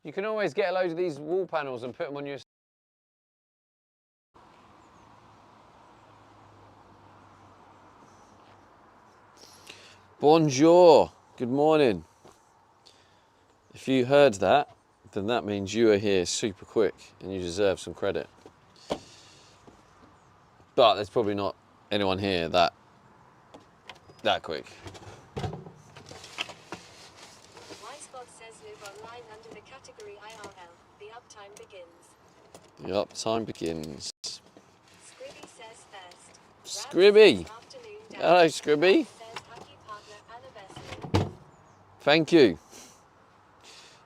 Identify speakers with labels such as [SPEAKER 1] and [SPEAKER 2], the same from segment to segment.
[SPEAKER 1] You can always get a load of these wall panels and put them on your... Bonjour, good morning. If you heard that, then that means you are here super quick and you deserve some credit. But there's probably not anyone here that quick.
[SPEAKER 2] Wisebot says live online under the category IRL. The uptime begins.
[SPEAKER 1] The uptime begins.
[SPEAKER 2] Scribby says first.
[SPEAKER 1] Scribby!
[SPEAKER 2] Afternoon,
[SPEAKER 1] Hello, Scribby.
[SPEAKER 2] says happy partner anniversary.
[SPEAKER 1] Thank you.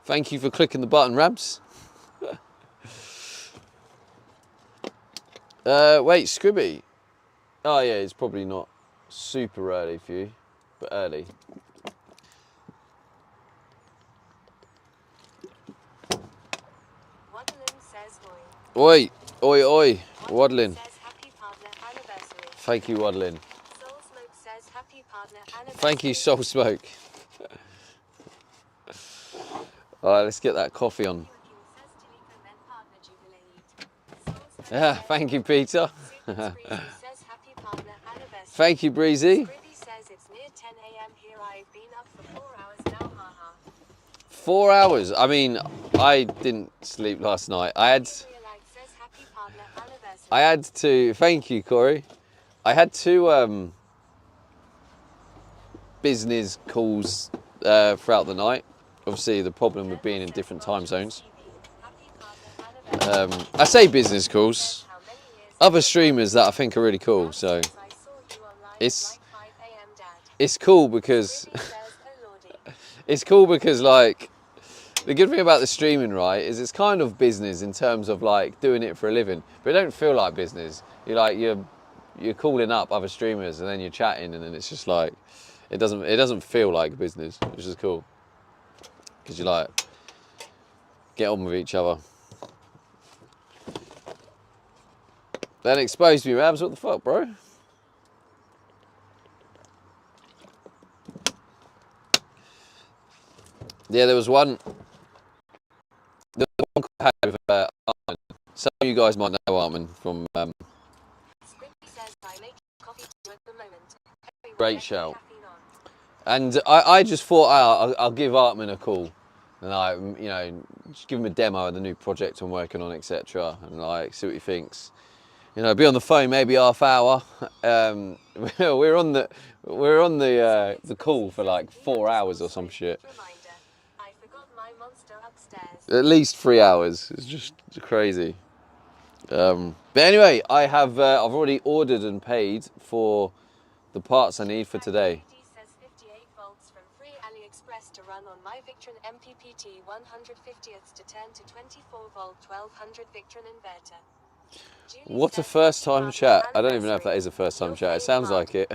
[SPEAKER 1] Thank you for clicking the button, Rabs. Wait, Scribby. Oh yeah, it's probably not super early for you, but early.
[SPEAKER 2] Waddlin says
[SPEAKER 1] Oi, oi, oi, Waddlin.
[SPEAKER 2] says happy partner anniversary.
[SPEAKER 1] Thank you, Waddlin.
[SPEAKER 2] Soul Smoke says happy partner anniversary.
[SPEAKER 1] Thank you, Soul Smoke. Alright, let's get that coffee on. Yeah, thank you, Peter. Thank you, Breezy.
[SPEAKER 2] Says it's near 10 a.m. here. I've been up for 4 hours now. Haha.
[SPEAKER 1] 4 hours. I mean, I didn't sleep last night. I had to. Thank you, Corey. I had two business calls throughout the night. Obviously, the problem with being in different time zones. I say business calls. Other streamers that I think are really cool. So it's cool because like the good thing about the streaming, right, is it's kind of business in terms of like doing it for a living, but it don't feel like business. You're calling up other streamers and then you're chatting, and then it's just like it doesn't feel like business, which is cool because you like get on with each other. That exposed me, Rabs. What the fuck, bro? Yeah, there was one call I had with Armin. Some of you guys might know Armin from Great Shout. And I just thought I'll give Artman a call and just give him a demo of the new project I'm working on, etc. And like see what he thinks. Be on the phone maybe half hour. We're on the call for like 4 hours or some shit. At least 3 hours. It's just crazy. But anyway, I've already ordered and paid for the parts I need for today.
[SPEAKER 2] To run on my Victron MPPT 150th to turn to 24 volt 1200 Victron inverter.
[SPEAKER 1] What a first time chat. I don't even know if that is a first time chat. It sounds like it.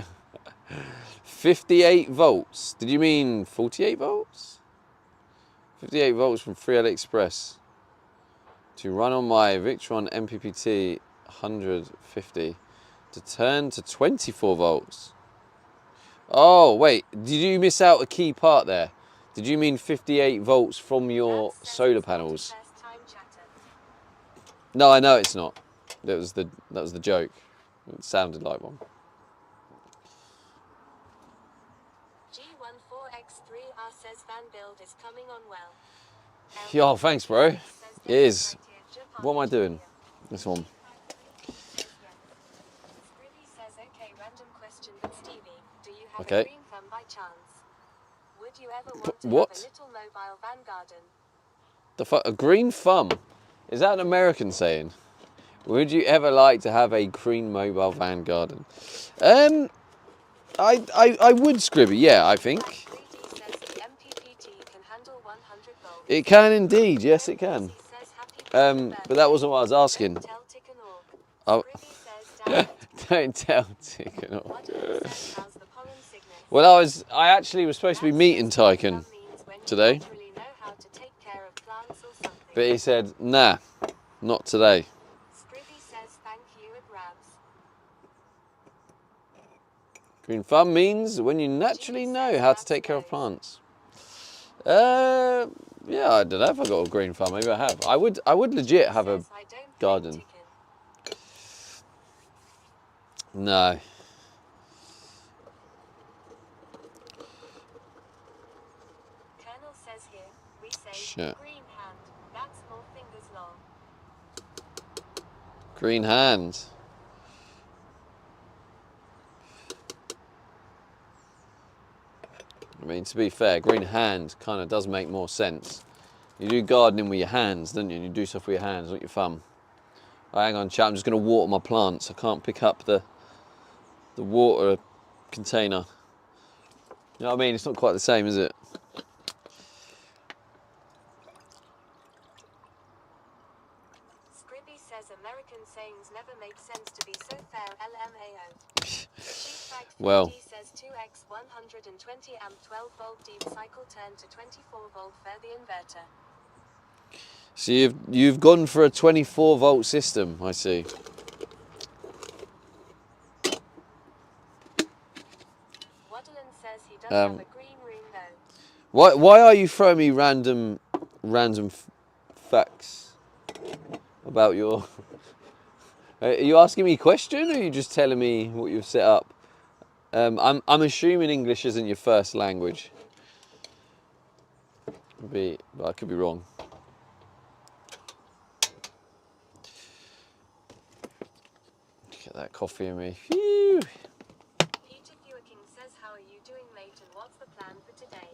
[SPEAKER 1] 58 volts. Did you mean 48 volts? 58 volts from Free AliExpress to run on my Victron MPPT 150 to turn to 24 volts. Oh, wait. Did you miss out a key part there? Did you mean 58 volts from your solar panels? No, I know it's not. That was the joke. It sounded like one.
[SPEAKER 2] G14X3R says fan build is coming on well.
[SPEAKER 1] Yo, thanks, bro. It is. What am I doing? This one. Okay.
[SPEAKER 2] Would you ever want to
[SPEAKER 1] what?
[SPEAKER 2] Have a little mobile van garden?
[SPEAKER 1] The fuck? A green thumb? Is that an American saying? Would you ever like to have a green mobile van garden? I would, Scribby. Yeah, I think. It can indeed. Yes, it can. But that wasn't what I was asking. Oh. Don't tell Tick. Well, I actually was supposed to be meeting Tyken today, but he said, nah, not today. Green thumb means when you naturally know how to take care of plants. Yeah, I don't know if I got a green thumb. Maybe I have. I would legit have a
[SPEAKER 2] Says, "I don't play
[SPEAKER 1] garden.
[SPEAKER 2] chicken."
[SPEAKER 1] No.
[SPEAKER 2] Colonel says here, we say
[SPEAKER 1] Shit.
[SPEAKER 2] green hand. That's more fingers long.
[SPEAKER 1] Green hand. I mean, to be fair, green hand kind of does make more sense. You do gardening with your hands, don't you? And you do stuff with your hands, not your thumb. Oh, hang on, chat. I'm just going to water my plants. I can't pick up the water container. You know what I mean? It's not quite the same, is it?
[SPEAKER 2] Scribby says American sayings never make sense to be so fair. LMAO. Sheepbag 3D
[SPEAKER 1] Well.
[SPEAKER 2] says 2x 120 amp 12 volt deep cycle turn to 24 volt for the inverter.
[SPEAKER 1] So you've gone for a 24 volt system, I see.
[SPEAKER 2] Waddlen says he does have a green room though.
[SPEAKER 1] Why are you throwing me random facts about your? Are you asking me a question, or are you just telling me what you've set up? I'm assuming English isn't your first language. But I could be wrong. Get that coffee in me. Phew.
[SPEAKER 2] Peter Feuerking says, how are you doing, mate, and what's the plan for today?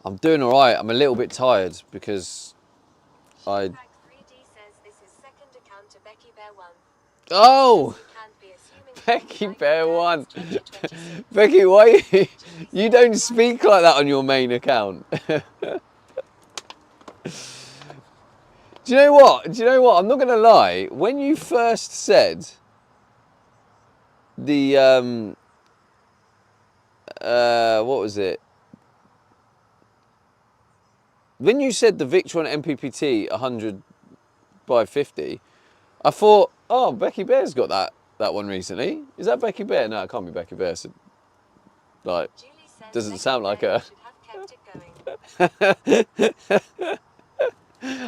[SPEAKER 1] I'm doing all right. I'm a little bit tired because I.
[SPEAKER 2] Sheepbag 3D says this is second account to Becky Bear 1.
[SPEAKER 1] Oh,
[SPEAKER 2] Can't be assuming
[SPEAKER 1] Becky
[SPEAKER 2] like
[SPEAKER 1] Bear
[SPEAKER 2] that.
[SPEAKER 1] 1.
[SPEAKER 2] 2026.
[SPEAKER 1] Becky, why you don't speak like that on your main account? Do you know what? I'm not gonna lie. When you first said the what was it? When you said the Victron MPPT 100 by 50, I thought, oh, Becky Bear's got that one recently. Is that Becky Bear? No, it can't be Becky Bear. So, like,
[SPEAKER 2] Julie says
[SPEAKER 1] doesn't
[SPEAKER 2] Becky
[SPEAKER 1] sound like
[SPEAKER 2] Bear
[SPEAKER 1] her.
[SPEAKER 2] should have kept it going.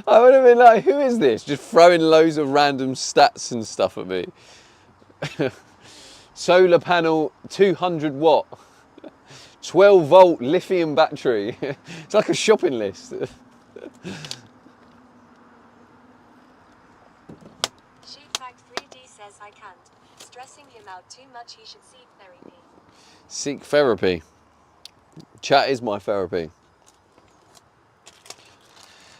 [SPEAKER 1] I would have been like, who is this? Just throwing loads of random stats and stuff at me. Solar panel, 200 watt, 12 volt lithium battery. It's like a shopping list.
[SPEAKER 2] Sheepbag 3D says I can't. Stressing him out too much, he should seek therapy.
[SPEAKER 1] Seek therapy. Chat is my therapy.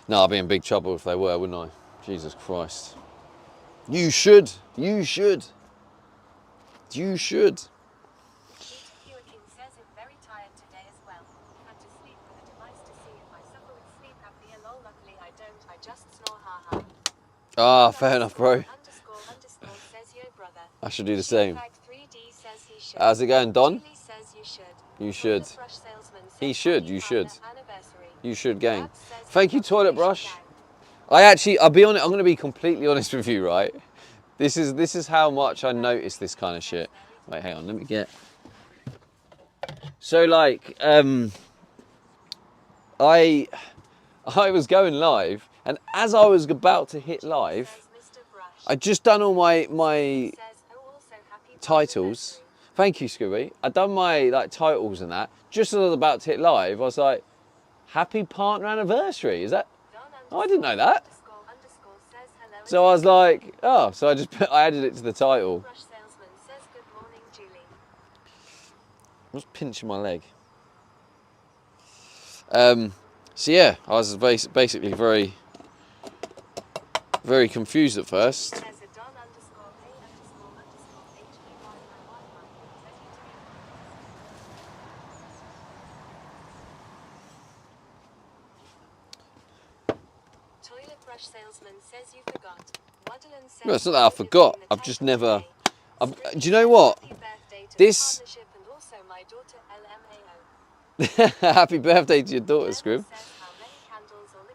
[SPEAKER 1] No, I'd be in big trouble if they were, wouldn't I? Jesus Christ. You should. You should. You should.
[SPEAKER 2] Peter Feuerking says I'm very tired today as well. Had to sleep with a device to see if I suffer with sleep apnea. Lol, luckily I don't. I just snore, haha.
[SPEAKER 1] Ah, fair enough, bro.
[SPEAKER 2] Underscore says yo brother.
[SPEAKER 1] I should do the same.
[SPEAKER 2] Sheepbag 3D says he should.
[SPEAKER 1] How's it going, Don?
[SPEAKER 2] Julie says you should.
[SPEAKER 1] You should.
[SPEAKER 2] Toilet brush salesman says
[SPEAKER 1] He should,
[SPEAKER 2] happy
[SPEAKER 1] you should.
[SPEAKER 2] partner anniversary.
[SPEAKER 1] You should, gang.
[SPEAKER 2] Dad says
[SPEAKER 1] Thank you, Toilet
[SPEAKER 2] congratulations,
[SPEAKER 1] Brush.
[SPEAKER 2] gang.
[SPEAKER 1] I'll be honest, I'm going to be completely honest with you, right? This is how much I notice this kind of shit. Wait, hang on, let me get... So, like, I was going live, and as I was about to hit live,
[SPEAKER 2] Says Mr. Brush.
[SPEAKER 1] I'd just done all my
[SPEAKER 2] Says, oh, also happy
[SPEAKER 1] titles.
[SPEAKER 2] anniversary.
[SPEAKER 1] Thank you, Scooby. I'd done my like titles and that. Just as I was about to hit live, I was like, "Happy partner anniversary." Is that?
[SPEAKER 2] Don
[SPEAKER 1] Oh, I didn't know that.
[SPEAKER 2] underscore says hello.
[SPEAKER 1] So I was like, "Oh," so I added it to the title.
[SPEAKER 2] Brush salesman says good morning, Julie.
[SPEAKER 1] I was pinching my leg. So yeah, I was basically very confused at first.
[SPEAKER 2] Says a Don underscore A underscore underscore HPY. Toilet brush salesman says you forgot. Waddlen says
[SPEAKER 1] No, it's not that I forgot. I've just never. Do you know what?
[SPEAKER 2] Happy birthday to
[SPEAKER 1] This-
[SPEAKER 2] the partnership and also my daughter LMAO.
[SPEAKER 1] Happy birthday to your daughter, Scrib.
[SPEAKER 2] Says how many candles on the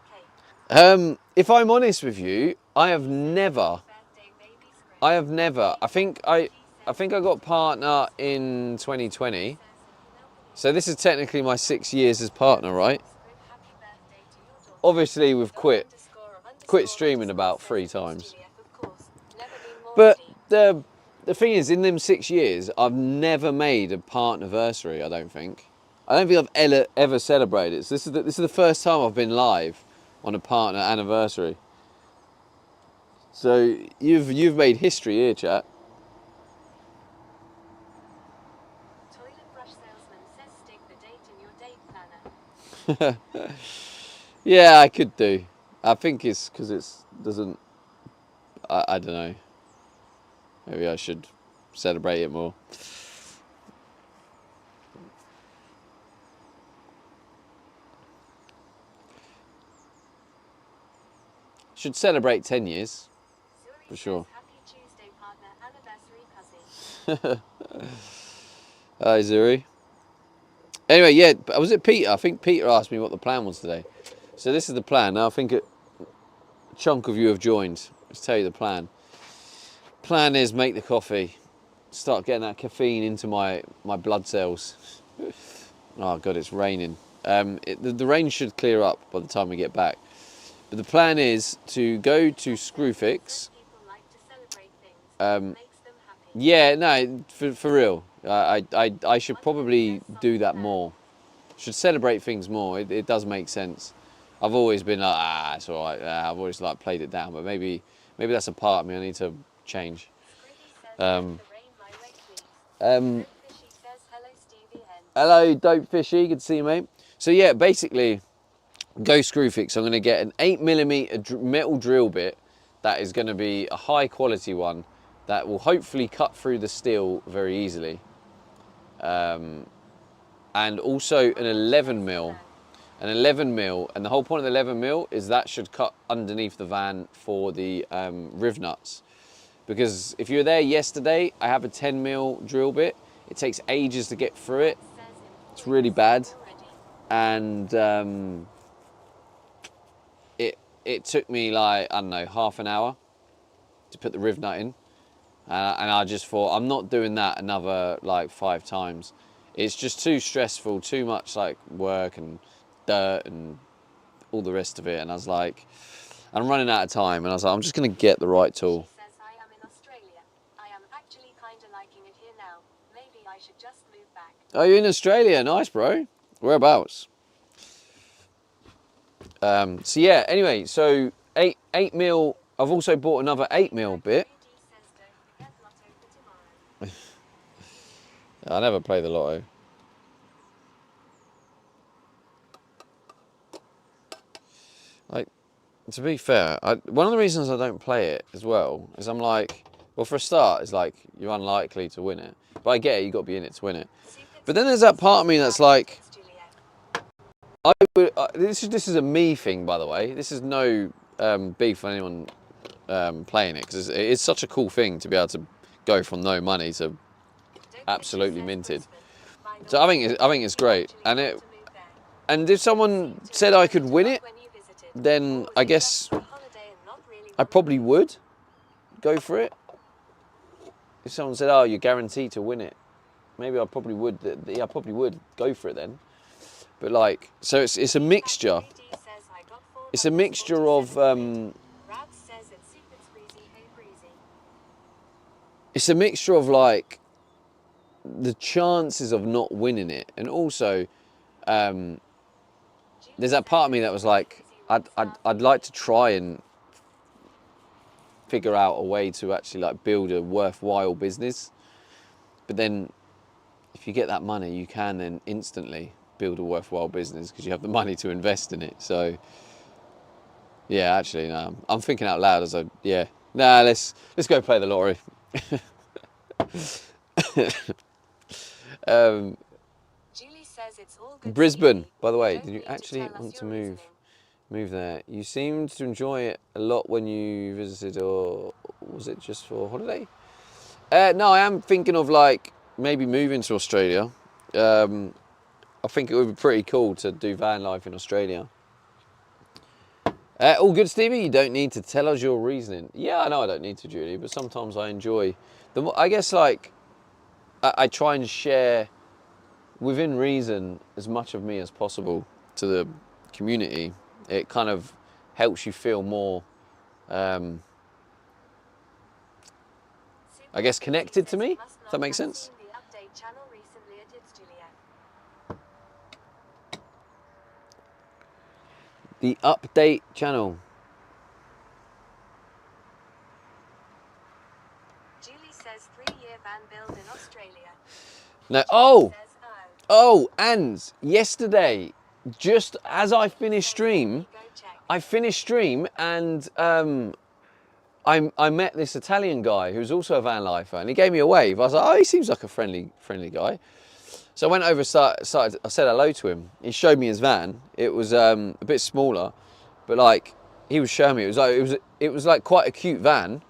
[SPEAKER 2] cake.
[SPEAKER 1] If I'm honest with you, I have never.
[SPEAKER 2] Birthday baby Scrib.
[SPEAKER 1] I think I got partner in 2020. So this is technically my 6 years as partner, right?
[SPEAKER 2] Happy birthday to your
[SPEAKER 1] obviously we've quit
[SPEAKER 2] Quit
[SPEAKER 1] streaming about 3 times.
[SPEAKER 2] But
[SPEAKER 1] But the thing is, in them 6 years, I've never made a partnerversary. I don't think I've ever celebrated it. So this is the first time I've been live on a partner anniversary. So you've made history here, chat.
[SPEAKER 2] toilet brush salesman says stick the date in your date planner.
[SPEAKER 1] Yeah, I could do. I think it's because it's doesn't. I don't know. Maybe I should celebrate it more. Should celebrate 10 years.
[SPEAKER 2] Zuri
[SPEAKER 1] For sure.
[SPEAKER 2] says, Happy Tuesday, partner anniversary cousin.
[SPEAKER 1] Hi, Zuri. Anyway, yeah, was it Peter? I think Peter asked me what the plan was today. So this is the plan. Now I think a chunk of you have joined. Let's tell you the plan. Plan is make the coffee, start getting that caffeine into my blood cells. Oh God, it's raining. The rain should clear up by the time we get back. But the plan is to go to Screwfix.
[SPEAKER 2] People like to celebrate things.
[SPEAKER 1] Um,
[SPEAKER 2] Makes them happy.
[SPEAKER 1] Yeah, no, for real. I should probably do that more. Should celebrate things more. It does make sense. I've always been like, it's all right. I've always like played it down, but maybe that's a part of me I need to change.
[SPEAKER 2] Scribby says,
[SPEAKER 1] Um,
[SPEAKER 2] "Let the rain my way, please."
[SPEAKER 1] Um,
[SPEAKER 2] Fishy says, hello, Stevie Hen.
[SPEAKER 1] hello, Dope Fishy. Good to see you, mate. So yeah, basically, go Screwfix. I'm going to get an 8mm metal drill bit that is going to be a high quality one that will hopefully cut through the steel very easily. And also an 11mm. An 11mm, and the whole point of the 11mm is that should cut underneath the van for the riv nuts. Because if you were there yesterday, I have a 10mm drill bit. It takes ages to get through it. It's really bad. And it took me like, I don't know, half an hour to put the riv nut in. And I just thought, I'm not doing that another like 5 times. It's just too stressful, too much like work and dirt and all the rest of it. And I was like, I'm running out of time. And I was like, I'm just going to get the right tool.
[SPEAKER 2] She says, I am in Australia. I am actually kind of liking it here now. Maybe I should just move back.
[SPEAKER 1] Oh, you're in Australia. Nice, bro. Whereabouts? So yeah, anyway, so 8mm. I've also bought another 8mm bit.
[SPEAKER 2] JD says, don't forget Lotto for tomorrow.
[SPEAKER 1] I never play the lotto. Like, to be fair, one of the reasons I don't play it as well is I'm like, well, for a start, it's like you're unlikely to win it. But I get it, you've got to be in it to win it. But then there's that part of me that's like, this is a me thing, by the way. This is no beef for anyone playing it, because it's such a cool thing to be able to go from no money to absolutely minted. So I think it's great, and if someone said I could win it, then I guess I probably would go for it. If someone said, "Oh, you're guaranteed to win it," maybe I probably would. Yeah, I probably would go for it then. But like, so it's a mixture. It's a mixture of it's a mixture of like the chances of not winning it, and also there's that part of me that was like, I'd like to try and figure out a way to actually like build a worthwhile business. But then if you get that money, you can then instantly build a worthwhile business because you have the money to invest in it. So yeah, actually, no, I'm thinking out loud as let's go play the lottery.
[SPEAKER 2] Julie says it's all good.
[SPEAKER 1] Brisbane,
[SPEAKER 2] Stevie.
[SPEAKER 1] by the way,
[SPEAKER 2] Don't
[SPEAKER 1] did you
[SPEAKER 2] need to
[SPEAKER 1] actually
[SPEAKER 2] tell us
[SPEAKER 1] want to
[SPEAKER 2] your
[SPEAKER 1] move
[SPEAKER 2] reasoning.
[SPEAKER 1] there? You seemed to enjoy it a lot when you visited, or was it just for holiday? No, I am thinking of like maybe moving to Australia. I think it would be pretty cool to do van life in Australia. All good, Stevie. You don't need to tell us your reasoning. Yeah, I know I don't need to, Julie, but sometimes I enjoy I guess like I try and share within reason as much of me as possible to the community, it kind of helps you feel more, I guess, connected to me. Does that make sense?
[SPEAKER 2] The update channel recently at It's Juliet.
[SPEAKER 1] The update channel.
[SPEAKER 2] Julie says 3-year van build in Australia.
[SPEAKER 1] No. Oh.
[SPEAKER 2] Says,
[SPEAKER 1] Oh, and yesterday, just as I finished stream,
[SPEAKER 2] go check.
[SPEAKER 1] I finished stream and I met this Italian guy who's also a van lifer, and he gave me a wave. I was like, oh, he seems like a friendly guy. So I went over, started, I said hello to him. He showed me his van. It was a bit smaller, but like he was showing me, it was like quite a cute van,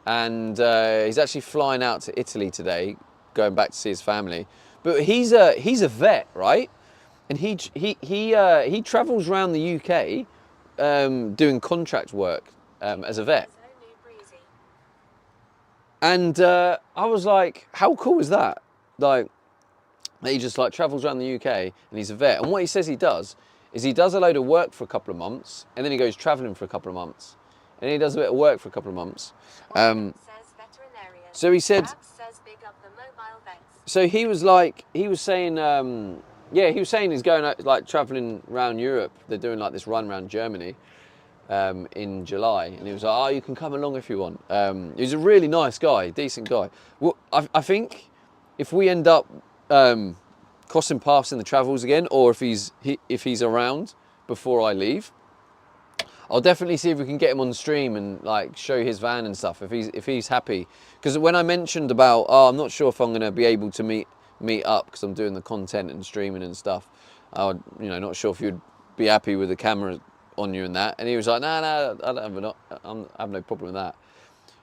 [SPEAKER 1] and he's actually flying out to Italy today, going back to see his family. But he's a vet, right? And he travels around the UK doing contract work as a vet.
[SPEAKER 2] Says only breezy.
[SPEAKER 1] And I was like, how cool is that? Like, he just like travels around the UK and he's a vet. And what he says he does is he does a load of work for a couple of months, and then he goes traveling for a couple of months, and then he does a bit of work for a couple of months.
[SPEAKER 2] Says veterinarian.
[SPEAKER 1] So he said,
[SPEAKER 2] Rabs says big up the mobile vets.
[SPEAKER 1] so he was saying, yeah, he was saying he's going out, like traveling around Europe. They're doing like this run around Germany in July, and he was like, oh, you can come along if you want. He's a really nice guy, decent guy. Well, I think if we end up crossing paths in the travels again, or if he's around before I leave, I'll definitely see if we can get him on the stream and like show his van and stuff if he's happy. Because when I mentioned about, oh, I'm not sure if I'm going to be able to meet up because I'm doing the content and streaming and stuff. Not sure if you'd be happy with the camera on you and that. And he was like, no, I have no problem with that.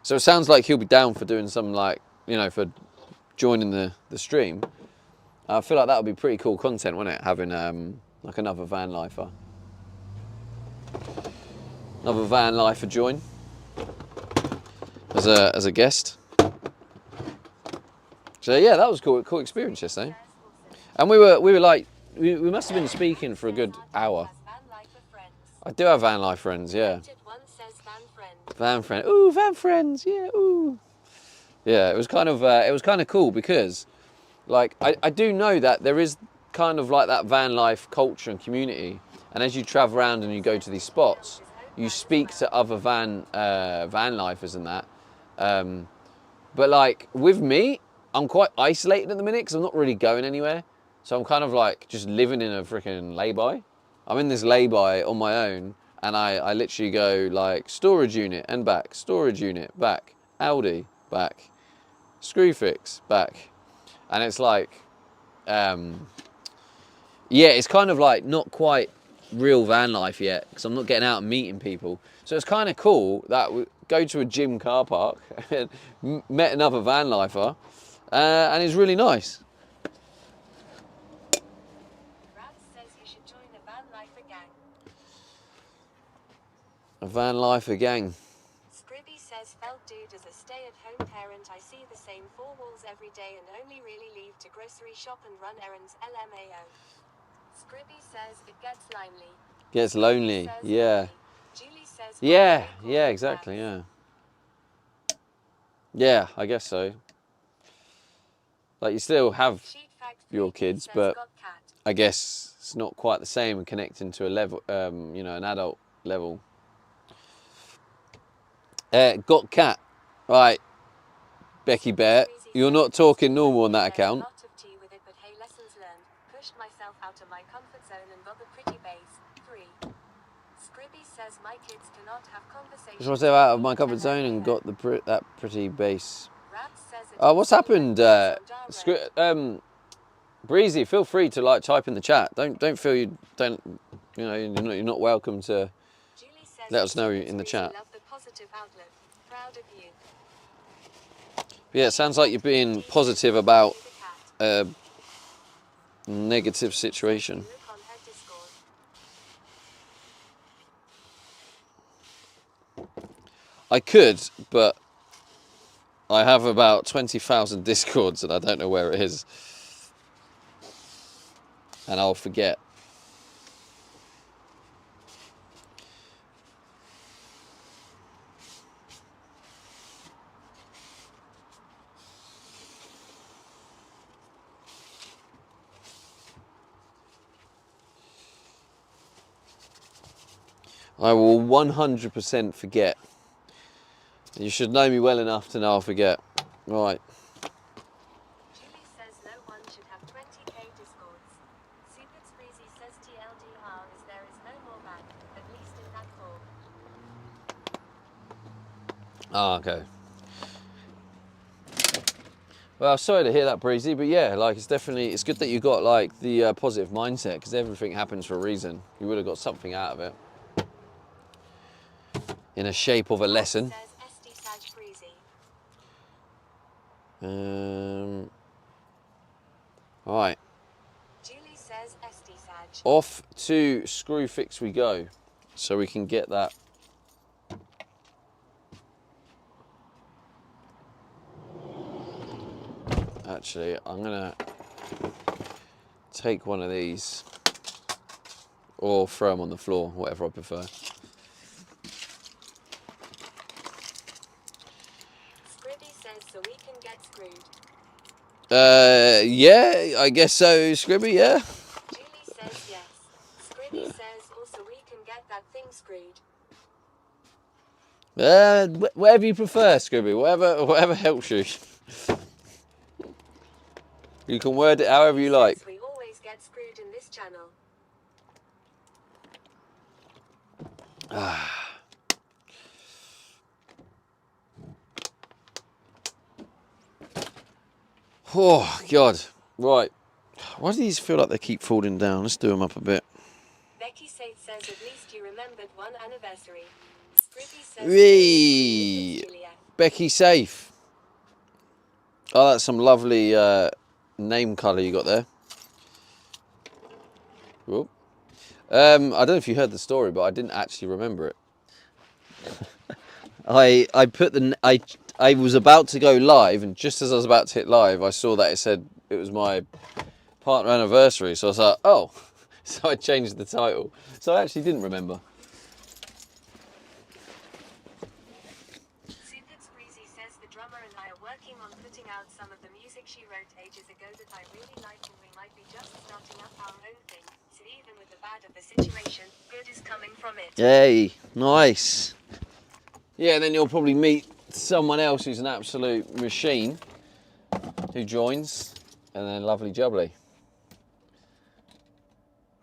[SPEAKER 1] So it sounds like he'll be down for doing some like, for joining the stream. I feel like that would be pretty cool content, wouldn't it? Having like another van lifer. Another van lifer join as a guest. So yeah, that was cool experience yesterday. And we were like, we must have been speaking for a good hour. I do have van life friends, yeah. Van friend. Ooh, van friends, yeah, ooh. Yeah, it was kind of cool because like I do know that there is kind of like that van life culture and community, and as you travel around and you go to these spots, you speak to other van lifers and that. But like with me, I'm quite isolated at the minute because I'm not really going anywhere. So I'm kind of like just living in a freaking lay-by. I'm in this lay-by on my own, and I literally go like storage unit and back, storage unit, back, Audi, back, Screwfix, back. And it's like, yeah, it's kind of like not quite real van life yet because I'm not getting out and meeting people. So it's kind of cool that we go to a gym car park and met another van lifer, and it's really nice.
[SPEAKER 2] Rabs says you should join a van lifer gang.
[SPEAKER 1] A van lifer gang.
[SPEAKER 2] Scribby says felt dude as a stay-at-home parent I see the same four walls every day and only really leave to grocery shop and run errands LMAO. Scribby says it gets lonely.
[SPEAKER 1] Gets lonely,
[SPEAKER 2] Says
[SPEAKER 1] yeah.
[SPEAKER 2] lonely. Julie says
[SPEAKER 1] Yeah,
[SPEAKER 2] why they
[SPEAKER 1] yeah,
[SPEAKER 2] call it
[SPEAKER 1] exactly,
[SPEAKER 2] Rabs.
[SPEAKER 1] yeah. Yeah, I guess so. Like you still have
[SPEAKER 2] Sheet Fact
[SPEAKER 1] your
[SPEAKER 2] 3
[SPEAKER 1] kids,
[SPEAKER 2] says
[SPEAKER 1] but
[SPEAKER 2] got cat.
[SPEAKER 1] I guess it's not quite the same connecting to a level, an adult level. Got cat. Right, Becky Bear, you're not talking normal on that account.
[SPEAKER 2] Lot of tea with it, but hey, lessons learned. Pushed myself out of my comfort zone and got the pretty base. 3. Scribby says my kids cannot have conversations.
[SPEAKER 1] Just myself out of my comfort zone and got that pretty bass.
[SPEAKER 2] Rabs says it
[SPEAKER 1] Oh, what's
[SPEAKER 2] is
[SPEAKER 1] happened? Breezy, feel free to like type in the chat. Don't feel you're not welcome to.
[SPEAKER 2] Julie says
[SPEAKER 1] Let us know
[SPEAKER 2] kids
[SPEAKER 1] in the
[SPEAKER 2] really
[SPEAKER 1] chat.
[SPEAKER 2] love the positive outlook. Proud of you.
[SPEAKER 1] Yeah, it sounds like you're being positive about
[SPEAKER 2] The cat.
[SPEAKER 1] a negative situation.
[SPEAKER 2] Look on her Discord.
[SPEAKER 1] I could, but I have about 20,000 Discords and I don't know where it is. And I'll forget. I will 100% forget. You should know me well enough to know I'll forget. Right.
[SPEAKER 2] Julie says no one should have 20k discords. Super Spreezy says TLDR is there is no more back, at least in that form.
[SPEAKER 1] Ah, okay. Well, sorry to hear that, Breezy, but yeah, like it's good that you got like the positive mindset, because everything happens for a reason. You would have got something out of it in a shape of a lesson.
[SPEAKER 2] Says SD Sag Breezy.
[SPEAKER 1] All right.
[SPEAKER 2] Julie says SD Sag.
[SPEAKER 1] Off to Screwfix we go, so we can get that. Actually, I'm gonna take one of these or throw them on the floor, whatever I prefer.
[SPEAKER 2] Scribby says so we can get screwed.
[SPEAKER 1] Yeah, I guess so, Scribby, yeah.
[SPEAKER 2] Julie says yes. Scribby says also we can get that thing screwed.
[SPEAKER 1] Whatever you prefer, Scribby, whatever helps you. You can word it however you like.
[SPEAKER 2] We always get screwed in this channel.
[SPEAKER 1] Oh, God. Right. Why do these feel like they keep falling down? Let's do them up a bit.
[SPEAKER 2] Becky Safe says at least you remembered one anniversary. Scribby says
[SPEAKER 1] Wee. Becky Safe. Oh, that's some lovely name colour you got there. Whoop. I don't know if you heard the story, but I didn't actually remember it. I was about to go live, and just as I was about to hit live, I saw that it said it was my partner anniversary. So I was like, oh. So I changed the title. So I actually didn't remember.
[SPEAKER 2] Super Spreezy says the drummer and I are working on putting out some of the music she wrote ages ago that I really like, and we might be just starting up our own thing. So even with the bad of the situation, good is coming from it.
[SPEAKER 1] Yay, nice. Yeah, and then you'll probably meet someone else who's an absolute machine who joins, and then lovely jubbly.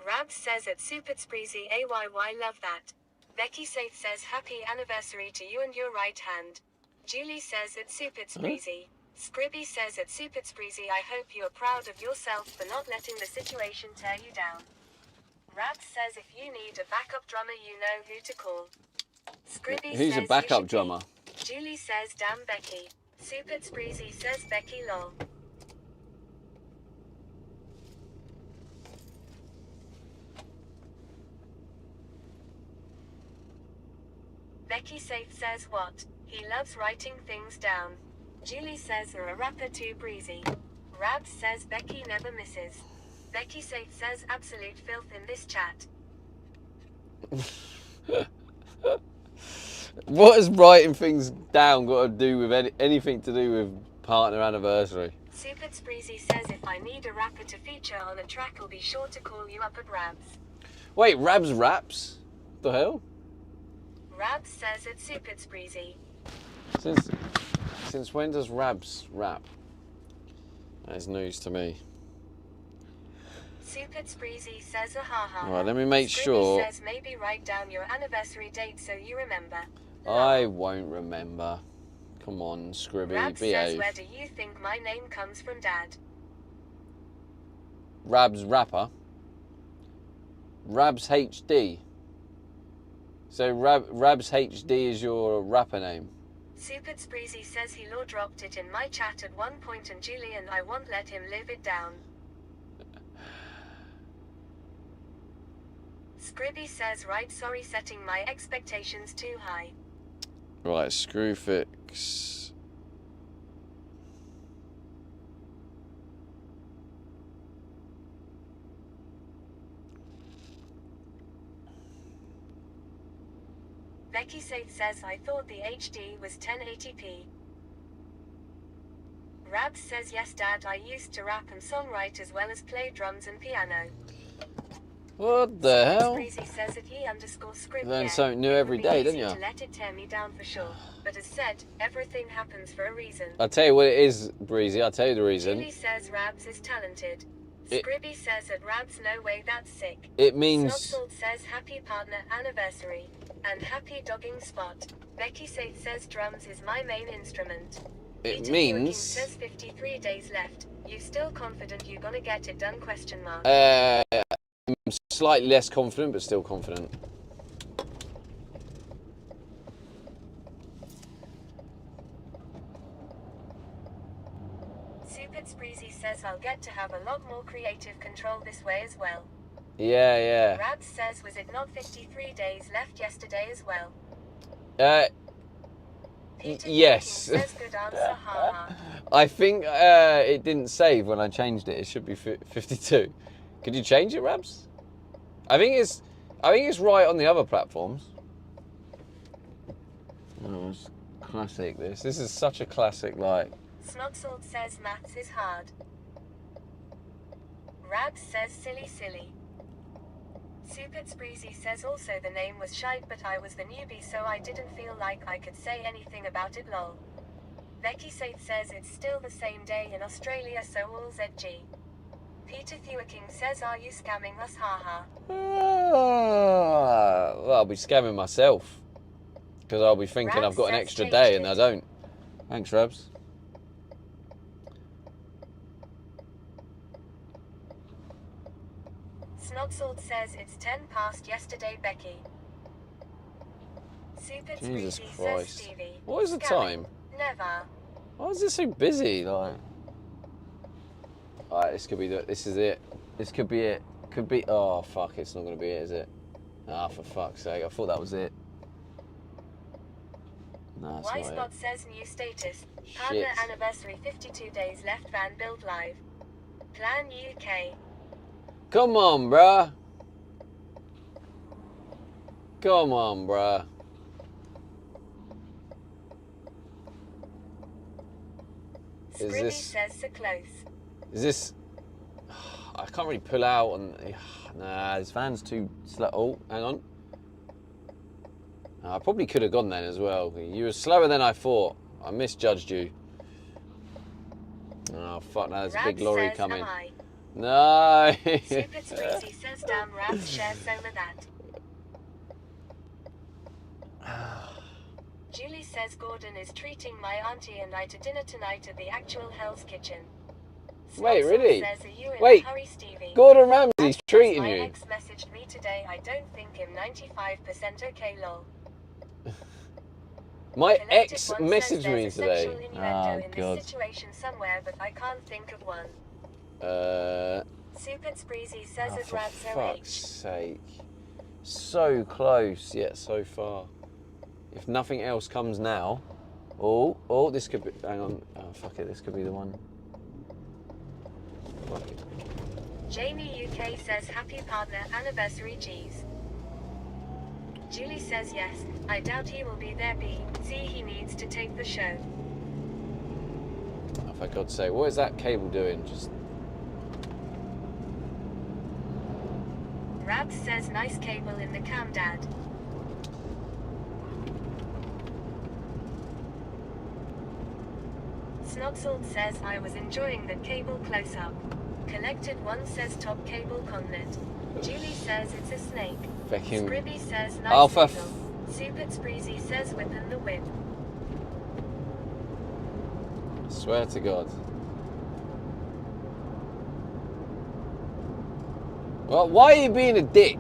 [SPEAKER 2] Rabs says at Super Spreezy AYY love that. Becky Safe says happy anniversary to you and your right hand. Julie says at Super Spreezy. Scribby says at Super Spreezy I hope you are proud of yourself for not letting the situation tear you down. Rabs says if you need a backup drummer you know who to call. Scribby
[SPEAKER 1] Who's
[SPEAKER 2] says
[SPEAKER 1] a backup drummer?
[SPEAKER 2] Julie says damn Becky. Super Spreezy says Becky lol. Becky Safe says what? He loves writing things down. Julie says are a rapper too breezy. Rabs says Becky never misses. Becky Safe says absolute filth in this chat.
[SPEAKER 1] What has writing things down got to do with anything to do with partner anniversary?
[SPEAKER 2] Super Spreezy says if I need a rapper to feature on a track I'll be sure to call you up at Rabs.
[SPEAKER 1] Wait, Rabs raps? The hell?
[SPEAKER 2] Rabs says it's Super Spreezy.
[SPEAKER 1] Since when does Rabs rap? That is news to me.
[SPEAKER 2] Super Spreezy says ahaha.
[SPEAKER 1] Right, let me make sure.
[SPEAKER 2] says maybe write down your anniversary date so you remember.
[SPEAKER 1] I won't remember. Come on, Scribby,
[SPEAKER 2] Rabs
[SPEAKER 1] behave.
[SPEAKER 2] says where do you think my name comes from, Dad?
[SPEAKER 1] Rabs rapper. Rabs HD. So Rabs HD is your rapper name.
[SPEAKER 2] Super Spreezy says he law dropped it in my chat at one point and Julian I won't let him live it down. Scribby says right sorry setting my expectations too high.
[SPEAKER 1] Right, Screwfix.
[SPEAKER 2] Becky Safe says I thought the HD was 1080p. Rabs says yes Dad I used to rap and songwrite as well as play drums and piano.
[SPEAKER 1] What the hell?
[SPEAKER 2] Breezy says that he underscore script.
[SPEAKER 1] Learn
[SPEAKER 2] yeah,
[SPEAKER 1] something new
[SPEAKER 2] it
[SPEAKER 1] every
[SPEAKER 2] would be
[SPEAKER 1] day,
[SPEAKER 2] easy
[SPEAKER 1] don't you?
[SPEAKER 2] to let it tear me down for sure. But as said, everything happens for a reason.
[SPEAKER 1] I'll tell you what it is, Breezy. I'll tell you the reason.
[SPEAKER 2] Julie says Rabs is talented.
[SPEAKER 1] It-
[SPEAKER 2] Scribby says at Rabs, no way, that's sick.
[SPEAKER 1] It means...
[SPEAKER 2] Snotsalt says happy partner anniversary. And happy dogging spot. Becky Saith says drums is my main instrument.
[SPEAKER 1] It
[SPEAKER 2] Peter
[SPEAKER 1] means...
[SPEAKER 2] Fuhrking says 53 days left. You still confident you gonna get it done? Question mark.
[SPEAKER 1] I'm slightly less confident, but still confident.
[SPEAKER 2] Supits Breezy says I'll get to have a lot more creative control this way as well.
[SPEAKER 1] Yeah, yeah.
[SPEAKER 2] Rabs says was it not 53 days left yesterday as well? Peter
[SPEAKER 1] Yes.
[SPEAKER 2] Fuhrking says good answer, haha.
[SPEAKER 1] I think it didn't save when I changed it. It should be 52. Could you change it, Rabs? I think it's right on the other platforms. Oh, it's classic. This is such a classic. Like,
[SPEAKER 2] Snotsalt says maths is hard. Rabs says silly silly. Supits Breezy says also the name was shite but I was the newbie so I didn't feel like I could say anything about it lol. Becky Saith says it's still the same day in Australia so all ZG. Peter Fuhrking says are you scamming us haha.
[SPEAKER 1] well, I'll be scamming myself. Because I'll be thinking
[SPEAKER 2] Rabs
[SPEAKER 1] I've got an
[SPEAKER 2] says
[SPEAKER 1] extra
[SPEAKER 2] changed
[SPEAKER 1] day and
[SPEAKER 2] it.
[SPEAKER 1] I don't. Thanks, Rabs.
[SPEAKER 2] Snotsalt says it's 10 past yesterday Becky. Supits
[SPEAKER 1] Jesus
[SPEAKER 2] Breezy says
[SPEAKER 1] Christ.
[SPEAKER 2] Stevie.
[SPEAKER 1] What is the
[SPEAKER 2] Scamming.
[SPEAKER 1] time?
[SPEAKER 2] Never.
[SPEAKER 1] Why is this so busy? Like, alright, this could be this is it. This could be it. Could be. Oh fuck! It's not gonna be it, is it? Ah, for fuck's sake! I thought that was it. No, it's
[SPEAKER 2] Y
[SPEAKER 1] not
[SPEAKER 2] Spot
[SPEAKER 1] it.
[SPEAKER 2] says new status. Partner
[SPEAKER 1] Shit.
[SPEAKER 2] anniversary 52 days left van build live. Plan UK.
[SPEAKER 1] Come on, bruh. Come on, bruh. Is
[SPEAKER 2] Scribby
[SPEAKER 1] this?
[SPEAKER 2] says so close.
[SPEAKER 1] Is this? I can't really pull out and. Nah, this van's too slow. Oh, hang on. I probably could have gone then as well. You were slower than I thought. I misjudged you. Oh fuck! Now there's a big
[SPEAKER 2] Rabs
[SPEAKER 1] lorry
[SPEAKER 2] says,
[SPEAKER 1] coming.
[SPEAKER 2] am I?
[SPEAKER 1] No.
[SPEAKER 2] Supits Breezy says damn Rabs share some of that. Julie says Gordon is treating my auntie and I to dinner tonight at the actual Hell's Kitchen.
[SPEAKER 1] Wait,
[SPEAKER 2] Snotsalt
[SPEAKER 1] really?
[SPEAKER 2] Says, are you in
[SPEAKER 1] Wait.
[SPEAKER 2] a hurry, Stevie?
[SPEAKER 1] Gordon Ramsay's treating
[SPEAKER 2] My
[SPEAKER 1] you.
[SPEAKER 2] ex messaged me today. I don't think him 95% okay lol.
[SPEAKER 1] My
[SPEAKER 2] Collected
[SPEAKER 1] ex
[SPEAKER 2] one
[SPEAKER 1] messaged
[SPEAKER 2] says
[SPEAKER 1] me
[SPEAKER 2] there's a sexual
[SPEAKER 1] today.
[SPEAKER 2] innuendo
[SPEAKER 1] Oh
[SPEAKER 2] in
[SPEAKER 1] god.
[SPEAKER 2] this situation somewhere, but I can't think of one. Supits Breezy says
[SPEAKER 1] Oh,
[SPEAKER 2] it
[SPEAKER 1] for
[SPEAKER 2] Rabs
[SPEAKER 1] fuck's
[SPEAKER 2] OH.
[SPEAKER 1] sake. So close, yet so far. If nothing else comes now. Oh, this could be. Hang on. Oh, fuck it. This could be the one. Fuck it.
[SPEAKER 2] Jamie UK says happy partner anniversary G's. Julie says yes. I doubt he will be there. See, he needs to take the show.
[SPEAKER 1] Oh, for God's sake. What is that cable doing? Just.
[SPEAKER 2] Rabs says nice cable in the cam dad. Snotsalt says I was enjoying the cable close up. Collected one says top cable connet. Julie says it's a snake.
[SPEAKER 1] Fucking.
[SPEAKER 2] Scribby says nice
[SPEAKER 1] Oh, for
[SPEAKER 2] cable. Supits Breezy says whippin' the whip.
[SPEAKER 1] Swear to God. Well, why are you being a dick?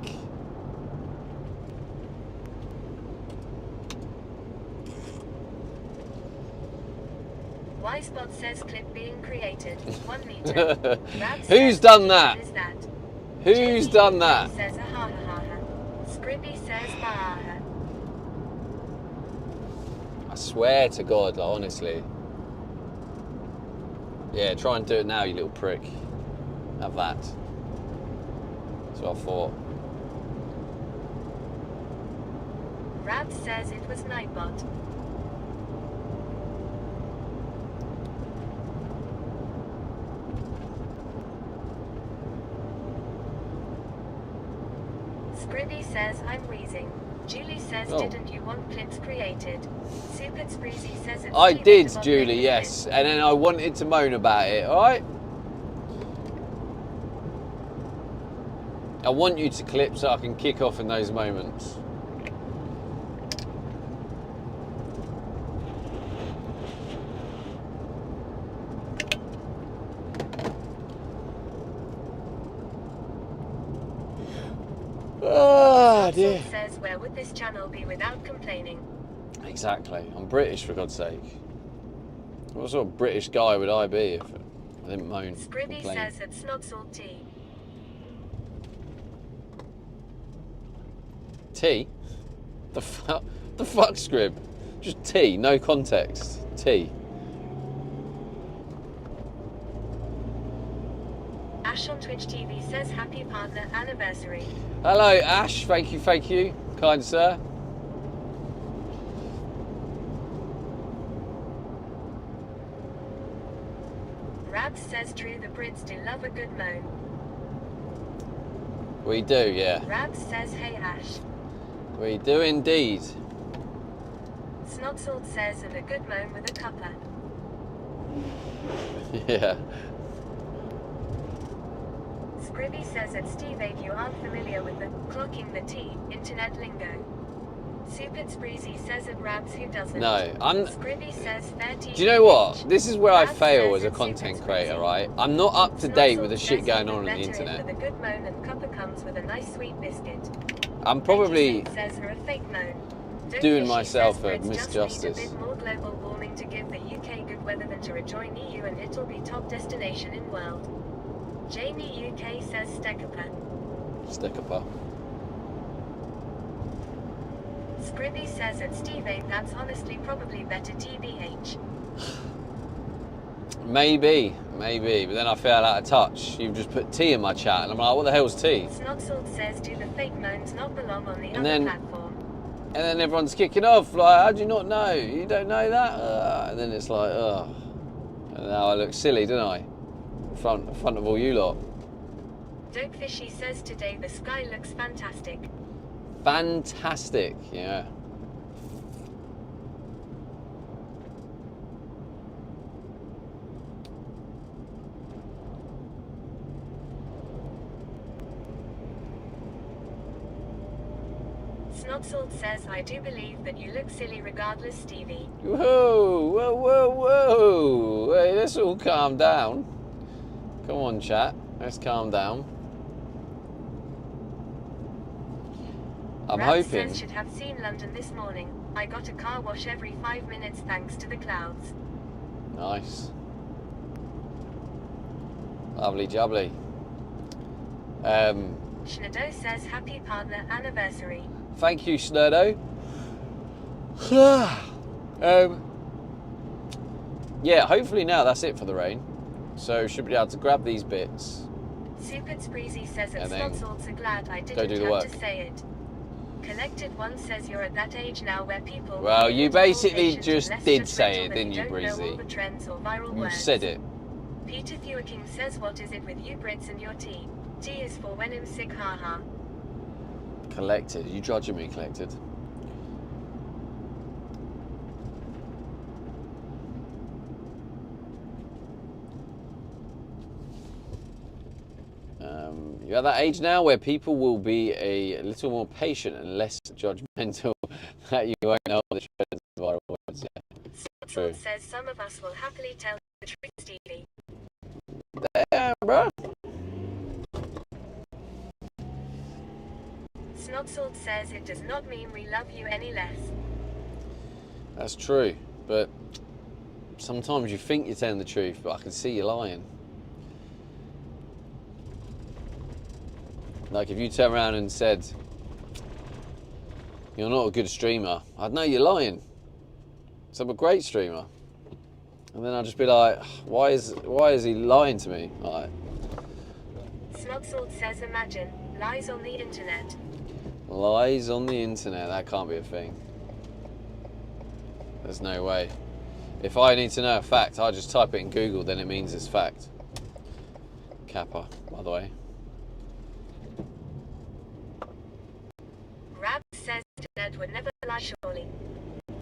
[SPEAKER 2] Y Spot says clip being created. 1 meter. Rabs
[SPEAKER 1] Who's
[SPEAKER 2] says,
[SPEAKER 1] done that?
[SPEAKER 2] Is that?
[SPEAKER 1] Who's done that?
[SPEAKER 2] Says a ha ha ha ha. Scribby says ha ha ha.
[SPEAKER 1] I swear to God, like, honestly. Yeah, try and do it now, you little prick. Have that. That's what I thought.
[SPEAKER 2] Rabs says it was Nightbot. Scribby says I'm wheezing. Julie says,
[SPEAKER 1] Oh.
[SPEAKER 2] didn't you want clips created? Super Spreezy says it's
[SPEAKER 1] I
[SPEAKER 2] Steve
[SPEAKER 1] did,
[SPEAKER 2] Interbob
[SPEAKER 1] Julie,
[SPEAKER 2] making
[SPEAKER 1] yes.
[SPEAKER 2] it.
[SPEAKER 1] And then I wanted to moan about it, alright? I want you to clip so I can kick off in those moments. Oh dear.
[SPEAKER 2] Snotsold says, where would this channel be without complaining?
[SPEAKER 1] Exactly. I'm British, for God's sake. What sort of British guy would I be if I didn't moan?
[SPEAKER 2] Scribby
[SPEAKER 1] Complain?
[SPEAKER 2] says it's Snotsold tea.
[SPEAKER 1] Tea? The fuck? The fuck, Scrib? Just tea, no context. Tea.
[SPEAKER 2] Ash on Twitch TV says happy partner anniversary.
[SPEAKER 1] Hello, Ash. Thank you, kind sir.
[SPEAKER 2] Rabs says true, the Brits do love a good moan.
[SPEAKER 1] We do, yeah.
[SPEAKER 2] Rabs says hey Ash.
[SPEAKER 1] We do indeed.
[SPEAKER 2] Snotsold says and a good moan with a cuppa.
[SPEAKER 1] Yeah.
[SPEAKER 2] Scribby says that Steve Aid you aren't familiar with the clocking the T internet lingo. Super Spreezy says it Rabs who doesn't.
[SPEAKER 1] No, I'm.
[SPEAKER 2] Scribby says fair tea.
[SPEAKER 1] Do you know what? This is where I
[SPEAKER 2] Rabs
[SPEAKER 1] fail
[SPEAKER 2] says
[SPEAKER 1] as a
[SPEAKER 2] it's
[SPEAKER 1] content
[SPEAKER 2] super
[SPEAKER 1] creator,
[SPEAKER 2] Spreezy.
[SPEAKER 1] right? I'm not up to date with the
[SPEAKER 2] Snotsold
[SPEAKER 1] shit
[SPEAKER 2] says
[SPEAKER 1] going
[SPEAKER 2] even
[SPEAKER 1] on the
[SPEAKER 2] better if
[SPEAKER 1] internet.
[SPEAKER 2] with a good moan and cuppa comes with a nice sweet biscuit.
[SPEAKER 1] I'm probably
[SPEAKER 2] Faker says her a fake moan. Don't
[SPEAKER 1] doing
[SPEAKER 2] Fishy
[SPEAKER 1] myself
[SPEAKER 2] says
[SPEAKER 1] a
[SPEAKER 2] Brits just need
[SPEAKER 1] misjustice.
[SPEAKER 2] a bit more global warming to give the UK good weather than to rejoin EU and it'll be top destination in world. Jamie UK says Stekapa.
[SPEAKER 1] stick up.
[SPEAKER 2] Scribby says at Steve 8 that's honestly probably better TBH.
[SPEAKER 1] Maybe, but then I feel out of touch. You've just put tea in my chat, and I'm like, what the hell's tea?
[SPEAKER 2] Snotsold says do the fake moans not belong on the
[SPEAKER 1] And
[SPEAKER 2] other
[SPEAKER 1] then-
[SPEAKER 2] platform.
[SPEAKER 1] And then everyone's kicking off, like, how do you not know? You don't know that? And then it's like, ugh. And now I look silly, don't I? In front of all you lot.
[SPEAKER 2] Dope Fishy says today the sky looks fantastic.
[SPEAKER 1] Fantastic, yeah.
[SPEAKER 2] Snotsold says I do believe that you look silly regardless Stevie.
[SPEAKER 1] Whoa. Hey, let's all calm down. Come on, chat. Let's calm down. I'm
[SPEAKER 2] Rabs
[SPEAKER 1] hoping.
[SPEAKER 2] says should have seen London this morning. I got a car wash every 5 minutes thanks to the clouds.
[SPEAKER 1] Nice. Lovely jubbly.
[SPEAKER 2] Schneido says happy partner anniversary.
[SPEAKER 1] Thank you, Snurdo. Yeah, hopefully now that's it for the rain. So should be able to grab these bits.
[SPEAKER 2] Super Spreezy says
[SPEAKER 1] And
[SPEAKER 2] it's
[SPEAKER 1] then
[SPEAKER 2] not so glad I
[SPEAKER 1] go
[SPEAKER 2] didn't
[SPEAKER 1] do the
[SPEAKER 2] have
[SPEAKER 1] work.
[SPEAKER 2] to say it. Collected One says you're at that age now where people...
[SPEAKER 1] Well, you basically
[SPEAKER 2] quotations
[SPEAKER 1] just
[SPEAKER 2] and less
[SPEAKER 1] did
[SPEAKER 2] judgmental
[SPEAKER 1] say it,
[SPEAKER 2] that
[SPEAKER 1] didn't you,
[SPEAKER 2] don't know all
[SPEAKER 1] Breezy?
[SPEAKER 2] the trends or viral
[SPEAKER 1] You
[SPEAKER 2] words.
[SPEAKER 1] said it.
[SPEAKER 2] Peter Fewerking says what is it with you Brits and your tea? Tea is for when I'm sick, haha.
[SPEAKER 1] Collected. You judging me, Collected? You're at that age now where people will be a little more patient and less judgmental that you won't know all the trends and viral words. Yeah. True.
[SPEAKER 2] Snotsold says some of us will happily tell the truth, Stevie.
[SPEAKER 1] Damn, bro.
[SPEAKER 2] Snotsold says it does not mean we love you any less.
[SPEAKER 1] That's true, but sometimes you think you're telling the truth, but I can see you lying. Like if you turn around and said, you're not a good streamer, I'd know you're lying. So I'm a great streamer. And then I'd just be like, why is he lying to me? Like,
[SPEAKER 2] Snotsold says imagine, lies on the internet.
[SPEAKER 1] lies on the internet, that can't be a thing. There's no way. If I need to know a fact, I just type it in Google, then it means it's fact. Kappa, by the way.
[SPEAKER 2] Ned would never lie, surely.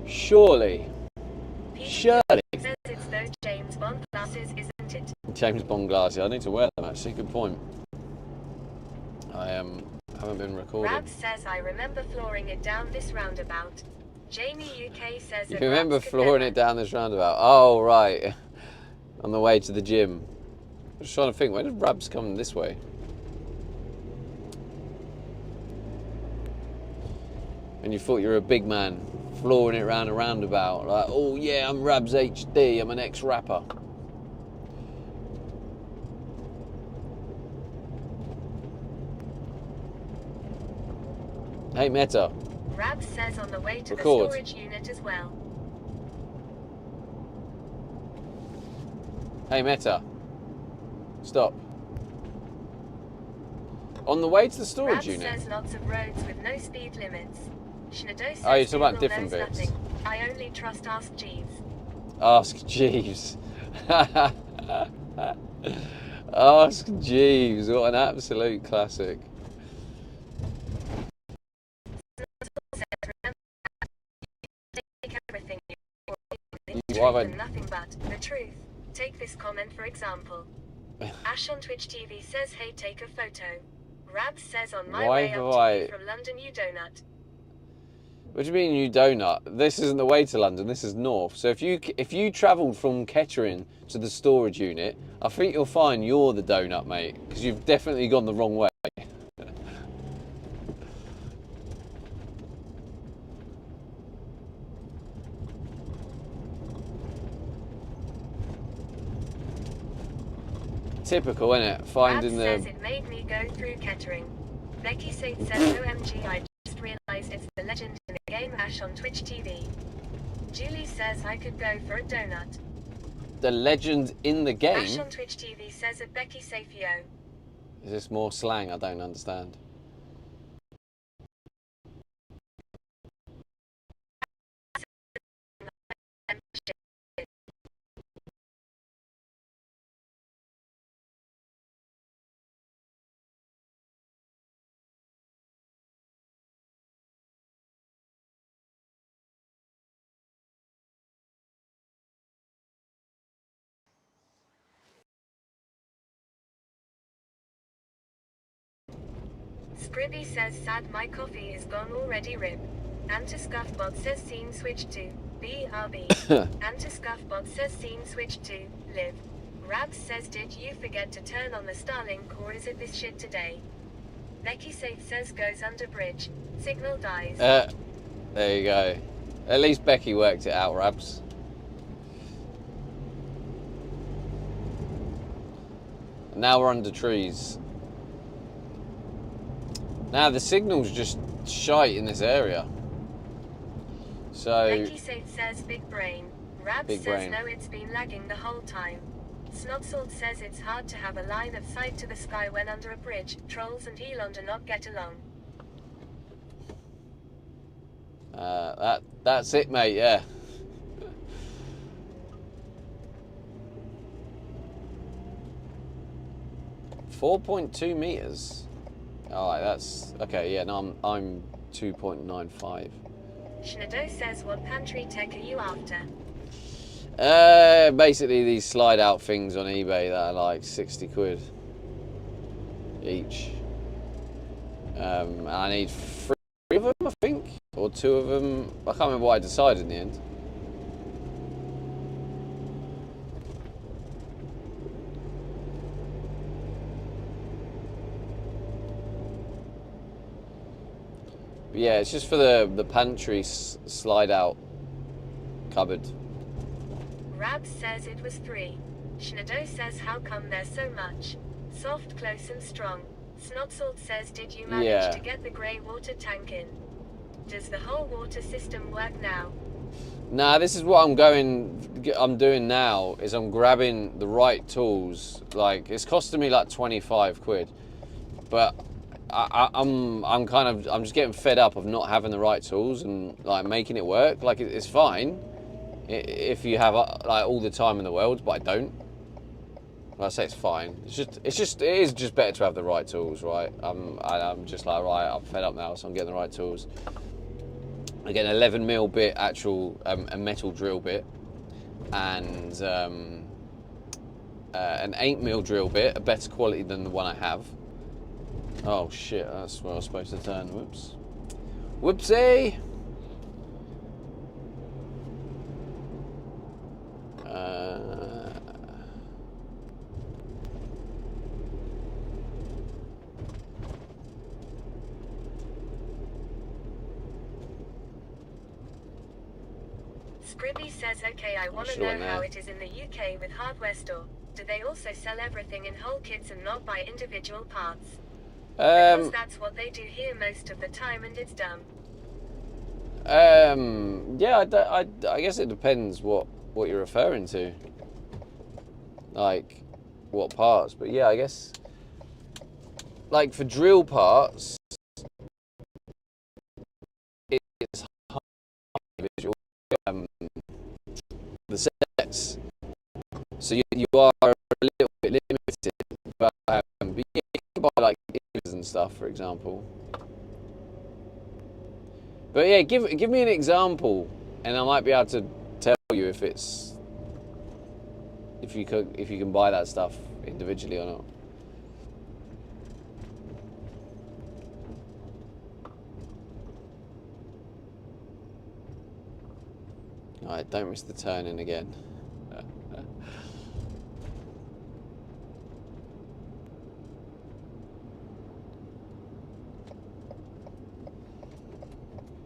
[SPEAKER 1] Surely.
[SPEAKER 2] Peter
[SPEAKER 1] Surely.
[SPEAKER 2] says it's those James Bond glasses, isn't it?
[SPEAKER 1] James Bond glasses. I need to wear them actually. Good point. I haven't been recording.
[SPEAKER 2] Rab says I remember flooring it down this roundabout. Jamie UK says
[SPEAKER 1] You
[SPEAKER 2] that
[SPEAKER 1] remember
[SPEAKER 2] Rabs could
[SPEAKER 1] flooring
[SPEAKER 2] never.
[SPEAKER 1] it down this roundabout? Oh right. On the way to the gym. I was trying to think, when did Rabs come this way? And you thought you were a big man, flooring it round a roundabout, like, oh yeah, I'm Rabs HD, I'm an ex-rapper. Hey Meta,
[SPEAKER 2] Rab says on the way to
[SPEAKER 1] Record.
[SPEAKER 2] the storage unit as well.
[SPEAKER 1] hey Meta, stop. On the way to the storage
[SPEAKER 2] Rab
[SPEAKER 1] unit?
[SPEAKER 2] says lots of roads with no speed limits. Shenado says
[SPEAKER 1] Oh, you're talking about
[SPEAKER 2] Google
[SPEAKER 1] different
[SPEAKER 2] knows
[SPEAKER 1] bits.
[SPEAKER 2] nothing. I only trust Ask Jeeves.
[SPEAKER 1] Ask Jeeves. Ask Jeeves, what an absolute classic.
[SPEAKER 2] Take everything you
[SPEAKER 1] Why
[SPEAKER 2] truth
[SPEAKER 1] have I-
[SPEAKER 2] and nothing but the truth. Take this comment for example. Ash on Twitch TV says, hey, take a photo. Rab says on my
[SPEAKER 1] Why
[SPEAKER 2] way
[SPEAKER 1] have
[SPEAKER 2] up to
[SPEAKER 1] I-
[SPEAKER 2] you from London, you donut.
[SPEAKER 1] What do you mean you donut? This isn't the way to London, this is north. So if you travelled from Kettering to the storage unit, I think you'll find you're the donut, mate, because you've definitely gone the wrong way. Typical, innit?
[SPEAKER 2] Rab
[SPEAKER 1] Finding
[SPEAKER 2] says
[SPEAKER 1] the...
[SPEAKER 2] it made me go through Kettering. Becky Sate says, OMG, I just realised it's the legend in the game Ash on Twitch TV. Julie says I could go for a donut.
[SPEAKER 1] The legend in the
[SPEAKER 2] Ash
[SPEAKER 1] game?
[SPEAKER 2] on Twitch TV says at Becky Safio.
[SPEAKER 1] Is this more slang? I don't understand.
[SPEAKER 2] Scribby says sad my coffee is gone already rip. Anti-Scuffbot says scene switch to BRB. Anti-Scuffbot says scene switch to live. Rabs says did you forget to turn on the Starlink or is it this shit today? Becky Safe says goes under bridge. Signal dies.
[SPEAKER 1] There you go. At least Becky worked it out, Rabs. Now we're under trees. Now the signal's just shite in this area. So,
[SPEAKER 2] Becky Safe says big brain. Rabs
[SPEAKER 1] Big
[SPEAKER 2] says
[SPEAKER 1] brain.
[SPEAKER 2] no, it's been lagging the whole time. Snotsalt says it's hard to have a line of sight to the sky when under a bridge. Trolls and Elon do not get along.
[SPEAKER 1] that's it, mate, yeah. .2 meters. Alright, that's okay, yeah, no, I'm 2.95.
[SPEAKER 2] Shenado says what pantry tech are you after?
[SPEAKER 1] Basically these slide out things on eBay that are like 60 quid each. I need 3 of them, I think, or 2 of them. I can't remember what I decided in the end. But yeah, it's just for the pantry slide out cupboard.
[SPEAKER 2] Rabs says it was 3. Shenado says how come there's so much? Soft, close and strong. Snotsalt says did you manage
[SPEAKER 1] Yeah.
[SPEAKER 2] to get the grey water tank in? Does the whole water system work now?
[SPEAKER 1] Nah, this is what I'm doing now, is I'm grabbing the right tools. Like, it's costing me like 25 quid. But I'm just getting fed up of not having the right tools and like making it work. Like, it's fine if you have like all the time in the world, but I don't. Well, I say it's fine. It is just better to have the right tools, right? I'm just like, right, I'm fed up now, so I'm getting the right tools. Again, 11mm bit, actual a metal drill bit, and an 8mm drill bit, a better quality than the one I have. Oh shit, that's where I was supposed to turn. Whoops. Whoopsie!
[SPEAKER 2] Scribby says, okay, I want to
[SPEAKER 1] should've
[SPEAKER 2] know
[SPEAKER 1] went
[SPEAKER 2] how
[SPEAKER 1] there.
[SPEAKER 2] it is in the UK with hardware store. Do they also sell everything in whole kits and not buy individual parts? Because that's what they do here most of the time, and it's dumb.
[SPEAKER 1] Yeah, I guess it depends what you're referring to. Like, what parts. But yeah, I guess, like, for drill parts, it's individual. The sets. So you are a little bit limited. But yeah, you can buy, like, images and stuff, for example. But yeah, give me an example, and I might be able to tell you if you can buy that stuff individually or not. Alright, don't miss the turn-in again.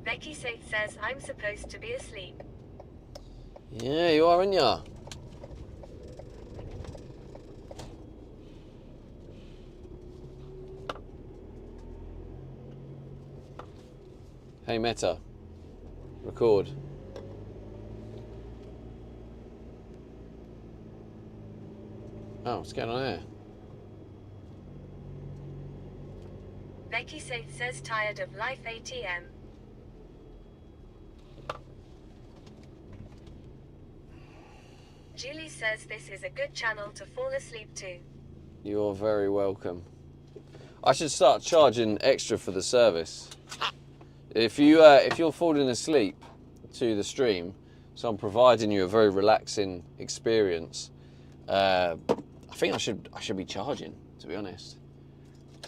[SPEAKER 2] Becky Safe says, I'm supposed to be asleep.
[SPEAKER 1] Yeah, you are, aren't ya? Hey Meta, record. Oh, what's going on there?
[SPEAKER 2] Becky Safe says, tired of life ATM. Julie says this is a good channel to fall asleep to.
[SPEAKER 1] You're very welcome. I should start charging extra for the service. If you're falling asleep to the stream, so I'm providing you a very relaxing experience. I think I should be charging, to be honest.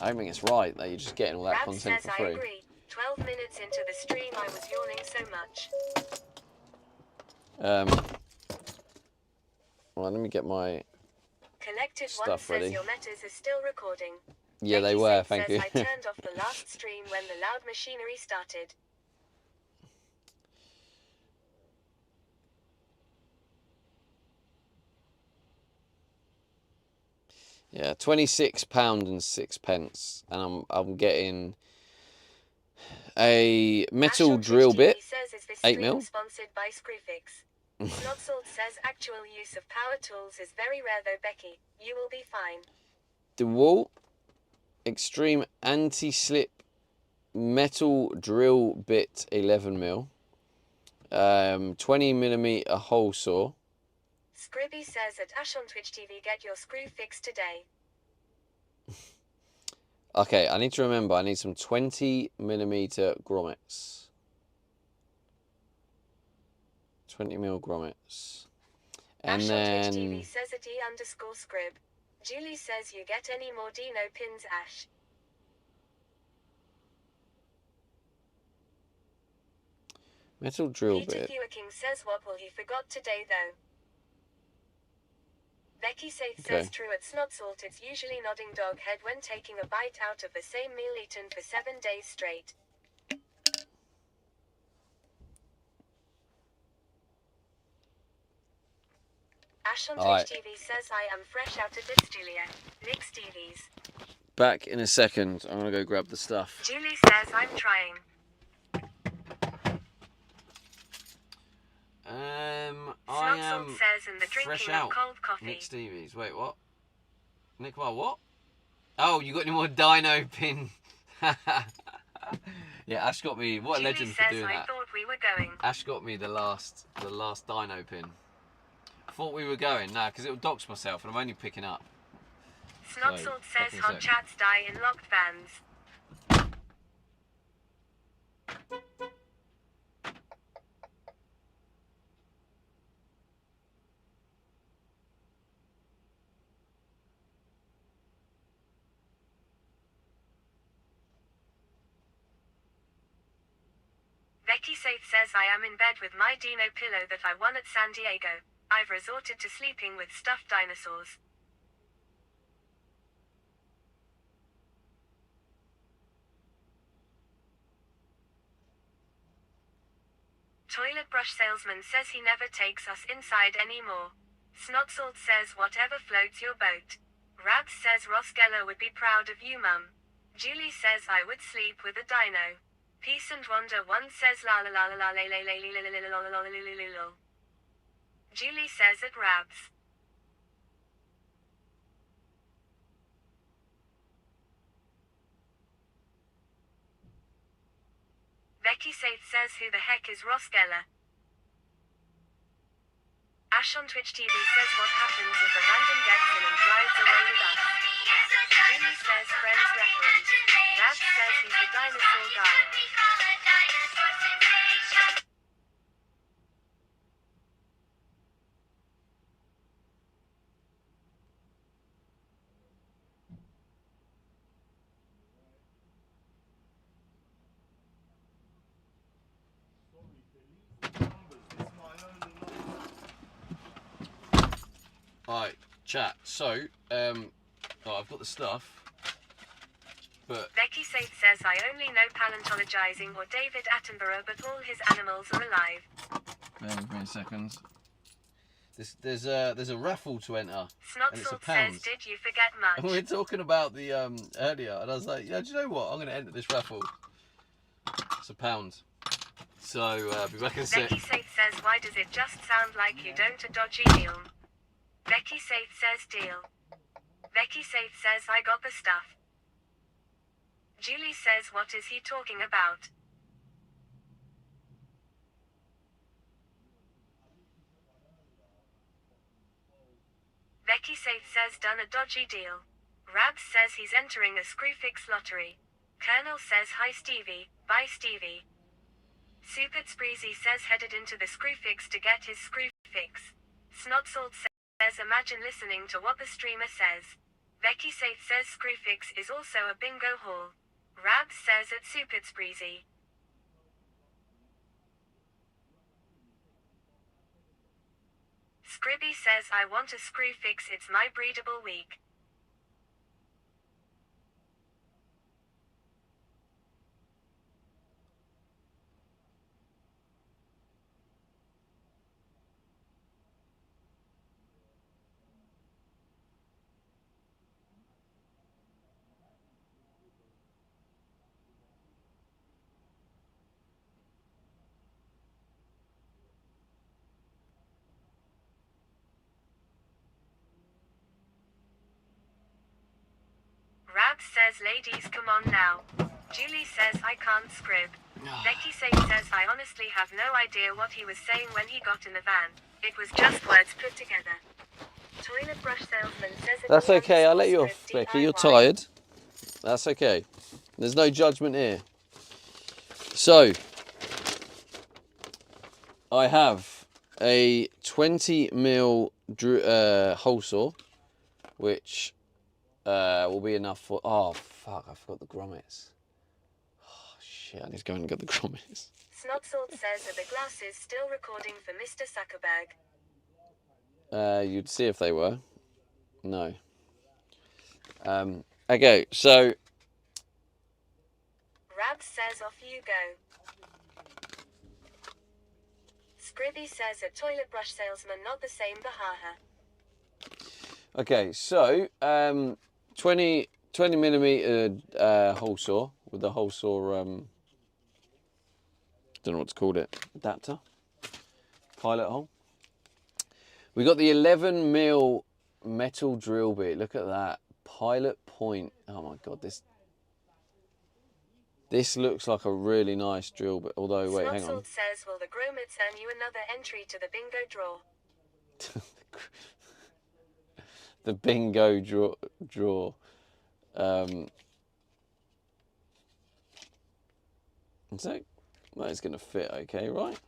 [SPEAKER 1] I don't think it's right that you're just getting all that
[SPEAKER 2] Rab
[SPEAKER 1] content
[SPEAKER 2] says,
[SPEAKER 1] for free.
[SPEAKER 2] I agree. 12 minutes into the stream I was yawning so much.
[SPEAKER 1] Well, let me get my
[SPEAKER 2] Collected One
[SPEAKER 1] stuff
[SPEAKER 2] says
[SPEAKER 1] ready.
[SPEAKER 2] your metas are still recording.
[SPEAKER 1] Yeah, they
[SPEAKER 2] Becky
[SPEAKER 1] were,
[SPEAKER 2] Safe
[SPEAKER 1] thank
[SPEAKER 2] says,
[SPEAKER 1] you.
[SPEAKER 2] I turned off the last stream when the loud machinery started.
[SPEAKER 1] Yeah, £26.06, and I'm getting a metal
[SPEAKER 2] Ash on
[SPEAKER 1] drill
[SPEAKER 2] Twitch TV
[SPEAKER 1] bit,
[SPEAKER 2] says, is this
[SPEAKER 1] 8
[SPEAKER 2] stream
[SPEAKER 1] mil.
[SPEAKER 2] sponsored by Screwfix? Snotsalt says actual use of power tools is very rare though, Becky. You will be fine.
[SPEAKER 1] DeWalt Extreme Anti-Slip Metal Drill Bit 11 mil. 20mm hole saw.
[SPEAKER 2] Scribby says at Ash on Twitch TV, get your screw fixed today.
[SPEAKER 1] Okay, I need to remember, I need some 20mm grommets. 20mm grommets. And
[SPEAKER 2] Ash
[SPEAKER 1] then...
[SPEAKER 2] on Twitch TV says at E_Scrib. Julie says you get any more Dino pins, Ash.
[SPEAKER 1] Metal drill
[SPEAKER 2] Peter
[SPEAKER 1] bit.
[SPEAKER 2] King says what will he forgot today though. Becky Safe
[SPEAKER 1] Okay.
[SPEAKER 2] says true at Snotsalt, it's usually nodding dog head when taking a bite out of the same meal eaten for 7 days straight. Ash on Twitch TV says I am fresh out of the studio. Nick Stevies.
[SPEAKER 1] Back in a second. I'm gonna go grab the stuff.
[SPEAKER 2] Julie says I'm trying.
[SPEAKER 1] I am
[SPEAKER 2] says in the
[SPEAKER 1] fresh
[SPEAKER 2] drinking
[SPEAKER 1] out.
[SPEAKER 2] of cold coffee.
[SPEAKER 1] Nick Stevies. Wait, what? Nick, what? Oh, you got any more dino pin? Yeah, Ash got me. What a
[SPEAKER 2] Julie
[SPEAKER 1] legend
[SPEAKER 2] says
[SPEAKER 1] for doing
[SPEAKER 2] I
[SPEAKER 1] that.
[SPEAKER 2] thought we were going.
[SPEAKER 1] Ash got me the last dino pin. I thought we were going. Nah, because it would dox myself, and I'm only picking up.
[SPEAKER 2] Snotsalt
[SPEAKER 1] So,
[SPEAKER 2] says
[SPEAKER 1] fucking
[SPEAKER 2] hot
[SPEAKER 1] sick.
[SPEAKER 2] chats die in locked vans. Becky Saith says I am in bed with my Dino pillow that I won at San Diego. I've resorted to sleeping with stuffed dinosaurs. Toilet brush salesman says he never takes us inside anymore. Snotsalt says whatever floats your boat. Rabs says Ross Geller would be proud of you, mum. Julie says I would sleep with a dino. Peace and Wonder One says la la la la la la la la la la la la la. Julie says it Rabs. Becky Saith says who the heck is Ross Geller? Ash on Twitch TV says what happens if a random gets in and drives away with us. Julie says friends reference. Rabs says he's the dinosaur guy.
[SPEAKER 1] Alright, chat. So, I've got the stuff. But
[SPEAKER 2] Becky Saith says I only know paleontologizing or David Attenborough, but all his animals are alive.
[SPEAKER 1] bear with me a second. There's a raffle to enter. And it's
[SPEAKER 2] Snotsalt
[SPEAKER 1] £1.
[SPEAKER 2] says, did you forget much?
[SPEAKER 1] And we were talking about the earlier, and I was like, yeah, do you know what? I'm going to enter this raffle. It's £1. So I'll be back in a sec.
[SPEAKER 2] Becky Saith says, why does it just sound like you don't a dodgy deal? Becky Saith says deal. Becky Saith says I got the stuff. Julie says what is he talking about? Becky Saith says done a dodgy deal. Rabs says he's entering a Screwfix lottery. Colonel says hi Stevie, bye Stevie. Super Spreezy says headed into the Screwfix to get his Screwfix. Snotsalt says imagine listening to what the streamer says. Becky Saith says Screwfix is also a bingo hall. Rabs says it's Super Spreezy. Scribby says I want a Screwfix, it's my breedable week. Rabs says ladies come on now. Julie says I can't scrib. Becky says I honestly have no idea what he was saying when he got in the van. It was just words put together. Toilet brush salesman says it
[SPEAKER 1] That's
[SPEAKER 2] was
[SPEAKER 1] okay, I'll let you
[SPEAKER 2] underscore
[SPEAKER 1] off,
[SPEAKER 2] script
[SPEAKER 1] Becky. You're
[SPEAKER 2] DIY.
[SPEAKER 1] tired. That's okay. There's no judgment here. So, I have a 20mm hole saw, which will be enough for... Oh, fuck, I forgot the grommets. Oh, shit, I need to go and get the grommets.
[SPEAKER 2] Snotsalt says are the glasses still recording for Mr. Zuckerberg?
[SPEAKER 1] You'd see if they were. No. Okay, so...
[SPEAKER 2] Rabs says off you go. Scribby says a toilet brush salesman not the same bahaha.
[SPEAKER 1] Okay, so 20mm hole saw with the hole saw, don't know what to call it, adapter, pilot hole. We got the 11mm metal drill bit. Look at that, pilot point. Oh my god, this looks like a really nice drill bit. Although, wait, hang on.
[SPEAKER 2] Snotsalt says will the grommets earn you another entry to the bingo draw?
[SPEAKER 1] The bingo draw. So that is going to fit okay, right?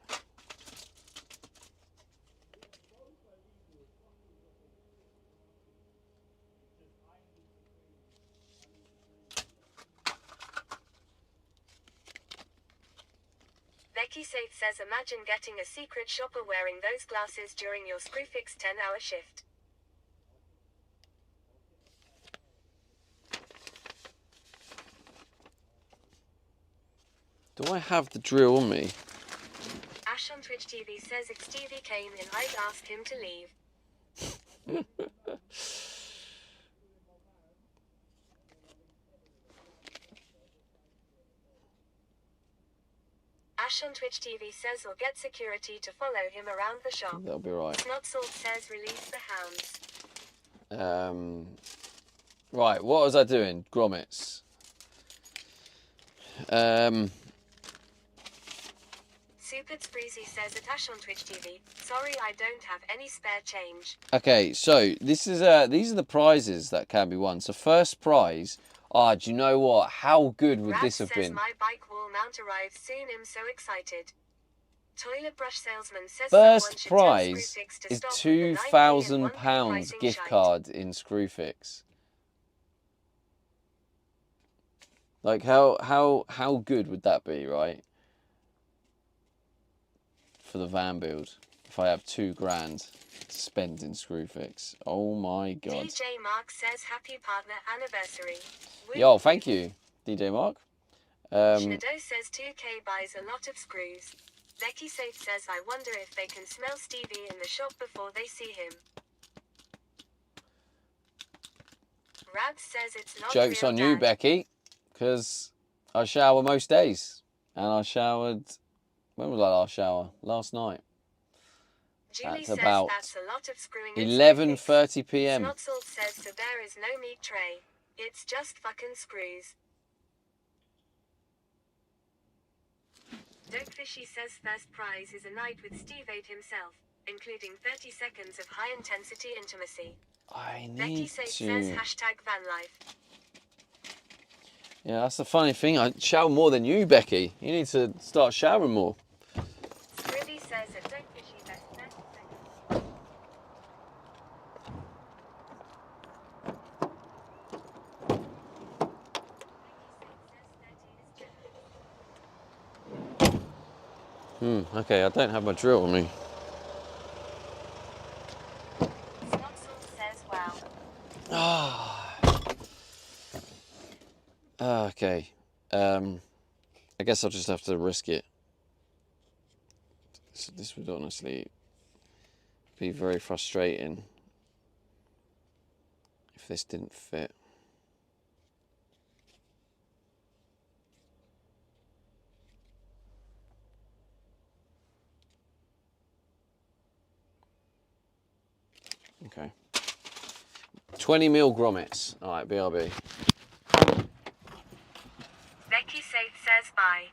[SPEAKER 2] Becky Safe says imagine getting a secret shopper wearing those glasses during your Screwfix 10-hour shift.
[SPEAKER 1] Do I have the drill on me?
[SPEAKER 2] Ash on Twitch TV says if Stevie came in I'd ask him to leave. Ash on Twitch TV says or get security to follow him around the shop.
[SPEAKER 1] That'll be right.
[SPEAKER 2] Snotsalt says release the hounds.
[SPEAKER 1] Right, what was I doing? Grommets.
[SPEAKER 2] Super Spreezy says at Ash on Twitch TV, sorry I don't have any spare change.
[SPEAKER 1] Okay, so this is these are the prizes that can be won. So first prize, do you know what? How good would
[SPEAKER 2] Rab
[SPEAKER 1] this have
[SPEAKER 2] says
[SPEAKER 1] been?
[SPEAKER 2] my bike wall mount arrives soon, I'm so excited. Toilet brush salesman says
[SPEAKER 1] First
[SPEAKER 2] someone
[SPEAKER 1] prize
[SPEAKER 2] should tell Screwfix to
[SPEAKER 1] is
[SPEAKER 2] stop with the 9p and 1p
[SPEAKER 1] £2,000
[SPEAKER 2] pricing
[SPEAKER 1] gift
[SPEAKER 2] shite.
[SPEAKER 1] card in Screwfix. Like how good would that be, right? For the van build, if I have £2,000 to spend in Screwfix. Oh my god.
[SPEAKER 2] DJ Mark says happy partner anniversary.
[SPEAKER 1] Yo, thank you, DJ Mark.
[SPEAKER 2] Schneido says 2K buys a lot of screws. Becky Safe says I wonder if they can smell Stevie in the shop before they see him. Rabs says it's not
[SPEAKER 1] Joke's
[SPEAKER 2] real
[SPEAKER 1] on you,
[SPEAKER 2] dad.
[SPEAKER 1] Becky, because I shower most days. And I showered, when was I last shower? Last night.
[SPEAKER 2] Julie
[SPEAKER 1] That's
[SPEAKER 2] says
[SPEAKER 1] about
[SPEAKER 2] that's a lot of screwing in
[SPEAKER 1] 11:30 p.m.
[SPEAKER 2] Snotsalt says so there is no meat tray. It's just fucking screws. Dogfishy says first prize is a night with Steve 8 himself, including 30 seconds of high-intensity intimacy.
[SPEAKER 1] I
[SPEAKER 2] Becky
[SPEAKER 1] need
[SPEAKER 2] Safe says
[SPEAKER 1] to...
[SPEAKER 2] hashtag van life.
[SPEAKER 1] Yeah, that's the funny thing. I shower more than you, Becky. You need to start showering more.
[SPEAKER 2] Scribby says at Dogfishy best 30 seconds.
[SPEAKER 1] Okay, I don't have my drill on me.
[SPEAKER 2] Snotsalt says wow.
[SPEAKER 1] Okay. I guess I'll just have to risk it. So this would honestly be very frustrating if this didn't fit. Okay. 20mm grommets. All right, BRB.
[SPEAKER 2] Becky Safe says bye.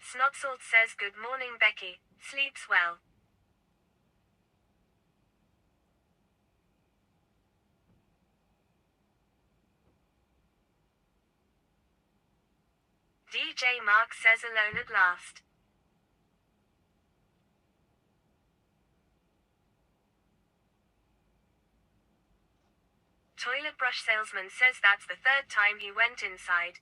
[SPEAKER 2] Snotsalt says good morning Becky, sleeps well. DJ Mark says alone at last. Toilet brush salesman says that's the third time he went inside.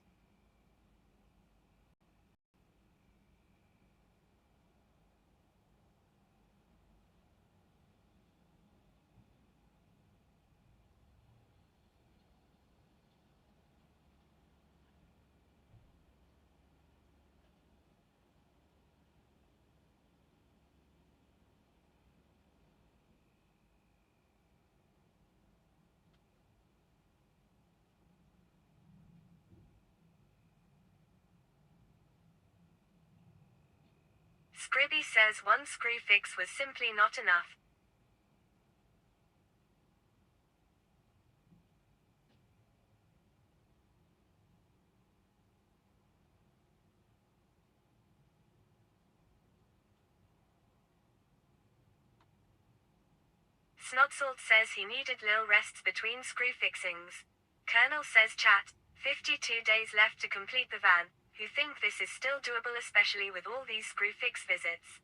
[SPEAKER 2] Scribby says one screw fix was simply not enough. Snotsalt says he needed little rests between screw fixings. Colonel says chat, 52 days left to complete the van, who think this is still doable especially with all these screw fix visits.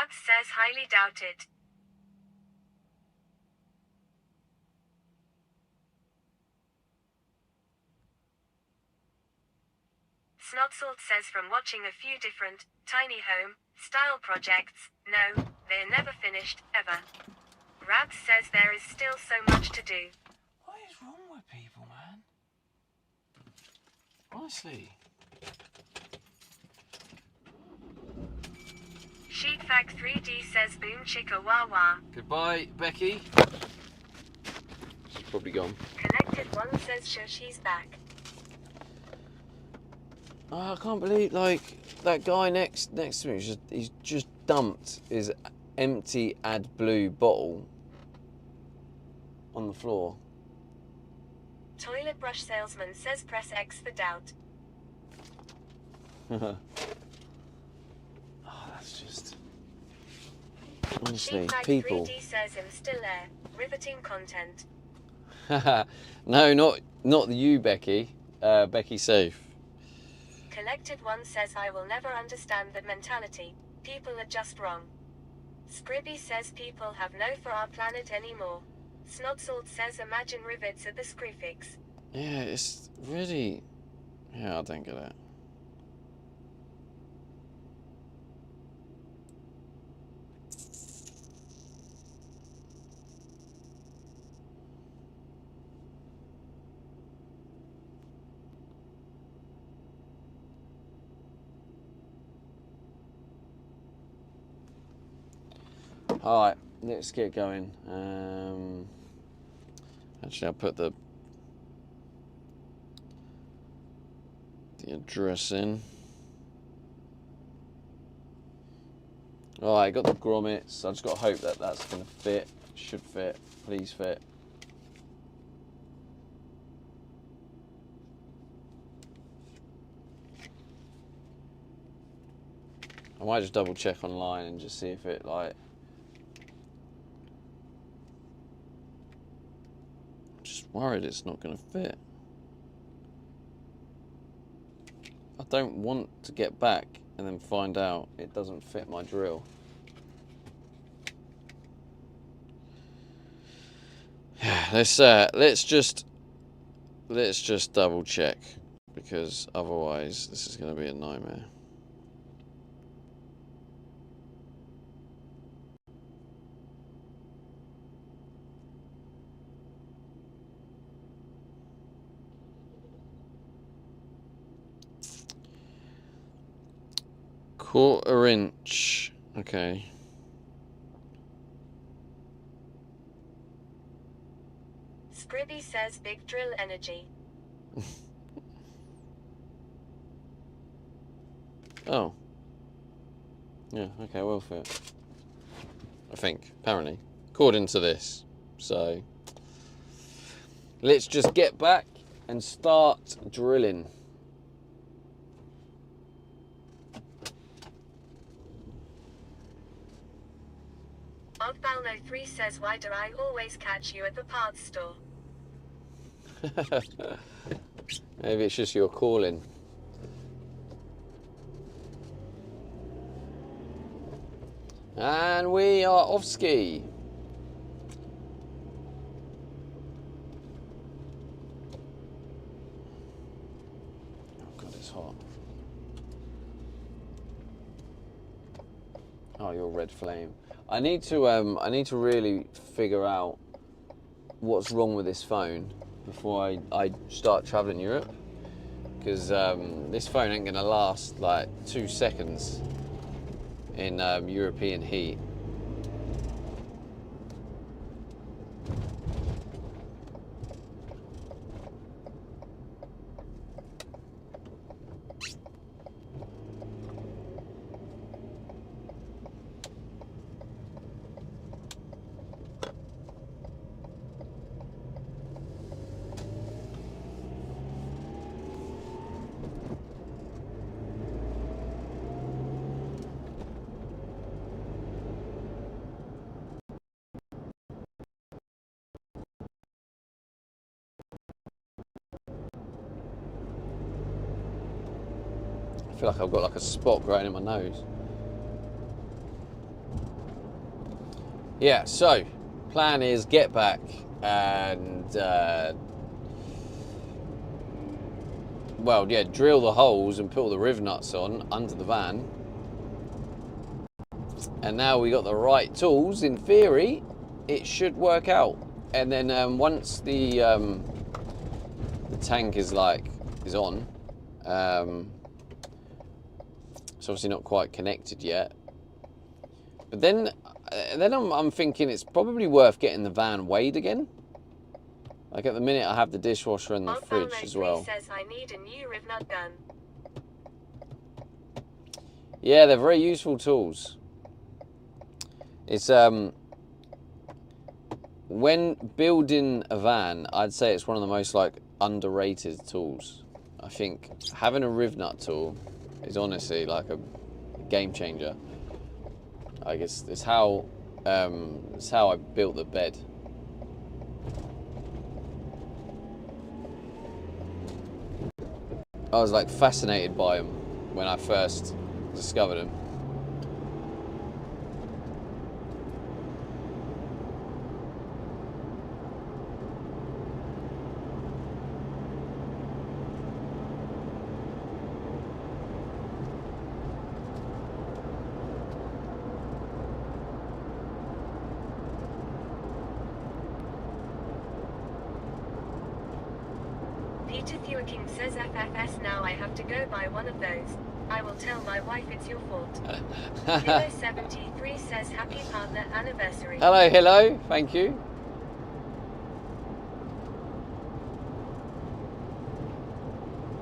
[SPEAKER 2] Rabs says highly doubt it. Snotsalt says from watching a few different, tiny home, style projects, no, they're never finished, ever. Rabs says there is still so much to do.
[SPEAKER 1] What is wrong with people, man? Honestly.
[SPEAKER 2] Sheetfag 3D says boom chicka wah wah.
[SPEAKER 1] Goodbye, Becky. She's probably gone.
[SPEAKER 2] Connected One says she's back.
[SPEAKER 1] Oh, I can't believe, like, that guy next to me, he's just dumped his empty AdBlue bottle on the floor.
[SPEAKER 2] Toilet brush salesman says press X for doubt.
[SPEAKER 1] Oh, that's just... Honestly,
[SPEAKER 2] Sheetfag
[SPEAKER 1] people...
[SPEAKER 2] 3D says him still there. Riveting content.
[SPEAKER 1] No, not you, Becky. Becky Safe.
[SPEAKER 2] Collected One says I will never understand that mentality. People are just wrong. Scribby says people have no for our planet anymore. Snotsalt says imagine rivets at the Screwfix.
[SPEAKER 1] Yeah, it's really... Yeah, I don't get it. Alright, let's get going. Actually, I'll put the address in. Alright, got the grommets. I just got to hope that that's going to fit. Should fit. Please fit. I might just double check online and just see if it, like... I'm just worried it's not going to fit. I don't want to get back and then find out it doesn't fit my drill. Let's just double check, because otherwise this is going to be a nightmare. Quarter inch. Okay.
[SPEAKER 2] Scribby says big drill energy.
[SPEAKER 1] Oh. Yeah, okay, will fit. I think, apparently. According to this. So, let's just get back and start drilling.
[SPEAKER 2] Ogbalno3 says why do I always catch you at the parts store?
[SPEAKER 1] Maybe it's just your calling. And we are off ski. Oh god, it's hot. Oh, you're red flame. I need to really figure out what's wrong with this phone before I start traveling Europe, because this phone ain't gonna last like 2 seconds in European heat. I feel like I've got like a spot growing in my nose. Yeah, so plan is get back and well, yeah, drill the holes and put all the riv nuts on under the van. And now we got the right tools. In theory, it should work out. And then once the tank is on, it's obviously not quite connected yet. But then I'm thinking it's probably worth getting the van weighed again. Like at the minute, I have the dishwasher and the fridge as well.
[SPEAKER 2] Says I need a new riv nut gun.
[SPEAKER 1] Yeah, they're very useful tools. It's when building a van, I'd say it's one of the most underrated tools. I think having a riv nut tool is honestly like a game changer. I guess it's how I built the bed. I was like fascinated by them when I first discovered them.
[SPEAKER 2] Peter Thewking says FFS now I have to go buy one of those. I will tell my wife it's your fault. Hilo 73 says happy partner anniversary.
[SPEAKER 1] Hello, thank you.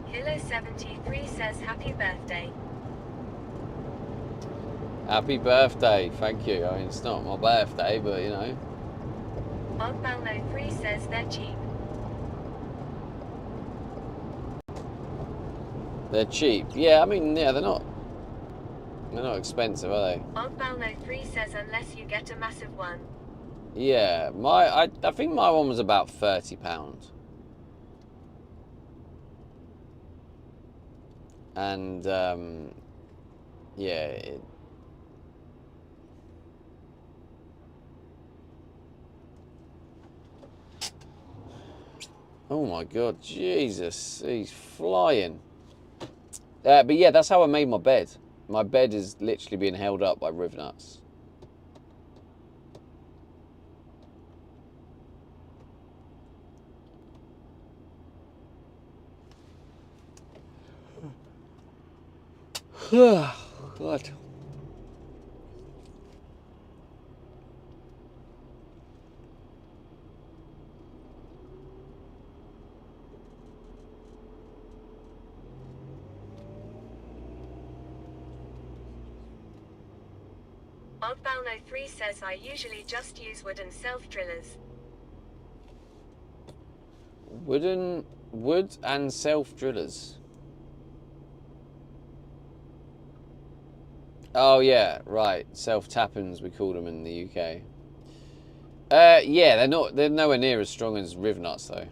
[SPEAKER 2] Hilo 73 says happy birthday.
[SPEAKER 1] Happy birthday, thank you. I mean, it's not my birthday, but you know.
[SPEAKER 2] Ogbalno 3 says they're cheap.
[SPEAKER 1] They're cheap. Yeah, I mean, yeah, they're not expensive, are they?
[SPEAKER 2] Ogbalno 3 says unless you get a massive one.
[SPEAKER 1] Yeah, I think my one was about £30. And yeah, oh my God, Jesus, he's flying. But yeah, that's how I made my bed. My bed is literally being held up by riv nuts. God.
[SPEAKER 2] Ogbalno 3 says I usually just use wooden self-drillers.
[SPEAKER 1] Wood and self-drillers. Oh yeah, right. Self-tappings we call them in the UK. Yeah, they're nowhere near as strong as riv nuts though.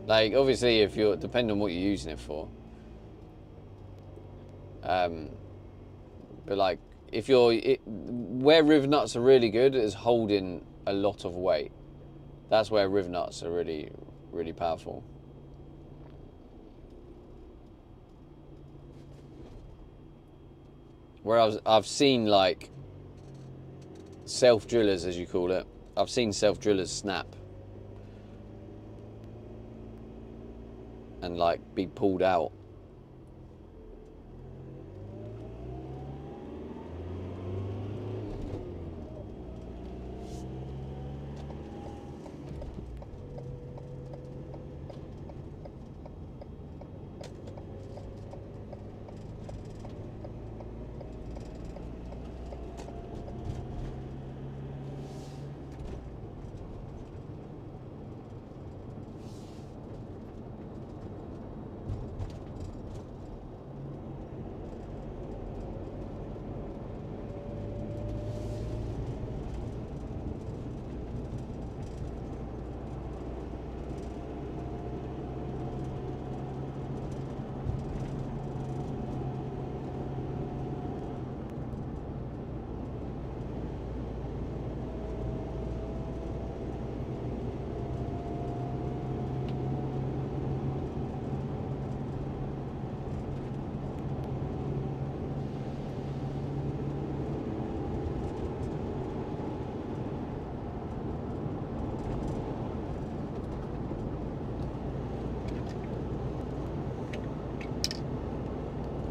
[SPEAKER 1] Like obviously if you're depending on what you're using it for. But like if where riv nuts are really good is holding a lot of weight. That's where riv nuts are really, really powerful. Where I've seen like self-drillers, as you call it. I've seen self-drillers snap and like be pulled out.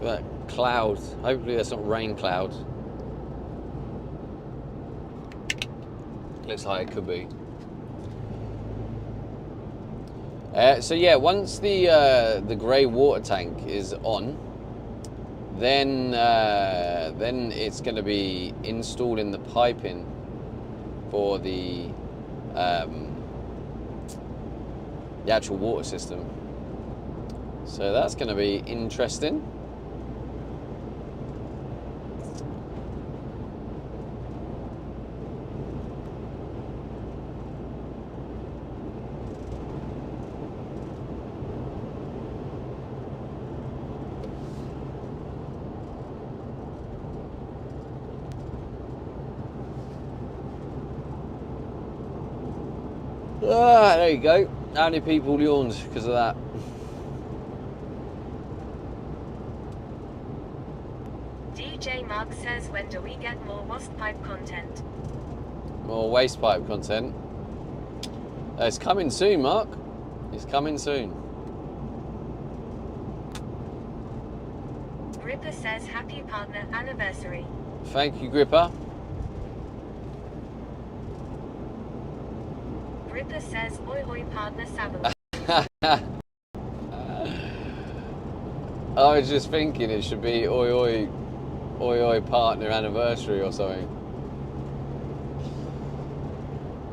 [SPEAKER 1] That cloud. Hopefully that's not rain cloud. Looks like it could be. So yeah, once the grey water tank is on, then it's going to be installing the piping for the actual water system. So that's going to be interesting. Ah, there you go. How many people yawned because of that?
[SPEAKER 2] DJ Mark says, when do we get more wasp pipe content?
[SPEAKER 1] More waste pipe content. It's coming soon, Mark. It's coming soon.
[SPEAKER 2] Gripper says, happy partner anniversary.
[SPEAKER 1] Thank you, Gripper.
[SPEAKER 2] Gripper says, oi oi partner Savile.
[SPEAKER 1] I was just thinking it should be oi oi oi oi partner anniversary or something.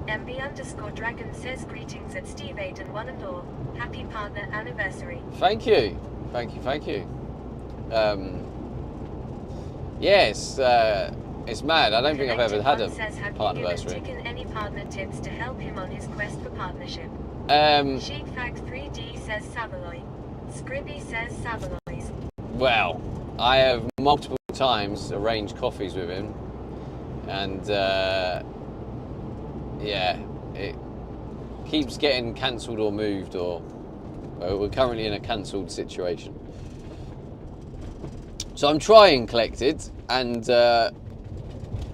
[SPEAKER 2] MB_Dragon says, greetings at Steve 8 and 1 and all. Happy partner anniversary.
[SPEAKER 1] Thank you. Thank you, thank you. Yes, it's mad. I don't think I've ever had a partner anniversary.
[SPEAKER 2] Taken any partner tips to help him on his quest for partnership? Sheepfact 3D says Savaloy. Scribby says Savaloys.
[SPEAKER 1] Well, I have multiple times arranged coffees with him, and yeah, it keeps getting cancelled or moved, or we're currently in a cancelled situation. So I'm trying, Collected, and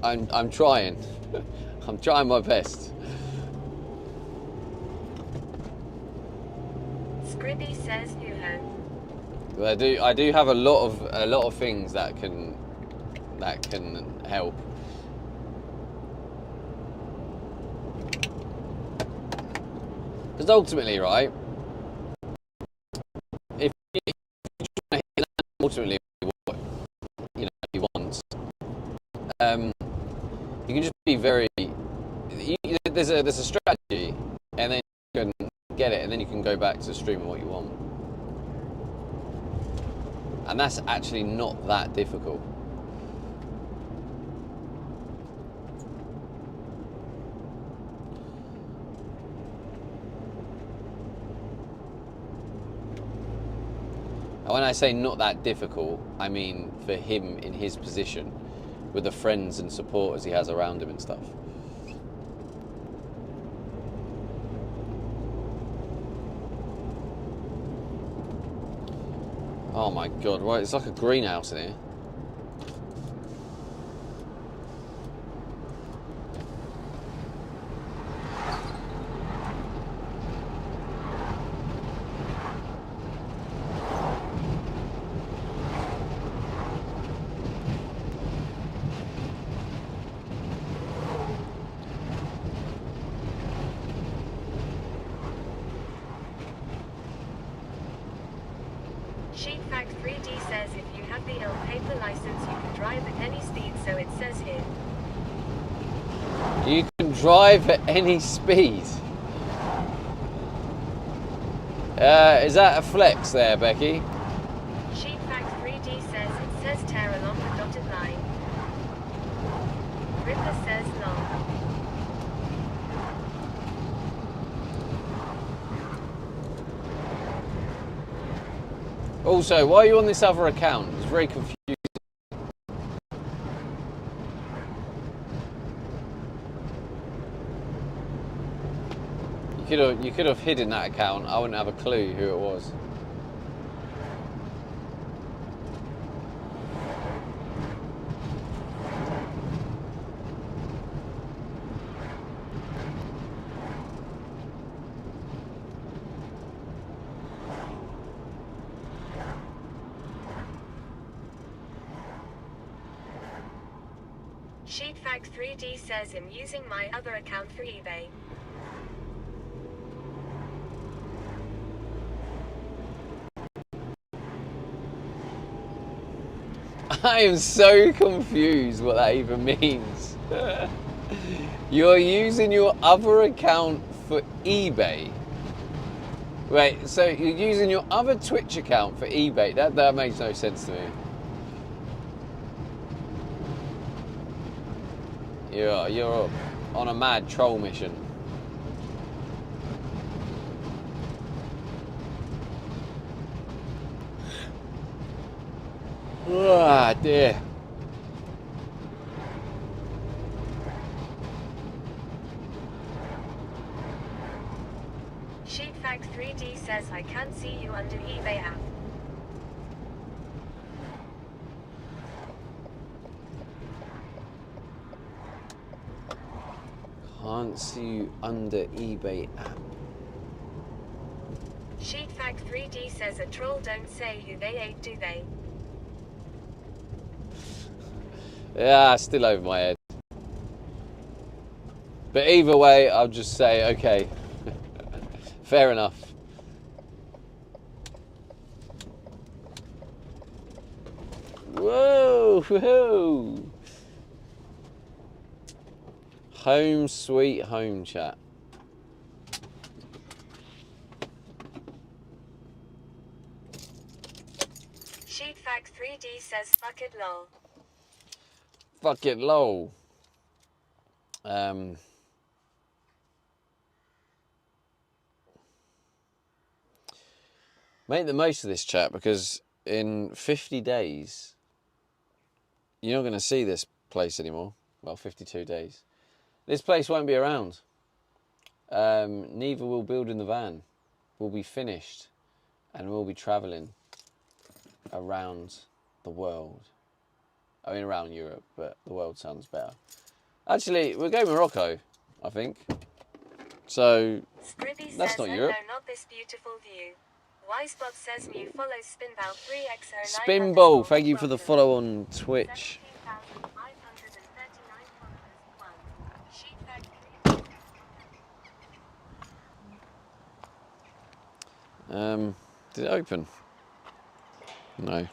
[SPEAKER 1] I'm trying. I'm trying my best.
[SPEAKER 2] Scribby says Uho.
[SPEAKER 1] I do have a lot of things that can help. Because ultimately, right, if you try to hit ultimately what you want, you can just be very. There's a strategy, and then you can get it, and then you can go back to streaming what you want, and that's actually not that difficult. And when I say not that difficult, I mean for him in his position, with the friends and supporters he has around him and stuff. Oh my god, right, it's like a greenhouse in here.
[SPEAKER 2] Sheepfact 3D says, if you have the L paper license, you can drive at any speed, so it says here.
[SPEAKER 1] You can drive at any speed. Is that a flex there, Becky?
[SPEAKER 2] Sheepfact 3D says, it says tear along the dotted line. Ripper says long.
[SPEAKER 1] Also, why are you on this other account? It's very confusing. You could have hidden that account. I wouldn't have a clue who it was.
[SPEAKER 2] Sheetfact3D says I'm using my other account for eBay.
[SPEAKER 1] I am so confused what that even means. You're using your other account for eBay. Wait, so you're using your other Twitch account for eBay? That makes no sense to me. You're on a mad troll mission. Ah, dear.
[SPEAKER 2] Sheetfact3D says I can't see you under eBay app.
[SPEAKER 1] Can't see you under eBay app.
[SPEAKER 2] Sheetfact3D says a troll don't say who they ate, do they?
[SPEAKER 1] Yeah, still over my head. But either way, I'll just say, okay, fair enough. Whoa, whoa. Home sweet home chat.
[SPEAKER 2] Sheetfact3D says fuck it lol.
[SPEAKER 1] Fuck it, lol. Make the most of this chat, because in 50 days, you're not going to see this place anymore. Well, 52 days. This place won't be around. Neither will Building the Van. We'll be finished, and we'll be travelling around the world. I mean, around Europe, but the world sounds better. Actually, we'll go Morocco, I think. So,
[SPEAKER 2] Scribby
[SPEAKER 1] that's
[SPEAKER 2] says,
[SPEAKER 1] not Europe.
[SPEAKER 2] hello, not this beautiful view. Wisebot says new follows Spinball 3X09.
[SPEAKER 1] Spinball, thank you for the follow on Twitch.
[SPEAKER 2] 17,539 followers.
[SPEAKER 1] Did it open? No.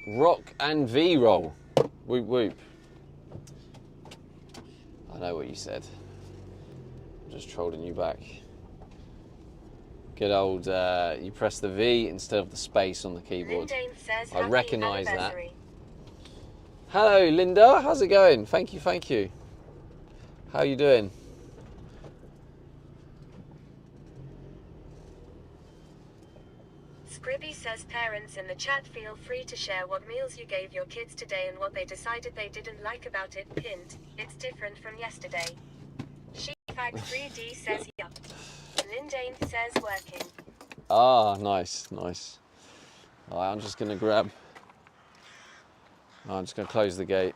[SPEAKER 1] Rock and V-roll. Whoop whoop. I know what you said. I'm just trolling you back. Good old, you press the V instead of the space on the keyboard. I recognise that. Hello, Linda. How's it going? Thank you, thank you. How you doing?
[SPEAKER 2] Scribby says parents in the chat feel free to share what meals you gave your kids today and what they decided they didn't like about it. Hint, it's different from yesterday. Sheetfact3D says yup. Lindane says working.
[SPEAKER 1] Ah, nice, nice. All right, I'm just going to grab... I'm just going to close the gate.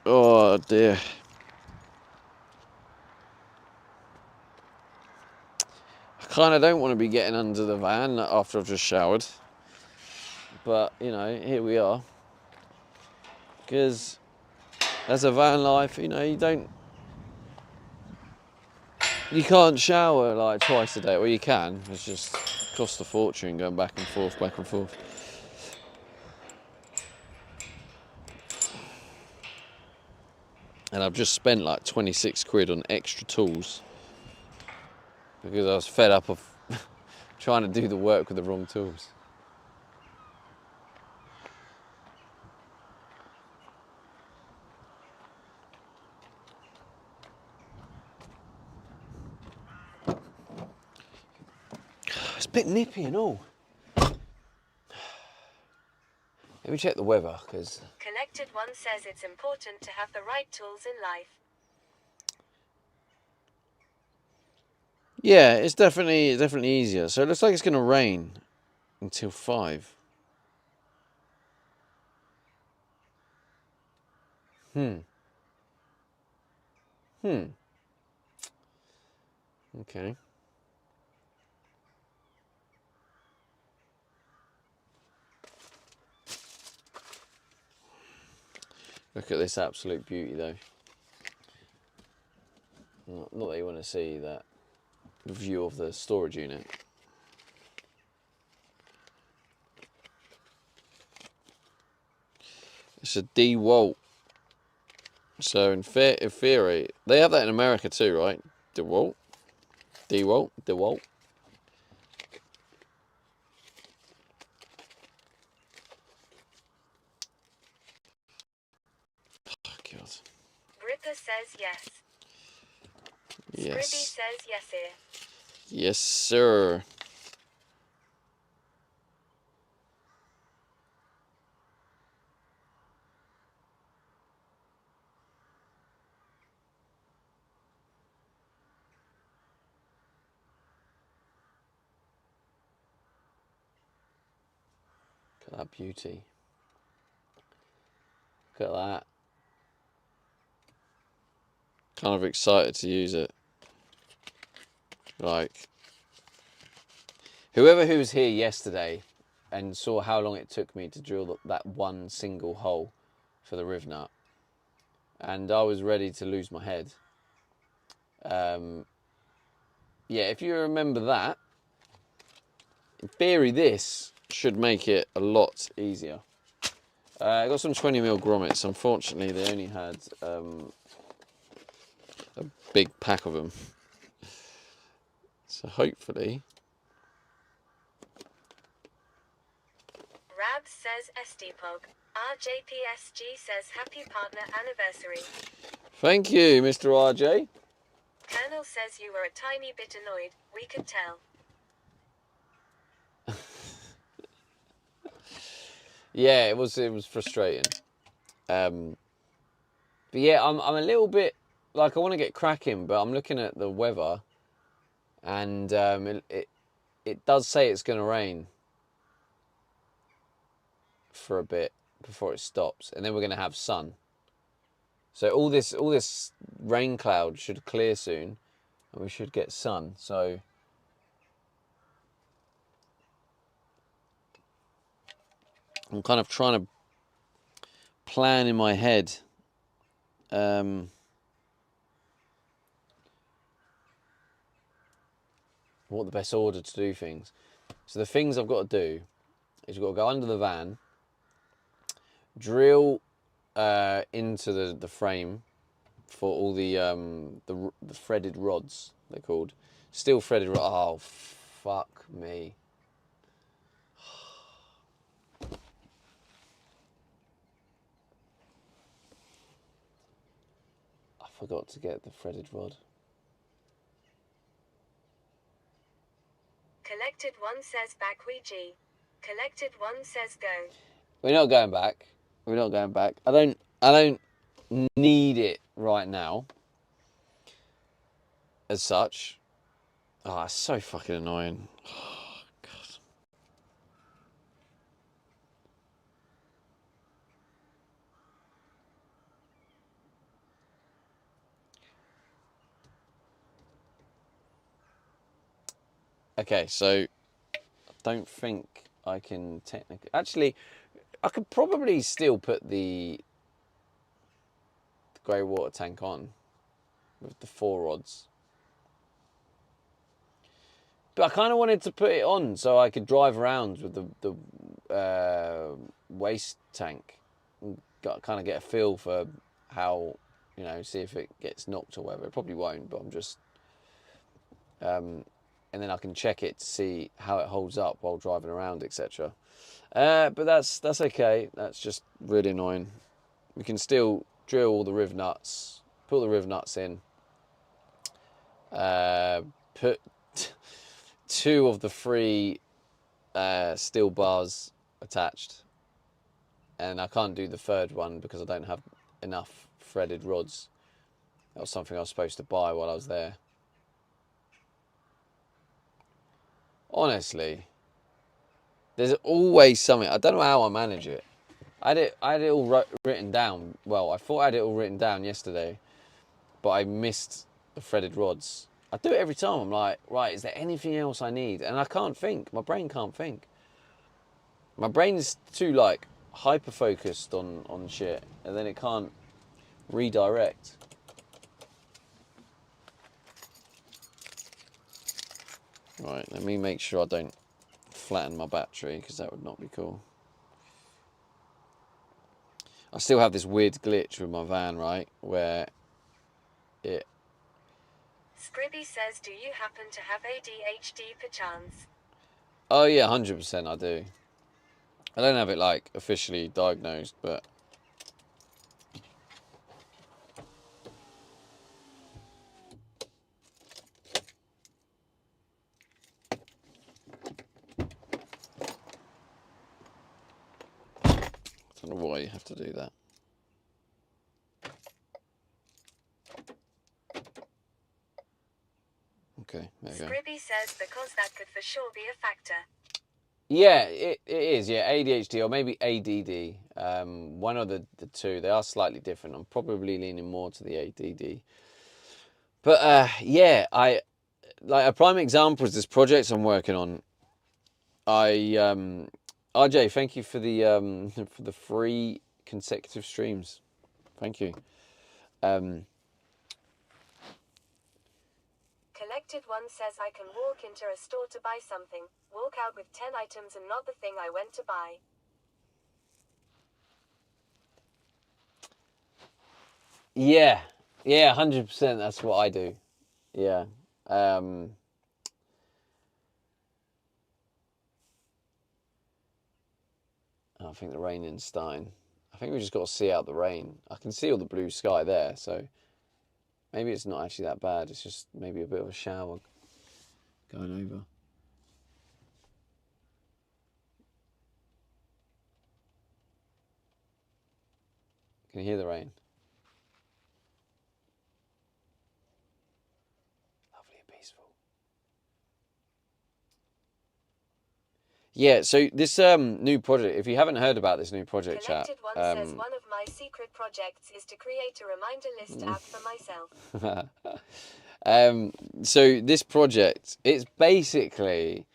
[SPEAKER 1] Oh, dear. I kind of don't want to be getting under the van after I've just showered. But, you know, here we are. Because as a van life, you know, you can't shower like twice a day. Well, you can. It's just cost a fortune going back and forth, back and forth. And I've just spent like 26 quid on extra tools because I was fed up of trying to do the work with the wrong tools. It's a bit nippy and all. Let me check the weather, because...
[SPEAKER 2] Collected One says it's important to have the right tools in life.
[SPEAKER 1] Yeah, it's definitely easier. So it looks like it's going to rain until 5. Okay. Look at this absolute beauty, though. Not that you want to see that view of the storage unit. It's a DeWalt. So in theory, they have that in America too, right? DeWalt. DeWalt. Oh, God.
[SPEAKER 2] Gripper says yes.
[SPEAKER 1] Yes.
[SPEAKER 2] Scribby says yes here.
[SPEAKER 1] Yes, sir. Look at that beauty. Look at that. Kind of excited to use it. Like, who was here yesterday and saw how long it took me to drill that one single hole for the riv nut, and I was ready to lose my head. Yeah, if you remember that, in theory this should make it a lot easier. I got some 20mm grommets. Unfortunately, they only had a big pack of them. So hopefully...
[SPEAKER 2] Rabs says SDPOG. RJPSG says happy partner anniversary.
[SPEAKER 1] Thank you, Mr. RJ.
[SPEAKER 2] Colonel says you were a tiny bit annoyed. We could tell.
[SPEAKER 1] Yeah, it was frustrating. But yeah, I'm a little bit like, I want to get cracking, but I'm looking at the weather, and it does say it's going to rain for a bit before it stops, and then we're going to have sun. So all this rain cloud should clear soon, and we should get sun. So I'm kind of trying to plan in my head what the best order to do things. So the things I've got to do is you've got to go under the van, drill into the frame for all the threaded rods, they're called. Steel threaded rods. Oh, fuck me. I forgot to get the threaded rod.
[SPEAKER 2] Collected One says back Ouija. Collected One says go.
[SPEAKER 1] We're not going back. We're not going back. I don't need it right now, as such. Oh, it's so fucking annoying. Oh, God. Okay, so I don't think I can technically... Actually, I could probably still put the grey water tank on with the 4 rods. But I kind of wanted to put it on so I could drive around with the waste tank and kind of get a feel for how, you know, see if it gets knocked or whatever. It probably won't, but I'm just... and then I can check it to see how it holds up while driving around, etc. But that's okay. That's just really annoying. We can still drill all the riv nuts, put the riv nuts in, put 2 of the 3 steel bars attached, and I can't do the 3rd one because I don't have enough threaded rods. That was something I was supposed to buy while I was there. Honestly, there's always something. I don't know how I manage it. I had it all written down. Well, I thought I had it all written down yesterday, but I missed the threaded rods. I do it every time. I'm like, right, is there anything else I need? And I can't think. My brain can't think. My brain is too like hyper focused on shit, and then it can't redirect. Right, let me make sure I don't flatten my battery, because that would not be cool. I still have this weird glitch with my van, right, where it...
[SPEAKER 2] Scribby says, do you happen to have ADHD perchance?
[SPEAKER 1] Oh yeah, 100% I do. I don't have it like officially diagnosed, but... I don't know why you have to do that. Okay, there you go.
[SPEAKER 2] Scribby says because that could for sure be a factor.
[SPEAKER 1] Yeah, it is. Yeah, ADHD or maybe ADD. One of the 2. They are slightly different. I'm probably leaning more to the ADD. But yeah, I like a prime example is this project I'm working on. RJ, thank you for the 3 consecutive streams. Thank you.
[SPEAKER 2] Collected One says I can walk into a store to buy something, walk out with 10 items and not the thing I went to buy.
[SPEAKER 1] Yeah, 100%. That's what I do. Yeah. I think the rain is starting. I think we just got to see out the rain. I can see all the blue sky there, so maybe it's not actually that bad. It's just maybe a bit of a shower going over. Can you hear the rain? Lovely and peaceful. Yeah, so this new project, if you haven't heard about this new project, chat.
[SPEAKER 2] Collected One says one of my secret projects is to create a reminder list app for myself.
[SPEAKER 1] So this project, it's basically,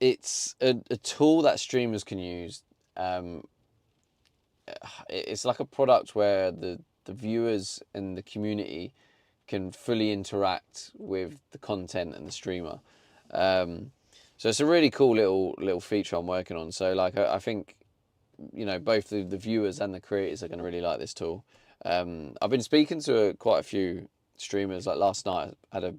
[SPEAKER 1] it's a tool that streamers can use. It's like a product where the viewers and the community can fully interact with the content and the streamer. So it's a really cool little feature I'm working on. So like I think, you know, both the viewers and the creators are going to really like this tool. I've been speaking to quite a few streamers. Like last night, I had a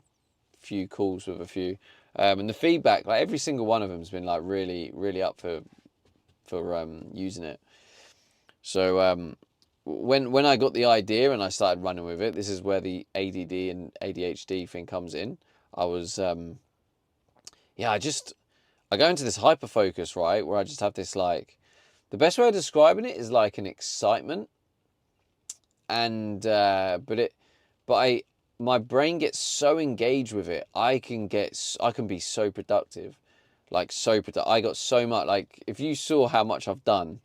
[SPEAKER 1] few calls with a few, and the feedback, like every single one of them has been like really up for using it. So when I got the idea and I started running with it, this is where the ADD and ADHD thing comes in. I was I go into this hyper focus, right, where I just have this like, the best way of describing it is like an excitement, and my brain gets so engaged with it, I can be so productive, I got so much, like if you saw how much I've done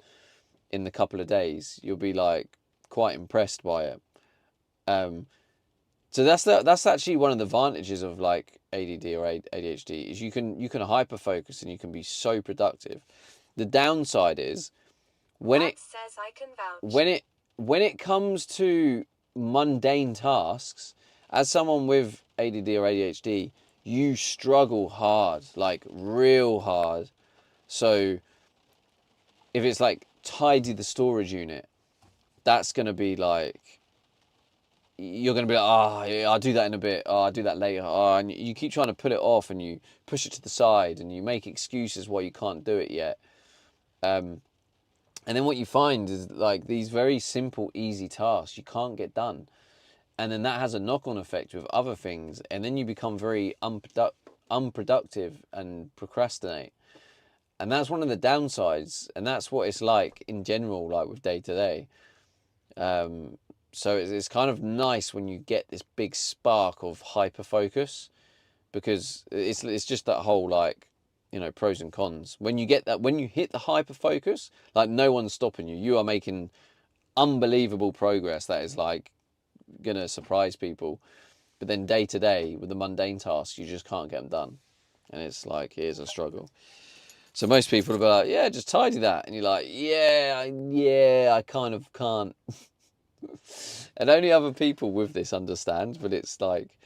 [SPEAKER 1] in the couple of days, you'll be like quite impressed by it. So that's actually one of the advantages of like ADD or ADHD is you can hyper focus and you can be so productive. The downside is when it comes to mundane tasks, as someone with ADD or ADHD, you struggle hard, like real hard. So if it's like tidy the storage unit, that's going to be like, you're going to be like, oh, yeah, I'll do that in a bit. Oh, I'll do that later. Oh, and you keep trying to put it off and you push it to the side and you make excuses why you can't do it yet. And then what you find is like these very simple, easy tasks you can't get done. And then that has a knock-on effect with other things. And then you become very unproductive and procrastinate. And that's one of the downsides, and that's what it's like in general, like with day to day. So it's kind of nice when you get this big spark of hyper focus, because it's just that whole, like, you know, pros and cons. When you get that, when you hit the hyper focus, like, no one's stopping you. You are making unbelievable progress that is like gonna surprise people. But then day to day with the mundane tasks, you just can't get them done, and it's like, it is a struggle. So most people will be like, yeah, just tidy that. And you're like, yeah, I kind of can't. And only other people with this understand, but it's like,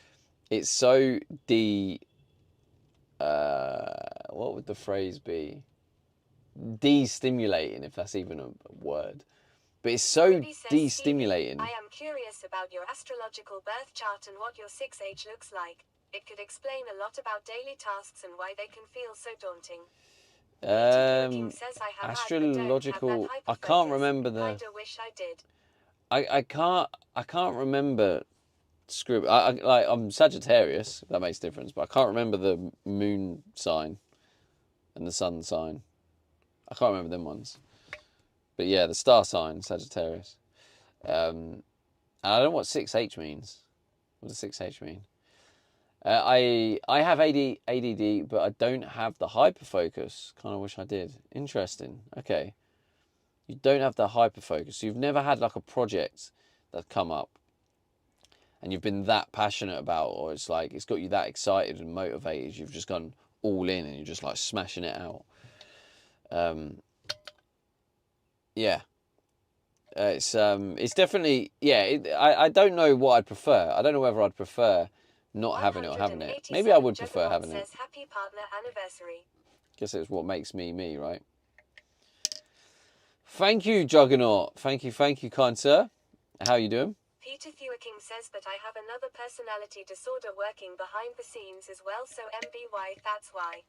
[SPEAKER 1] it's so what would the phrase be? De-stimulating, if that's even a word. But it's so
[SPEAKER 2] Ruby says,
[SPEAKER 1] de-stimulating.
[SPEAKER 2] I am curious about your astrological birth chart and what your 6H looks like. It could explain a lot about daily tasks and why they can feel so daunting. Says,
[SPEAKER 1] Astrological. I can't remember the.
[SPEAKER 2] Kinda wish I did.
[SPEAKER 1] I can't remember. I'm Sagittarius, if that makes a difference, but I can't remember the moon sign and the sun sign. I can't remember them ones. But yeah, the star sign, Sagittarius. And I don't know what 6H means. What does 6H mean? I have ADD, but I don't have the hyperfocus. Kind of wish I did. Interesting. Okay. You don't have the hyperfocus. You've never had like a project that's come up and you've been that passionate about, or it's like, it's got you that excited and motivated. You've just gone all in and you're just like smashing it out. Yeah. It's definitely, yeah, I don't know what I'd prefer. I don't know whether I'd prefer not having it or having it. Maybe I would prefer having it.
[SPEAKER 2] Happy partner anniversary.
[SPEAKER 1] Guess it's what makes me me, right? Thank you, Juggernaut. Thank you, kind sir. How are you doing?
[SPEAKER 2] Peter Thewerking says that I have another personality disorder working behind the scenes as well, so MBY, that's why.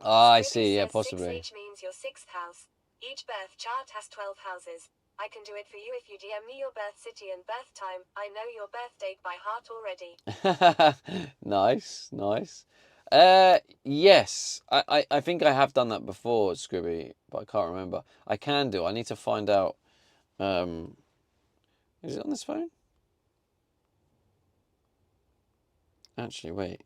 [SPEAKER 1] Ah, I see, yeah, possibly.
[SPEAKER 2] 6H means your 6th house. Each birth chart has 12 houses. I can do it for you if you DM me your birth city and birth time. I know your birth date by heart already.
[SPEAKER 1] Nice. Yes, I think I have done that before, Scribby, but I can't remember. I can do. I need to find out. Is it on this phone? Actually, wait.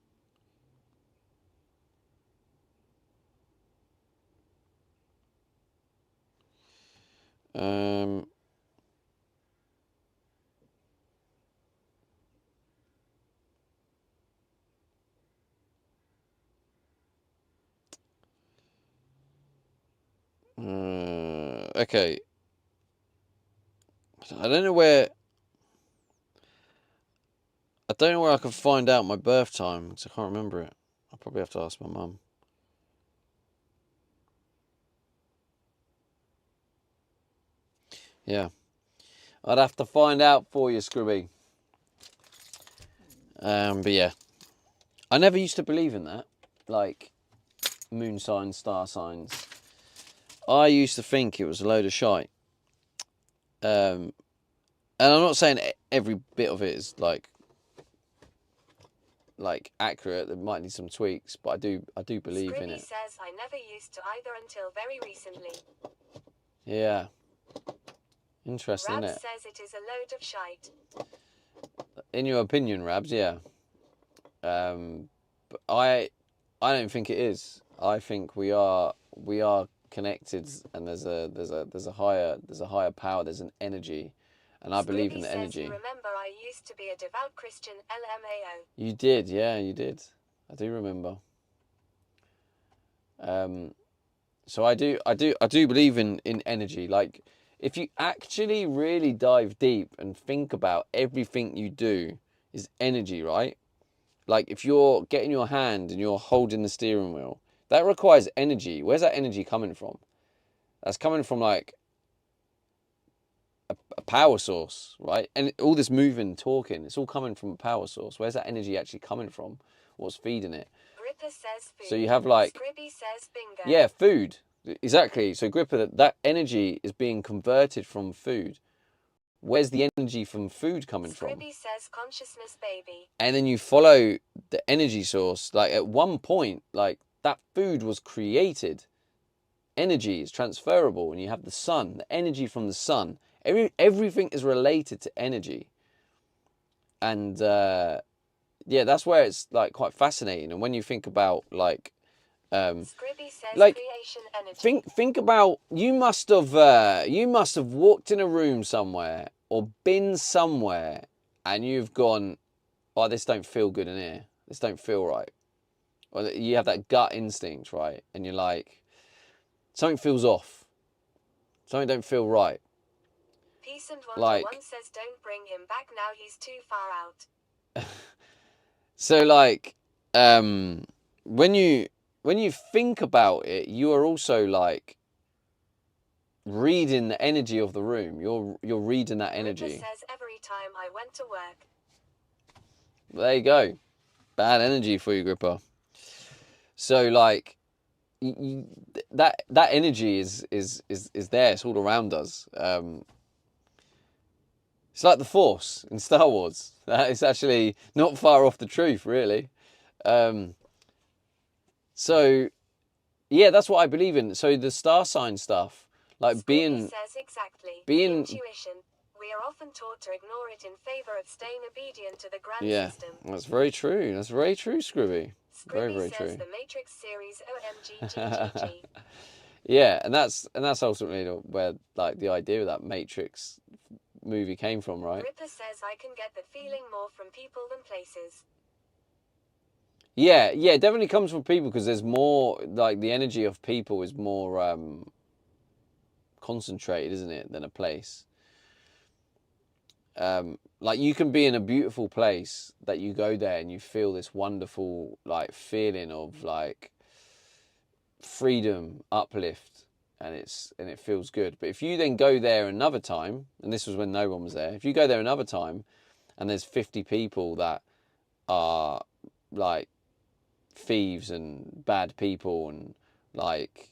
[SPEAKER 1] Okay. I don't know where I can find out my birth time, because I can't remember it. I'll probably have to ask my mum. Yeah. I'd have to find out for you, Scribby. But yeah. I never used to believe in that. Like, moon signs, star signs. I used to think it was a load of shite. And I'm not saying every bit of it is like accurate. There might need some tweaks, but I do believe in it.
[SPEAKER 2] Says I never used to either until very recently.
[SPEAKER 1] Yeah. Interesting,
[SPEAKER 2] Rabs
[SPEAKER 1] isn't it?
[SPEAKER 2] says it is a load of shite.
[SPEAKER 1] In your opinion, Rabs, yeah. But I don't think it is. I think we are connected, and there's a higher power. There's an energy, and I believe in the energy.
[SPEAKER 2] Remember, I used to be a devout Christian. LMAO.
[SPEAKER 1] You did, yeah, you did. I do remember. So I do believe in energy. Like, if you actually really dive deep and think about everything you do is energy, right? Like, if you're getting your hand and you're holding the steering wheel, that requires energy. Where's that energy coming from? That's coming from like a power source, right? And all this moving, talking, it's all coming from a power source. Where's that energy actually coming from? What's feeding it?
[SPEAKER 2] Gripper says food.
[SPEAKER 1] So you have like,
[SPEAKER 2] Scribby says bingo.
[SPEAKER 1] yeah, food. Exactly. So Gripper, that energy is being converted from food. Where's the energy from food coming from?
[SPEAKER 2] Scribby says consciousness, baby.
[SPEAKER 1] And then you follow the energy source. Like at one point, like that food was created. Energy is transferable, and you have the sun, the energy from the sun. Everything is related to energy. And yeah, that's where it's like quite fascinating. And when you think about like
[SPEAKER 2] Scribby says
[SPEAKER 1] like
[SPEAKER 2] creation energy.
[SPEAKER 1] think about you must have walked in a room somewhere or been somewhere and you've gone, oh, this don't feel good in here, this don't feel right, or you have that gut instinct, right? And you're like, something feels off, something don't feel right.
[SPEAKER 2] Peace and Wonder
[SPEAKER 1] Like,
[SPEAKER 2] One says don't bring him back now, he's too far out.
[SPEAKER 1] so like when you think about it, you are also like reading the energy of the room. You're reading that energy.
[SPEAKER 2] Ripper says every time I went to work.
[SPEAKER 1] There you go. Bad energy for you, Gripper. So like that energy is there. It's all around us. It's like the Force in Star Wars. It's actually not far off the truth, really. So yeah, that's what I believe in. So the star sign stuff, like
[SPEAKER 2] Scribby says exactly.
[SPEAKER 1] being
[SPEAKER 2] intuition. We are often taught to ignore it in favor of staying obedient to the grand
[SPEAKER 1] yeah,
[SPEAKER 2] system.
[SPEAKER 1] that's very true. That's very true, Scribby. Very,
[SPEAKER 2] Scribby
[SPEAKER 1] very
[SPEAKER 2] says
[SPEAKER 1] true.
[SPEAKER 2] the Matrix series OMG.
[SPEAKER 1] Yeah, and that's ultimately where like the idea of that Matrix movie came from, right?
[SPEAKER 2] Ripper says I can get the feeling more from people than places.
[SPEAKER 1] Yeah, it definitely comes from people because there's more, like the energy of people is more concentrated, isn't it, than a place. Like you can be in a beautiful place that you go there and you feel this wonderful like feeling of like freedom, uplift, and it feels good. But if you then go there another time, and this was when no one was there, if you go there another time and there's 50 people that are like thieves and bad people and like,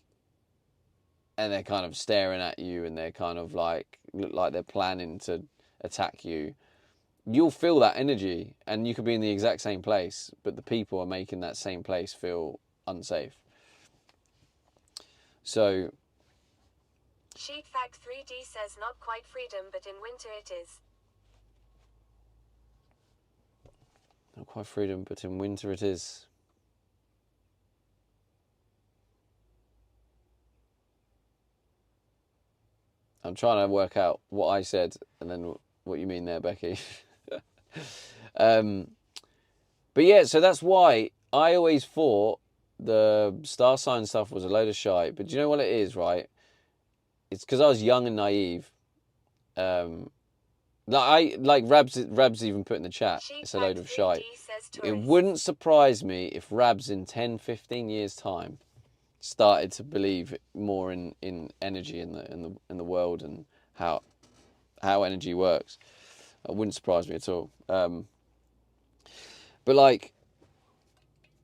[SPEAKER 1] and they're kind of staring at you and they're kind of like look like they're planning to attack you, you'll feel that energy, and you could be in the exact same place, but the people are making that same place feel unsafe. So
[SPEAKER 2] Sheet Fact 3D says not quite freedom, but in winter it is.
[SPEAKER 1] not quite freedom, but in winter it is. I'm trying to work out what I said and then what you mean there, Becky. But yeah, so that's why I always thought the star sign stuff was a load of shite. But do you know what it is, right? It's because I was young and naive. Like Rabs even put in the chat, it's a load of shite. It wouldn't surprise me if Rabs in 10, 15 years time started to believe more in energy in the world and how energy works. It wouldn't surprise me at all. But like,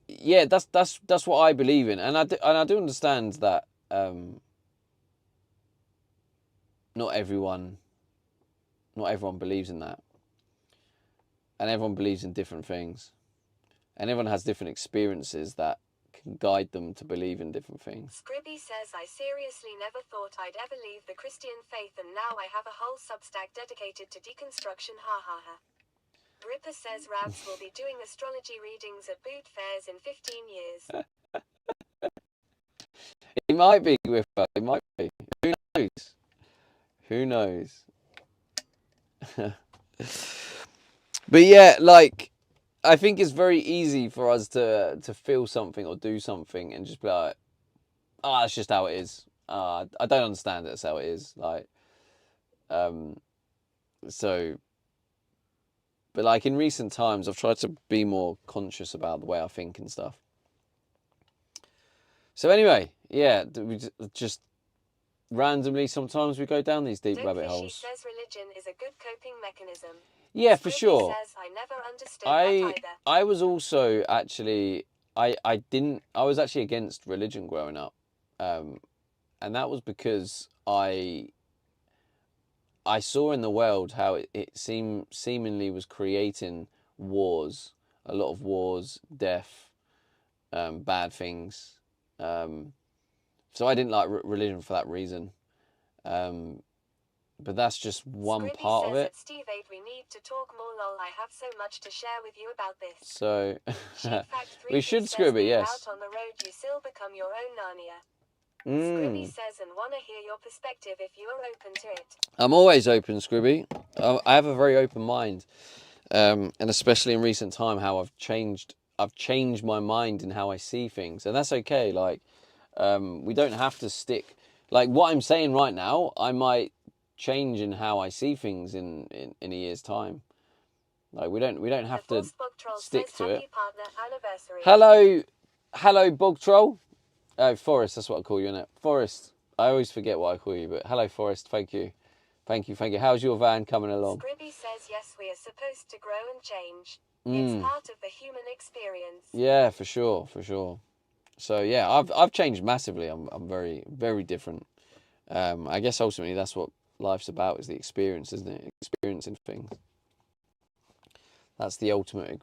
[SPEAKER 1] yeah, that's what I believe in, and I do understand that not everyone believes in that, and everyone believes in different things, and everyone has different experiences that can guide them to believe in different things.
[SPEAKER 2] Scribby says I seriously never thought I'd ever leave the Christian faith, and now I have a whole Substack dedicated to deconstruction, ha ha ha. Ripper says Rabs will be doing astrology readings at boot fairs in 15 years.
[SPEAKER 1] It might be, Gripper, it might be. Who knows? Who knows? But yeah, like, I think it's very easy for us to feel something or do something and just be like, ah, that's just how it is. I don't understand it, that's how it is. Like, so, but like in recent times, I've tried to be more conscious about the way I think and stuff. So anyway, yeah, we just randomly sometimes we go down these deep rabbit holes.
[SPEAKER 2] She says religion is a good coping mechanism.
[SPEAKER 1] Yeah, for sure.
[SPEAKER 2] Says, I never understood that either.
[SPEAKER 1] I was also actually I was actually against religion growing up, and that was because I I saw in the world how it seemingly was creating wars, a lot of wars, death, bad things. So I didn't like religion for that reason. But that's just one
[SPEAKER 2] Scribby
[SPEAKER 1] part of
[SPEAKER 2] says
[SPEAKER 1] it.
[SPEAKER 2] at Steve 8 we need to talk more lol. I have so much to share with you about this.
[SPEAKER 1] So
[SPEAKER 2] Sheep Fact 3
[SPEAKER 1] we should,
[SPEAKER 2] says
[SPEAKER 1] Scribby,
[SPEAKER 2] being
[SPEAKER 1] yes.
[SPEAKER 2] out on the road you still become your own Narnia.
[SPEAKER 1] Mm.
[SPEAKER 2] Scribby says and wanna hear your perspective if you are open to it.
[SPEAKER 1] I'm always open, Scribby. I have a very open mind, and especially in recent time, how I've changed my mind in how I see things, and that's okay. Like, we don't have to stick. Like what I'm saying right now, I might change in how I see things in a year's time. Like we don't have to stick to it. Hello, Bog Troll. Oh, Forrest, that's what I call you, innit? Forrest. I always forget what I call you, but hello, Forrest. Thank you. How's your van coming along?
[SPEAKER 2] Scribby says yes, we are supposed to grow and change. It's part of the human experience.
[SPEAKER 1] Yeah, for sure. So yeah, I've changed massively. I'm very, very different. I guess ultimately that's what life's about, is the experience, isn't it? Experiencing things. That's the ultimate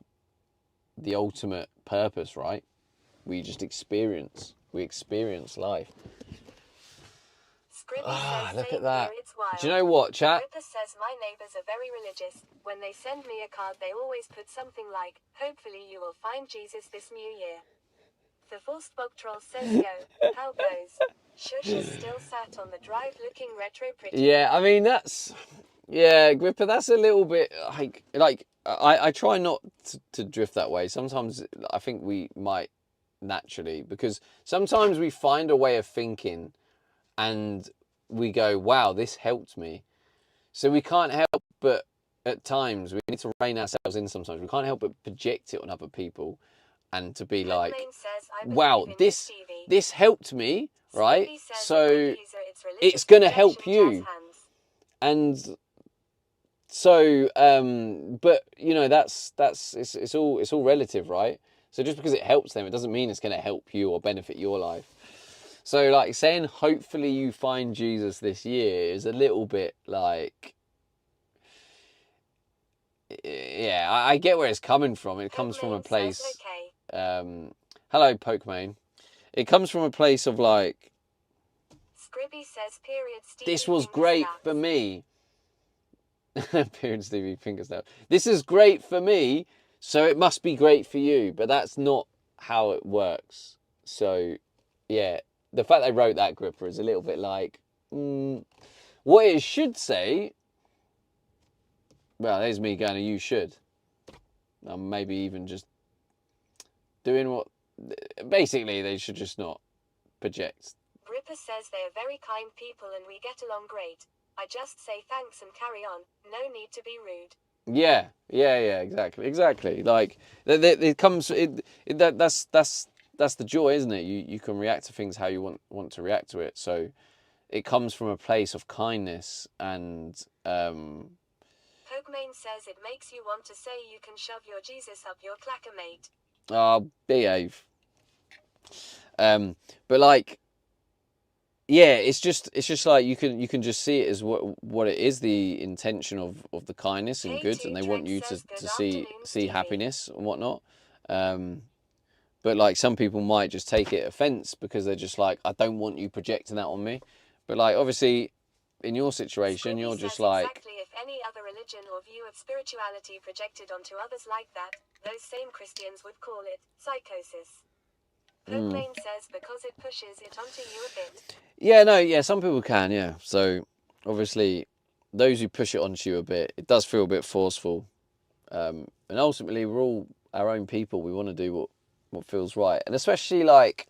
[SPEAKER 1] purpose, right? We just experience. We experience life.
[SPEAKER 2] Says,
[SPEAKER 1] look at that.
[SPEAKER 2] It's wild.
[SPEAKER 1] Do you know what, chat?
[SPEAKER 2] Ripper says my neighbors are very religious. When they send me a card, they always put something like, hopefully you will find Jesus this new year. The Forced Bog Troll says yo, how goes? Shush is still sat on the drive looking retro pretty.
[SPEAKER 1] Yeah, I mean Gripper, that's a little bit like I try not to drift that way. Sometimes I think we might naturally, because sometimes we find a way of thinking and we go, wow, this helped me. So we can't help but at times, we need to rein ourselves in sometimes. We can't help but project it on other people and to be like, wow, this helped me, right? So it's going to help you. And so, but you know, it's all relative, right? So just because it helps them, it doesn't mean it's going to help you or benefit your life. So like saying, hopefully you find Jesus this year is a little bit like, yeah, I get where it's coming from. It comes from a place, hello Pokemon. It comes from a place of like,
[SPEAKER 2] Scribby says, period,
[SPEAKER 1] this was great for me. Period, Stevie finger snap. This is great for me, so it must be great for you. But that's not how it works. So, yeah, the fact they wrote that, Gripper, is a little bit like, what it should say. Well, there's me going, you should. Maybe even just doing what. Basically, they should just not project.
[SPEAKER 2] Gripper says they are very kind people and we get along great. I just say thanks and carry on. No need to be rude.
[SPEAKER 1] Yeah, exactly. Like it comes. That's the joy, isn't it? You can react to things how you want to react to it. So it comes from a place of kindness and.
[SPEAKER 2] Pokemon says it makes you want to say you can shove your Jesus up your clacker, mate.
[SPEAKER 1] Oh, behave. But like. Yeah, it's just like you can just see it as what it is, the intention of the kindness and good, and they want you to see happiness and whatnot. But like some people might just take it offense because they're just like, I don't want you projecting that on me. But like obviously in your situation, you're just like,
[SPEAKER 2] exactly, if any other religion or view of spirituality projected onto others like that, those same Christians would call it psychosis. Pokemon says because it pushes it onto you a bit.
[SPEAKER 1] Yeah, some people can, yeah. So obviously those who push it onto you a bit, it does feel a bit forceful. And ultimately we're all our own people. We want to do what feels right. And especially like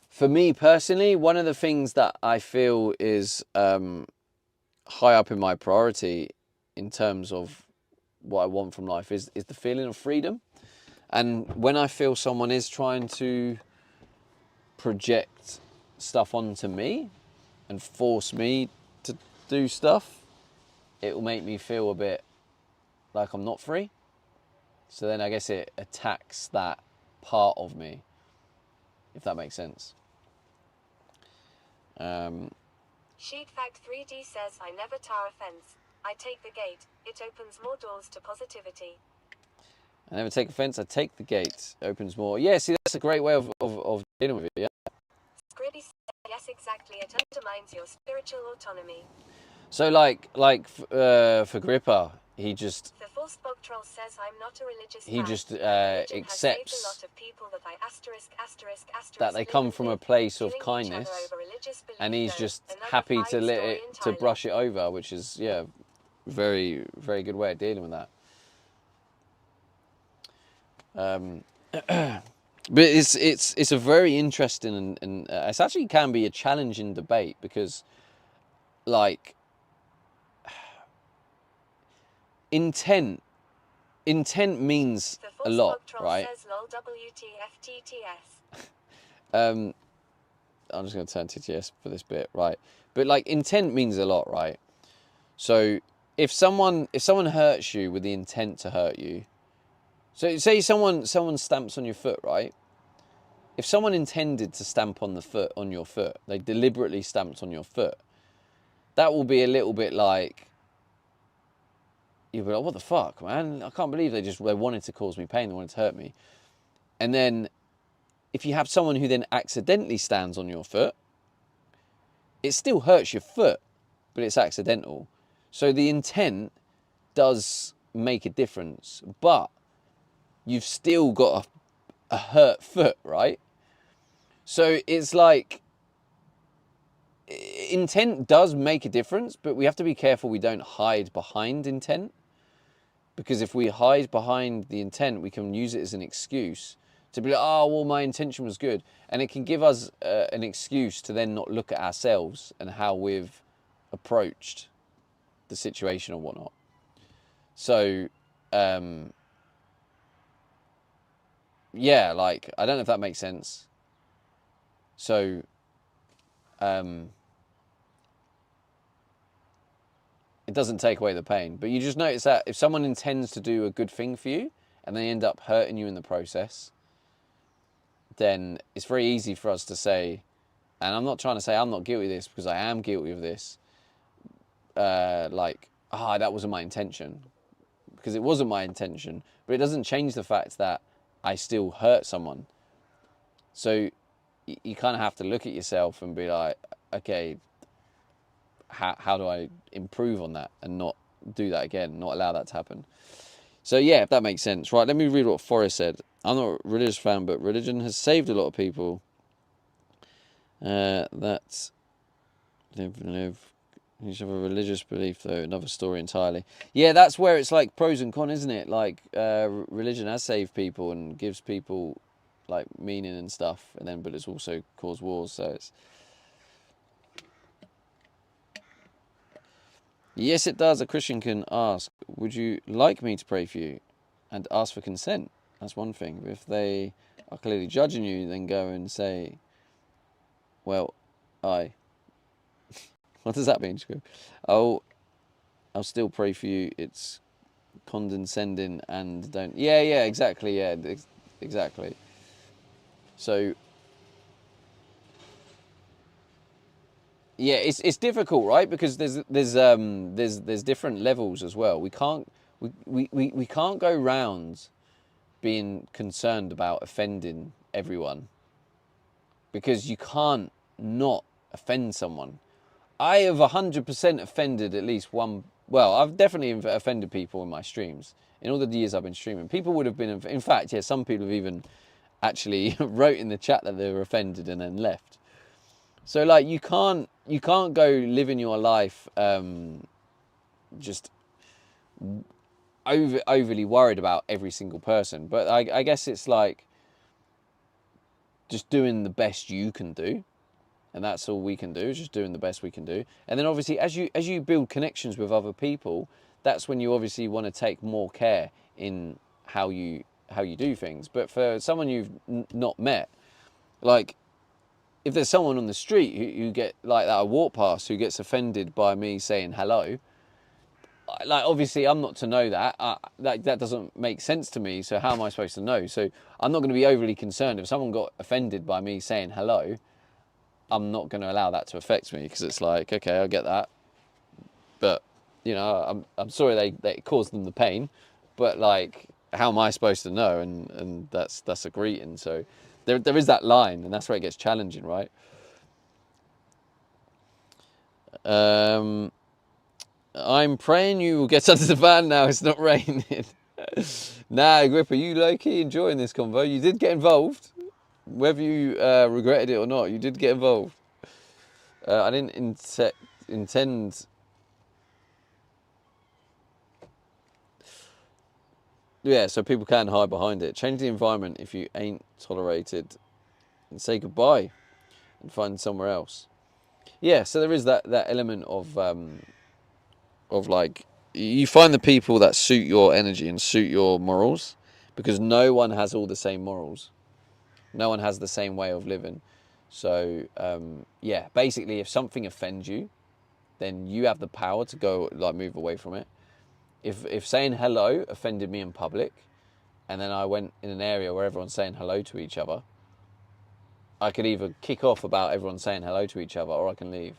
[SPEAKER 1] for me personally, one of the things that I feel is high up in my priority in terms of what I want from life is the feeling of freedom. And when I feel someone is trying to project stuff onto me and force me to do stuff, it will make me feel a bit like I'm not free. So then I guess it attacks that part of me, if that makes sense.
[SPEAKER 2] Sheetfact 3D says, I never tar a fence. I take the gate. It opens more doors to positivity.
[SPEAKER 1] I never take offence. I take the gate. Opens more. Yeah, see, that's a great way of dealing with it. Yeah.
[SPEAKER 2] Scribby says, yes, exactly. It undermines your spiritual autonomy.
[SPEAKER 1] So for Gripper, he just
[SPEAKER 2] The Forced Bog Troll says, I'm not a religious
[SPEAKER 1] he
[SPEAKER 2] fan.
[SPEAKER 1] just
[SPEAKER 2] Religion has saved a
[SPEAKER 1] accepts
[SPEAKER 2] lot of people that I
[SPEAKER 1] that they come from a place of kindness, and he's just happy to brush it over, which is very, very good way of dealing with that. But it's a very interesting and it actually can be a challenging debate because, like, intent means a lot, right?
[SPEAKER 2] Says, lol, WTF, TTS.
[SPEAKER 1] I'm just going to turn TTS for this bit, right? But like, intent means a lot, right? So if someone hurts you with the intent to hurt you, so say someone stamps on your foot, right? If someone intended to stamp on your foot, they deliberately stamped on your foot, that will be a little bit like, you'll be like, what the fuck, man? I can't believe they wanted to cause me pain, they wanted to hurt me. And then if you have someone who then accidentally stands on your foot, it still hurts your foot, but it's accidental. So the intent does make a difference, but you've still got a hurt foot, right? So it's like, intent does make a difference, but we have to be careful we don't hide behind intent. Because if we hide behind the intent, we can use it as an excuse to be like, oh, well, my intention was good. And it can give us an excuse to then not look at ourselves and how we've approached the situation or whatnot. So, yeah, like, I don't know if that makes sense. So, it doesn't take away the pain, but you just notice that if someone intends to do a good thing for you and they end up hurting you in the process, then it's very easy for us to say, and I'm not trying to say I'm not guilty of this because I am guilty of this, like, that wasn't my intention, because it wasn't my intention, but it doesn't change the fact that I still hurt someone. So you kind of have to look at yourself and be like, okay, how do I improve on that and not do that again, not allow that to happen? So yeah, if that makes sense. Right, let me read what Forrest said. I'm not a religious fan, but religion has saved a lot of people that live. You should have a religious belief, though. Another story entirely. Yeah, that's where it's like pros and cons, isn't it? Like, religion has saved people and gives people like meaning and stuff, and then but it's also caused wars. So it's, yes, it does. A Christian can ask, would you like me to pray for you? And ask for consent. That's one thing. If they are clearly judging you, then go and say, well, what does that mean? I'll still pray for you. It's condescending and don't... Yeah, exactly. Yeah, exactly. So... yeah, it's difficult, right? Because there's different levels as well. We can't go round being concerned about offending everyone, because you can't not offend someone. I have 100% offended at least one. Well, I've definitely offended people in my streams. In all the years I've been streaming, people would have been. In fact, yeah, some people have even actually wrote in the chat that they were offended and then left. So like, you can't go living your life just overly worried about every single person. But I guess it's like just doing the best you can do, and that's all we can do, is just doing the best we can do. And then obviously as you build connections with other people, that's when you obviously want to take more care in how you do things. But for someone you've not met, like, if there's someone on the street who get like that, I walk past, who gets offended by me saying hello, like, obviously I'm not to know that. That doesn't make sense to me. So how am I supposed to know? So I'm not going to be overly concerned if someone got offended by me saying hello. I'm not going to allow that to affect me, because it's like, okay, I get that, but you know, I'm sorry they it caused them the pain, but like, how am I supposed to know? And that's a greeting. So there is that line, and that's where it gets challenging, right? I'm praying you will get under the van now. It's not raining. Nah, Agrippa, you low-key enjoying this convo. You did get involved, whether you regretted it or not. You did get involved. I didn't intend. Yeah, so people can hide behind it. Change the environment if you ain't tolerated, and say goodbye and find somewhere else. Yeah, so there is that element of like, you find the people that suit your energy and suit your morals, because no one has all the same morals. No one has the same way of living. So yeah, basically, if something offends you, then you have the power to go, like, move away from it. If saying hello offended me in public, and then I went in an area where everyone's saying hello to each other, I could either kick off about everyone saying hello to each other, or I can leave.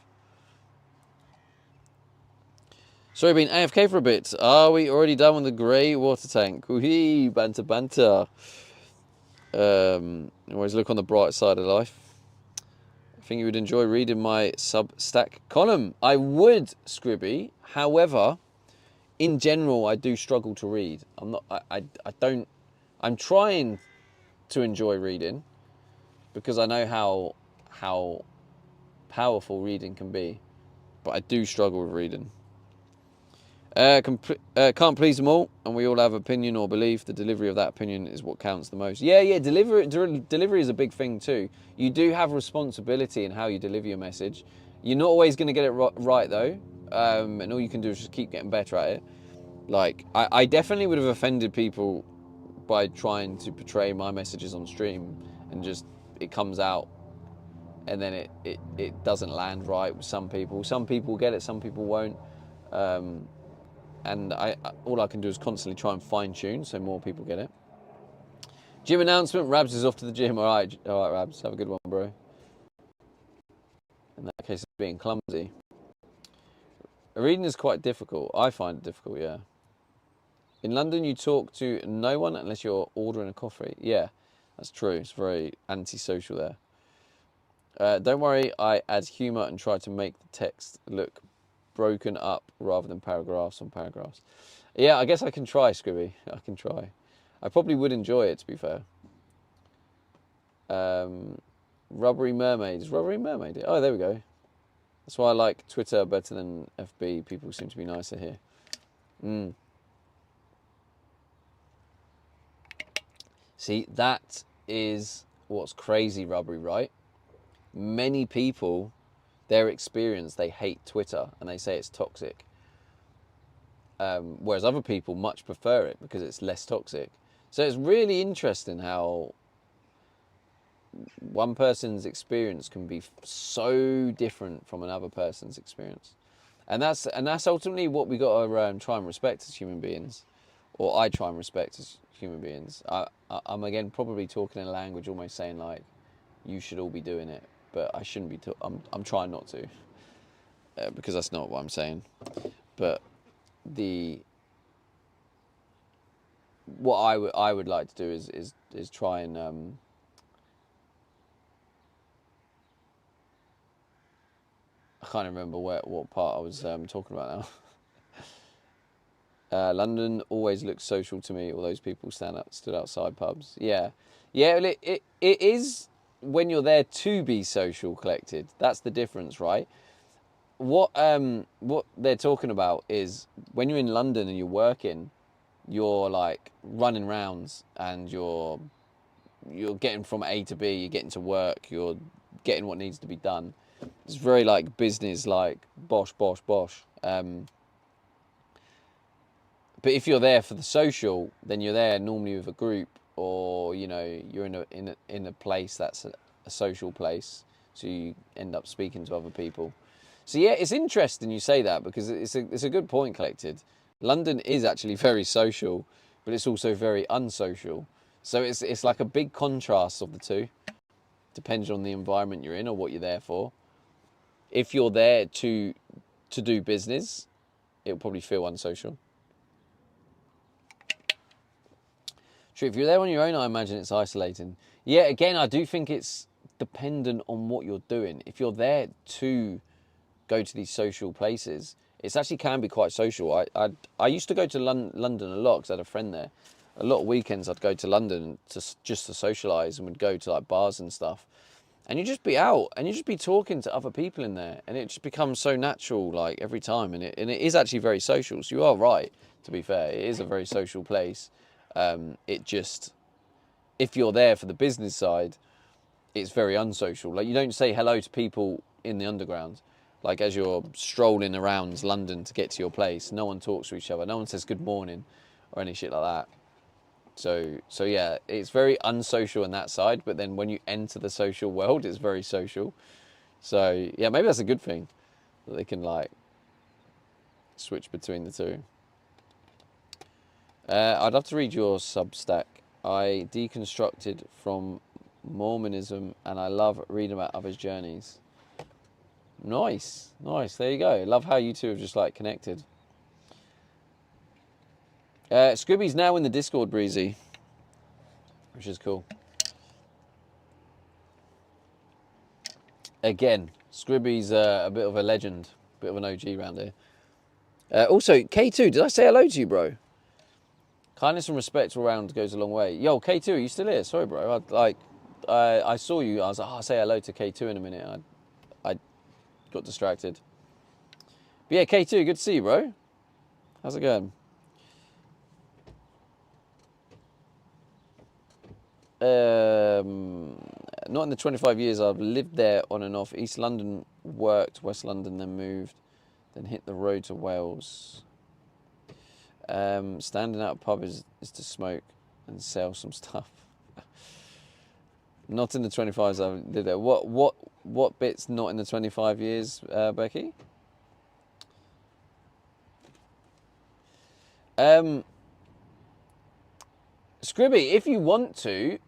[SPEAKER 1] Sorry, been AFK for a bit. Are we already done with the grey water tank? Wee, banter, banter. Always look on the bright side of life. I think you would enjoy reading my Substack column. I would, Scribby. However, in general, I do struggle to read. I don't. I'm trying to enjoy reading, because I know how powerful reading can be, but I do struggle with reading. Can't please them all, and we all have opinion or belief. The delivery of that opinion is what counts the most. Yeah, delivery is a big thing too. You do have responsibility in how you deliver your message. You're not always going to get it right though, and all you can do is just keep getting better at it. Like, I definitely would have offended people by trying to portray my messages on stream, and just, it comes out and then it doesn't land right with some people. Some people get it, some people won't. And all I can do is constantly try and fine tune so more people get it. Gym announcement, Rabs is off to the gym. All right, Rabs, have a good one, bro. In that case, it's being clumsy. Reading is quite difficult. I find it difficult, yeah. In London, you talk to no one unless you're ordering a coffee. Yeah, that's true. It's very antisocial there. Don't worry, I add humour and try to make the text look broken up rather than paragraphs on paragraphs. Yeah, I guess I can try, Scribby. I can try. I probably would enjoy it, to be fair. Rubbery Mermaids. Rubbery Mermaid. Oh, there we go. That's why I like Twitter better than FB. People seem to be nicer here. See, that is what's crazy, Rubbery, right? Many people, their experience, they hate Twitter and they say it's toxic. Whereas other people much prefer it because it's less toxic. So it's really interesting how one person's experience can be so different from another person's experience. And that's ultimately what we got to try and respect as human beings, or I try and respect as human beings. I'm again probably talking in a language almost saying like, you should all be doing it, but I shouldn't be. I'm trying not to, because that's not what I'm saying. But what I would like to do is try and I can't remember what part I was talking about now. London always looks social to me. All those people stood outside pubs. Yeah. Well, it is when you're there to be social, collected. That's the difference, right? What they're talking about is when you're in London and you're working, you're like running rounds and you're getting from A to B. You're getting to work. You're getting what needs to be done. It's very like business, like bosh. But if you're there for the social, then you're there normally with a group, or you're in a place that's a social place, so you end up speaking to other people. So yeah, it's interesting you say that, because it's a good point, collected. London is actually very social, but it's also very unsocial. So it's like a big contrast of the two. depending on the environment you're in or what you're there for. If you're there to do business, it'll probably feel unsocial. True, if you're there on your own, I imagine it's isolating. Yeah, again, I do think it's dependent on what you're doing. If you're there to go to these social places, it actually can be quite social. I used to go to London a lot because I had a friend there. A lot of weekends I'd go to London just to socialise, and would go to like bars and stuff. And you'd just be out and you'd just be talking to other people in there, and it just becomes so natural like every time, and it is actually very social. So you are right, to be fair. It is a very social place. It just, if you're there for the business side, it's very unsocial. Like, you don't say hello to people in the underground. Like, as you're strolling around London to get to your place, no one talks to each other. No one says good morning or any shit like that. So yeah, it's very unsocial on that side. But then when you enter the social world, it's very social. So yeah, maybe that's a good thing, that they can like switch between the two. I'd love to read your Substack. I deconstructed from Mormonism and I love reading about others' journeys. Nice. There you go. Love how you two have just like connected. Scribby's now in the Discord, Breezy, which is cool. Again, Scribby's a bit of a legend, a bit of an OG around here. Also, K2, did I say hello to you, bro? Kindness and respect all round goes a long way. Yo, K2, are you still here? Sorry, bro. I saw you. I was like, I'll say hello to K2 in a minute. I got distracted. But yeah, K2, good to see you, bro. How's it going? Not in the 25 years I've lived there on and off. East London, worked, West London, then moved, then hit the road to Wales. Standing out a pub is to smoke and sell some stuff. Not in the 25s I did there. What bits not in the 25 years, Becky? Scribby, if you want to,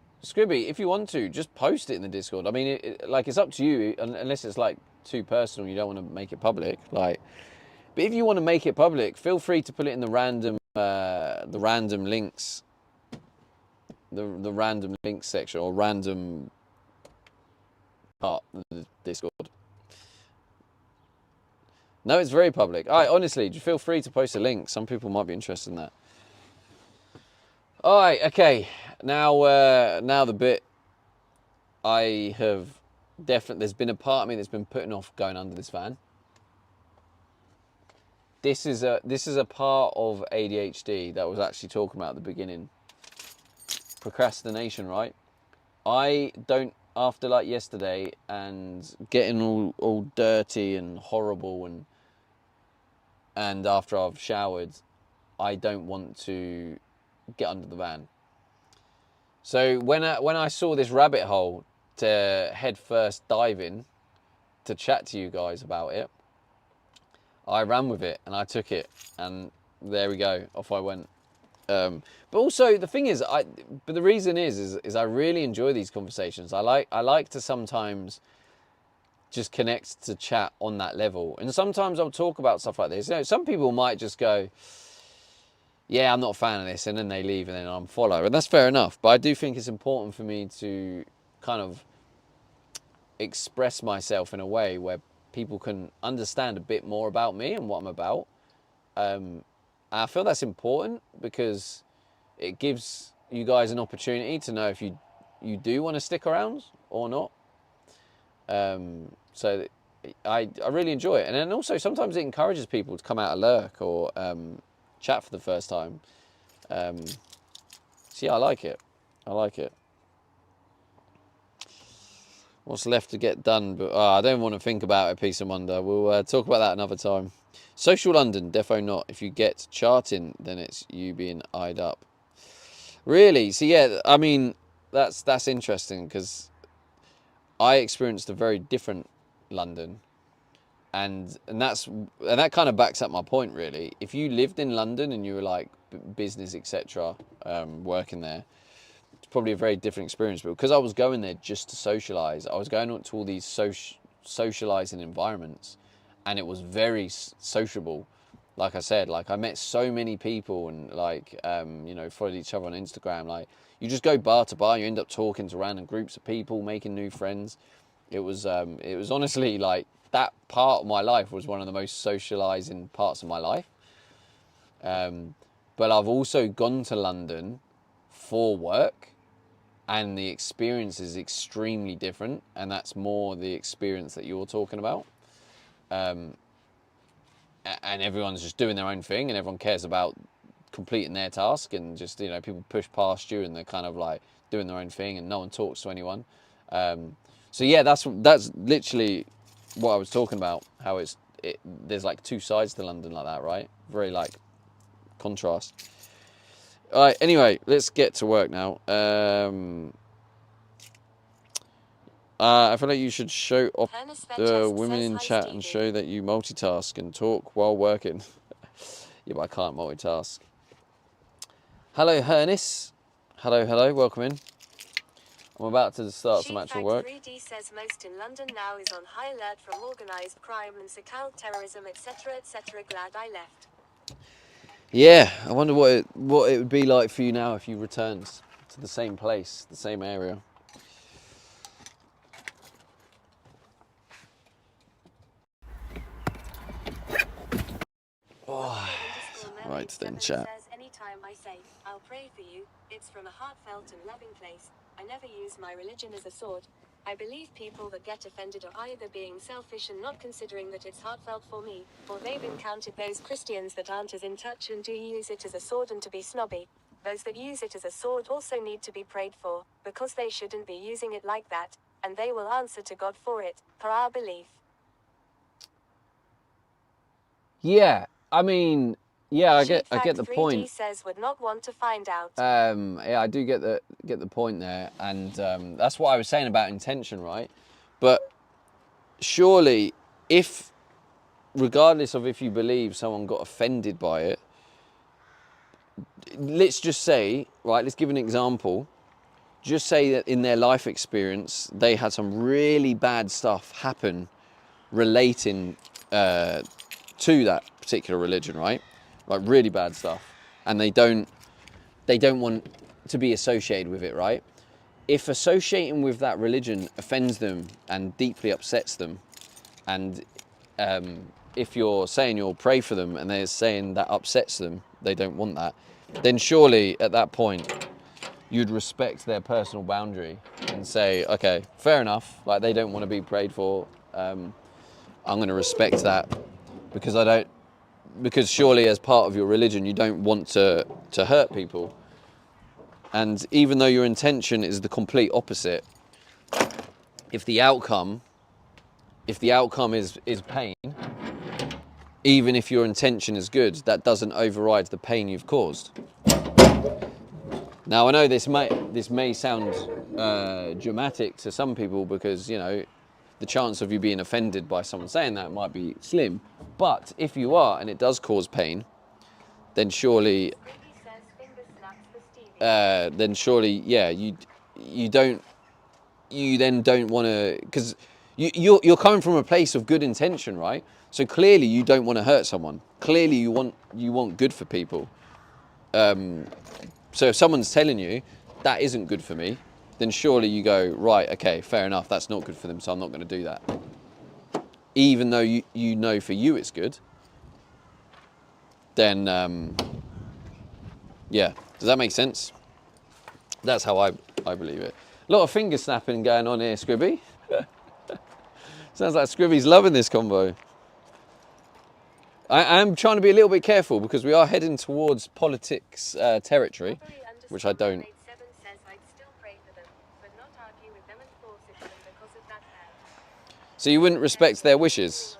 [SPEAKER 1] just post it in the Discord. I mean, it's up to you, unless it's like too personal. You don't want to make it public, like. But if you want to make it public, feel free to put it in the random links, the random links section, or random part of the Discord. No, it's very public. Honestly, feel free to post a link. Some people might be interested in that. All right, okay. Now the bit I have definitely. There's been a part of me that's been putting off going under this van. This is a part of ADHD that I was actually talking about at the beginning. Procrastination, right? I don't, after like yesterday and getting all dirty and horrible, and after I've showered, I don't want to get under the van. So when I saw this rabbit hole to head first dive in to chat to you guys about it, I ran with it and I took it, and there we go, off I went. But also the thing is, but the reason is I really enjoy these conversations. I like to sometimes just connect to chat on that level, and sometimes I'll talk about stuff like this. You know, some people might just go, yeah, I'm not a fan of this, and then they leave and then I'm follow, and that's fair enough. But I do think it's important for me to kind of express myself in a way where people can understand a bit more about me and what I'm about. I feel that's important because it gives you guys an opportunity to know if you do want to stick around or not. So I really enjoy it. And then also sometimes it encourages people to come out of lurk or chat for the first time. So yeah, I like it. What's left to get done? But I don't want to think about it, Peace and Wonder. We'll talk about that another time. Social London, defo not. If you get charting, then it's you being eyed up. Really? So yeah, I mean, that's interesting because I experienced a very different London, and that kind of backs up my point, really. If you lived in London and you were like business, etc., working there, probably a very different experience. But because I was going there just to socialize, I was going to all these socializing environments, and it was very sociable. Like I said, like I met so many people, and like you know, followed each other on Instagram. Like you just go bar to bar, you end up talking to random groups of people, making new friends. It was honestly like that part of my life was one of the most socializing parts of my life. But I've also gone to London for work, and the experience is extremely different, and that's more the experience that you're talking about. And everyone's just doing their own thing, and everyone cares about completing their task, and just, you know, people push past you and they're kind of like doing their own thing, and no one talks to anyone. So yeah, that's literally what I was talking about, how there's like two sides to London like that, right? Very like contrast. All right, anyway, let's get to work now. I feel like you should show off the women in chat and show that you multitask and talk while working. Yeah, but I can't multitask. Hello, Hernis. Hello, welcome in. I'm about to start some actual work.
[SPEAKER 2] 3D says most in London now is on high alert from organised crime and occult terrorism, etc., etc. Glad I left.
[SPEAKER 1] Yeah, I wonder what it would be like for you now if you returned to the same place, the same area. Oh, right then, chat.
[SPEAKER 2] Anytime I say, I'll pray for you, it's from a heartfelt and loving place. I never use my religion as a sword. I believe people that get offended are either being selfish and not considering that it's heartfelt for me, or they've encountered those Christians that aren't as in touch and do use it as a sword and to be snobby. Those that use it as a sword also need to be prayed for, because they shouldn't be using it like that, and they will answer to God for it, per our belief.
[SPEAKER 1] Yeah, I mean, yeah, I get the
[SPEAKER 2] 3D
[SPEAKER 1] point.
[SPEAKER 2] says would not want to find out.
[SPEAKER 1] Yeah, I do get the point there, and that's what I was saying about intention, right? But surely, if, regardless of if you believe someone got offended by it, let's just say, right, let's give an example. Just say that in their life experience, they had some really bad stuff happen relating to that particular religion, right? Like really bad stuff, and they don't want to be associated with it, right? If associating with that religion offends them and deeply upsets them, and if you're saying you'll pray for them and they're saying that upsets them, they don't want that, then surely at that point you'd respect their personal boundary and say, okay, fair enough, like they don't want to be prayed for, I'm going to respect that, because surely as part of your religion you don't want to hurt people. And even though your intention is the complete opposite, if the outcome is pain, even if your intention is good, that doesn't override the pain you've caused. Now I know this may sound dramatic to some people, because, you know, the chance of you being offended by someone saying that might be slim. But if you are, and it does cause pain, then surely, yeah, you then don't want to, because you're coming from a place of good intention, right? So clearly you don't want to hurt someone. Clearly you want good for people. So if someone's telling you that isn't good for me, then surely you go, right, okay, fair enough, that's not good for them, so I'm not going to do that. Even though you know for you it's good, then yeah, does that make sense? That's how I believe it. A lot of finger snapping going on here, Scribby. Sounds like Scribby's loving this combo. I am trying to be a little bit careful, because we are heading towards politics territory, which I don't. So you wouldn't respect their wishes.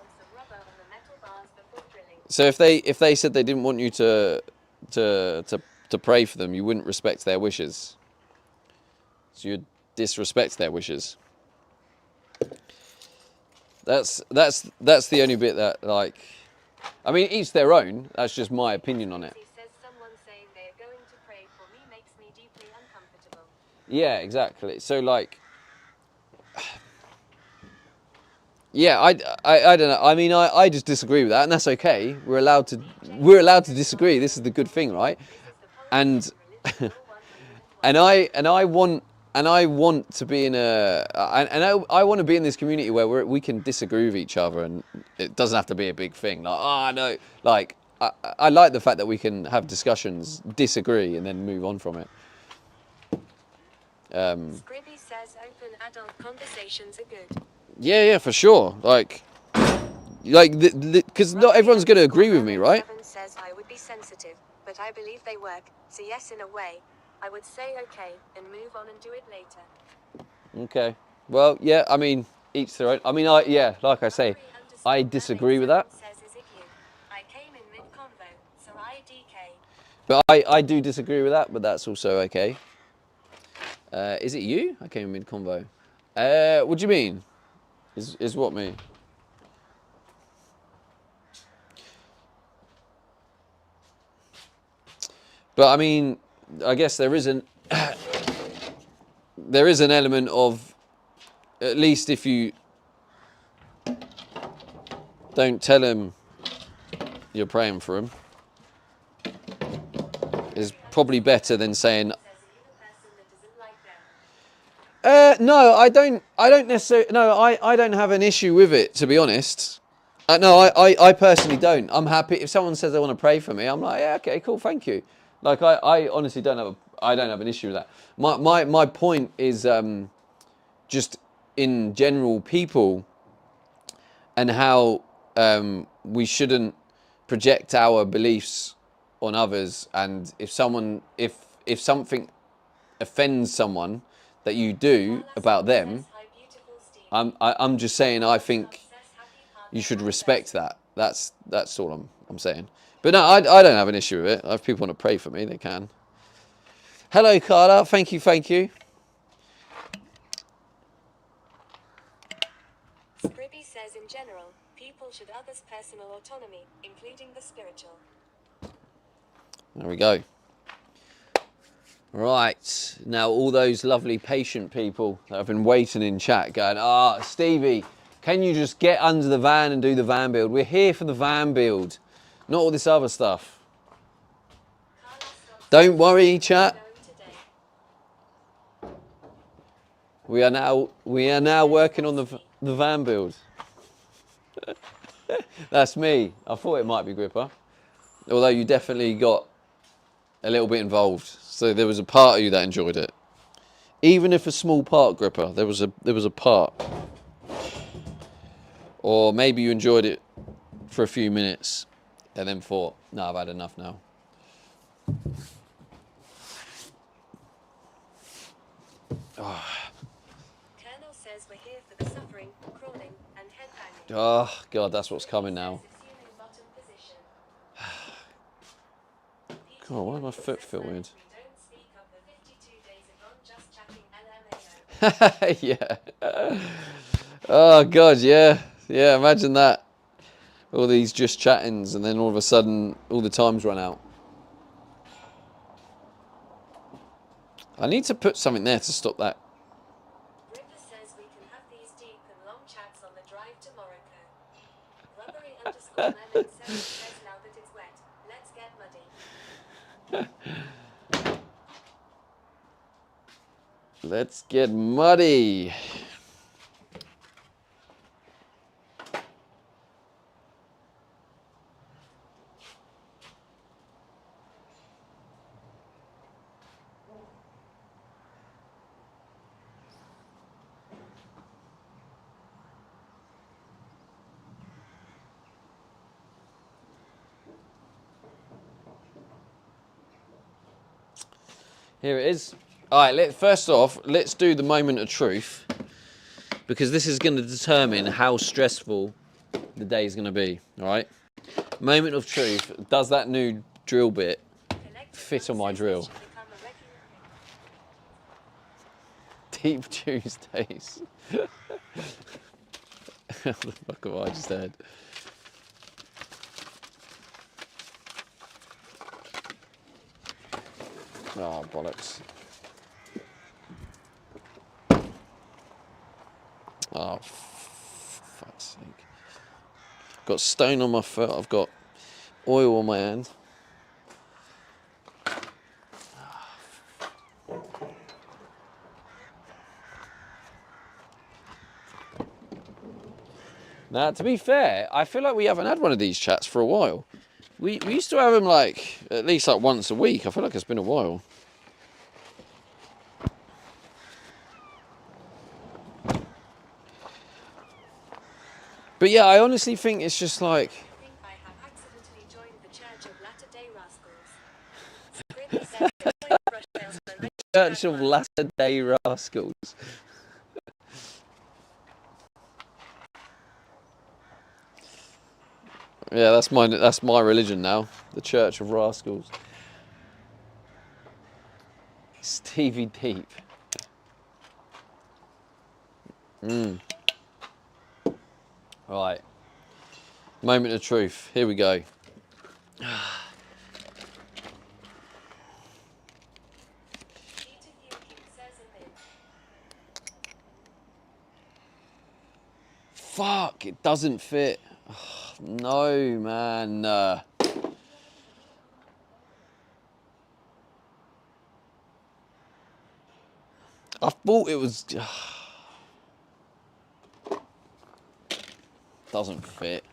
[SPEAKER 1] So if they said they didn't want you to pray for them, you wouldn't respect their wishes. So you'd disrespect their wishes. That's the only bit that, like, I mean, each their own. That's just my opinion on it. Yeah, exactly. So like, yeah, I don't know. I mean, I just disagree with that, and that's okay. We're allowed to disagree. This is the good thing, right? And I want to be in I want to be in this community where we can disagree with each other, and it doesn't have to be a big thing. Like, oh no, like I like the fact that we can have discussions, disagree, and then move on from it.
[SPEAKER 2] Scribby says open adult conversations are good.
[SPEAKER 1] Yeah, for sure. Like, because not everyone's going to agree with me, right?
[SPEAKER 2] Says I would be sensitive, but I believe they work. So yes, in a way, I would say okay and move on and do it later.
[SPEAKER 1] Okay. Well, yeah. I mean, each their own. I mean, like I say, I disagree with that.
[SPEAKER 2] Says, is it you? I came in mid-convo, so I DK.
[SPEAKER 1] But I do disagree with that. But that's also okay. Is it you? I came in mid-convo. What do you mean? Is what me? But I mean, I guess there is an element of, at least if you don't tell him you're praying for him, is probably better than saying. No, I don't necessarily. No, I don't have an issue with it, to be honest. No, I personally don't. I'm happy if someone says they want to pray for me. I'm like, yeah, okay, cool, thank you. Like, I honestly don't have an issue with that. My point is just in general, people, and how we shouldn't project our beliefs on others. And if something offends someone that you do about them, I'm just saying I think you should respect that. That's all I'm saying. But no, I don't have an issue with it. If people want to pray for me, they can. Hello, Carla. Thank you.
[SPEAKER 2] Scribby says in general, people should others' personal autonomy, including the spiritual.
[SPEAKER 1] There we go. Right, now all those lovely patient people that have been waiting in chat going, Stevie, can you just get under the van and do the van build? We're here for the van build, not all this other stuff. Don't worry, chat. We are now working on the van build. That's me. I thought it might be Gripper, although you definitely got a little bit involved. So there was a part of you that enjoyed it, even if a small part, Gripper. There was a part, or maybe you enjoyed it for a few minutes and then thought, "No, I've had enough now."
[SPEAKER 2] Colonel says we're here for the suffering, crawling, and headbanging.
[SPEAKER 1] Oh God, that's what's coming now. God, why does my foot feel weird? Yeah. Oh God, yeah. Yeah, imagine that. All these just chattings, and then all of a sudden, all the times run out. I need to put something there to stop that.
[SPEAKER 2] Ripper says we can have these deep and long chats on the drive to Morocco. Rubbery_lemon7 says now that it's wet, let's get muddy.
[SPEAKER 1] Let's get muddy. Here it is. All right, first off, let's do the moment of truth, because this is going to determine how stressful the day is going to be, all right? Moment of truth. Does that new drill bit fit on my drill? Deep Tuesdays. What the fuck have I just said? Oh, bollocks. Oh, fuck's sake. Got stone on my foot. I've got oil on my hand. Now, to be fair, I feel like we haven't had one of these chats for a while. We used to have them like at least like once a week. I feel like it's been a while. But yeah, I honestly think it's just like...
[SPEAKER 2] I think I have accidentally joined the Church of Latter-day Rascals. Scribby says the toy brush salesman.
[SPEAKER 1] Church of Latter-day Rascals. Yeah, that's my religion now. The Church of Rascals. Stevie Deep. Right. Moment of truth. Here we go. Fuck, it doesn't fit. Oh, no, man. I thought it was... doesn't fit.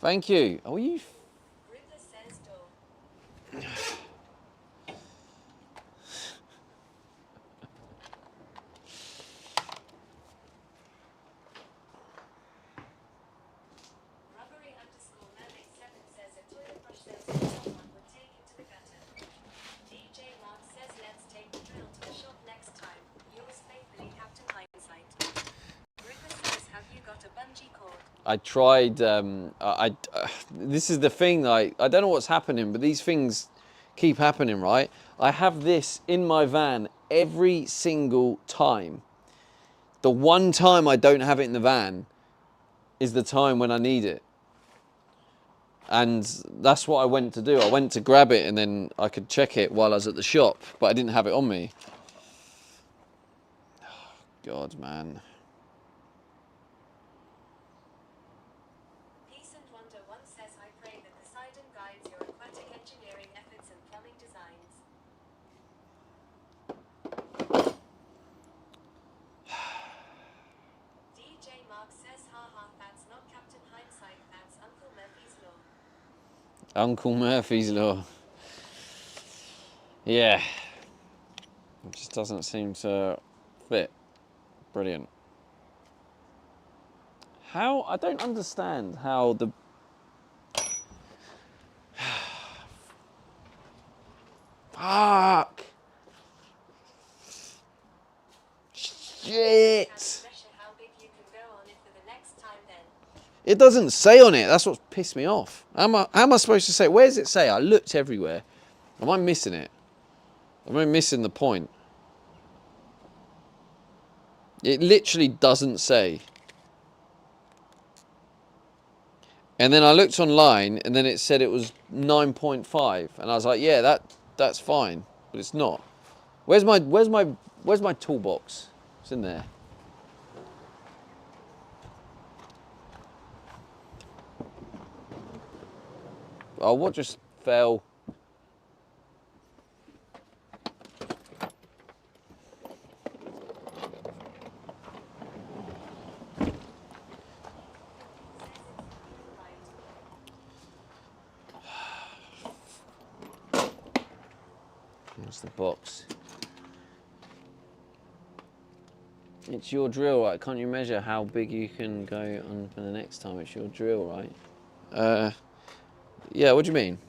[SPEAKER 1] Thank you. Oh, you... I tried, this is the thing, I don't know what's happening, but these things keep happening, right? I have this in my van every single time. The one time I don't have it in the van is the time when I need it. And that's what I went to do. I went to grab it and then I could check it while I was at the shop, but I didn't have it on me. Oh, God, man. Uncle Murphy's Law. Yeah. It just doesn't seem to fit. Brilliant. How? I don't understand how the... Fuck! Shit! It doesn't say on it. That's what's pissed me off. How am I supposed to say? Where does it say? I looked everywhere. Am I missing it? Am I missing the point? It literally doesn't say. And then I looked online, and then it said it was 9.5, and I was like, yeah, that's fine, but it's not. Where's my toolbox? It's in there. Oh, what just fell? Where's the box? It's your drill, right? Can't you measure how big you can go on for the next time? It's your drill, right? Yeah, what do you mean?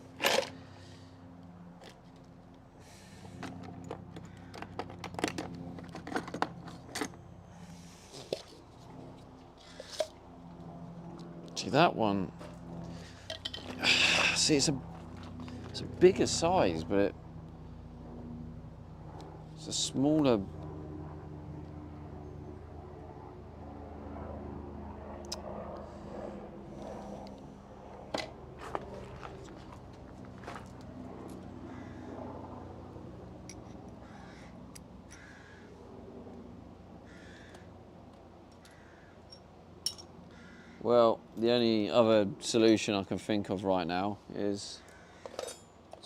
[SPEAKER 1] Gee, that one... see, it's a bigger size, but it's a smaller. Well, the only other solution I can think of right now is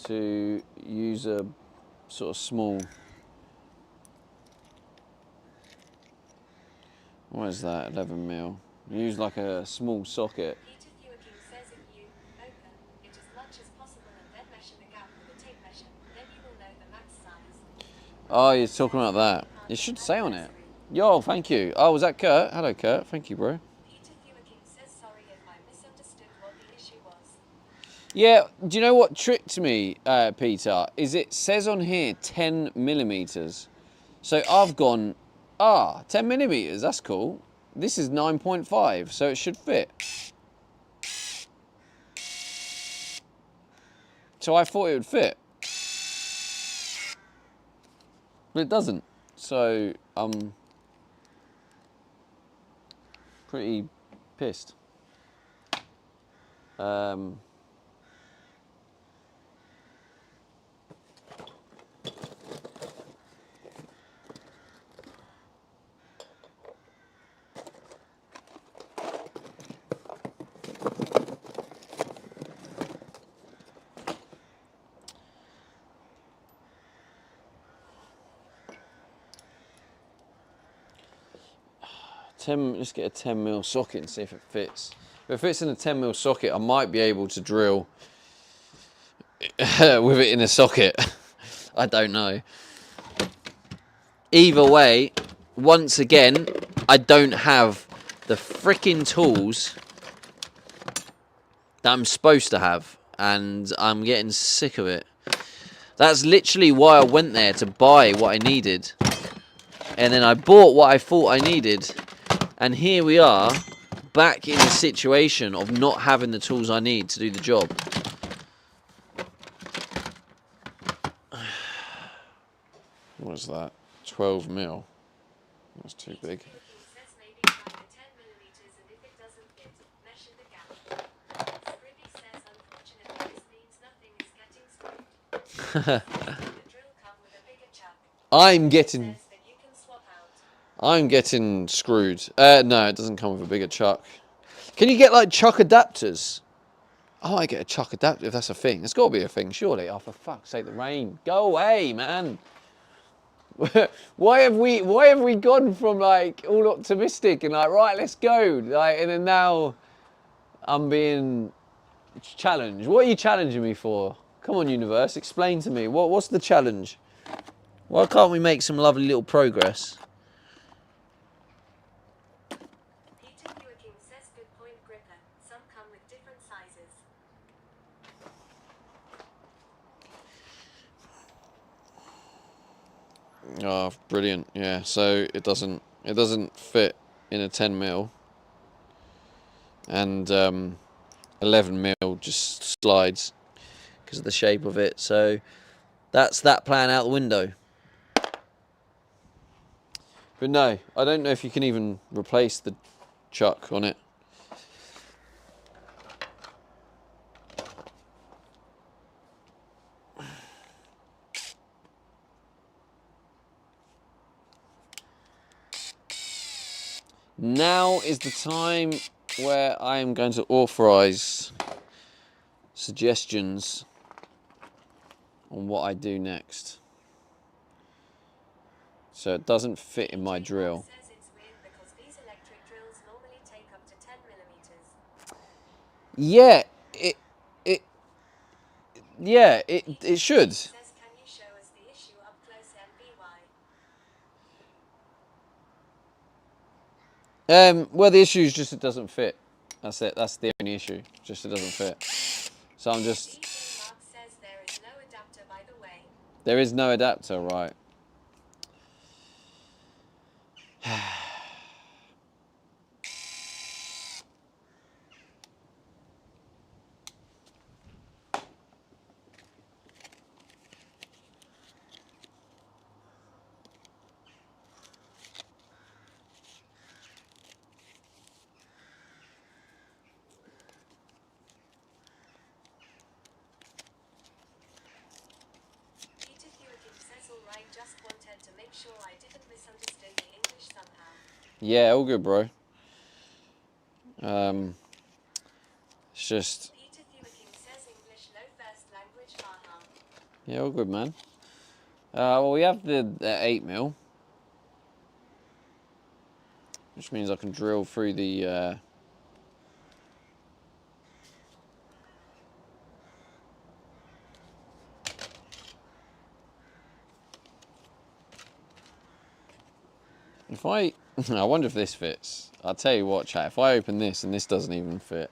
[SPEAKER 1] to use a sort of small, what is that, 11 mil? Use like a small socket.
[SPEAKER 2] Peter Thewerking says if you open it as much as possible and then measure the gap with a tape measure, then you will know the max size.
[SPEAKER 1] Oh, you're talking about that. It should say on it. Yo, thank you. Oh, was that Kurt? Hello, Kurt. Thank you, bro.
[SPEAKER 2] Peter Thewerking says sorry if I misunderstood what the issue was.
[SPEAKER 1] Yeah, do you know what tricked me, Peter? Is it says on here 10 millimeters. So I've gone, 10 millimeters, that's cool. This is 9.5, so it should fit. So I thought it would fit. But it doesn't. So I'm pretty pissed. Let's get a 10 mil socket and see if it fits. If it fits in a 10 mil socket, I might be able to drill with it in a socket. I don't know. Either way, once again, I don't have the freaking tools that I'm supposed to have, and I'm getting sick of it. That's literally why I went there, to buy what I needed. And then I bought what I thought I needed. And here we are, back in a situation of not having the tools I need to do the job. What was that? 12 mil. That's too big.
[SPEAKER 2] Says maybe try the 10 millimeters and if it doesn't fit, measure the gap. Scribby says unfortunately this means nothing is getting screwed. The drill come with a bigger chuck.
[SPEAKER 1] I'm getting
[SPEAKER 2] Says that you can swap out.
[SPEAKER 1] I'm getting screwed. No, it doesn't come with a bigger chuck. Can you get like chuck adapters? Oh, I get a chuck adapter if that's a thing. It's got to be a thing, surely. Oh, for fuck's sake, the rain. Go away, man. Why have we gone from like all optimistic and like, right, let's go, like, and then now I'm being challenged. What are you challenging me for? Come on, universe, explain to me. What's the challenge? Why can't we make some lovely little progress?
[SPEAKER 2] Peter Thewerking says good point gripper. Some come with different sizes.
[SPEAKER 1] Oh, brilliant. Yeah, so it doesn't fit in a 10 mil. And 11 mil just slides because of the shape of it. So that's that plan out the window. But no, I don't know if you can even replace the chuck on it. Now is the time where I am going to authorize suggestions on what I do next. So it doesn't fit in my drill.
[SPEAKER 2] Says it's weird because these electric drills normally take up to 10 millimeters.
[SPEAKER 1] Yeah, it should.
[SPEAKER 2] Says can you show us the issue up close MBY?
[SPEAKER 1] Well, the issue is just it doesn't fit. That's it. That's the only issue. Just it doesn't fit. So I'm just.
[SPEAKER 2] DJ Mark says there is no adapter by the way.
[SPEAKER 1] There is no adapter, right? Yeah, all good, bro. It's just...
[SPEAKER 2] Peter Thewiking says English no first language, haha.
[SPEAKER 1] Yeah, all good, man. Well, we have the 8mm. Which means I can drill through the... If I... I wonder if this fits. I'll tell you what, chat. If I open this and this doesn't even fit...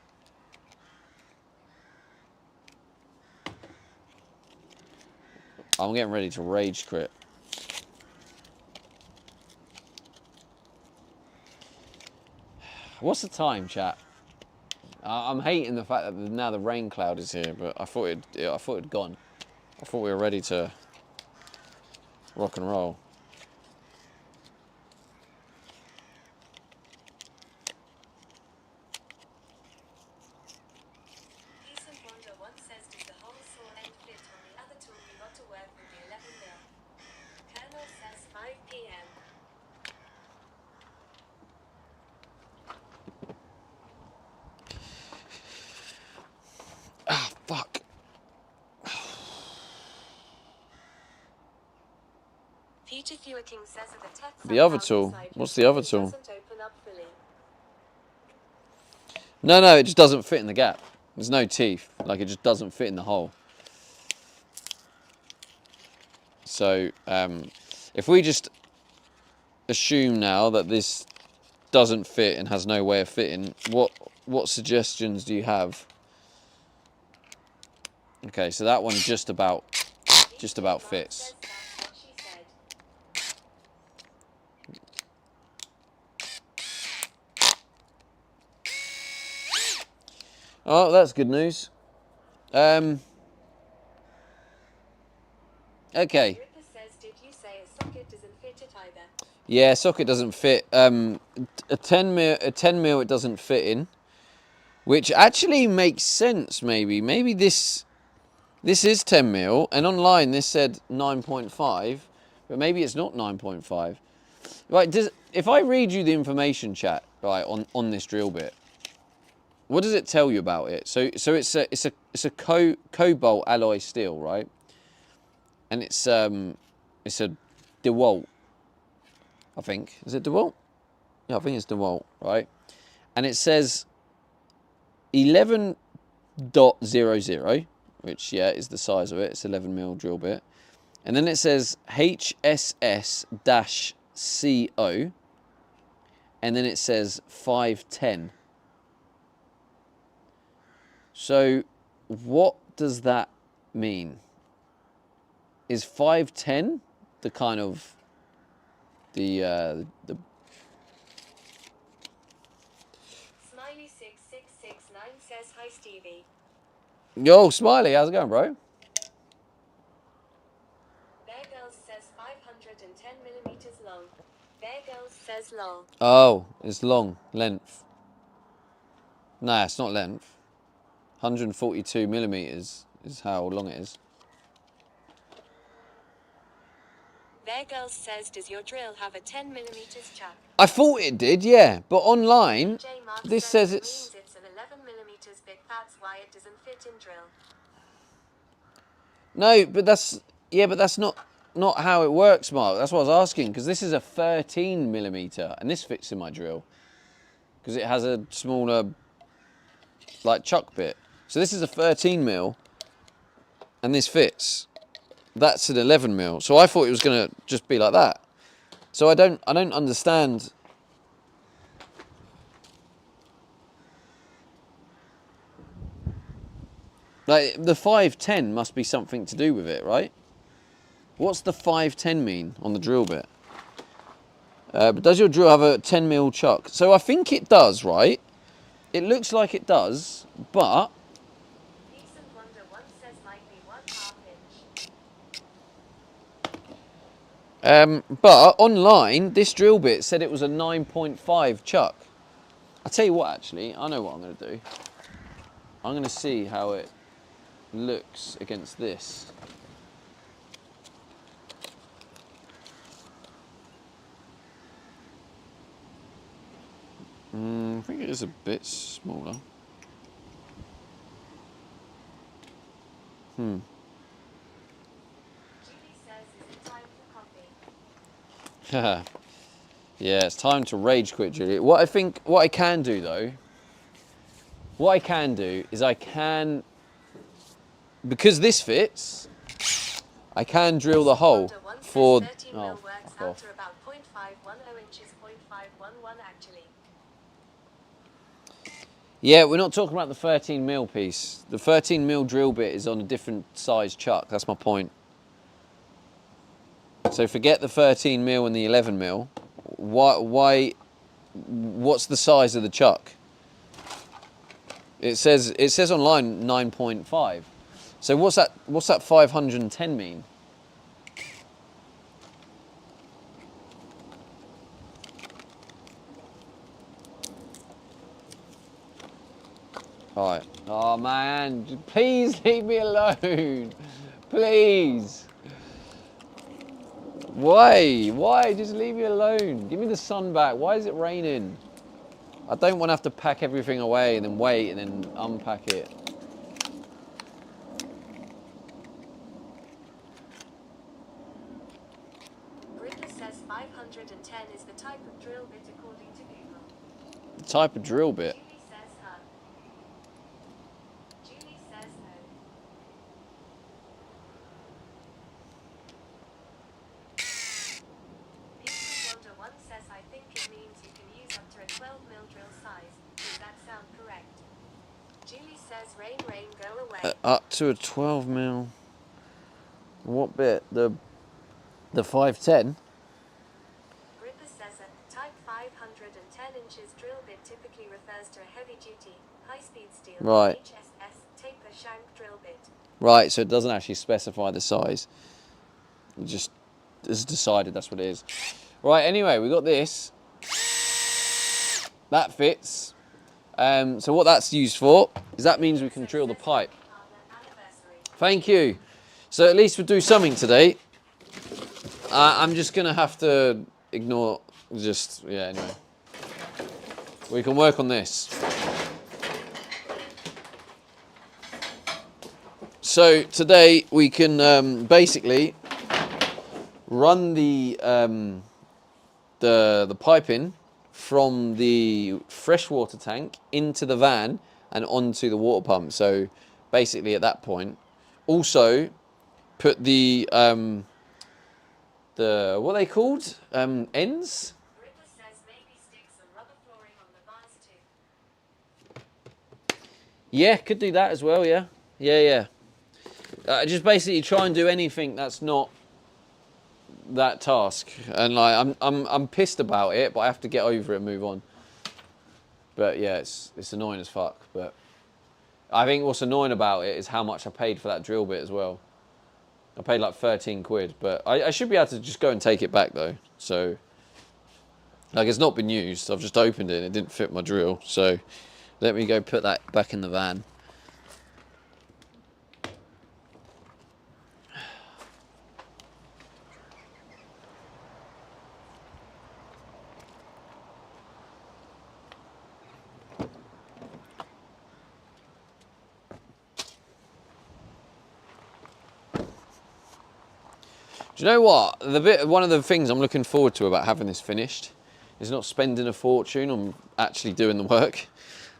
[SPEAKER 1] I'm getting ready to rage crit. What's the time, chat? I'm hating the fact that now the rain cloud is here, but I thought it'd gone. I thought we were ready to rock and roll.
[SPEAKER 2] Peace and Wonder once says, did the whole saw end fit on the other tool you got to work with the 11mm? Colonel says 5 p.m.
[SPEAKER 1] Ah, fuck.
[SPEAKER 2] Peter Thewiking says that the tech
[SPEAKER 1] The other tool. What's the other tool?
[SPEAKER 2] doesn't open up fully.
[SPEAKER 1] No, it just doesn't fit in the gap. There's no teeth. Like, it just doesn't fit in the hole. So, if we just assume now that this doesn't fit and has no way of fitting, what suggestions do you have? Okay, so that one just about fits. Oh, that's good news. Okay.
[SPEAKER 2] Ripper says, did you say a socket doesn't fit it either?
[SPEAKER 1] Yeah, socket doesn't fit. A 10 mil it doesn't fit in, which actually makes sense. Maybe this is 10 mil, and online this said 9.5, but maybe it's not 9.5. Right? If I read you the information, chat, right, on this drill bit, what does it tell you about it? So it's a cobalt alloy steel, right? And it's a DeWalt, I think. Is it DeWalt? Yeah, I think it's DeWalt, right? And it says 11.00, which, yeah, is the size of it. It's 11mm drill bit. And then it says HSS-CO. And then it says 510. So what does that mean? Is 510 the kind of the
[SPEAKER 2] Smiley 6669 says, hi Stevie.
[SPEAKER 1] Yo, Smiley, how's it going, bro?
[SPEAKER 2] Bear Girls says 510 millimeters long. Bear Girls says long.
[SPEAKER 1] Oh, it's long, length. Nah, it's not length. 142 millimeters is how long it is.
[SPEAKER 2] Bear Girls says, does your drill have a 10 millimeters chuck?
[SPEAKER 1] I thought it did, yeah, but online
[SPEAKER 2] J Mark
[SPEAKER 1] this says
[SPEAKER 2] it
[SPEAKER 1] it's...
[SPEAKER 2] means it's an 11 millimeters bit. That's why it doesn't fit in drill.
[SPEAKER 1] No, but that's not how it works, Mark. That's what I was asking, because this is a 13 millimeter, and this fits in my drill because it has a smaller, like, chuck bit. So this is a 13 mil, and this fits. That's an 11 mil. So I thought it was gonna just be like that. So I don't understand. Like, the 510 must be something to do with it, right? What's the 510 mean on the drill bit? But does your drill have a 10 mil chuck? So I think it does, right? It looks like it does, but...
[SPEAKER 2] Peace and Wonder one says might be 1/2 inch.
[SPEAKER 1] But online, this drill bit said it was a 9.5 chuck. I'll tell you what, actually, I know what I'm going to do. I'm going to see how it looks against this. I think it is a bit smaller.
[SPEAKER 2] Julie says, is it time for coffee?
[SPEAKER 1] Yeah, it's time to rage quit, Julie. What I can do though, is because this fits, I can drill the hole for.
[SPEAKER 2] 13
[SPEAKER 1] Oh,
[SPEAKER 2] mil works
[SPEAKER 1] fuck
[SPEAKER 2] out
[SPEAKER 1] off.
[SPEAKER 2] to about 0.510 inches, 0.511 actually.
[SPEAKER 1] Yeah, we're not talking about the 13 mil piece. The 13 mil drill bit is on a different size chuck. That's my point. So forget the 13 mil and the 11 mil. Why? What's the size of the chuck? It says online 9.5. So what's that 510 mean? All right. Oh man, please leave me alone. Please. Why? Why? Just leave me alone. Give me the sun back. Why is it raining? I don't want to have to pack everything away and then wait and then unpack it.
[SPEAKER 2] Gripper says 510 is the type of drill bit according to Google.
[SPEAKER 1] The type of drill bit.
[SPEAKER 2] Julie says huh. Julie says no. People Wonder One says I think it means you can use up to a 12 mil drill size. Does that sound correct? Julie says rain, go away.
[SPEAKER 1] Up to a 12 mil. What bit? The 510?
[SPEAKER 2] Gripper says a type 510 inches drill bit typically refers to a heavy duty, high speed steel
[SPEAKER 1] Right.
[SPEAKER 2] HSS taper shank drill bit.
[SPEAKER 1] Right, so it doesn't actually specify the size. It just is decided that's what it is. Right, anyway, we got this. That fits. So what that's used for is that means we can drill the pipe. Thank you. So at least we'll do something today. I'm just gonna have to ignore anyway. We can work on this. So today we can basically run the pipe in from the freshwater tank into the van and onto the water pump. So basically at that point, also put the what are they called? Ends?
[SPEAKER 2] Gripper says maybe stick some rubber flooring on the bars too.
[SPEAKER 1] Yeah, could do that as well. Yeah. Just basically try and do anything that's not that task, and like I'm pissed about it, but I have to get over it and move on. But yeah, it's annoying as fuck. But I think what's annoying about it is how much I paid for that drill bit as well. I paid like 13 quid, but I should be able to just go and take it back though. So like it's not been used. I've just opened it and it didn't fit my drill. So let me go put that back in the van. Do you know what? One of the things I'm looking forward to about having this finished is not spending a fortune on actually doing the work.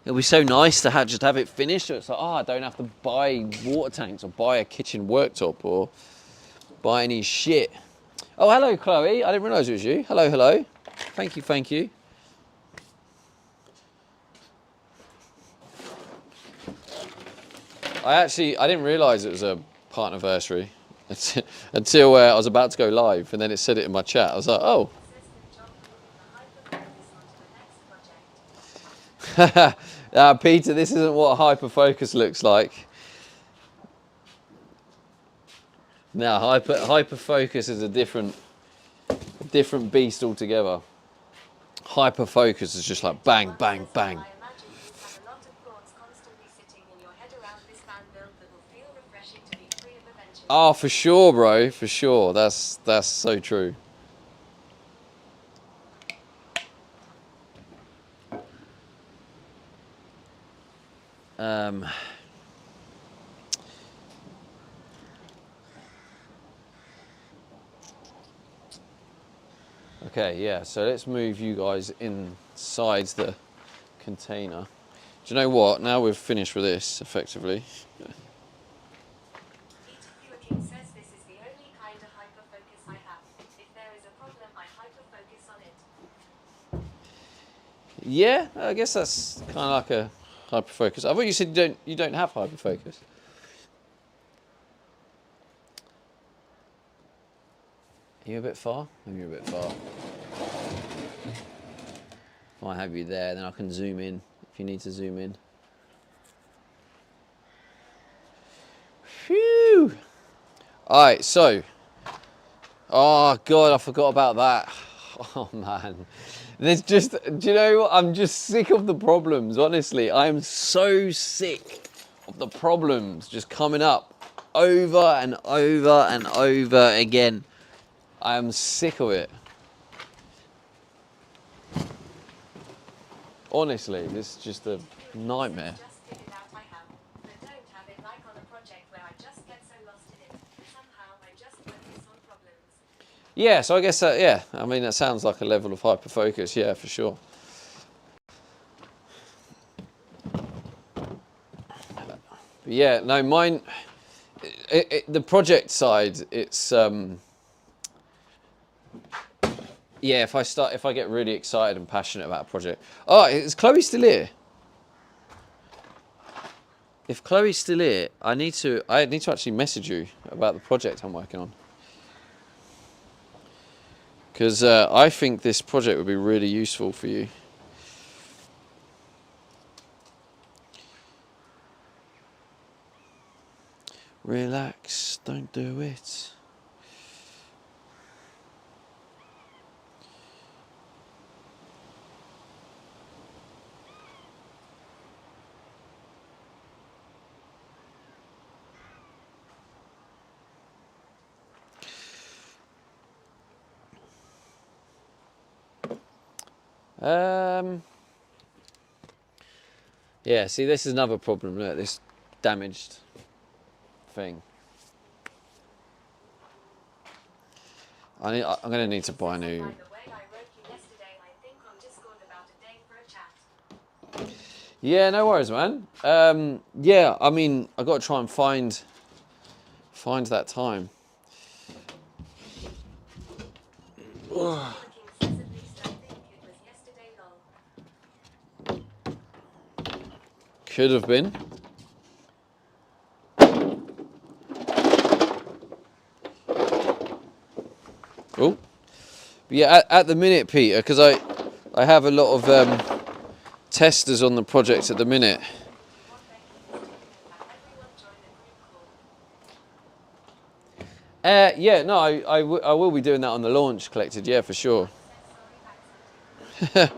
[SPEAKER 1] It'll be so nice to just have it finished. So it's like, I don't have to buy water tanks or buy a kitchen worktop or buy any shit. Oh, hello, Chloe. I didn't realise it was you. Hello. Thank you. I didn't realise it was a partnerversary until I was about to go live, and then it said it in my chat. I was like, oh. Peter, this isn't what hyperfocus looks like. Now, hyperfocus is a different beast altogether. Hyperfocus is just like bang, bang, bang. Oh, for sure, bro. For sure. That's so true. Okay, yeah, so let's move you guys inside the container. Do you know what? Now we've finished with this, effectively.
[SPEAKER 2] Peter King says this is the only kind of hyperfocus I have. If there is a problem, I hyperfocus on it.
[SPEAKER 1] Yeah, I guess that's kind of like a hyperfocus. I thought you said you don't have hyperfocus. Are you a bit far? Maybe you're a bit far. If I have you there, then I can zoom in if you need to zoom in. Phew! Alright, so. Oh, God, I forgot about that. Oh, man. There's just, do you know what? I'm just sick of the problems, honestly. I am so sick of the problems just coming up over and over and over again. I am sick of it. Honestly, this is just a nightmare.
[SPEAKER 2] Just figured out I have, but don't have it like on a project where I just get so lost in it. Somehow I just focus on problems.
[SPEAKER 1] Yeah, so I guess that, yeah, I mean, that sounds like a level of hyperfocus, yeah, for sure. But yeah, no, mine, the project side, it's, yeah, if I get really excited and passionate about a project. Oh, is Chloe still here? If Chloe's still here, I need to actually message you about the project I'm working on. Because I think this project would be really useful for you. Relax, don't do it. Yeah, see, this is another problem. Look, this damaged thing. I'm going to need to buy a new.
[SPEAKER 2] By the way, I wrote you yesterday, I think on Discord about a day for a chat.
[SPEAKER 1] Yeah, no worries, man. Yeah, I mean, I've got to try and find that time.
[SPEAKER 2] King says at least I think it was yesterday, lol.
[SPEAKER 1] Could have been. Oh, yeah. At the minute, Peter, because I have a lot of testers on the project at the minute. Yeah, no, I will be doing that on the launch collected. Yeah, for sure. That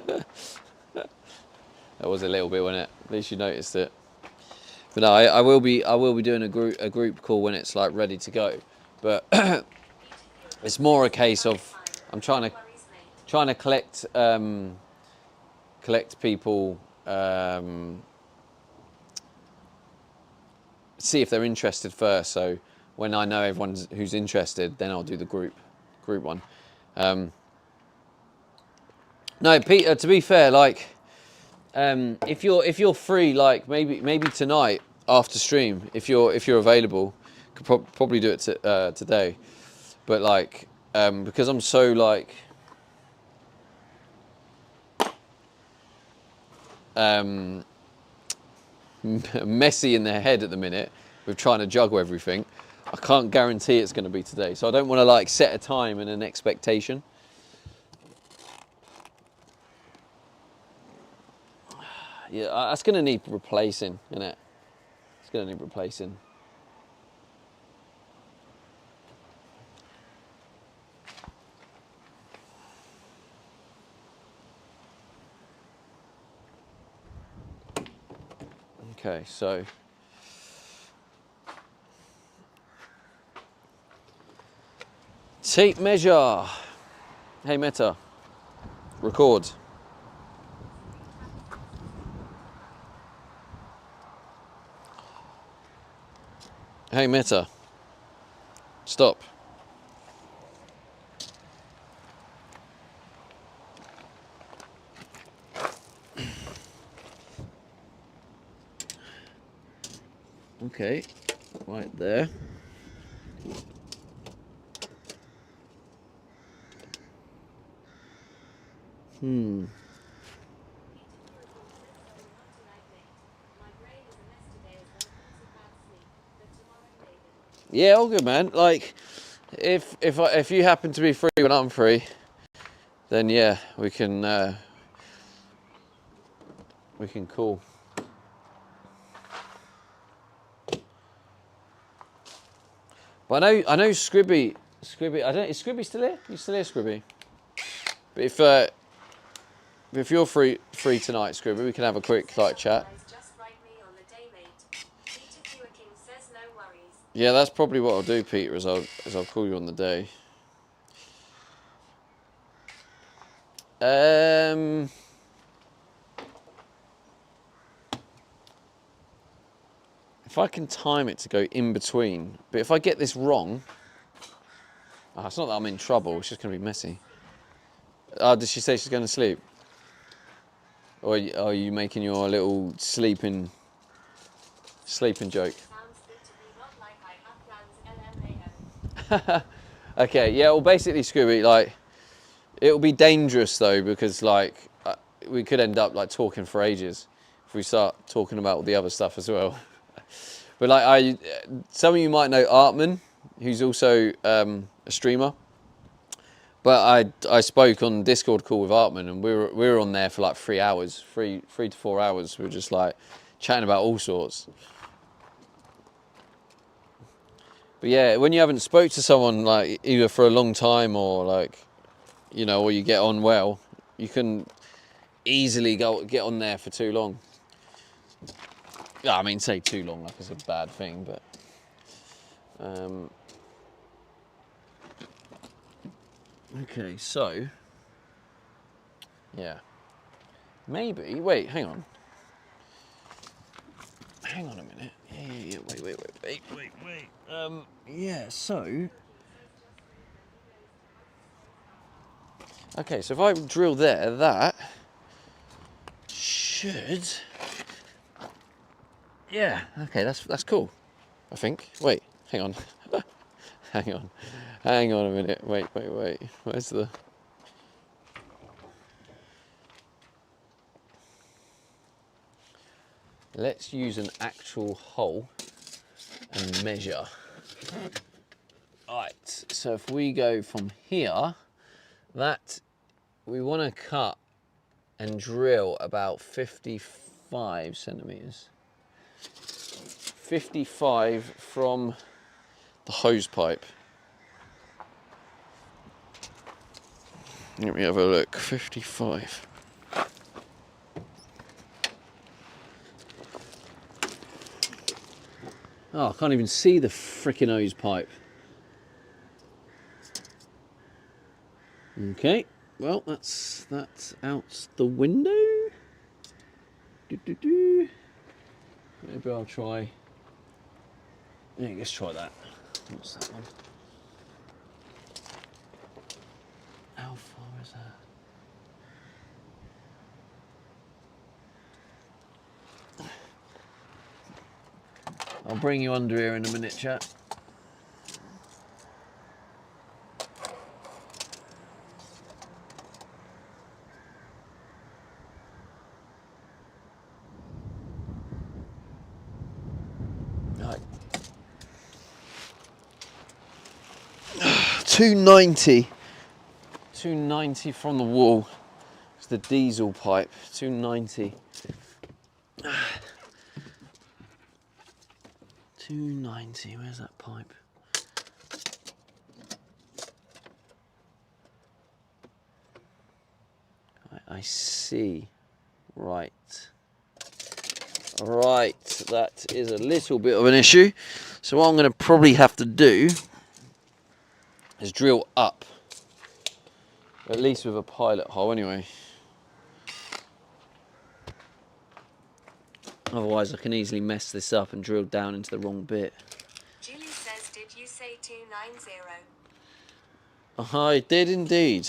[SPEAKER 1] was a little bit, wasn't it? At least you noticed it. But no, I will be doing a group call when it's like ready to go. But it's more a case of I'm trying to collect people, see if they're interested first. So when I know everyone who's interested, then I'll do the group one. No, Peter, to be fair, like if you're free, like maybe tonight after stream, if you're available, could probably do it today. But like because I'm so like messy in their head at the minute with trying to juggle everything, I can't guarantee it's going to be today. So I don't want to like set a time and an expectation. Yeah, that's going to need replacing, isn't it? It's going to need replacing. Okay, so tape measure. Hey Meta, record. Hey, Meta. Stop. Okay, right there. Yeah, all good, man. Like, if you happen to be free when I'm free, then yeah, we can call. But I know Scribby. I don't. Is Scribby still here? You still here, Scribby? But if you're free tonight, Scribby, we can have a quick like chat.
[SPEAKER 2] Just write me on the day, mate. Peter King says no worries.
[SPEAKER 1] Yeah, that's probably what I'll do, Peter. Is I'll call you on the day. If I can time it to go in between, but if I get this wrong, it's not that I'm in trouble. It's just going to be messy. Did she say she's going to sleep? Or are you making your little sleeping joke?
[SPEAKER 2] Sounds good to me, not like I have plans, LMAO.
[SPEAKER 1] Okay, yeah. Well, basically, Scooby, like, it'll be dangerous though because like we could end up like talking for ages if we start talking about all the other stuff as well. But like some of you might know Artman, who's also a streamer. But I spoke on Discord call with Artman, and we were on there for like 3 hours, 3 to 4 hours. We were just like chatting about all sorts. But yeah, when you haven't spoke to someone like either for a long time or like, you know, or you get on well, you can easily get on there for too long. Yeah, I mean, say too long like it's a bad thing, but okay, so yeah, maybe. Wait, hang on a minute. Yeah. Wait. Yeah. So, okay. So if I drill there, that should. Yeah. Okay. That's cool. I think. Wait. Hang on. Hang on a minute. Wait. Where's the? Let's use an actual hole and measure. Alright, so if we go from here, that we want to cut and drill about 55 centimetres. 55 from the hose pipe. Let me have a look. 55. Oh, I can't even see the frickin' hose pipe. Okay, well, that's out the window. Maybe I'll try. Yeah, let's try that. What's that one? How far is that? I'll bring you under here in a minute, chat. Right. 290. 290 from the wall. It's the diesel pipe. 290. 290. Where's that pipe? I see. Right. Right. That is a little bit of an issue. So what I'm going to probably have to do is drill up. At least with a pilot hole anyway. Otherwise I can easily mess this up and drill down into the wrong bit.
[SPEAKER 2] G Did you say 290?
[SPEAKER 1] I did indeed.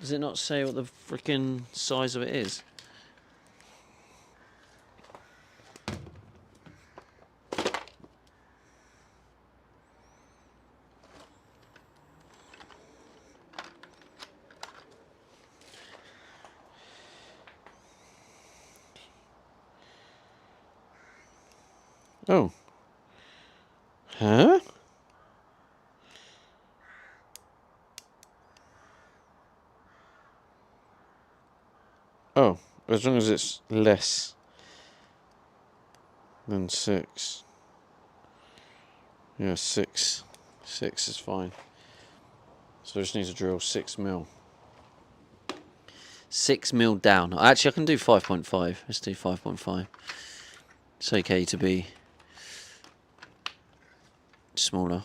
[SPEAKER 1] Does it not say what the freaking size of it is? Oh. Huh? Oh, as long as it's less than 6. Yeah, 6. 6 is fine. So I just need to drill 6 mil. 6 mil down. Actually, I can do 5.5. Let's do 5.5. It's okay to be smaller.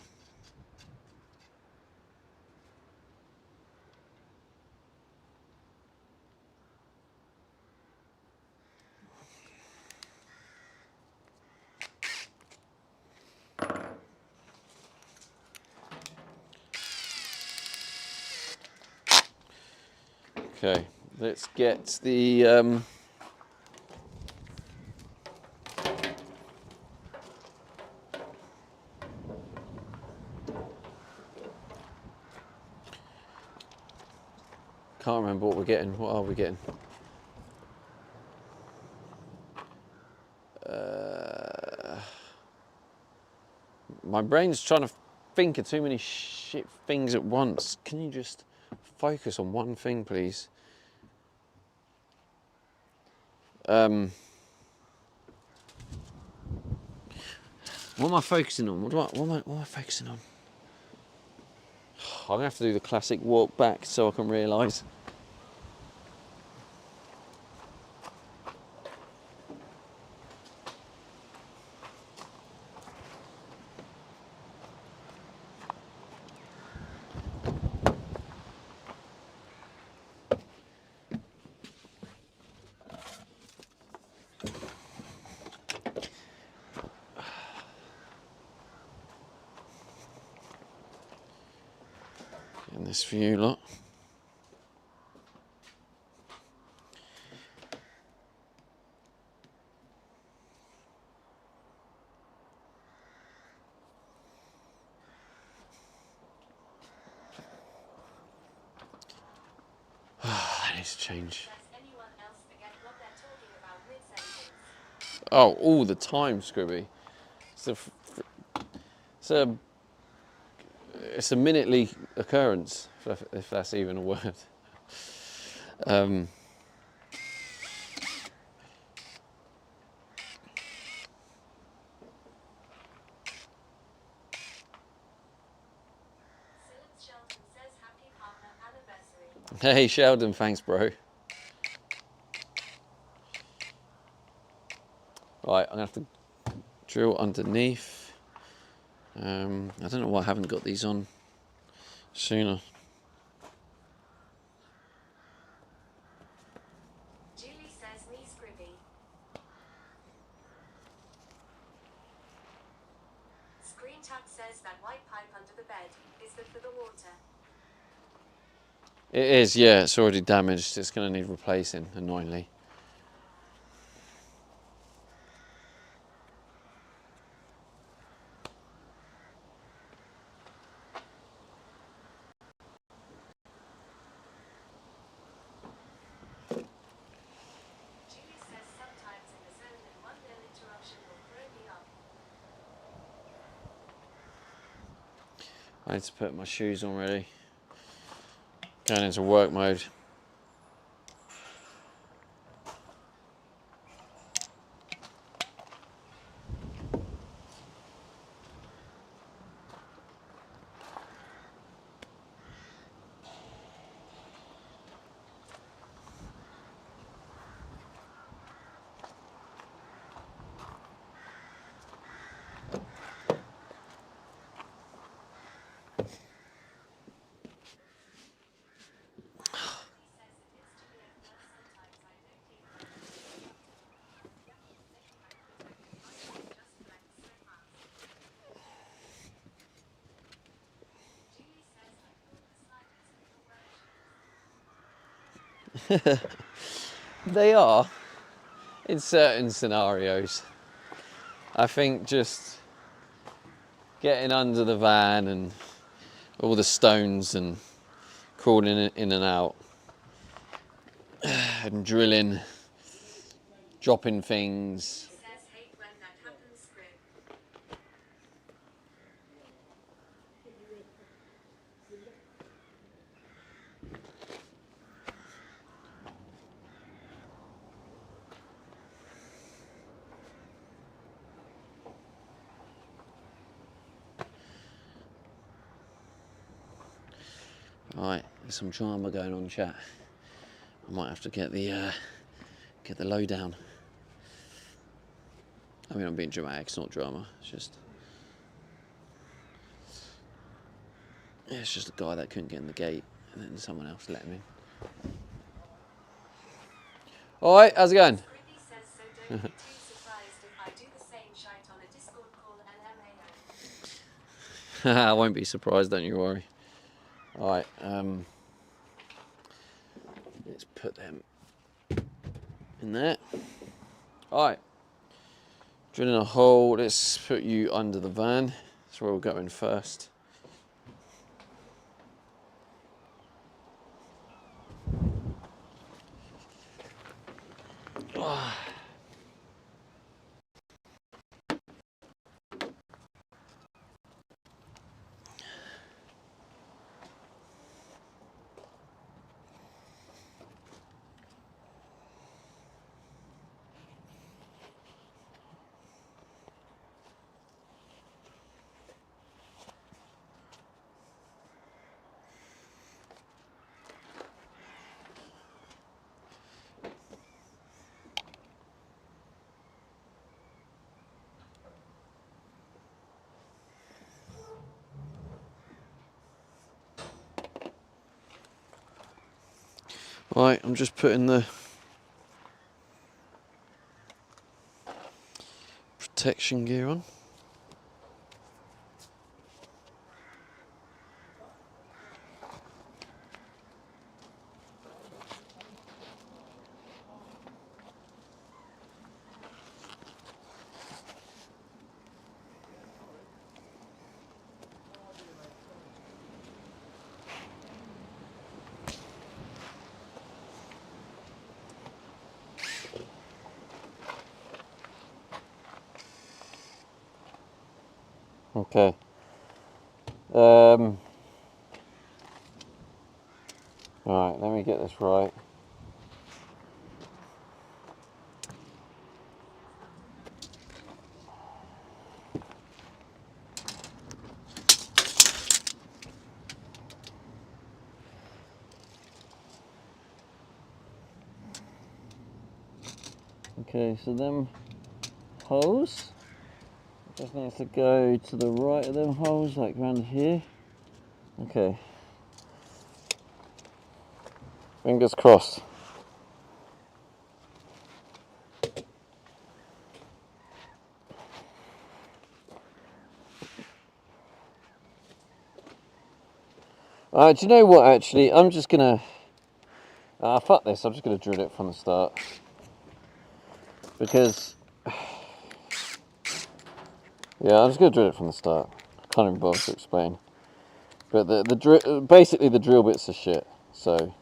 [SPEAKER 1] Okay, let's get the can't remember what we're getting. What are we getting? My brain's trying to think of too many shit things at once. Can you just focus on one thing, please? What am I focusing on? What am I focusing on? I'm gonna have to do the classic walk back so I can realise. Getting this for you lot. I need to change.
[SPEAKER 2] Does anyone else forget what they're talking about mid-sentence?
[SPEAKER 1] Oh, all the time, Scribby. It's a minutely occurrence, if that's even a word.
[SPEAKER 2] Sheldon says happy partner anniversary.
[SPEAKER 1] Hey, Sheldon, thanks, bro. Right, I'm gonna have to drill underneath. I don't know why I haven't got these on sooner.
[SPEAKER 2] Julie says me Scribby. Screen tap says that white pipe under the bed. Is that for the water?
[SPEAKER 1] It is, yeah, it's already damaged. It's gonna need replacing, annoyingly.
[SPEAKER 2] Julie says sometimes in the zone and one little interruption will throw me off.
[SPEAKER 1] I need to put my shoes on ready. Going into work mode. They are, in certain scenarios. I think just getting under the van and all the stones and crawling in and out and drilling, dropping things.
[SPEAKER 2] Says hate when that happens, Scrib.
[SPEAKER 1] Right, there's some drama going on, chat. I might have to get the lowdown. I mean, I'm being dramatic. It's not drama. It's just a guy that couldn't get in the gate, and then someone else let him in. All right, how's it going?
[SPEAKER 2] Scribby says so don't be too surprised if I do the same shite on a Discord call LMAO.
[SPEAKER 1] I won't be surprised. Don't you worry. All right. Let's put them in there. All right. Drilling a hole. Let's put you under the van. That's where we'll go in first. Right, I'm just putting the protection gear on. Okay. Right, let me get this right. Okay, so them holes just needs to go to the right of them holes, like around here. Okay. Fingers crossed. Do you know what, actually? I'm just gonna... fuck this, I'm just gonna drill it from the start. Because... Yeah, I'm just gonna drill it from the start. I can't even bother to explain. But basically the drill bits are shit, so...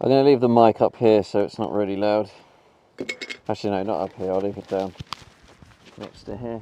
[SPEAKER 1] I'm going to leave the mic up here so it's not really loud. Actually, no, not up here. I'll leave it down next to here.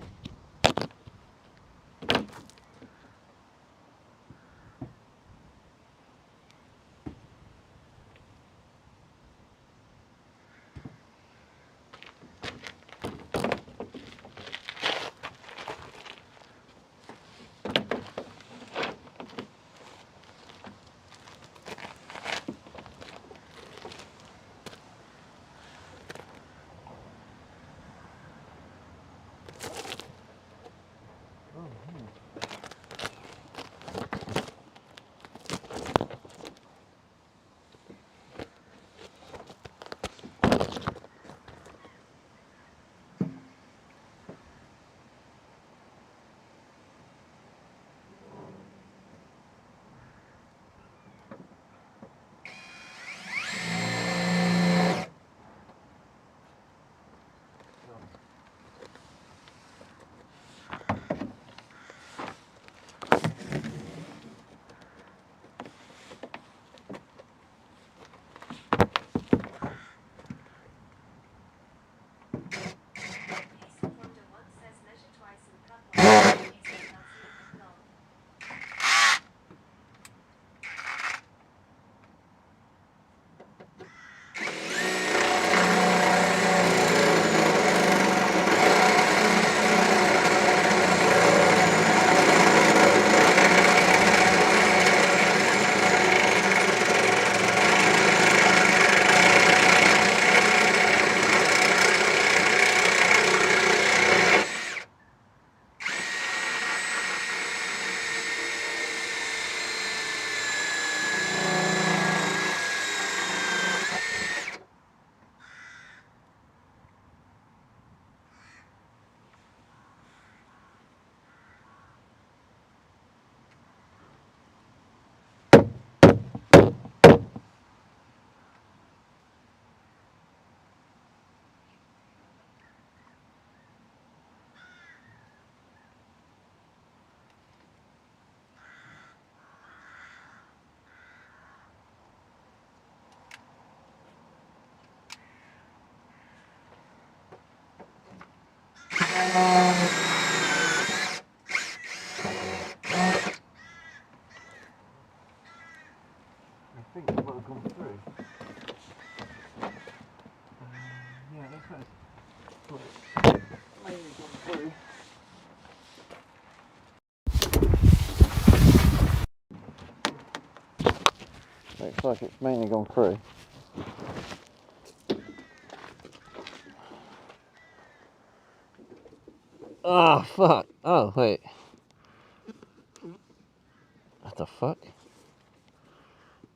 [SPEAKER 1] think it might have gone through. Yeah, it looks like it's mainly gone through. Looks like it's mainly gone through. Ah, fuck. Oh, wait. What the fuck?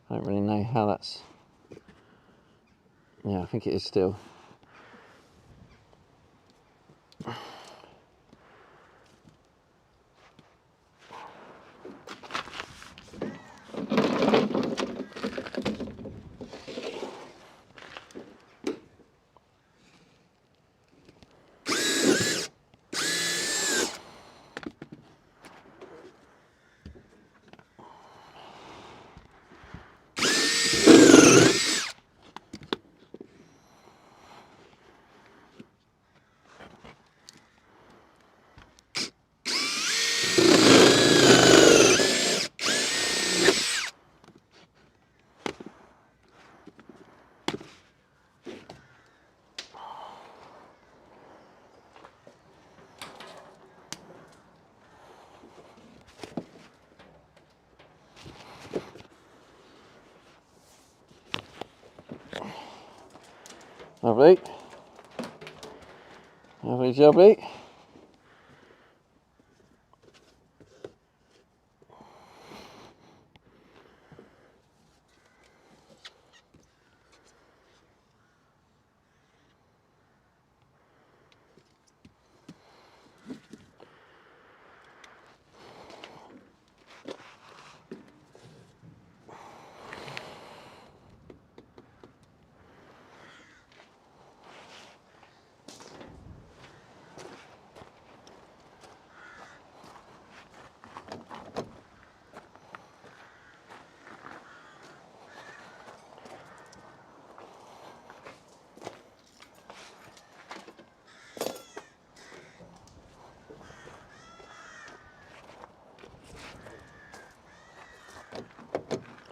[SPEAKER 1] I don't really know how that's... Yeah, I think it is still. Lovely. Lovely jubbly.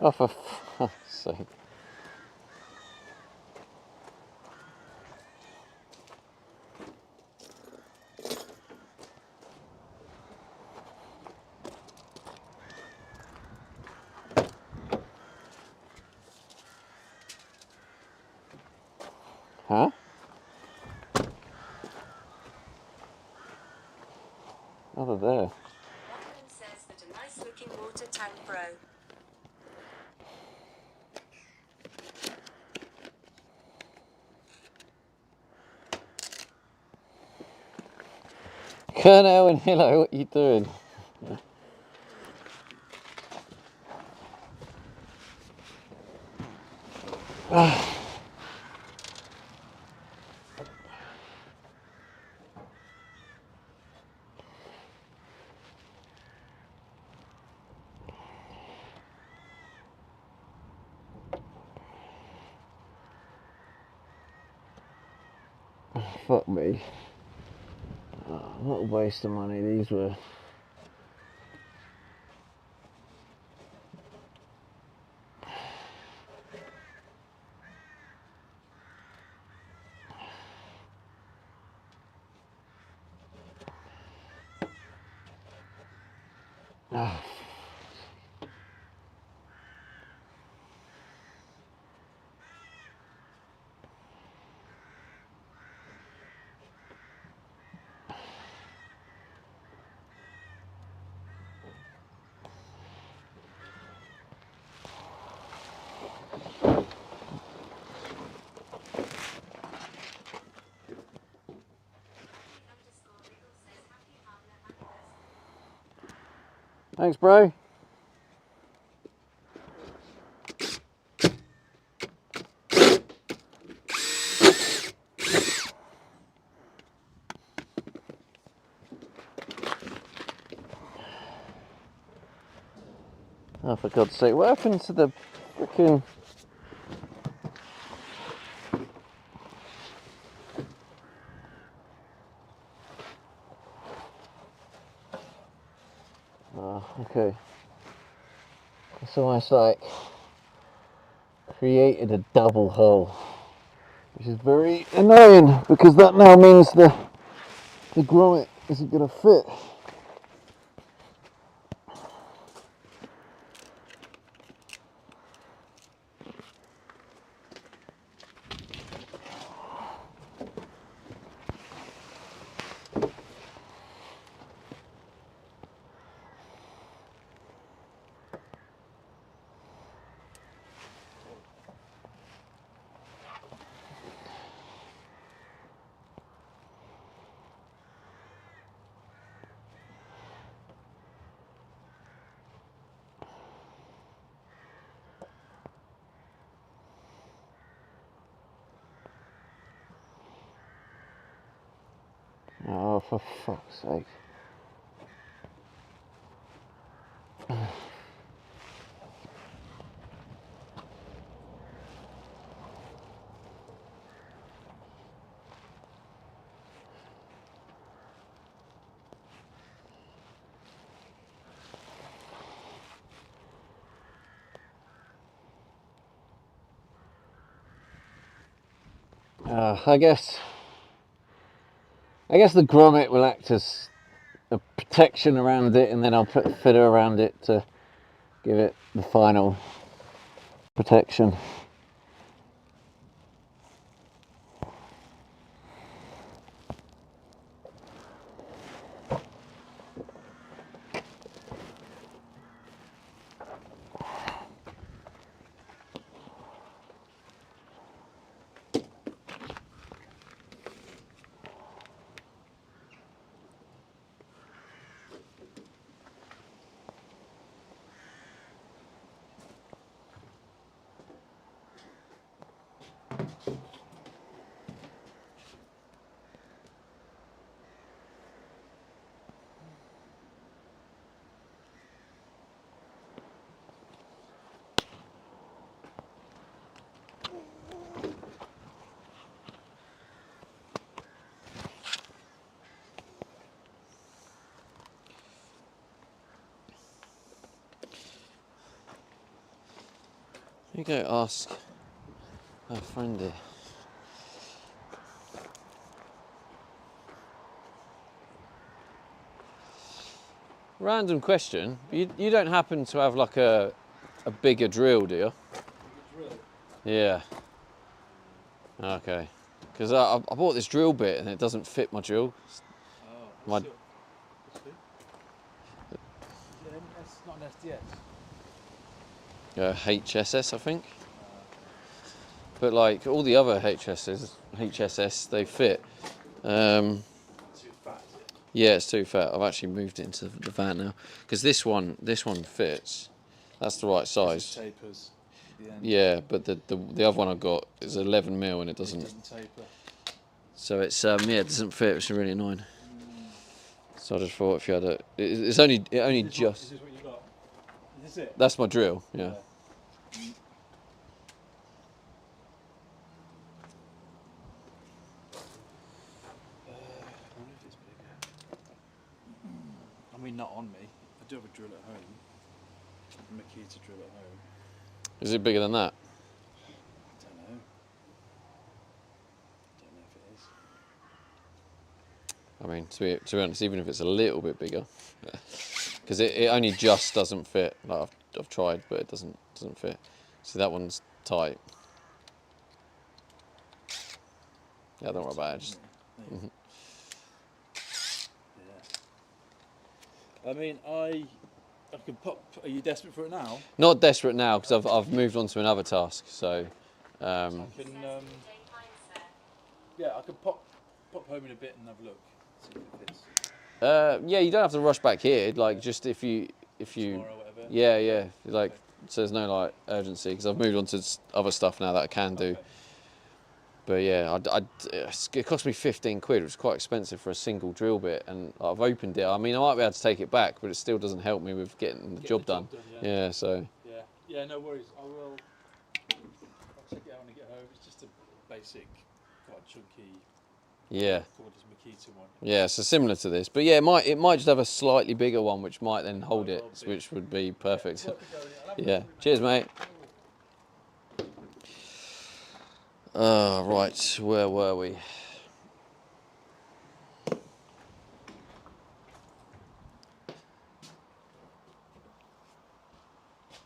[SPEAKER 1] Oh, for fuck's sake. Huh? Oh, they're there.
[SPEAKER 2] Lachlan says that a nice looking water tank, bro.
[SPEAKER 1] Colonel and Hillo, what are you doing? Fuck me. Oh, what a waste of money these were. Ah. Thanks, bro. Oh, for God's sake, what happened to the frickin'... Oh, okay. It's almost like
[SPEAKER 3] created a double hole, which is very annoying because that now means the grommet isn't going to fit. Oh, for fuck's sake. I guess the grommet will act as a protection around it, and then I'll put the fitter around it to give it the final protection. You go ask our friend here. Random question. You don't happen to have like a bigger drill, do you?
[SPEAKER 4] Drill?
[SPEAKER 3] Yeah. Okay. Because I bought this drill bit and it doesn't fit my drill.
[SPEAKER 4] Oh,
[SPEAKER 3] My-
[SPEAKER 4] it's not an SDS.
[SPEAKER 3] HSS, I think. But like all the other HSS, they fit.
[SPEAKER 4] Too fat, is it?
[SPEAKER 3] Yeah, it's too fat. I've actually moved it into the van now because this one fits. That's the right size.
[SPEAKER 4] It tapers at the end.
[SPEAKER 3] Yeah, but the other one I got is 11 mil and it
[SPEAKER 4] It
[SPEAKER 3] doesn't.
[SPEAKER 4] doesn't taper.
[SPEAKER 3] So it's it doesn't fit. It's really annoying. So I just thought if you had it only
[SPEAKER 4] Is
[SPEAKER 3] just.
[SPEAKER 4] this what you got? Is this it?
[SPEAKER 3] That's my drill. Yeah.
[SPEAKER 4] I wonder if it's bigger. I mean, not on me. I do have a drill at home. A Makita drill at home.
[SPEAKER 3] Is it bigger than that?
[SPEAKER 4] I don't know. Don't know if it is.
[SPEAKER 3] I mean, to be honest, even if it's a little bit bigger, because it only just doesn't fit. Like I've tried, but it doesn't fit. See, that one's tight. Yeah, don't worry about it. Just,
[SPEAKER 4] Yeah. I mean, I could pop. Are you desperate for it now?
[SPEAKER 3] not desperate now because I've moved on to another task. So,
[SPEAKER 4] I can. Yeah, I could pop home in a bit and have a look. See if it fits.
[SPEAKER 3] yeah, you don't have to rush back here. Like just if you.
[SPEAKER 4] Tomorrow, whatever.
[SPEAKER 3] Yeah. Like so, there's no like urgency because I've moved on to other stuff now that I can do.
[SPEAKER 4] Okay.
[SPEAKER 3] But yeah, it cost me 15 quid, which is quite expensive for a single drill bit, and I've opened it. I mean, I might be able to take it back, but it still doesn't help me with getting the job done. Yeah, so.
[SPEAKER 4] Yeah, no worries. I'll check it out when I get home. It's just a basic, quite chunky,
[SPEAKER 3] Yeah.
[SPEAKER 4] cordless Makita one.
[SPEAKER 3] Yeah, so similar to this, but yeah, it might just have a slightly bigger one, which might then hold it, which would be perfect. Yeah. Cheers, mate. Oh, right, where were we?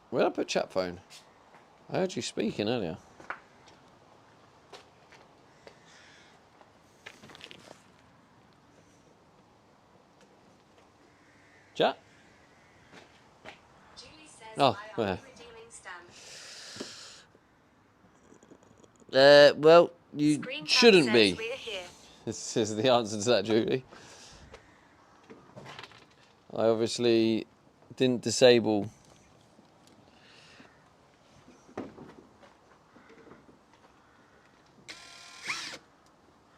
[SPEAKER 3] Where did I put chat phone? I heard you speaking earlier. Chat?
[SPEAKER 2] Julie says,
[SPEAKER 3] Oh,
[SPEAKER 2] I am
[SPEAKER 3] where?
[SPEAKER 2] redeeming stamp.
[SPEAKER 3] Well, you
[SPEAKER 2] Screen cap
[SPEAKER 3] shouldn't
[SPEAKER 2] says
[SPEAKER 3] be.
[SPEAKER 2] we're here.
[SPEAKER 3] This is the answer to that, Julie. I obviously didn't disable.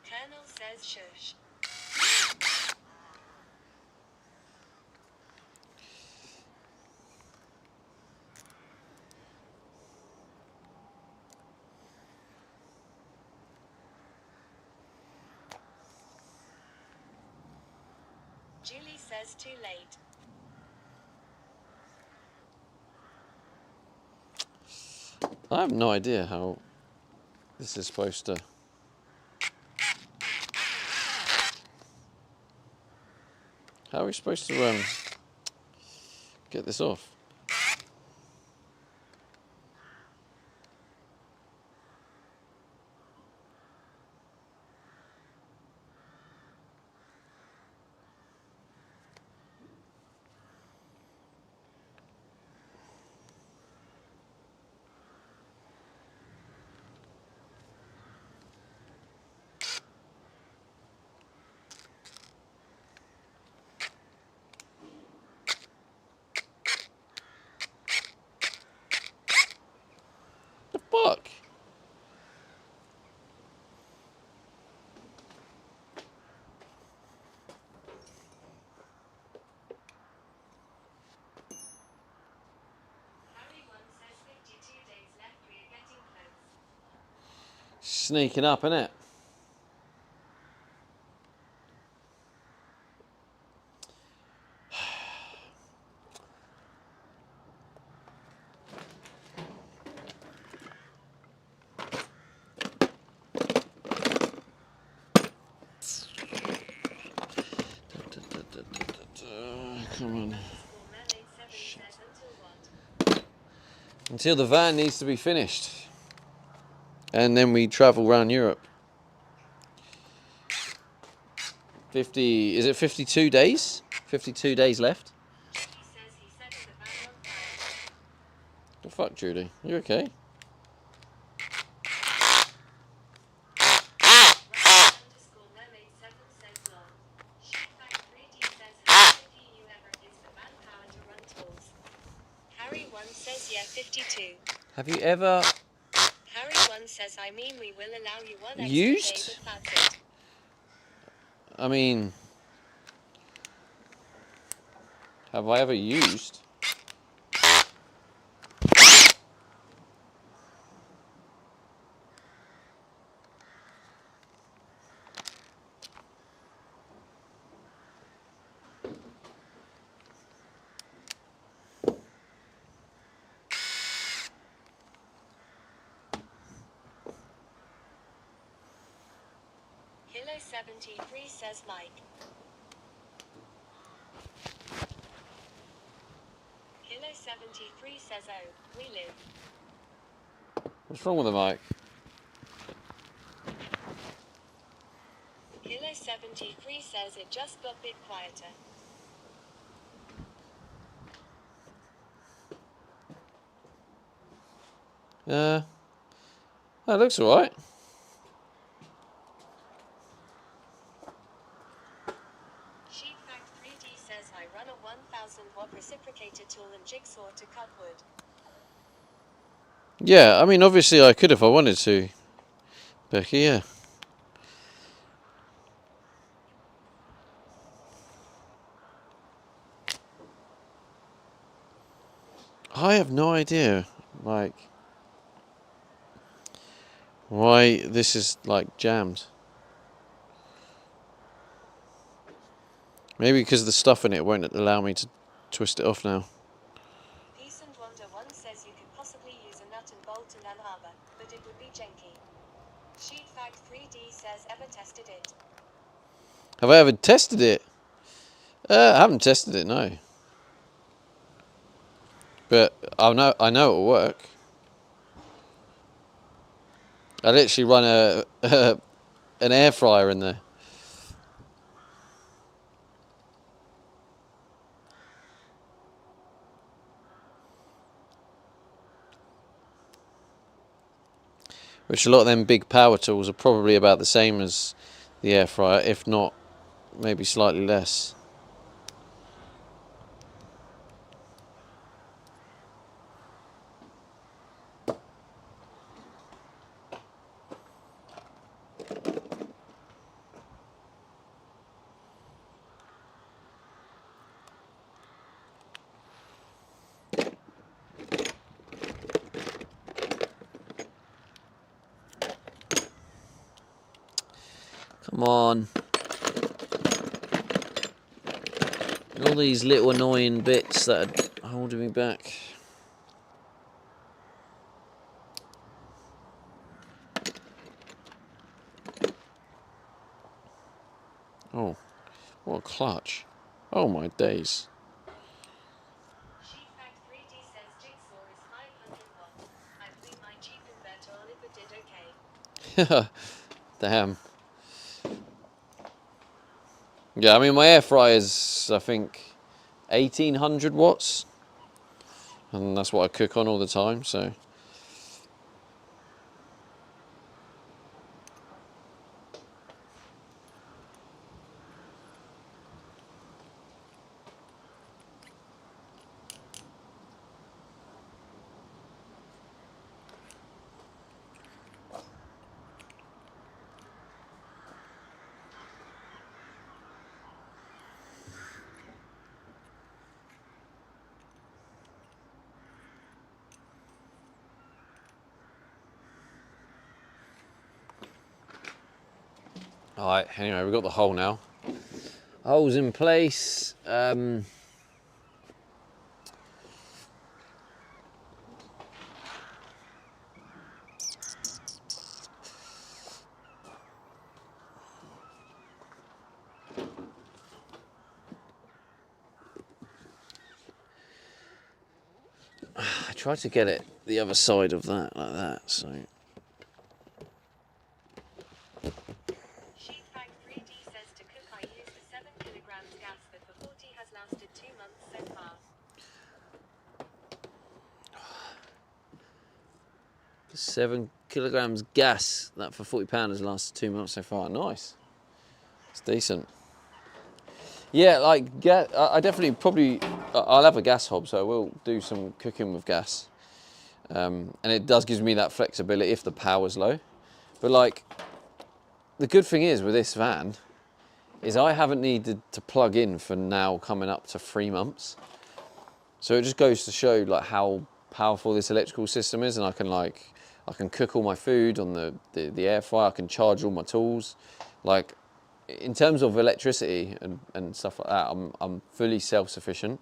[SPEAKER 2] Colonel says shush. Julie says too late.
[SPEAKER 3] I have no idea how this is supposed to. How are we supposed to get this off? The fuck?
[SPEAKER 2] Harry 1 says 52 days left, we are getting close.
[SPEAKER 3] Sneaking up, innit? Come on.
[SPEAKER 2] Underscore mermaid 7 says until what?
[SPEAKER 3] Until the van needs to be finished. And then we travel around Europe. 50, is it 52 days? 52 days left?
[SPEAKER 2] Julie says he set the van on fire.
[SPEAKER 3] The fuck, Judy? You okay?
[SPEAKER 2] Underscore mermaid 7 says lol. Sheepback 3D says how quickly you ever is the manpower to run tools. Harry 1 says yeah 52.
[SPEAKER 3] Have you ever
[SPEAKER 2] Harry 1 says I mean we will allow you one extra
[SPEAKER 3] used?
[SPEAKER 2] day, but that's it.
[SPEAKER 3] I mean, have I ever used?
[SPEAKER 2] Kilo 73 says Mike. Kilo 73 says oh, we live.
[SPEAKER 3] What's wrong with the mic?
[SPEAKER 2] Kilo 73 says it just got a bit quieter.
[SPEAKER 3] That looks alright.
[SPEAKER 2] Sheepback 3D says I run a 1000 watt reciprocator tool and jigsaw to cut wood.
[SPEAKER 3] Yeah, I mean, obviously I could if I wanted to, Becky, yeah. I have no idea, like, why this is, like, jammed. Maybe because the stuff in it won't allow me to twist it off now.
[SPEAKER 2] Peace and Wonder 1 says you could possibly use a nut and bolt in Ann Arbor, but it would be janky. Sheetfact 3D says ever tested it.
[SPEAKER 3] Have I ever tested it? I haven't tested it, no. But I know it'll work. I literally run an air fryer in there. Which a lot of them big power tools are probably about the same as the air fryer, if not maybe slightly less. Come on. All these little annoying bits that are holding me back. Oh, what a clutch. Oh my days.
[SPEAKER 2] Sheetfact 3D says Jigsaw is 500 watts. I blew my Jeep inverter on it but did okay.
[SPEAKER 3] Damn. Yeah, I mean my air fryer is, I think, 1800 watts. And that's what I cook on all the time, so. Alright, anyway, we've got the hole now. Hole's in place. I tried to get it the other side of that, like that, so.
[SPEAKER 2] Sheetfact 3D says to cook I used a 7 kilograms gas that for 40 has lasted 2 months so far.
[SPEAKER 3] 7 kilograms gas, that for £40 has lasted 2 months so far. Nice. It's decent. Yeah, like, I definitely probably, I'll have a gas hob, so I will do some cooking with gas. And it does give me that flexibility if the power's low. But like, the good thing is with this van, is I haven't needed to plug in for now coming up to 3 months. So it just goes to show like how powerful this electrical system is, and I can cook all my food on the air fryer, I can charge all my tools. Like, in terms of electricity and stuff like that, I'm fully self-sufficient,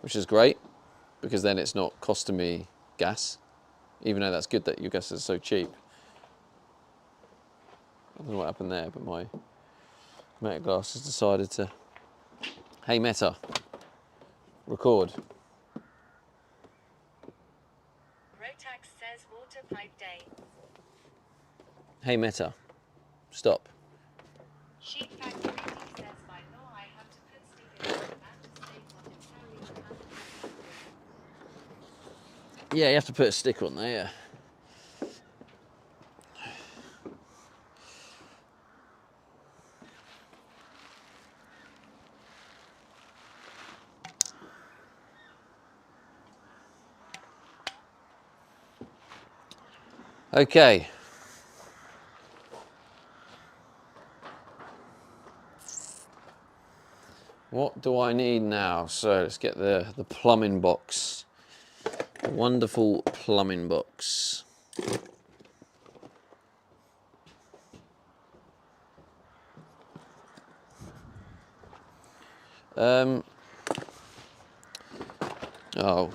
[SPEAKER 3] which is great, because then it's not costing me gas, even though that's good that your gas is so cheap. I don't know what happened there, but my Meta Glass has decided to, hey Meta, record.
[SPEAKER 2] Rotax says water pipe day.
[SPEAKER 3] Hey Meta, stop.
[SPEAKER 2] Sheetfact 3D says by law I have to put stickers on the van to state what it carries and how to.
[SPEAKER 3] Yeah, you have to put a sticker on there, yeah. Okay. What do I need now? So let's get the plumbing box. The wonderful plumbing box. Oh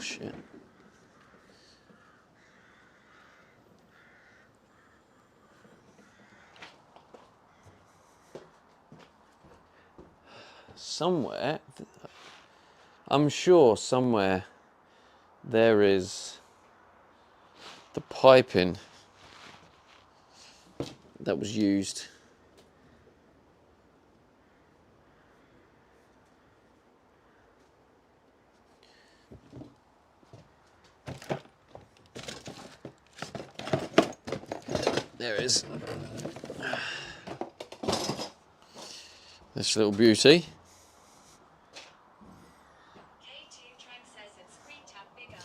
[SPEAKER 3] shit. somewhere, I'm sure somewhere there is the piping that was used. There it is. This little beauty.
[SPEAKER 2] K2 Track says it's screen tab bigger.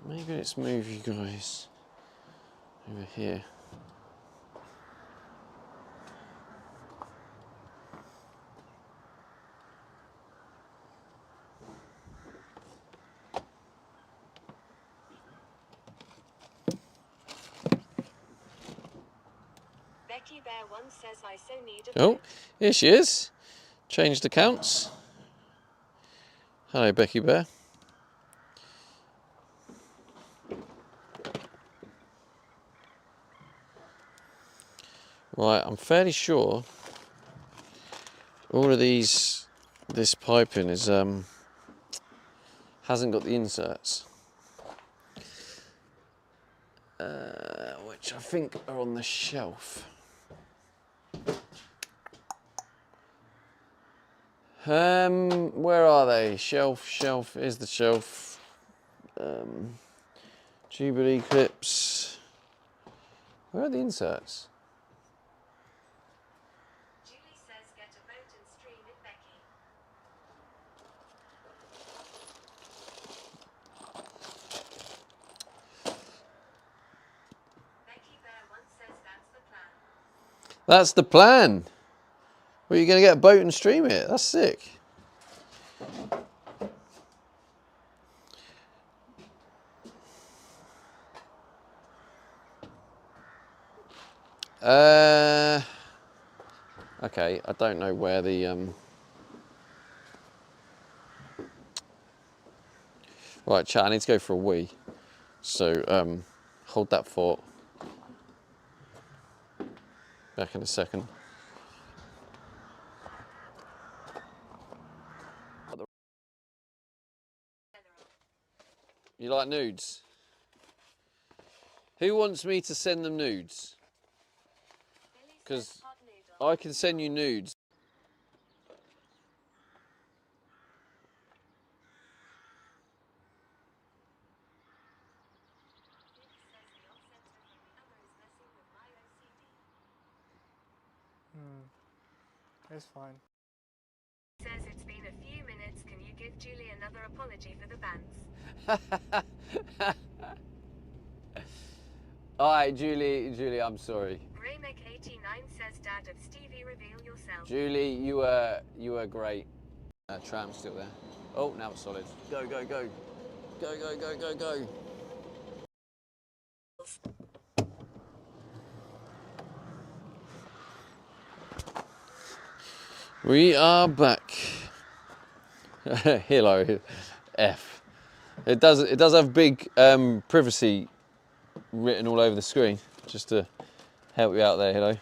[SPEAKER 3] Maybe let's move you guys over here.
[SPEAKER 2] Becky Bear 1 says I so need a
[SPEAKER 3] Oh,
[SPEAKER 2] boat.
[SPEAKER 3] here she is. Changed accounts. Hello, Becky Bear. Right, I'm fairly sure all of this piping is hasn't got the inserts, which I think are on the shelf. Where are they? Shelf is the shelf. Jubilee clips. Where are the inserts?
[SPEAKER 2] Julie says get a boat and stream it, Becky. Becky Bear 1 says that's the plan.
[SPEAKER 3] That's the plan. Well, you're going to get a boat and stream it. That's sick. Okay, I don't know where the Right, chat, I need to go for a wee. So hold that thought. Back in a second. You like nudes? Who wants me to send them nudes?
[SPEAKER 2] Billy says
[SPEAKER 3] 'Cause
[SPEAKER 2] hot noodle.
[SPEAKER 3] I can send you nudes.
[SPEAKER 2] Billy says the offset took and the other is messing with my OCD.
[SPEAKER 5] It's fine.
[SPEAKER 2] Says it's been a few minutes. Can you give Julie another apology for the bans?
[SPEAKER 3] Alright, Julie, I'm sorry.
[SPEAKER 2] Graymek89 says Dad of Stevie, reveal yourself.
[SPEAKER 3] Julie, you were great. Tram's still there. Oh, now it's solid. Go, go, go. Go, go, go, go, go. We are back. Hello, F. It does have big privacy written all over the screen, just to help you out there. Hello.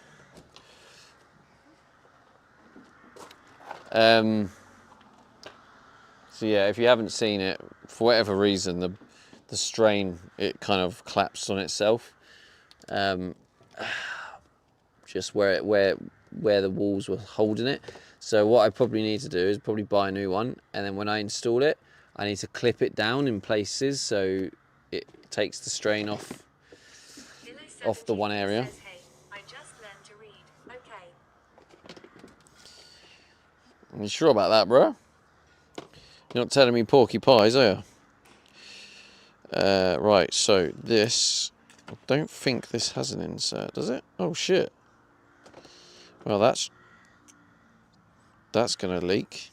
[SPEAKER 3] So yeah, if you haven't seen it, for whatever reason, the strain, it kind of collapsed on itself. Just where the walls were holding it. So what I probably need to do is probably buy a new one, and then when I install it, I need to clip it down in places so it takes the strain off the one area.
[SPEAKER 2] Says, hey, I just learned to read. Okay.
[SPEAKER 3] You sure about that, bro? You're not telling me porky pies, are you? Right, so this, I don't think this has an insert, does it? Oh shit. Well, that's gonna leak.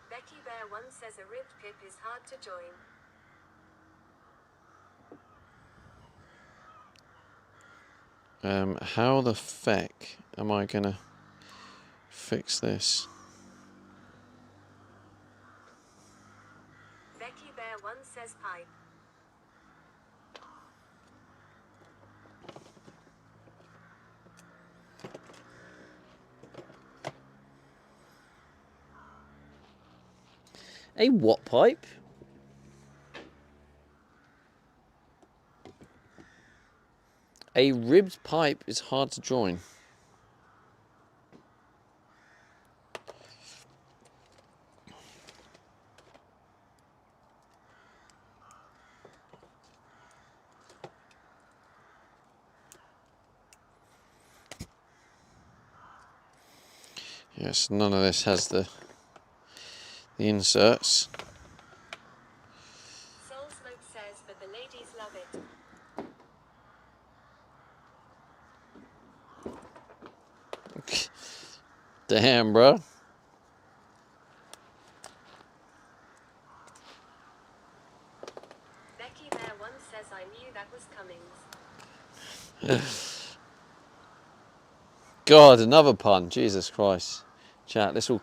[SPEAKER 2] Becky Bear 1 says a ribbed pip is hard to join.
[SPEAKER 3] How the feck am I gonna fix this?
[SPEAKER 2] Becky
[SPEAKER 3] A what pipe? A ribbed pipe is hard to join. Yes, none of this has the inserts.
[SPEAKER 2] Soul Smoke says, but the ladies love it.
[SPEAKER 3] Damn, bro.
[SPEAKER 2] Becky there once says, I knew that was Cummings.
[SPEAKER 3] God, another pun. Jesus Christ. Chat, this will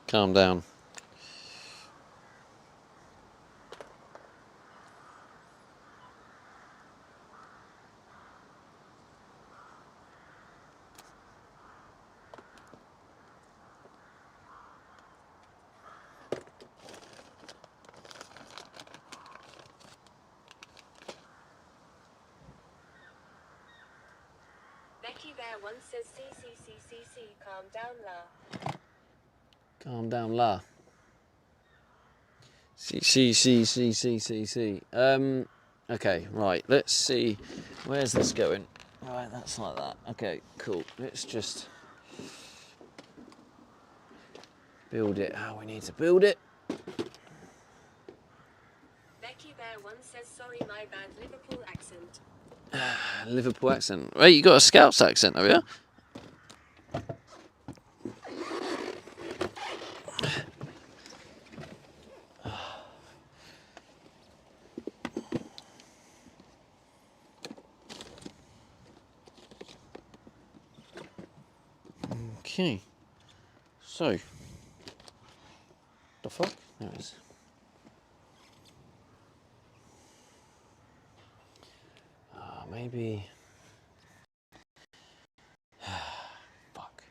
[SPEAKER 3] calm down.
[SPEAKER 2] Becky there once says, C, calm down, la.
[SPEAKER 3] Calm down, la. See. Okay, right, let's see. Where's this going? Right, that's like that. Okay, cool. Let's just build it how we need to build it.
[SPEAKER 2] Becky there once says, sorry, my bad Liverpool accent.
[SPEAKER 3] Liverpool accent. Wait, you got a Scouse accent, have you? Okay. So. The fuck? There it is. Maybe. Fuck.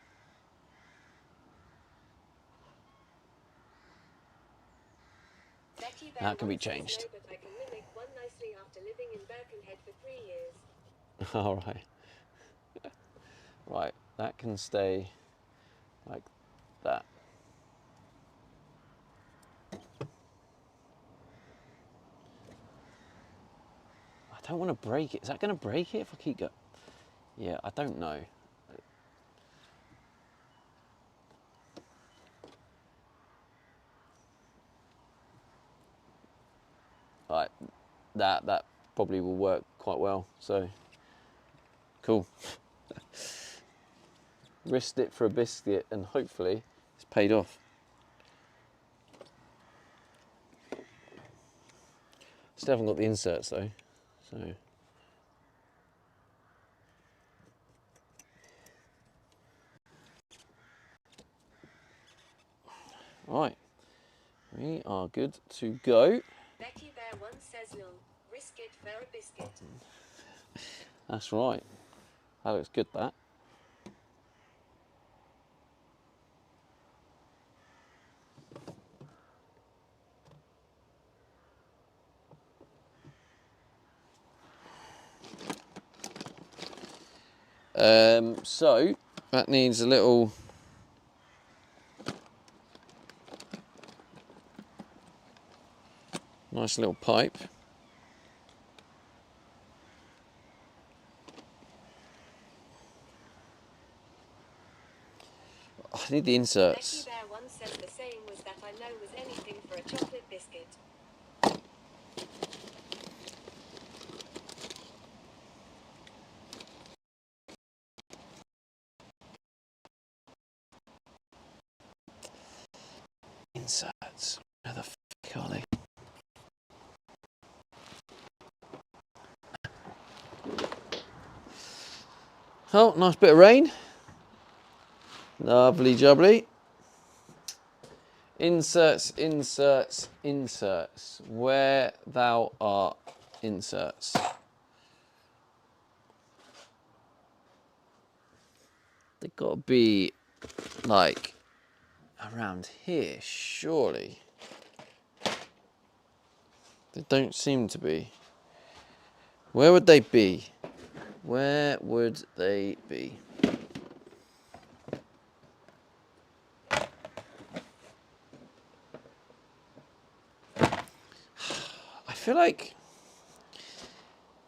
[SPEAKER 2] Becky there
[SPEAKER 3] That can be
[SPEAKER 2] once says,
[SPEAKER 3] changed.
[SPEAKER 2] no, but I can mimic one nicely after living in Birkenhead for 3 years.
[SPEAKER 3] All right. Right, that can stay like that. I don't want to break it. Is that going to break it if I keep going? Yeah, I don't know. Right, that probably will work quite well. So, cool. Risked it for a biscuit, and hopefully it's paid off. Still haven't got the inserts though, so. Right, we are good to go.
[SPEAKER 2] Becky there once says, lol, risk it for a biscuit.
[SPEAKER 3] That's right. That looks good, that. So that needs a little nice little pipe. I need the
[SPEAKER 2] Becky
[SPEAKER 3] inserts.
[SPEAKER 2] there once says the saying was that I know was anything for a chocolate biscuit.
[SPEAKER 3] Inserts. Where the fuck are they? Oh, nice bit of rain. Lovely jubbly. Inserts. Where thou art, inserts. They've got to be like around here, surely. They don't seem to be. Where would they be? Where would they be? I feel like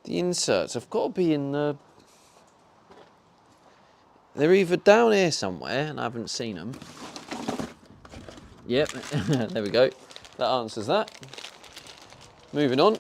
[SPEAKER 3] the inserts have got to be in the... They're either down here somewhere, and I haven't seen them. Yep, there we go. That answers that. Moving on.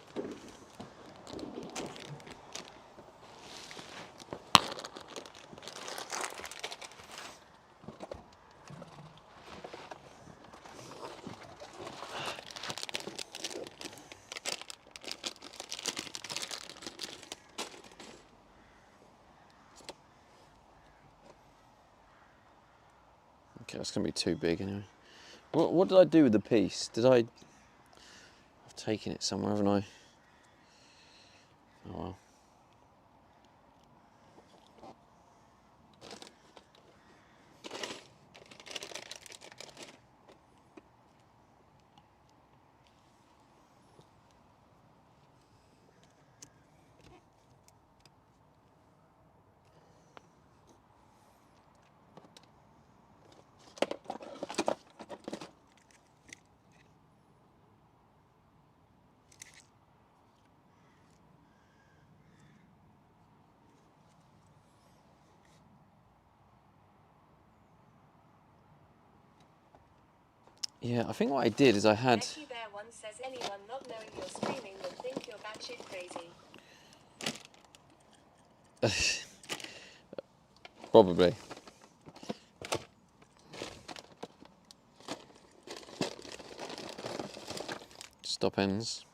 [SPEAKER 3] Okay, that's going to be too big anyway. What did I do with the piece? I've taken it somewhere, haven't I? Oh well. Yeah, I think what I did is I had...
[SPEAKER 2] Becky Bear once says anyone not knowing you're streaming would think you're batshit crazy.
[SPEAKER 3] Probably. Stop ends.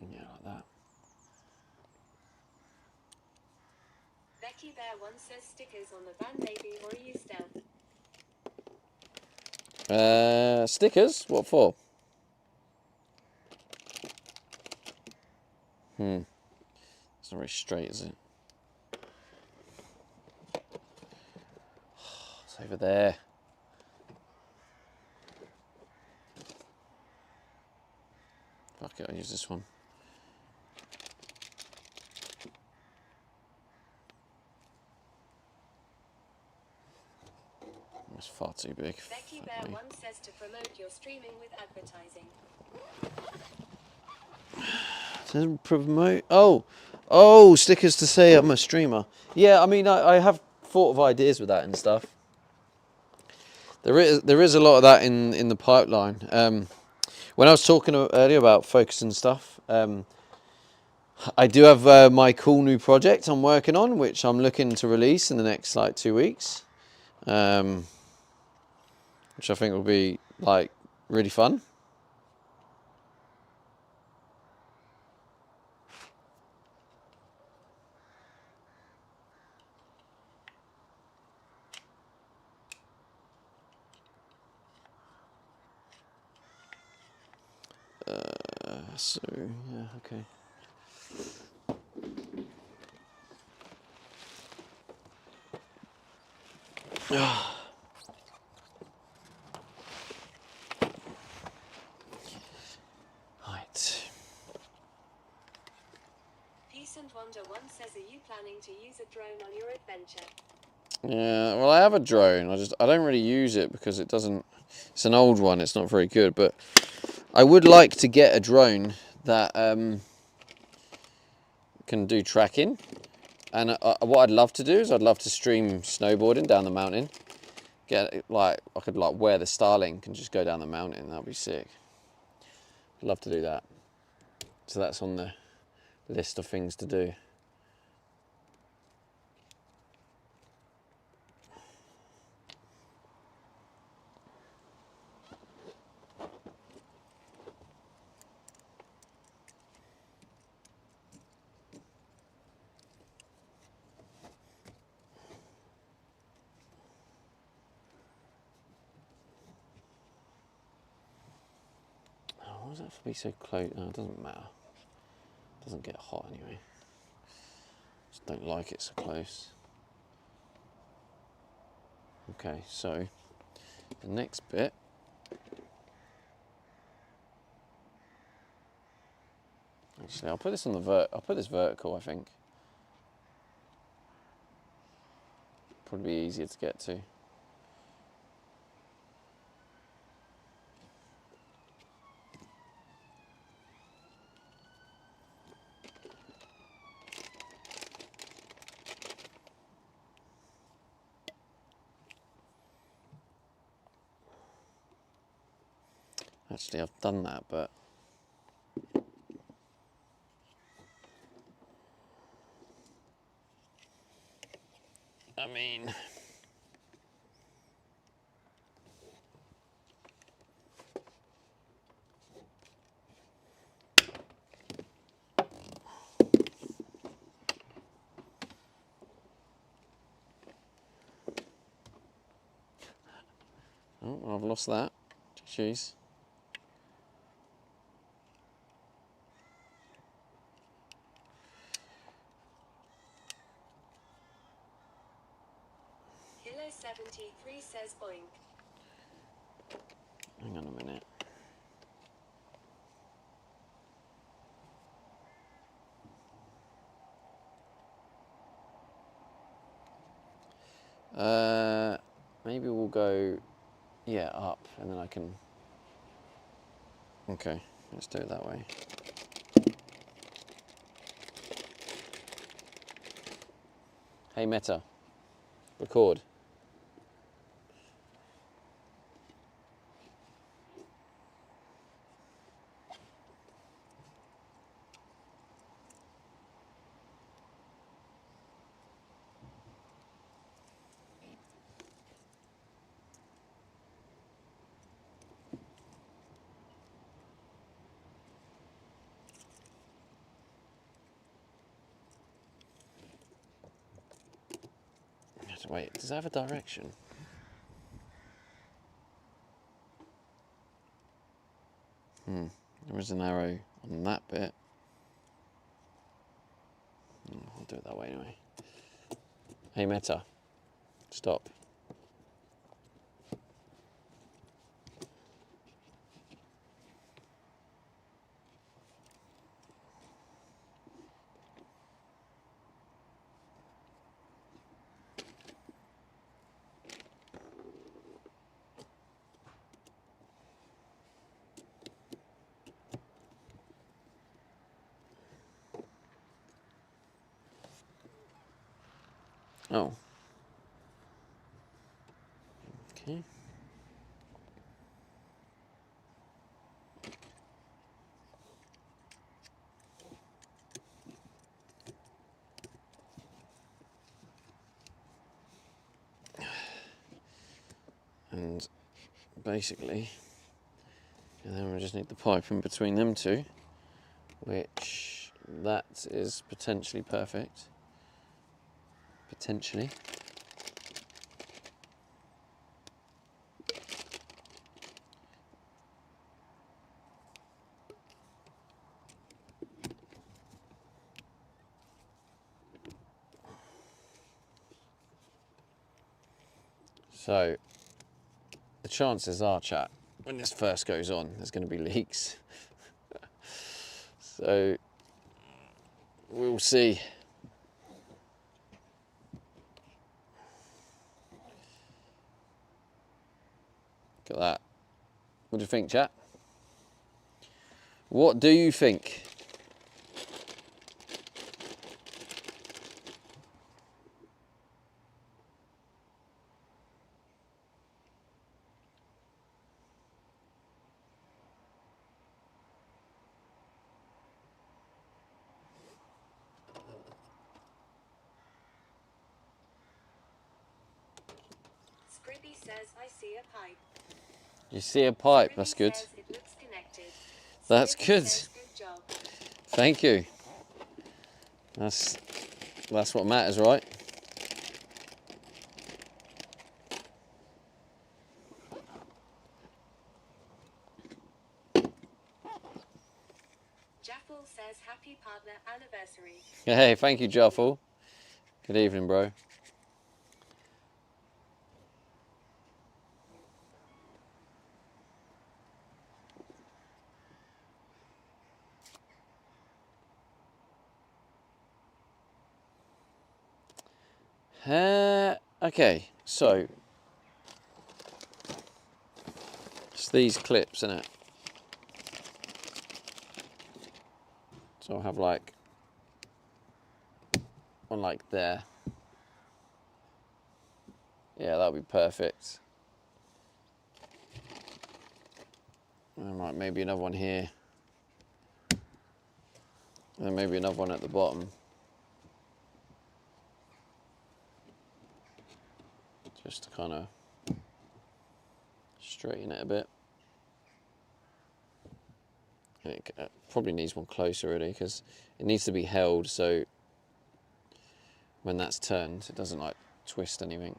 [SPEAKER 3] Yeah, like that.
[SPEAKER 2] Becky Bear once says stickers on the van maybe, or are you stealth?
[SPEAKER 3] Stickers? What for? It's not very straight, is it? It's over there. Fuck it, I'll use this one. It's far too big.
[SPEAKER 2] Becky
[SPEAKER 3] Fuck
[SPEAKER 2] Bear
[SPEAKER 3] me.
[SPEAKER 2] once says to promote your streaming with advertising.
[SPEAKER 3] To promote... Oh, stickers to say I'm a streamer. Yeah, I mean, I have thought of ideas with that and stuff. There is a lot of that in the pipeline. When I was talking earlier about focus and stuff, I do have my cool new project I'm working on, which I'm looking to release in the next like 2 weeks, which I think will be like really fun. So yeah, okay. Right.
[SPEAKER 2] Peace and Wonder once says, are you planning to use a drone on your adventure?
[SPEAKER 3] Yeah, well, I have a drone. I don't really use it because it doesn't. It's an old one. It's not very good. But I would like to get a drone that can do tracking. And what I'd love to do is I'd love to stream snowboarding down the mountain. Get like I could like wear the Starlink and just go down the mountain. That'd be sick. I'd love to do that. So that's on the list of things to do. What does it have to be so close? No, it doesn't matter. It doesn't get hot anyway. Just don't like it so close. Okay, so the next bit. Actually, I'll put this on the I'll put this vertical, I think. Probably be easier to get to. Actually, I've done that, but I mean, oh, I've lost that. Jeez.
[SPEAKER 2] Hilo 73 says boink.
[SPEAKER 3] Hang on a minute. Maybe we'll go, yeah, up, and then I can. Okay, let's do it that way. Hey Meta, record. Wait, does that have a direction? There is an arrow on that bit. I'll do it that way anyway. Hey Meta, stop. Oh. Okay. And basically, and then we just need the pipe in between them two, which that is potentially perfect. Potentially. So, the chances are, chat, when this first goes on, there's going to be leaks. So, we'll see. Look at that. What do you think, chat? What do you think?
[SPEAKER 2] Scribby says I see a pipe.
[SPEAKER 3] You see a pipe,
[SPEAKER 2] Scribby
[SPEAKER 3] that's good.
[SPEAKER 2] says it looks connected.
[SPEAKER 3] That's
[SPEAKER 2] Scribby
[SPEAKER 3] good.
[SPEAKER 2] says good job.
[SPEAKER 3] Thank you. That's what matters, right? Hey, thank you, Joffel. Good evening, bro. Okay, so it's these clips, isn't it? So I'll have like one like there. Yeah, that'll be perfect. And like maybe another one here. And then maybe another one at the bottom. Just to kind of straighten it a bit. It probably needs one closer really, because it needs to be held so when that's turned it doesn't like twist anything.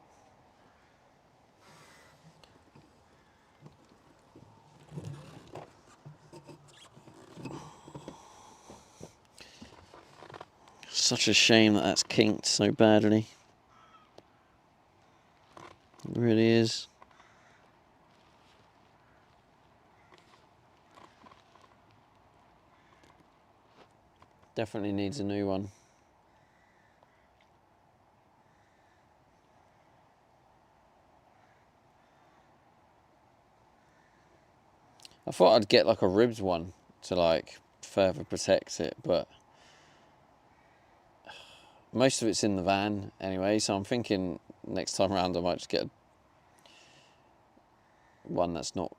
[SPEAKER 3] Such a shame that that's kinked so badly. It really is. Definitely needs a new one. I thought I'd get like a ribbed one to like further protect it, but most of it's in the van anyway, so I'm thinking next time around I might just get one that's not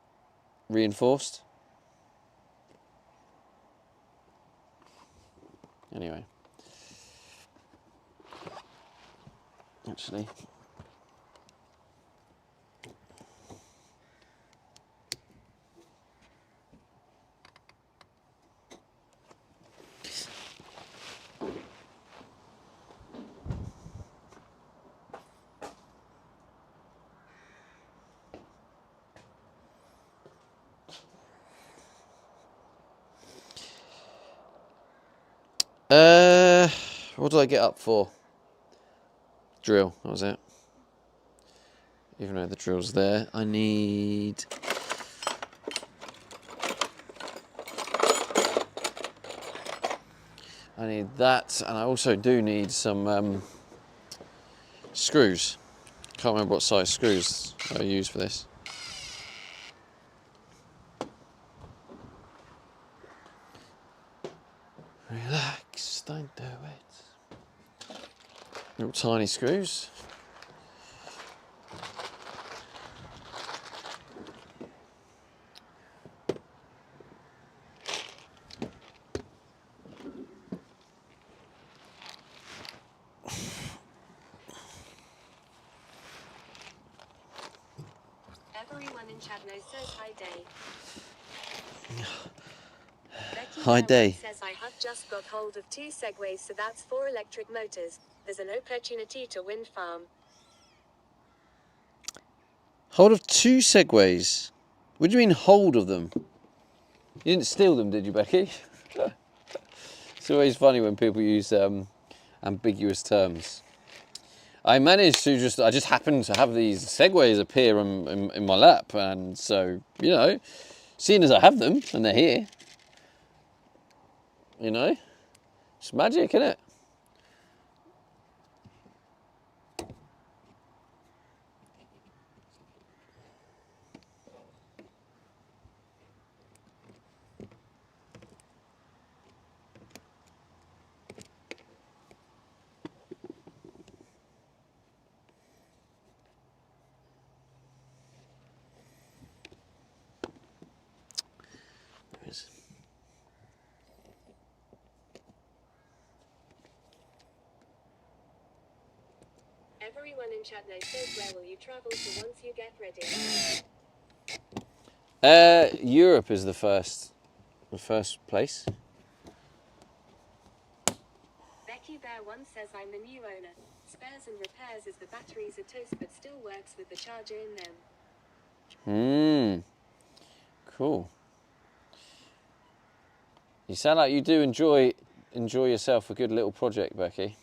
[SPEAKER 3] reinforced. Anyway. Actually. What did I get up for? Drill, that was it. Even though the drill's there, I need... that, and I also do need some screws. Can't remember what size screws I use for this. Relax, don't do it. Little tiny screws.
[SPEAKER 2] Everyone in Chadno says hi day. Becky
[SPEAKER 3] Hi, Day.
[SPEAKER 2] Says I have just got hold of 2 segways, so that's 4 electric motors. There's an opportunity to wind farm.
[SPEAKER 3] Hold of 2 segways? What do you mean hold of them? You didn't steal them, did you, Becky? It's always funny when people use ambiguous terms. I just happened to have these segways appear in my lap, and so, you know, seeing as I have them and they're here, you know, it's magic, isn't it?
[SPEAKER 2] Everyone in Chadno says where will you travel to once you get ready?
[SPEAKER 3] Europe is the first place.
[SPEAKER 2] Becky Bear 1 says I'm the new owner. Spares and repairs as the batteries are toast but still works with the charger in them.
[SPEAKER 3] Cool. You sound like you do enjoy enjoy yourself a good little project, Becky.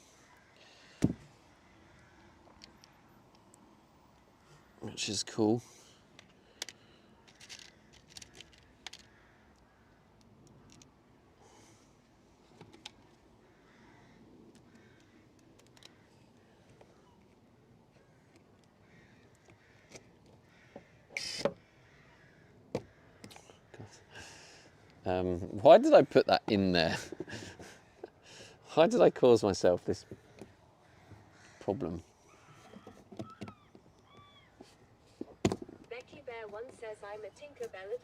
[SPEAKER 3] Which is cool. Why did I put that in there? Why did I cause myself this problem?
[SPEAKER 2] Becky Bear 1 says I'm a Tinkerbell at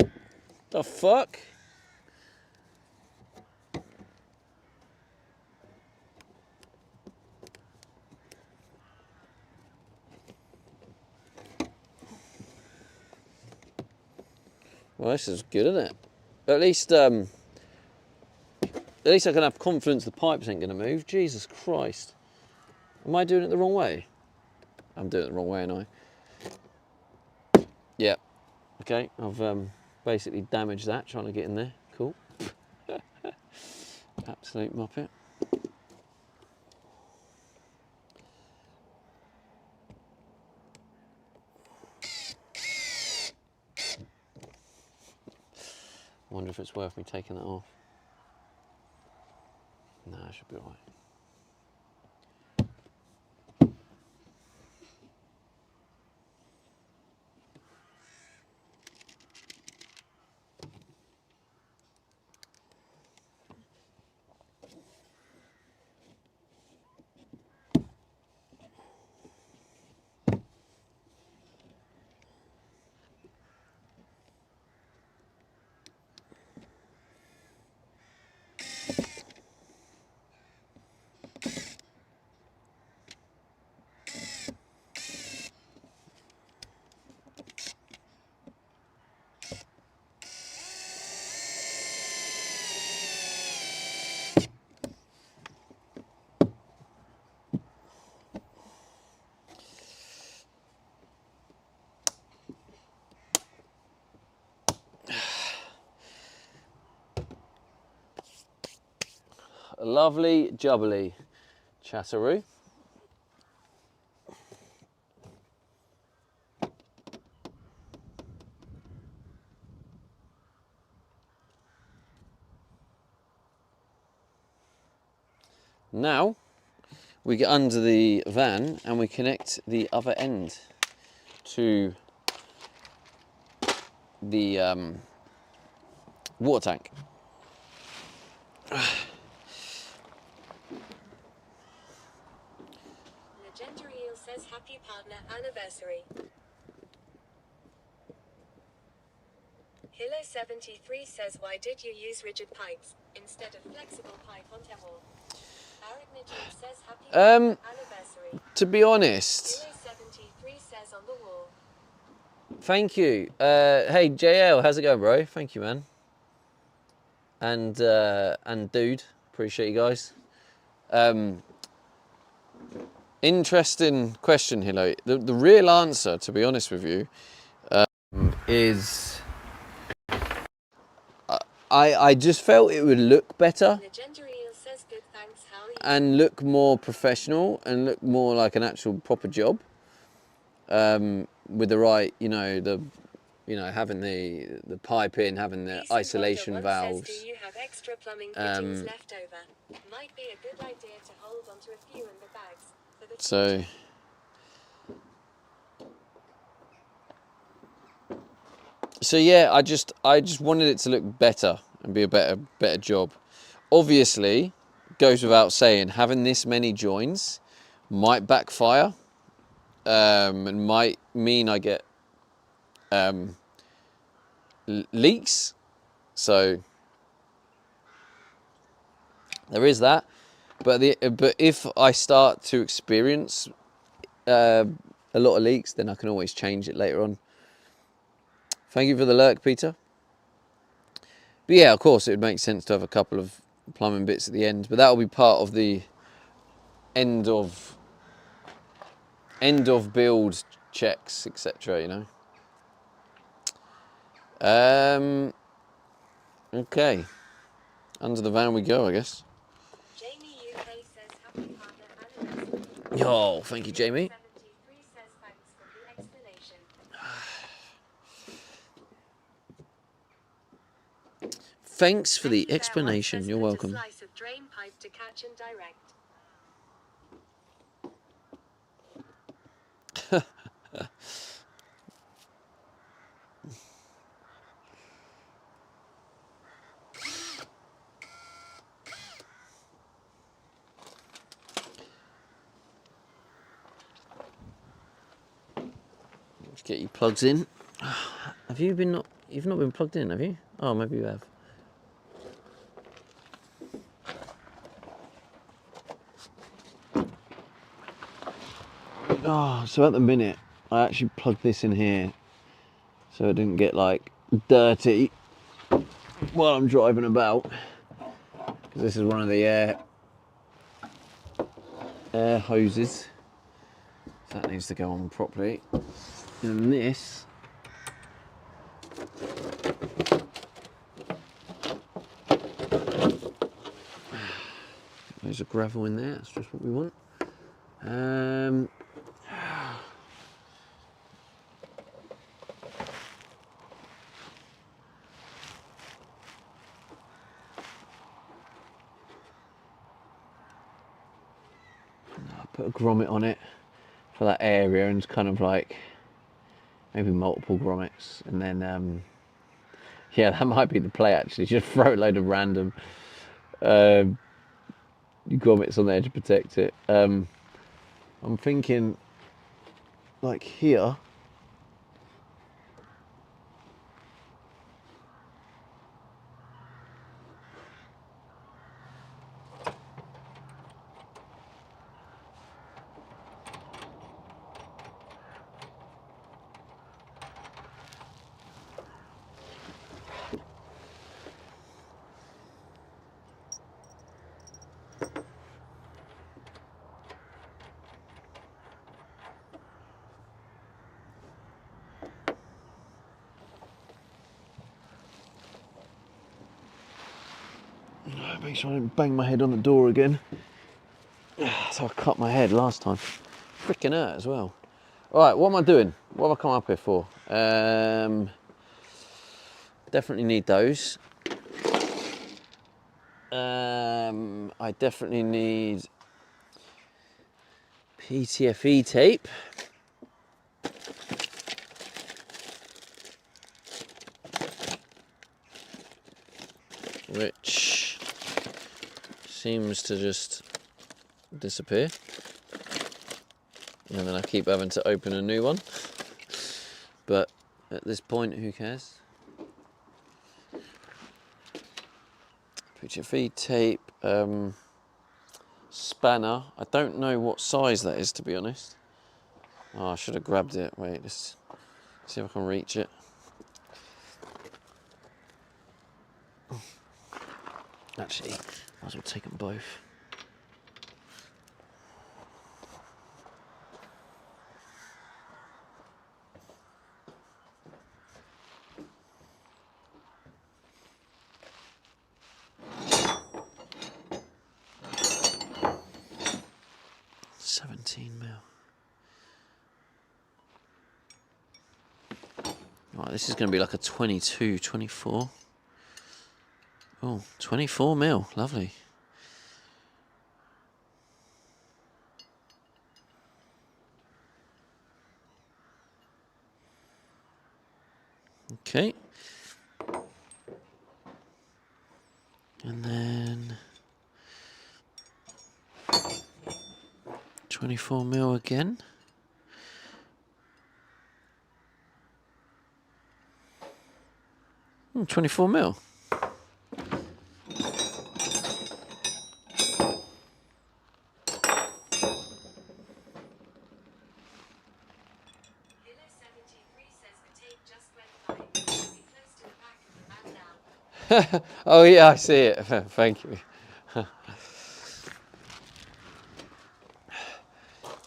[SPEAKER 2] heart.
[SPEAKER 3] The fuck? Well, this is good, isn't it? At least I can have confidence the pipes ain't going to move. Jesus Christ. Am I doing it the wrong way? I'm doing it the wrong way, ain't I? Yeah. Okay, I've basically damaged that trying to get in there. Cool. Absolute muppet. I wonder if it's worth me taking that off. No, it should be alright. Lovely jubbly chatteroo. Now we get under the van and we connect the other end to the water tank.
[SPEAKER 2] Legendary Eel says happy partner anniversary. Hilo 73 says why did you use rigid pipes instead of flexible pipe on Tewal? Arachnidium says happy partner anniversary.
[SPEAKER 3] To be honest,
[SPEAKER 2] Hilo 73 says on the wall.
[SPEAKER 3] thank you. Hey JL, how's it going, bro? Thank you, man. And dude, appreciate you guys. Interesting question, Hilo. The real answer, to be honest with you, is I just felt it would look better
[SPEAKER 2] Legendary Eel says good thanks how are you?
[SPEAKER 3] and look more professional and look more like an actual proper job. With the right, having the pipe in, having the
[SPEAKER 2] Decent
[SPEAKER 3] isolation
[SPEAKER 2] Wonder One
[SPEAKER 3] valves.
[SPEAKER 2] Says, do you have extra plumbing fittings left over? Might be a good idea to hold onto a few in the bags for the
[SPEAKER 3] So, yeah, I just wanted it to look better and be a better job. Obviously, goes without saying, having this many joins might backfire, and might mean I get leaks. So there is that. But if I start to experience a lot of leaks, then I can always change it later on. Thank you for the lurk, Peter. But yeah, of course, it would make sense to have a couple of plumbing bits at the end, but that will be part of the end of build checks, etc. Okay. Under the van we go, I guess.
[SPEAKER 2] Jamie UK says happy partner anniversary.
[SPEAKER 3] Oh, thank you, Jamie.
[SPEAKER 2] 73 says thanks for the explanation.
[SPEAKER 3] Thanks for the
[SPEAKER 2] Becky Bear
[SPEAKER 3] explanation.
[SPEAKER 2] says
[SPEAKER 3] You're
[SPEAKER 2] put a
[SPEAKER 3] welcome.
[SPEAKER 2] slice of drain pipe to catch and direct.
[SPEAKER 3] Let's get your plugs in. Have you been not? You've not been plugged in, have you? Oh, maybe you have. Oh, so at the minute, I actually plugged this in here, so it didn't get like dirty while I'm driving about. Because this is one of the air hoses. So that needs to go on properly. And this there's a gravel in there, that's just what we want. I'll put a grommet on it for that area and kind of like maybe multiple grommets, and then yeah, that might be the play actually. Just throw a load of random grommets on there to protect it. I'm thinking like here. Make sure I don't bang my head on the door again. So I cut my head last time. Freaking hurt as well. Alright, what am I doing? What have I come up here for? Definitely need those. I definitely need PTFE tape. Which seems to just disappear. And then I keep having to open a new one. But at this point, who cares? PTFE tape, spanner. I don't know what size that is, to be honest. Oh, I should have grabbed it. Wait, let's see if I can reach it. Actually, might as well take them both. Right, this is going to be like a 22, 24. Oh, 24 mil, lovely. Okay. And then 24 mil again. Oh, 24 mil. Oh yeah, I see it. Thank you.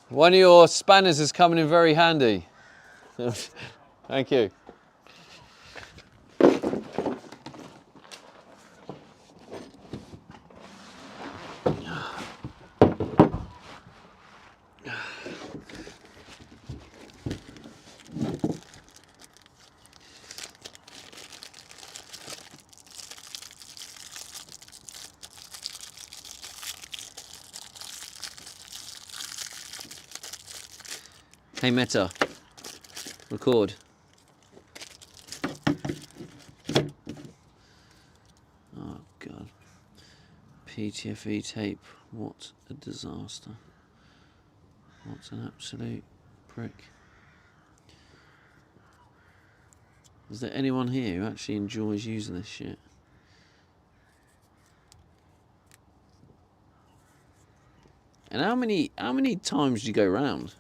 [SPEAKER 3] One of your spanners is coming in very handy. Thank you. Hey Meta, record. Oh God. PTFE tape, what a disaster. What an absolute prick. Is there anyone here who actually enjoys using this shit? And how many times do you go round?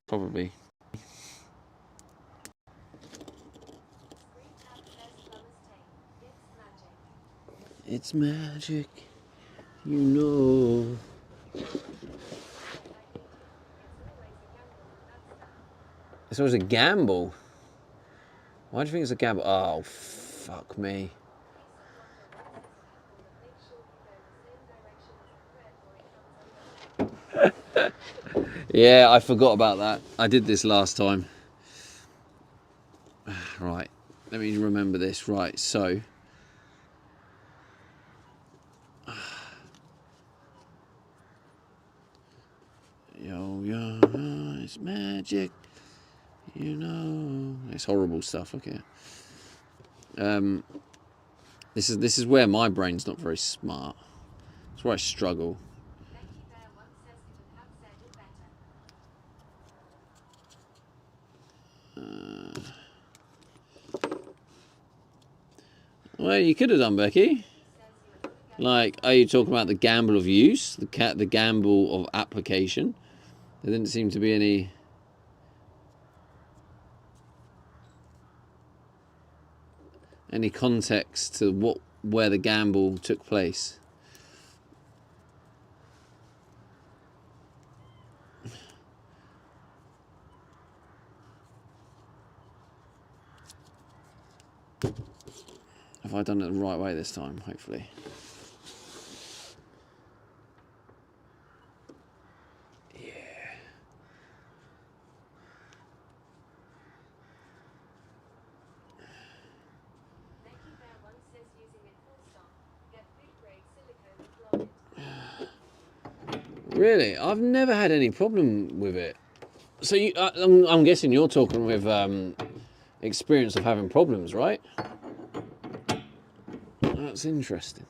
[SPEAKER 3] Probably. It's magic, you know. It's always a gamble. Why do you think it's a gamble? Oh, fuck me. Yeah, I forgot about that. I did this last time. Right, let me remember this. Right, so... Yo, yo, it's magic. You know... It's horrible stuff, okay. This is where my brain's not very smart. It's where I struggle. Well, you could have done, Becky. Like, are you talking about the gamble of use, the gamble of application? There didn't seem to be any context to where the gamble took place. Have I done it the right way this time? Hopefully. Yeah. Really? I've never had any problem with it. So I'm guessing you're talking with experience of having problems, right? That's interesting.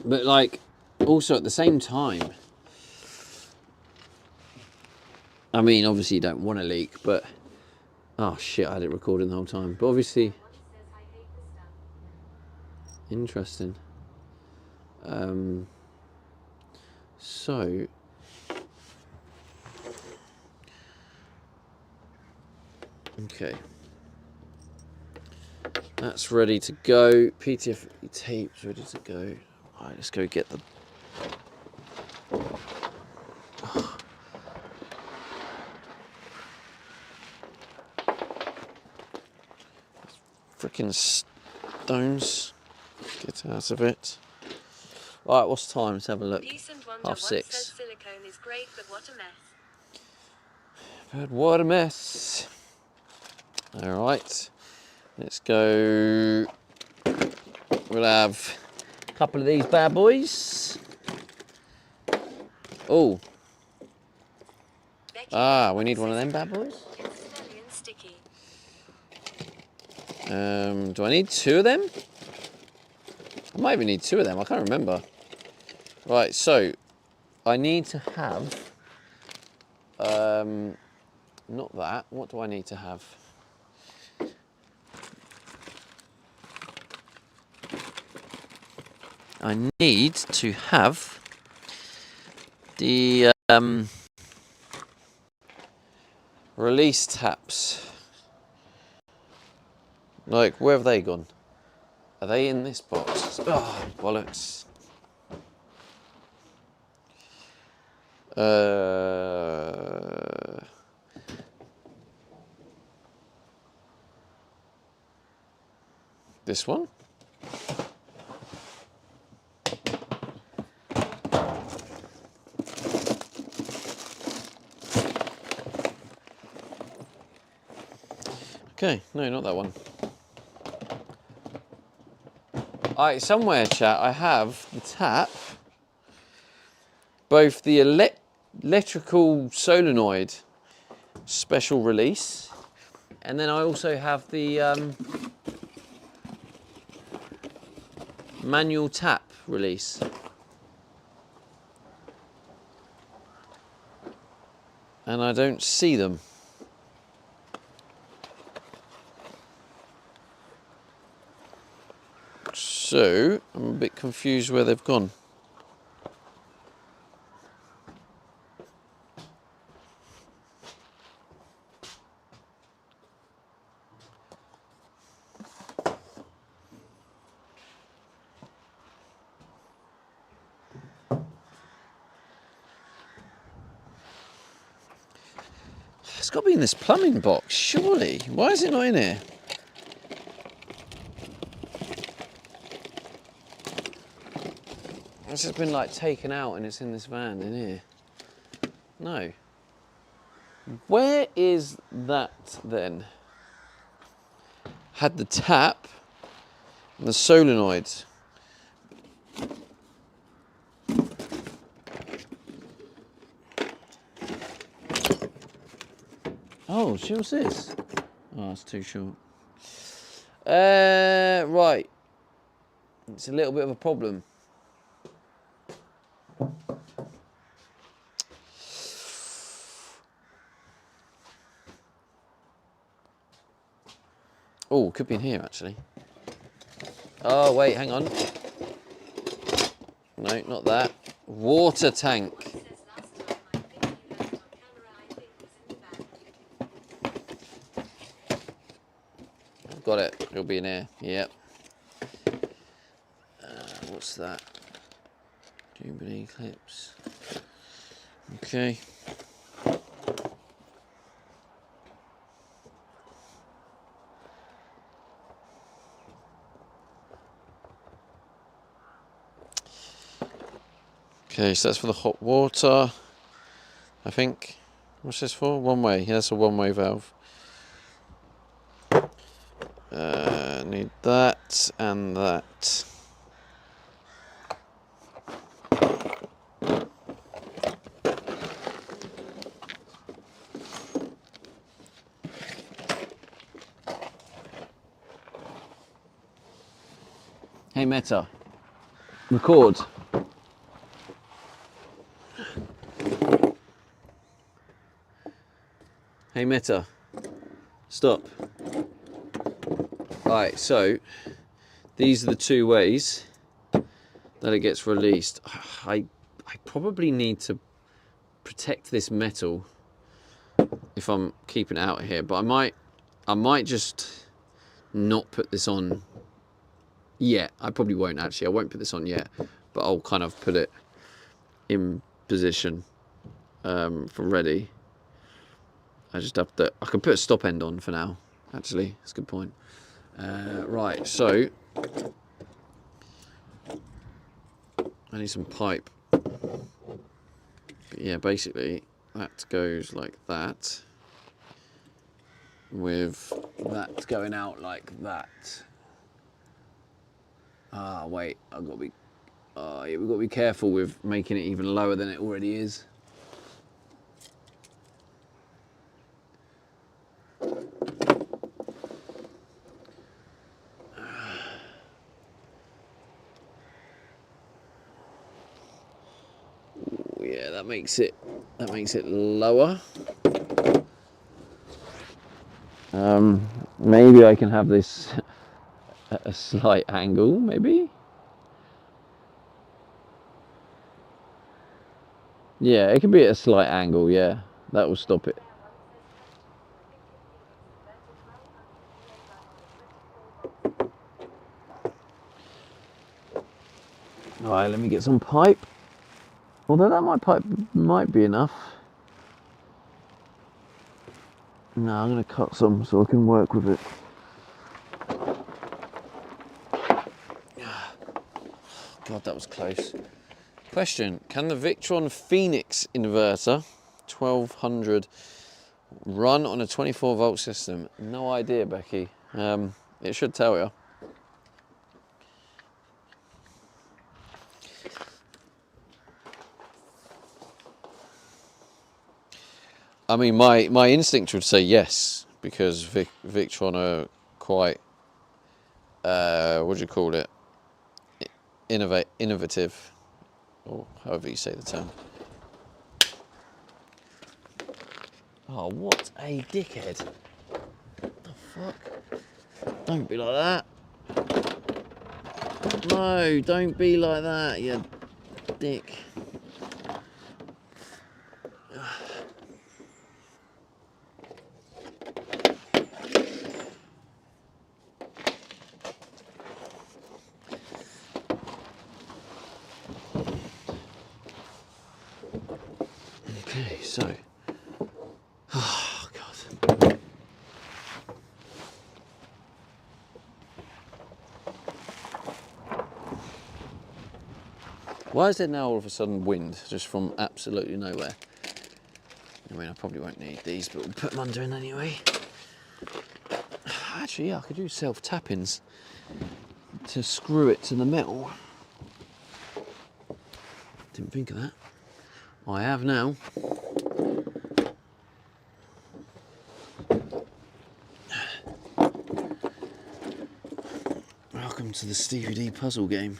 [SPEAKER 3] But like, also at the same time, I mean, obviously you don't want to leak, but oh shit, I had it recording the whole time. But obviously, interesting. So okay, that's ready to go. PTFE tape's ready to go. All right, let's go get the. Freaking stones. Get out of it. All right, what's the time? Let's have a look. 6:30.
[SPEAKER 2] Silicone is great, but what a mess.
[SPEAKER 3] But what a mess. All right, let's go. We'll have a couple of these bad boys. Oh. We need one of them bad boys. Do I need two of them? I might even need two of them. I can't remember. Right, so I need to have. Not that. What do I need to have? I need to have the release taps. Like, where have they gone? Are they in this box? Oh, bollocks. This one? Okay, no, not that one. Alright, somewhere, chat, I have the tap, both the electrical solenoid special release, and then I also have the manual tap release. And I don't see them. So, I'm a bit confused where they've gone. It's got to be in this plumbing box, surely. Why is it not in here? It's just been like taken out and it's in this van in here. No. Where is that then? Had the tap and the solenoids. Oh, shit, what's this? Oh, it's too short. Right. It's a little bit of a problem. Oh, could be in here actually. Oh, wait, hang on. No, not that. Water tank. Got it. It'll be in here. Yep. What's that? Jubilee clips. Okay. Okay, so that's for the hot water, I think. What's this for? One way. Yeah, that's a one-way valve. Need that and that. Hey Meta, record. Hey Meta, stop. Alright, so these are the two ways that it gets released. I probably need to protect this metal if I'm keeping it out here, but I might just not put this on yet. I probably won't actually. I won't put this on yet, but I'll kind of put it in position for ready. I just have to. I can put a stop end on for now. Actually, that's a good point. Right, so I need some pipe. But yeah, basically that goes like that, with that going out like that. Ah, wait, I've got to be. Yeah, we've got to be careful with making it even lower than it already is. Yeah, that makes it lower. Maybe I can have this at a slight angle, maybe. Yeah, it can be at a slight angle, yeah. That will stop it. Alright, let me get some pipe. Although that pipe might be enough. No, I'm going to cut some so I can work with it. God, that was close. Question, can the Victron Phoenix inverter, 1200 Run on a 24 volt system. No idea, Becky. It should tell you. I mean, my instinct would say yes, because Victron are quite, what do you call it? Innovative, or however you say the term. Oh, what a dickhead. What the fuck? Don't be like that. No, don't be like that, you dick. Okay, so. Oh, God. Why is there now all of a sudden wind, just from absolutely nowhere? I mean, I probably won't need these, but we'll put them under in anyway. Actually, yeah, I could use self-tappings to screw it to the metal. Didn't think of that. I have now. Welcome to the Stevie D puzzle game.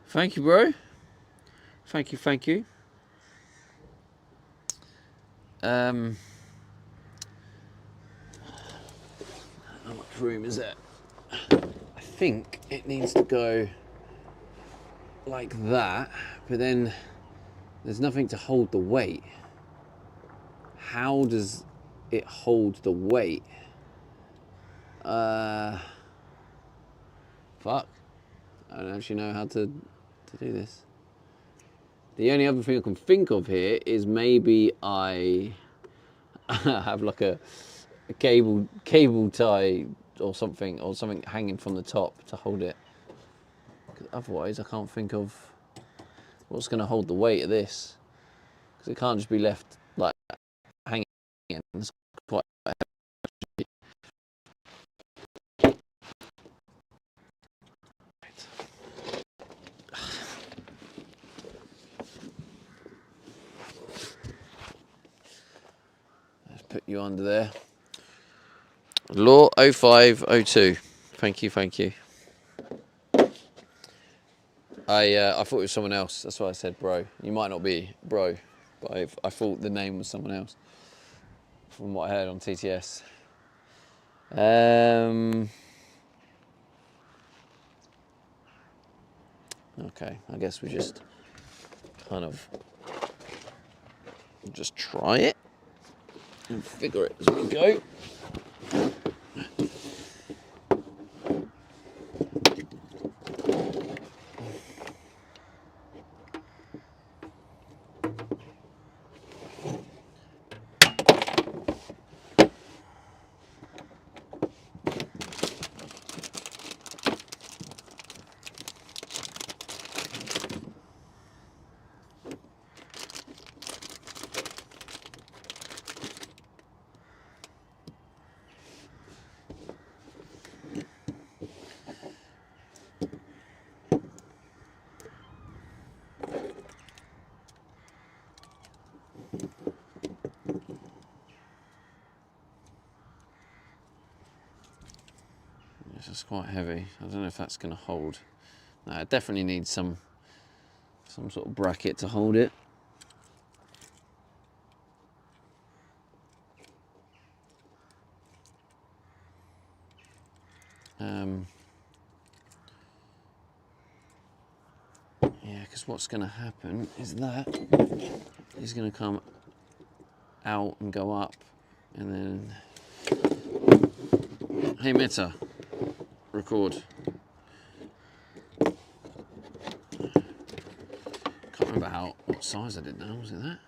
[SPEAKER 3] Thank you, bro. Thank you, thank you. How much room is that? I think it needs to go like that, but then there's nothing to hold the weight. How does it hold the weight? Fuck. I don't actually know how to do this. The only other thing I can think of here is maybe I have like a cable tie or something hanging from the top to hold it. 'Cause otherwise, I can't think of what's going to hold the weight of this. Because it can't just be left like hanging. It's quite heavy. Let's put you under there. Law 0502. Thank you, thank you. I thought it was someone else. That's why I said bro. You might not be bro, but I thought the name was someone else from what I heard on TTS. Okay, I guess we just kind of just try it and figure it as we go. This is quite heavy. I don't know if that's going to hold. No, it definitely needs some sort of bracket to hold it. Yeah, because what's going to happen is that is going to come out and go up, and then hey Meta, record. Can't remember what size I did now. Was it that?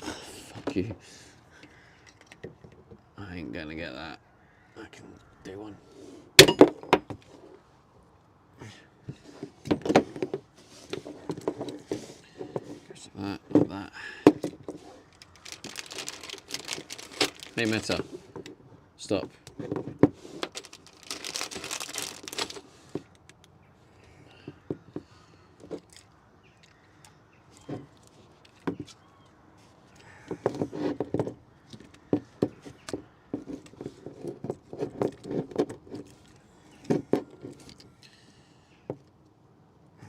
[SPEAKER 3] Fuck you. I ain't gonna get that. I can do one. Goes like that, like that. Hey Meta, stop.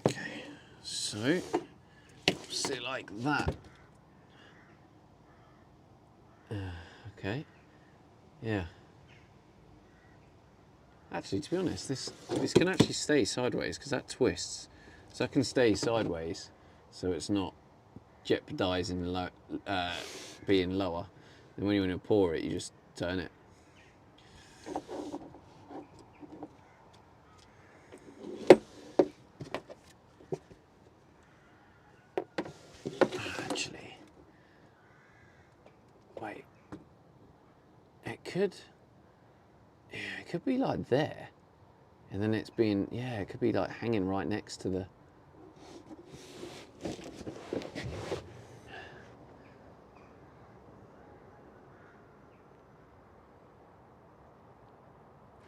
[SPEAKER 3] Okay, so sit like that. Okay, yeah. Actually, to be honest, this can actually stay sideways because that twists. So I can stay sideways, so it's not jeopardising being lower. And when you want to pour it, you just turn it. Actually, wait. It could be like there, and then it's being, yeah, it could be like hanging right next to the.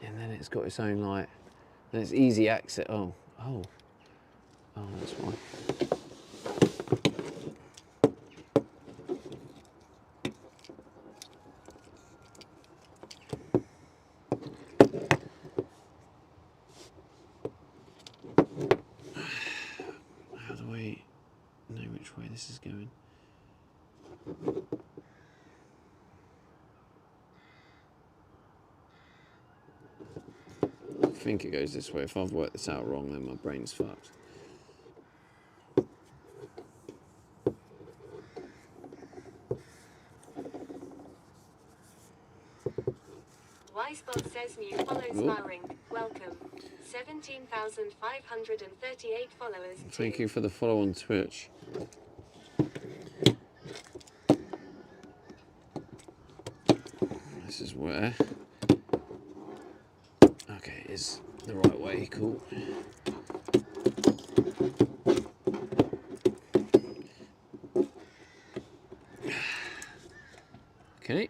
[SPEAKER 3] And then it's got its own like, and it's easy access. Oh, that's why. How do I know which way this is going? I think it goes this way. If I've worked this out wrong, then my brain's fucked.
[SPEAKER 2] Wisebot says new follows Maring. Welcome. 17,538 followers.
[SPEAKER 3] Thank you for the follow on Twitch. This is where. Okay, is the right way. Cool. Okay.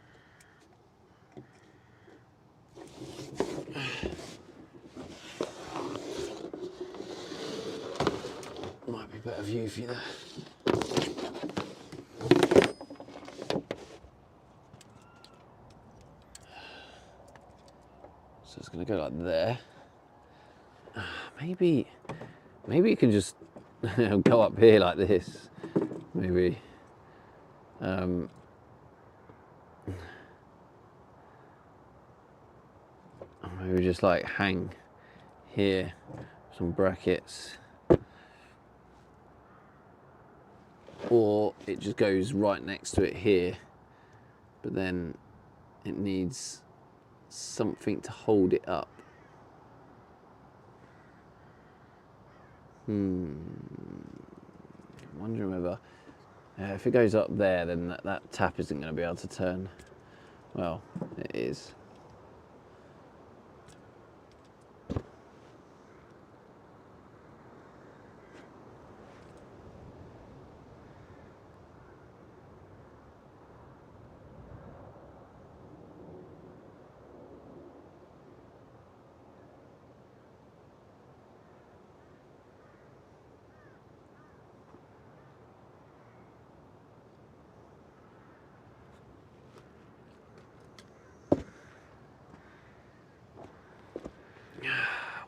[SPEAKER 3] Might be a better view for you there. So it's going to go like there. Maybe you can just go up here like this. Maybe. Maybe just like hang here, some brackets. Or it just goes right next to it here, but then it needs something to hold it up. I'm wondering whether if it goes up there, then that tap isn't going to be able to turn. Well, it is.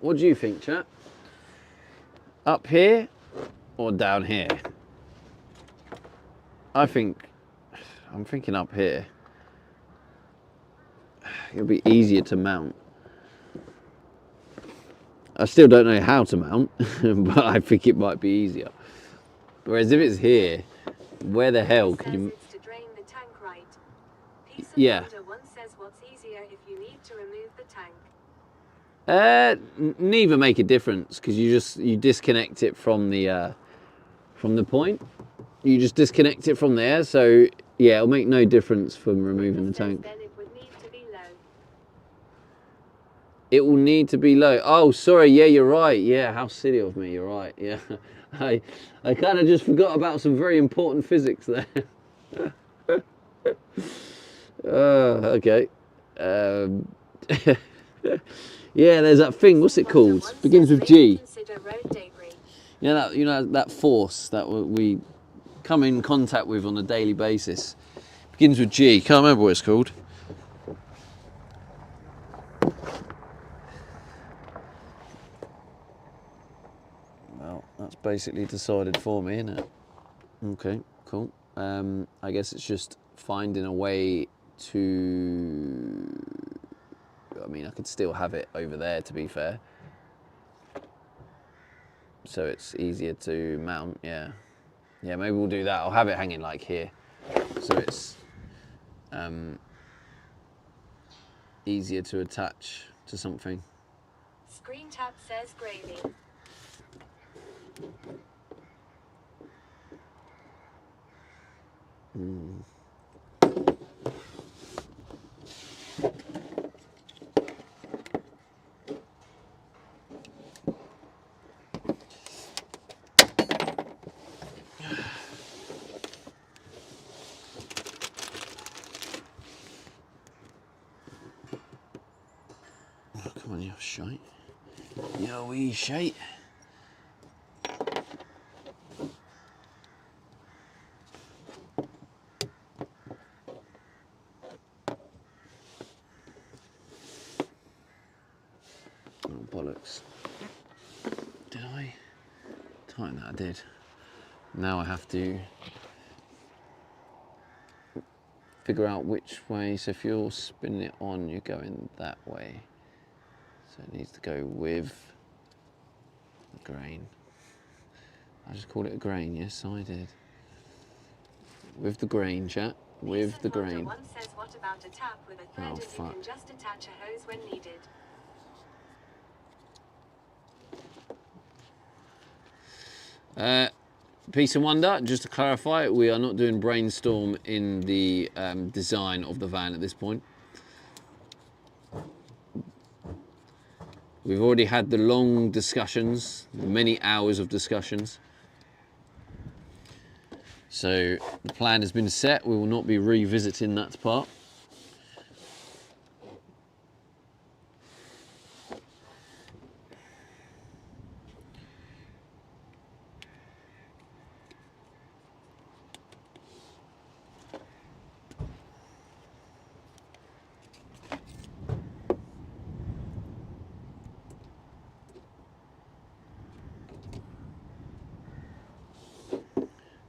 [SPEAKER 3] What do you think, chat? Up here or down here? I'm thinking up here. It'll be easier to mount. I still don't know how to mount, but I think it might be easier. Whereas if it's here, where the hell can you...
[SPEAKER 2] It's to drain the tank, right? Piece of
[SPEAKER 3] Yeah.
[SPEAKER 2] One says what's easier if you need to remove the tank.
[SPEAKER 3] Neither make a difference because you disconnect it from the point. You just disconnect it from there, so yeah, it'll make no difference from removing the tank.
[SPEAKER 2] Then it would need to be low.
[SPEAKER 3] It will need to be low. Oh, sorry. Yeah, you're right. Yeah, how silly of me. You're right. Yeah, I kind of just forgot about some very important physics there. Okay. Yeah, there's that thing. What's it called? Begins with G.
[SPEAKER 2] Consider road debris.
[SPEAKER 3] You know that force that we come in contact with on a daily basis. Begins with G. Can't remember what it's called. Well, that's basically decided for me, isn't it? Okay, cool. I guess it's just finding a way to. I mean, I could still have it over there, to be fair. So it's easier to mount, yeah. Yeah, maybe we'll do that. I'll have it hanging like here. So it's easier to attach to something.
[SPEAKER 2] Screen tap says gravy.
[SPEAKER 3] Oh, come on, you shite. Yo, wee shite. Oh, bollocks. Did I? Tighten that, I did. Now I have to figure out which way. So if you're spinning it on, you're going that way. So it needs to go with the grain. I just called it a grain, yes, I did. With the grain, chat. With the grain.
[SPEAKER 2] One says, what about a tap with a thread
[SPEAKER 3] Oh,
[SPEAKER 2] as you
[SPEAKER 3] fuck.
[SPEAKER 2] can just attach a hose when needed.
[SPEAKER 3] Peace and wonder, just to clarify, we are not doing brainstorm in the design of the van at this point. We've already had the long discussions, the many hours of discussions. So the plan has been set, we will not be revisiting that part.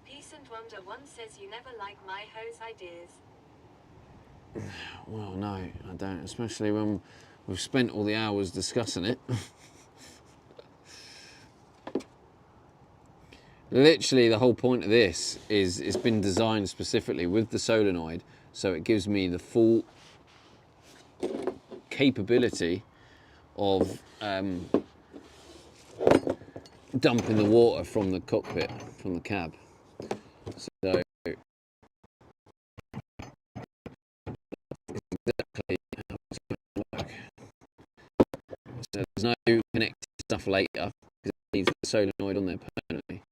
[SPEAKER 2] Peace and wonder one says you never like my hose ideas.
[SPEAKER 3] Well, no, I don't, especially when we've spent all the hours discussing it. Literally, the whole point of this is it's been designed specifically with the solenoid, so it gives me the full capability of dumping the water from the cockpit, from the cab. So exactly how it's going to work. So there's no connected stuff later because it needs the solenoid on there permanently.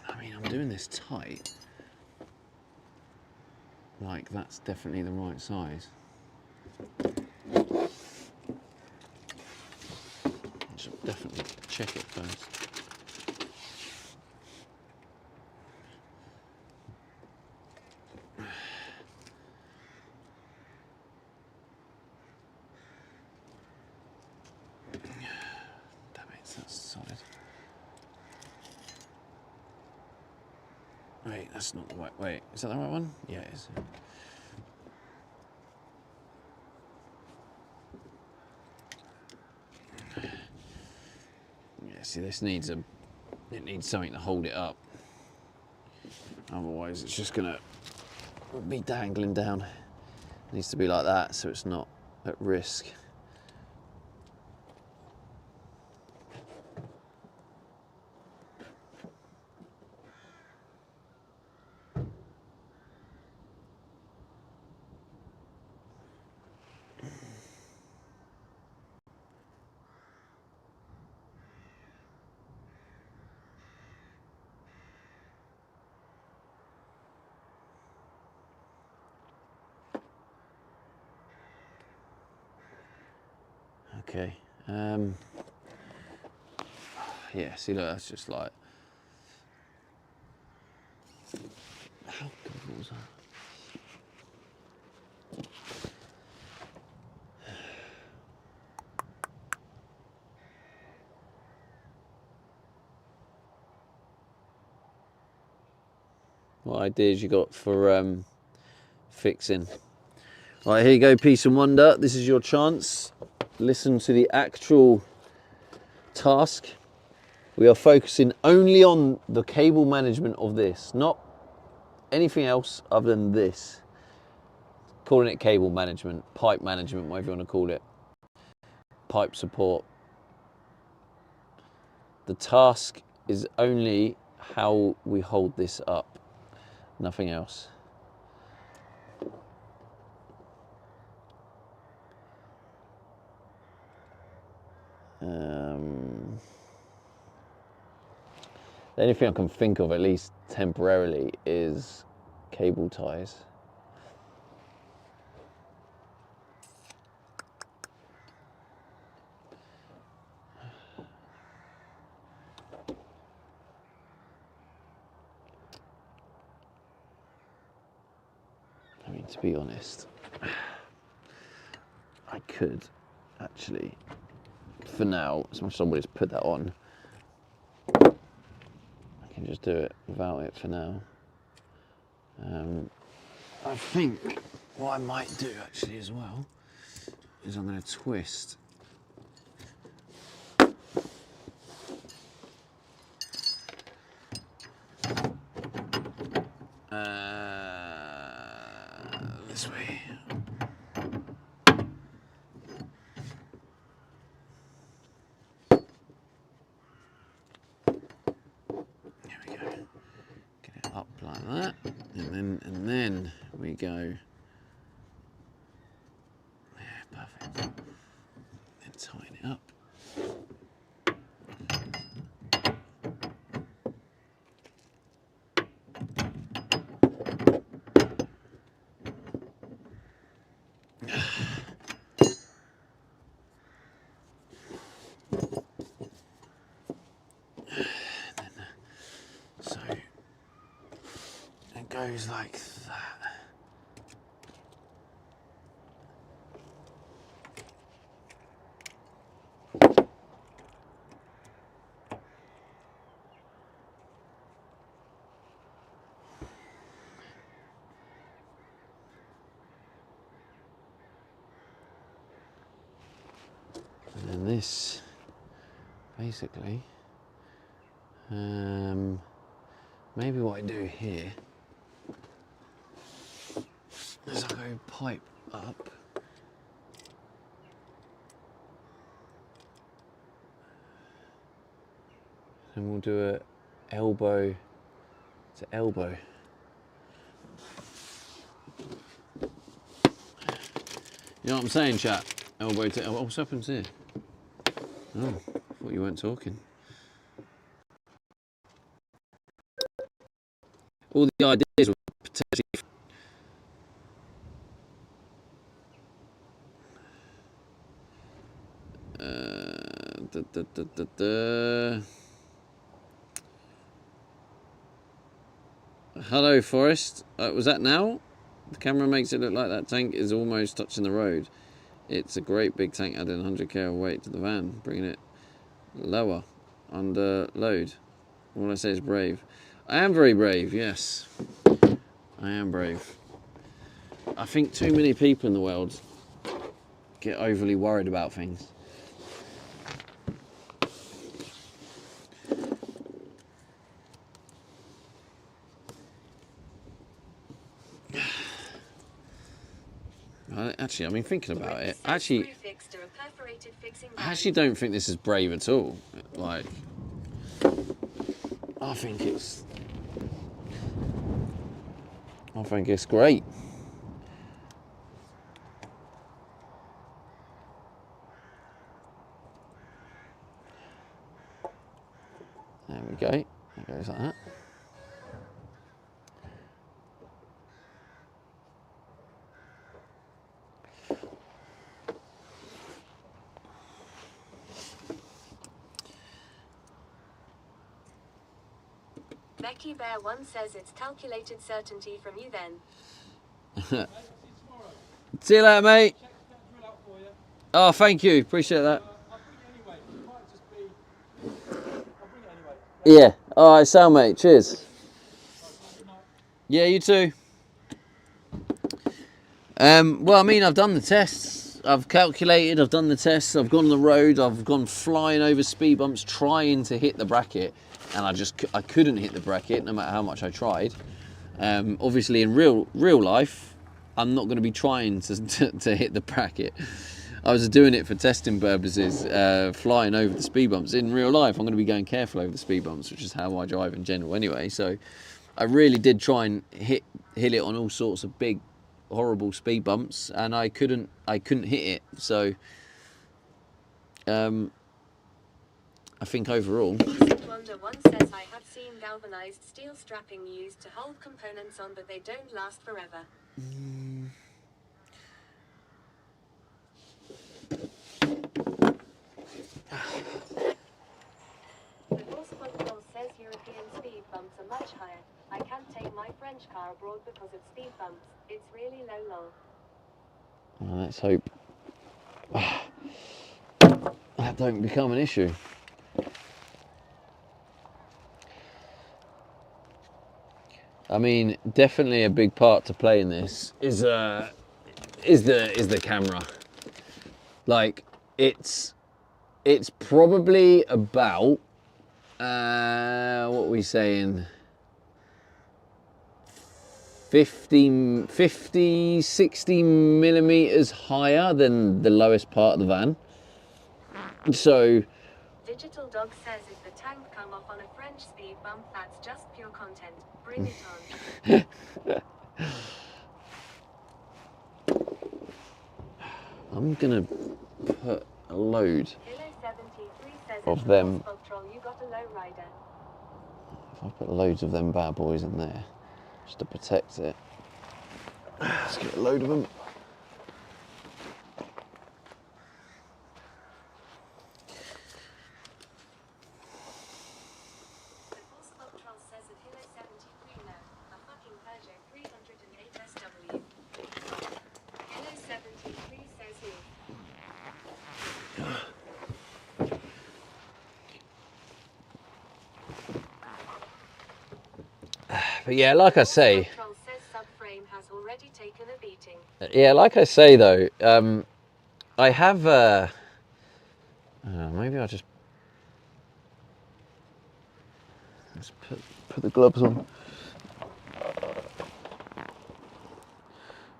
[SPEAKER 3] I mean, I'm doing this tight. Like, that's definitely the right size. I should definitely check it first. Damn it, that's solid. Wait, that's not the right. Wait, is that the right one? Yeah, it is. Yeah, see, this needs it needs something to hold it up. Otherwise, it's just gonna be dangling down. It needs to be like that, so it's not at risk. Okay. Yeah, see, look, that's just like... How good was that? What ideas you got for fixing? Right, here you go, Peace and Wonder. This is your chance. Listen to the actual task. We are focusing only on the cable management of this, not anything else other than this. Calling it cable management, pipe management, whatever you want to call it. Pipe support. The task is only how we hold this up, nothing else. The only thing I can think of, at least temporarily, is cable ties. I mean, to be honest, I could actually, for now, as much as I wanted to put that on, I can just do it without it for now. I think what I might do actually as well is I'm going to twist this way. There we go. Get it up like that, and then we go. Yeah, perfect. Then tighten it up. So it goes like that. And then this, basically, maybe what I do here is I go pipe up, and we'll do a elbow to elbow. You know what I'm saying, chat? Elbow to elbow. What's happened here? Oh, I thought you weren't talking. All the ideas were potentially. Hello, Forest. Was that now? The camera makes it look like that tank is almost touching the road. It's a great big tank adding 100k of weight to the van, bringing it lower under load. All I say is brave. I am very brave, yes. I am brave. I think too many people in the world get overly worried about things. Actually, I mean, thinking about it, I actually don't think this is brave at all. Like, I think it's great. There we go. It goes like that.
[SPEAKER 2] Becky Bear 1 says it's calculated certainty from you then.
[SPEAKER 3] See you later, mate. Oh, thank you. Appreciate that. Yeah. All right, Sal, mate. Cheers. Yeah, you too. Well, I mean, I've done the tests. I've calculated. I've done the tests. I've gone on the road. I've gone flying over speed bumps, trying to hit the bracket, and I couldn't hit the bracket no matter how much I tried. Obviously, in real life, I'm not going to be trying to hit the bracket. I was doing it for testing purposes, flying over the speed bumps. In real life, I'm going to be going careful over the speed bumps, which is how I drive in general anyway. So I really did try and hit it on all sorts of big, horrible speed bumps, and I couldn't hit it. So I think overall.
[SPEAKER 2] Wonder 1 says I have seen galvanized steel strapping used to hold components on, but they don't last forever. The Force Control says European speed bumps are much higher. I can't take my French car abroad because of speed bumps. It's really low lol.
[SPEAKER 3] Well, let's hope that don't become an issue. I mean, definitely a big part to play in this is the camera. Like, it's probably about what are we saying? 50, 60 millimeters higher than the lowest part of the van. So
[SPEAKER 2] Digital Dog says if the tank come off on a French speed bump, that's just pure content. Bring it on.
[SPEAKER 3] I'm gonna put a load
[SPEAKER 2] Hilo 73 says
[SPEAKER 3] of
[SPEAKER 2] it's
[SPEAKER 3] them.
[SPEAKER 2] Force Control, you got a low rider.
[SPEAKER 3] If I put loads of them bad boys in there, just to protect it. Let's get a load of them.
[SPEAKER 2] The Force Control says at Hilo 73 no, a fucking Peugeot 308 SW. Hilo 73 says who?
[SPEAKER 3] But yeah, like I say,
[SPEAKER 2] Control says subframe has already taken a beating.
[SPEAKER 3] yeah, like I say though, I have. Maybe I'll just let's put the gloves on.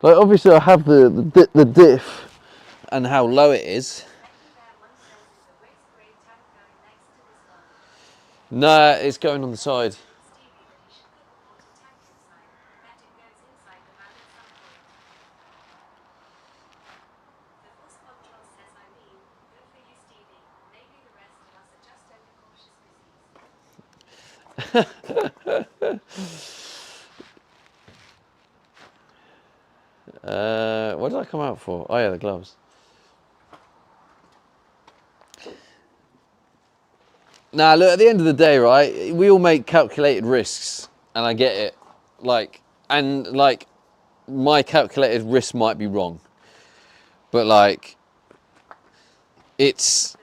[SPEAKER 3] Like obviously, I have the diff and how low it is. No, it's going on the side. What did I come out for? Oh yeah, the gloves. Now look, at the end of the day, right, we all make calculated risks, and I get it. Like, my calculated risk might be wrong, but like, it's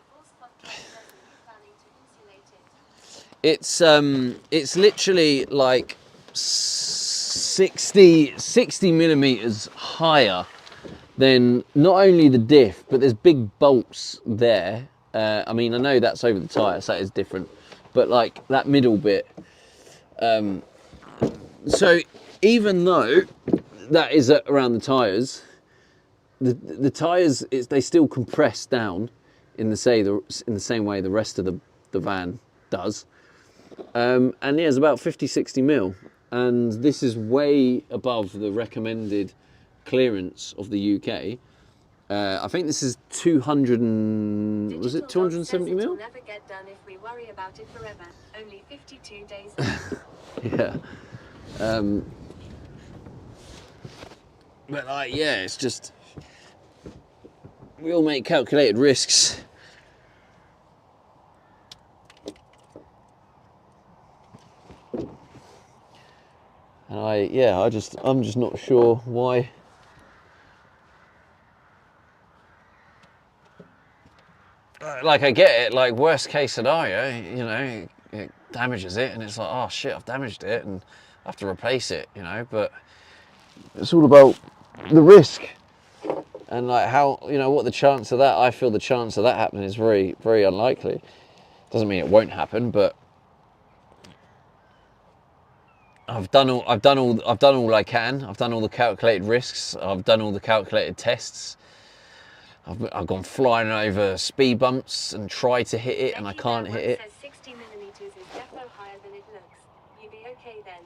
[SPEAKER 3] literally like 60 millimeters higher than not only the diff, but there's big bolts there. I mean, I know that's over the tyre, so that is different, but like that middle bit. So even though that is around the tyres, the tyres they still compress down in the same way the rest of the van does. And yeah, it's about 50-60 mil, and this is way above the recommended clearance of the UK. I think this is 200 was it 270 mil?
[SPEAKER 2] It'll never get done if we worry about it forever. Only 52 days.
[SPEAKER 3] Yeah. But like, yeah, it's just we all make calculated risks. And I'm just not sure why. Like, I get it, like, worst case scenario, you know, it damages it and it's like, oh shit, I've damaged it and I have to replace it, you know, but it's all about the risk and like how, you know, what the chance of that. I feel the chance of that happening is very, very unlikely. Doesn't mean it won't happen, but I've done all I can. I've done all the calculated risks. I've done all the calculated tests. I've gone flying over speed bumps and tried to hit it, and I can't hit it.
[SPEAKER 2] Says 60 millimeters is defo higher than it looks. You be okay then.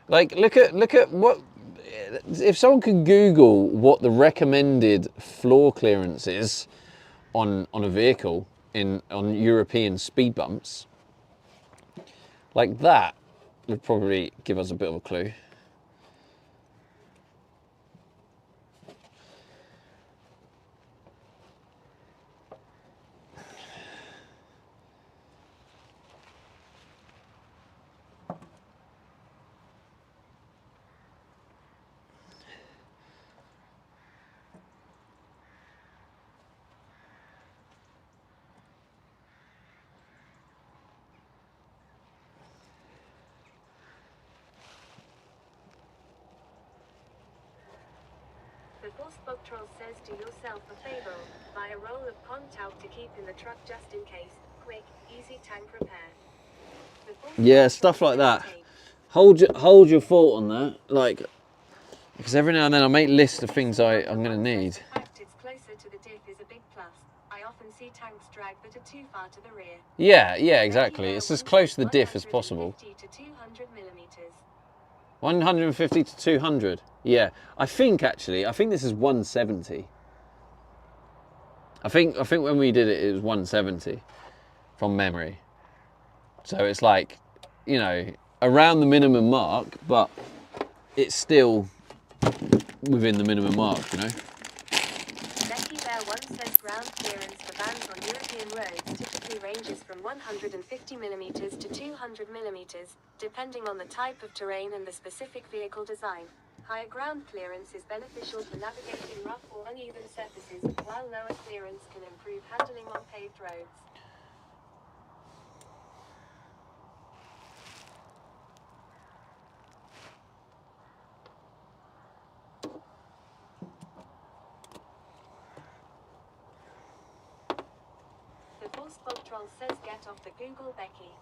[SPEAKER 3] Like, look at what, if someone could Google what the recommended floor clearance is on a vehicle on European speed bumps, like that would probably give us a bit of a clue.
[SPEAKER 2] The Force Bug Troll says, do yourself a favor, buy a roll of Pontout to keep in the truck just in case. Quick, easy tank repair. The Force
[SPEAKER 3] Yeah,
[SPEAKER 2] Bug
[SPEAKER 3] stuff
[SPEAKER 2] Troll
[SPEAKER 3] like
[SPEAKER 2] says
[SPEAKER 3] that.
[SPEAKER 2] tape.
[SPEAKER 3] Hold your thought on that, like, because every now and then I make lists of things I'm going to need.
[SPEAKER 2] The fact it's closer to the diff is a big plus. I often see tanks drag that are too far to the rear.
[SPEAKER 3] Yeah, exactly. It's as close to the diff as possible.
[SPEAKER 2] 150 to 200 millimeters.
[SPEAKER 3] 150 to 200. Yeah, I think this is 170. I think when we did it, it was 170 from memory. So it's like, you know, around the minimum mark, but it's still within the minimum mark, you know.
[SPEAKER 2] Becky Bear 1 says ground clearance for vans on European roads typically ranges from 150 millimeters to 200 millimeters, depending on the type of terrain and the specific vehicle design. Higher ground clearance is beneficial for navigating rough or uneven surfaces, while lower clearance can improve handling on paved roads. The Force Bug Troll says get off the Google, Becky.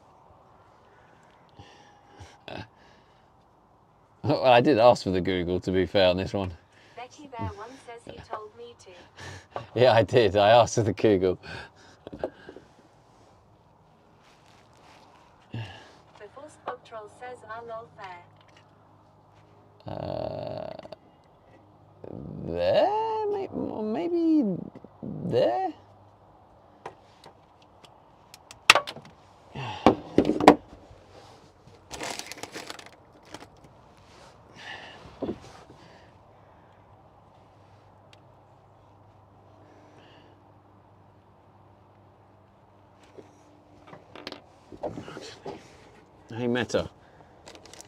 [SPEAKER 3] Well, I did ask for the Google, to be fair, on this one.
[SPEAKER 2] Becky Bear 1 says he told me to.
[SPEAKER 3] Yeah, I did. I asked for the Google.
[SPEAKER 2] The Force Bug Troll says lol fair.
[SPEAKER 3] There? Maybe there? Hey Meta,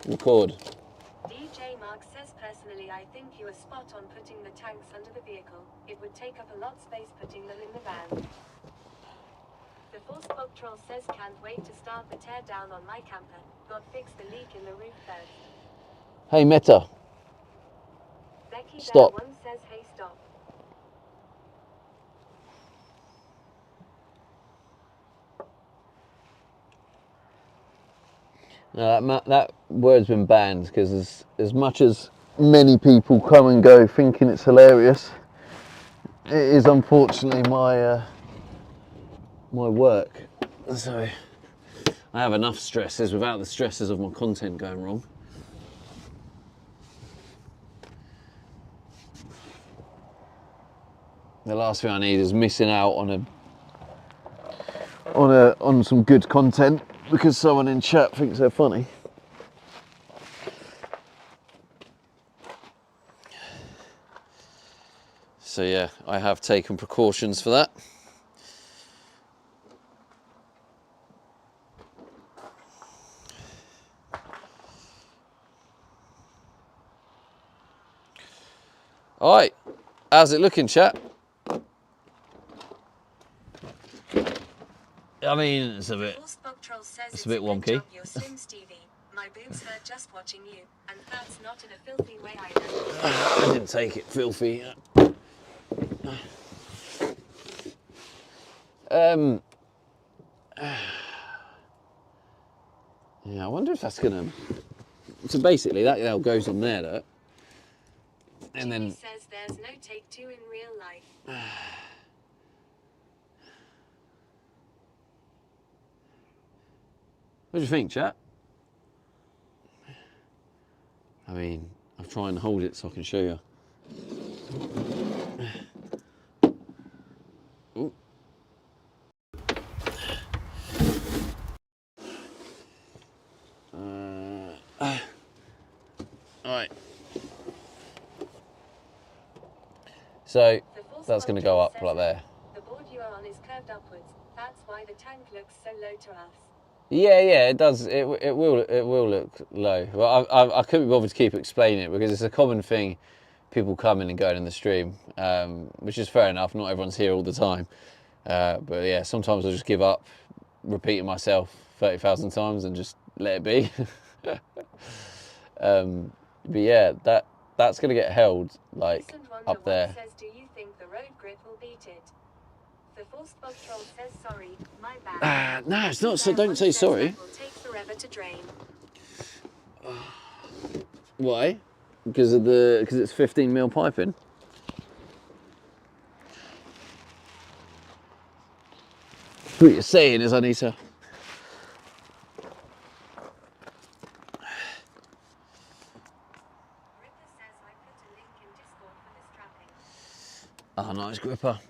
[SPEAKER 3] record.
[SPEAKER 2] DJ Mark says personally I think you are spot on putting the tanks under the vehicle. It would take up a lot space putting them in the van. The Force Bug Troll says can't wait to start the tear down on my camper. Got fix the leak in the roof first.
[SPEAKER 3] Hey Meta,
[SPEAKER 2] Becky
[SPEAKER 3] Stop.
[SPEAKER 2] Bear 1 says hey stop.
[SPEAKER 3] no, that word's been banned because as much as many people come and go thinking it's hilarious, it is unfortunately my work. So I have enough stresses without the stresses of my content going wrong. The last thing I need is missing out on some good content because someone in chat thinks they're funny. So yeah, I have taken precautions for that.
[SPEAKER 1] How's it looking, chat? I mean, it's a bit
[SPEAKER 2] It's
[SPEAKER 1] a bit wonky.
[SPEAKER 2] You're slim, Stevie. My boobs hurt just watching you, and that's not in a filthy way either.
[SPEAKER 1] I didn't take it filthy. Yeah, I wonder if that's gonna. So basically, that now goes on there, look. And
[SPEAKER 2] Jimmy
[SPEAKER 1] then
[SPEAKER 2] says there's no take two in real life.
[SPEAKER 1] what do you think, chat? I mean, I'll try and hold it so I can show you. Ooh. Alright. So that's going to go up like there.
[SPEAKER 2] The board you are on is curved upwards. That's why the tank looks so low to us.
[SPEAKER 1] Yeah, it does. It will look low. Well, I couldn't be bothered to keep explaining it because it's a common thing. People coming and going in the stream, which is fair enough. Not everyone's here all the time, but yeah, sometimes I just give up, repeating myself 30,000 times and just let it be. But yeah, that's gonna get held like up there.
[SPEAKER 2] Says, do you think the road grip will beat it? The force bug troll says sorry, my bad.
[SPEAKER 1] No, it's not. So don't say sorry.
[SPEAKER 2] Will take forever to drain.
[SPEAKER 1] Why? Because it's 15mm piping. What you're saying is, Anita.
[SPEAKER 2] Ripper says I put a link in Discord for this trapping.
[SPEAKER 1] Ah, nice gripper.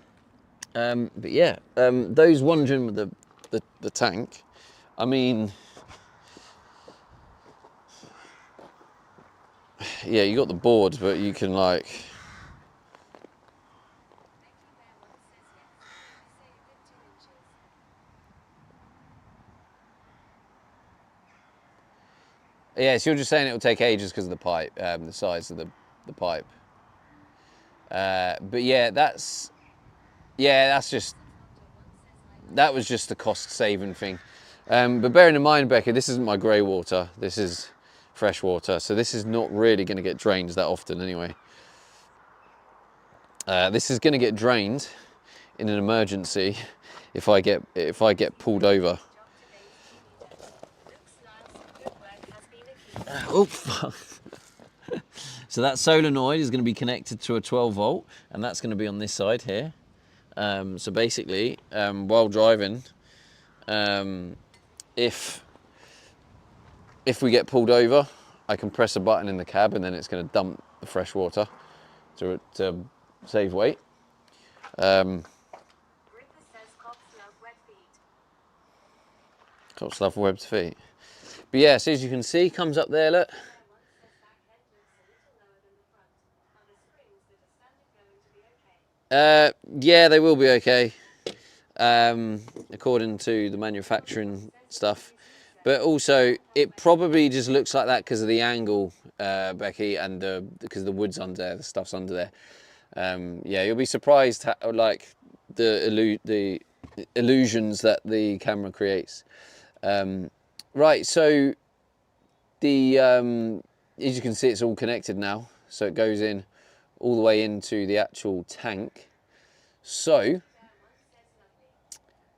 [SPEAKER 1] But yeah, those wondering with the tank, I mean, yeah, you got the boards, but you can like. Yeah, so you're just saying it will take ages because of the pipe, the size of the pipe. But yeah, that was just a cost saving thing. But bearing in mind, Becca, this isn't my grey water. This is fresh water, so this is not really going to get drained that often anyway. This is going to get drained in an emergency if I get pulled over. Oh, fuck. So that solenoid is going to be connected to a 12 volt, and that's going to be on this side here. So basically, while driving, if we get pulled over, I can press a button in the cab, and then it's going to dump the fresh water to save weight.
[SPEAKER 2] Ripper says cops love wet feet.
[SPEAKER 1] Cops love webbed feet. But yeah, so as you can see, comes up there, look. Yeah, they will be okay, according to the manufacturing stuff. But also, it probably just looks like that because of the angle, Becky, and because the wood's under there, the stuff's under there. Yeah, you'll be surprised how, like, the illusions that the camera creates. Right, so as you can see, it's all connected now. So it goes in all the way into the actual tank. So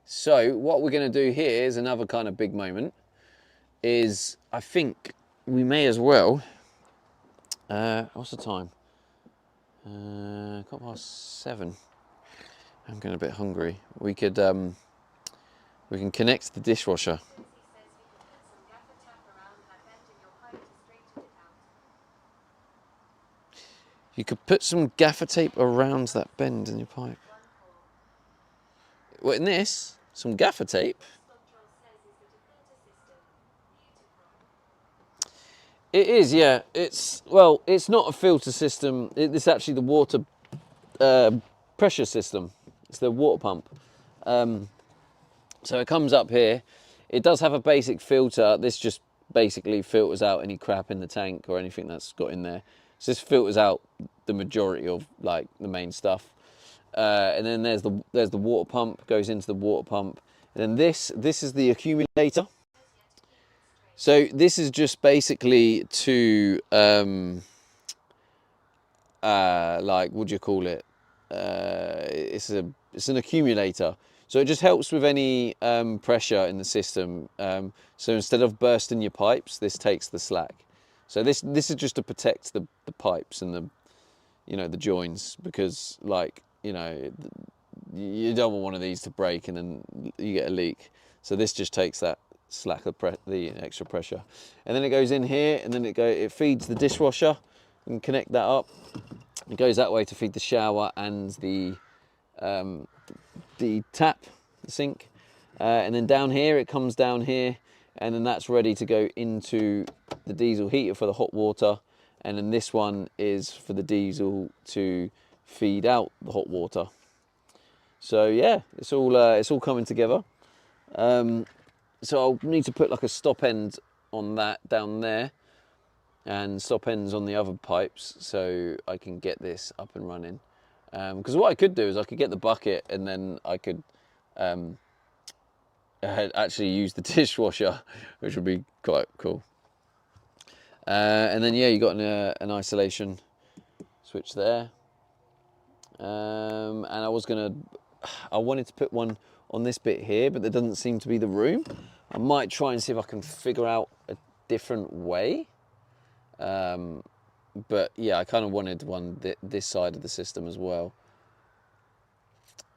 [SPEAKER 1] what we're going to do here is another kind of big moment. Is I think we may as well. What's the time? 7:15. I'm getting a bit hungry. We can connect the dishwasher. You could put some gaffer tape around that bend in your pipe. What, in this? Some gaffer tape? It is, yeah. It's not a filter system. It's actually the water pressure system. It's the water pump. So it comes up here. It does have a basic filter. This just basically filters out any crap in the tank or anything that's got in there. So this filters out
[SPEAKER 3] the majority of like the main stuff. And then there's the water pump, goes into the water pump. And then this is the accumulator. So this is just basically to like, what do you call it? It's an accumulator. So it just helps with any pressure in the system. So instead of bursting your pipes, this takes the slack. So this is just to protect the pipes and the joins, because like, you don't want one of these to break and then you get a leak. So this just takes that slack of the extra pressure, and then it goes in here, and then it feeds the dishwasher. You can connect that up. It goes that way to feed the shower and the tap, the sink, and then down here it comes down here, and then that's ready to go into the diesel heater for the hot water, and then this one is for the diesel to feed out the hot water. So yeah, it's all coming together. So I'll need to put like a stop end on that down there, and stop ends on the other pipes, so I can get this up and running. Because what I could do is I could get the bucket, and then I could actually use the dishwasher, which would be quite cool. And then yeah, you got an isolation switch there. And I wanted to put one on this bit here, but there doesn't seem to be the room. I might try and see if I can figure out a different way. But yeah, I kind of wanted one this side of the system as well.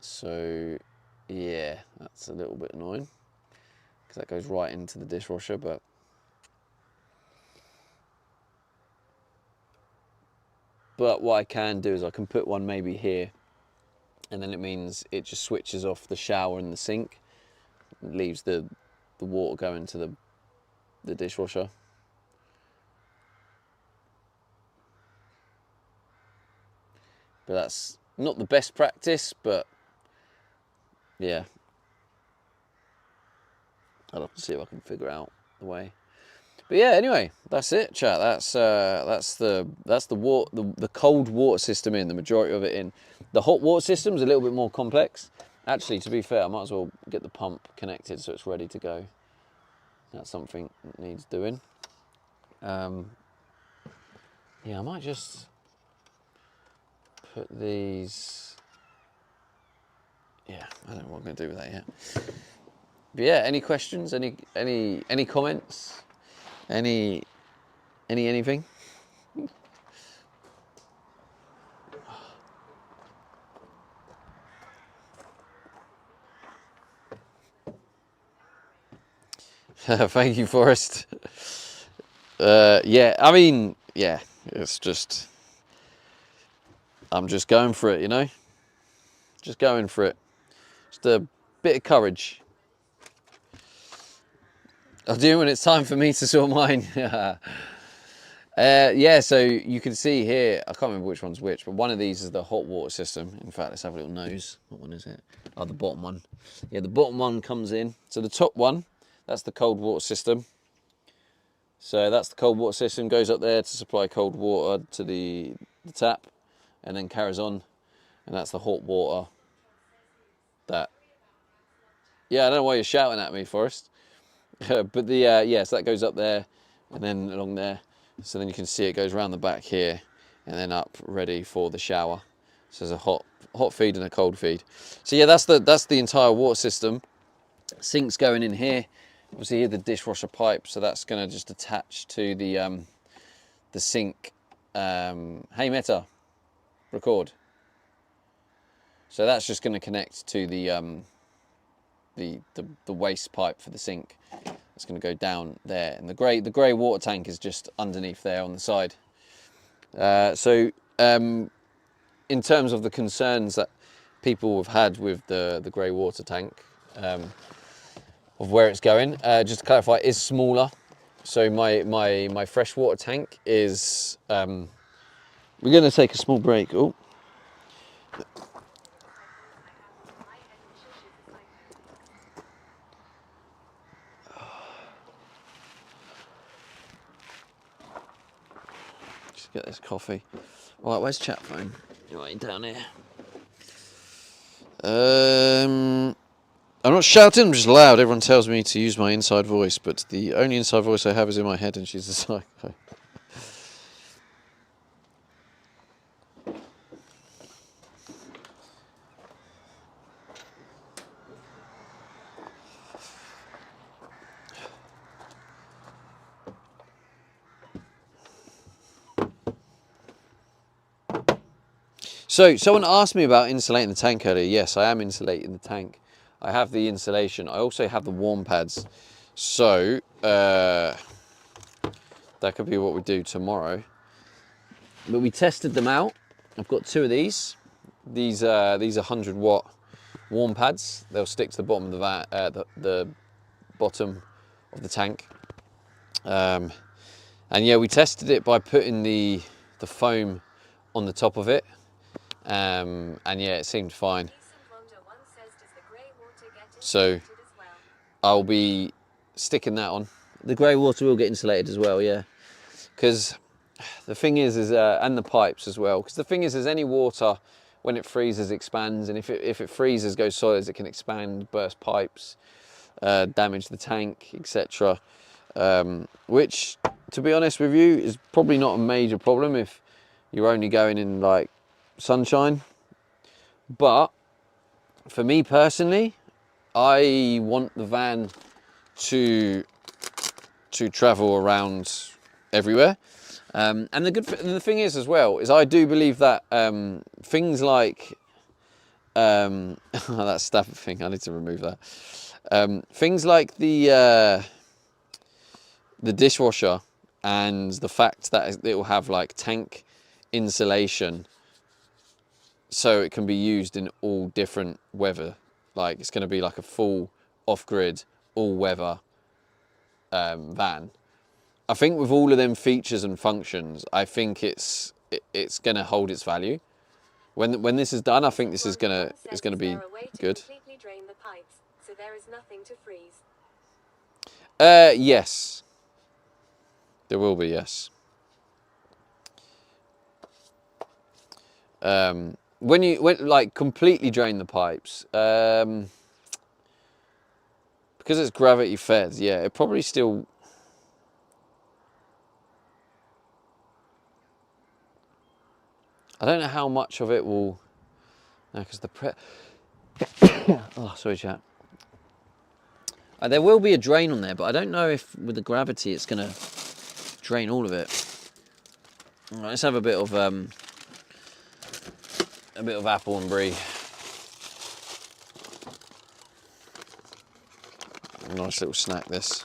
[SPEAKER 3] So yeah, that's a little bit annoying, because that goes right into the dishwasher. But what I can do is I can put one maybe here, and then it means it just switches off the shower and the sink, and leaves the water going to the dishwasher. But that's not the best practice, but yeah, I'll have to see if I can figure out the way. But yeah, anyway, that's it, chat. That's the cold water system in, the majority of it in. The hot water system's a little bit more complex. Actually, to be fair, I might as well get the pump connected so it's ready to go. That's something that needs doing. Yeah, I might just put these. Yeah, I don't know what I'm going to do with that yet. But yeah, any questions? Any comments? Anything? Thank you, Forrest. Yeah, I mean, yeah, it's just, I'm just going for it, just going for it. Just a bit of courage. I'll do it when it's time for me to sort mine. Yeah, so you can see here, I can't remember which one's which, but one of these is the hot water system. In fact, let's have a little nose. What one is it? Oh, the bottom one. Yeah, the bottom one comes in. So the top one, that's the cold water system. So that's the cold water system, goes up there to supply cold water to the tap, and then carries on. And that's the hot water. Yeah, I don't know why you're shouting at me, Forrest. But yeah, so that goes up there and then along there. So then you can see it goes around the back here and then up ready for the shower. So there's a hot feed and a cold feed. So yeah, that's the entire water system. Sink's going in here. Obviously here the dishwasher pipe, so that's going to just attach to the sink. Hey Meta, record. So that's just going to connect to the waste pipe for the sink. It's going to go down there, and the grey water tank is just underneath there on the side. So in terms of the concerns that people have had with the grey water tank, of where it's going, just to clarify, it is smaller. So my freshwater tank is. We're going to take a small break. Oh. Get this coffee. Right, where's chat phone? Right, down here. I'm not shouting, I'm just loud. Everyone tells me to use my inside voice, but the only inside voice I have is in my head, and she's a psycho. So, someone asked me about insulating the tank earlier. Yes, I am insulating the tank. I have the insulation. I also have the warm pads. So, that could be what we do tomorrow. But we tested them out. I've got 2 of these. These are 100-watt warm pads. They'll stick to the bottom of the bottom of the tank. And yeah, we tested it by putting the foam on the top of it. And yeah, it seemed fine. So I'll be sticking that on. The grey water will get insulated as well, yeah. Because the thing is and the pipes as well. Because the thing is any water, when it freezes, expands, and if it freezes, goes solids, it can expand, burst pipes, damage the tank, etc. Which, to be honest with you, is probably not a major problem if you're only going in like sunshine. But for me personally, I want the van to travel around everywhere. And the thing is as well, is I do believe that things like that stuff thing, I need to remove that. Things like the dishwasher and the fact that it will have like tank insulation, so it can be used in all different weather. Like it's going to be like a full off-grid, all-weather van. I think with all of them features and functions, I think it's going to hold its value. When this is done, I think this is going to be good.
[SPEAKER 2] Completely drain the pipes, so there is nothing to freeze.
[SPEAKER 3] Yes. There will be, yes. When like completely drain the pipes, because it's gravity fed, yeah, it probably still. I don't know how much of it will. No, because the oh, sorry, chat. There will be a drain on there, but I don't know if with the gravity it's gonna drain all of it. All right, let's have a bit of apple and brie. A nice little snack, this.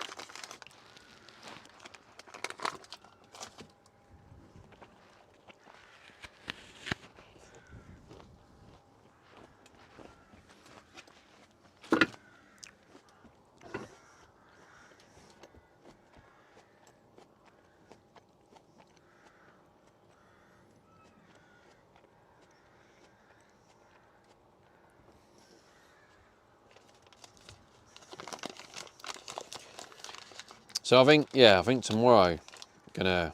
[SPEAKER 3] So I think tomorrow I'm gonna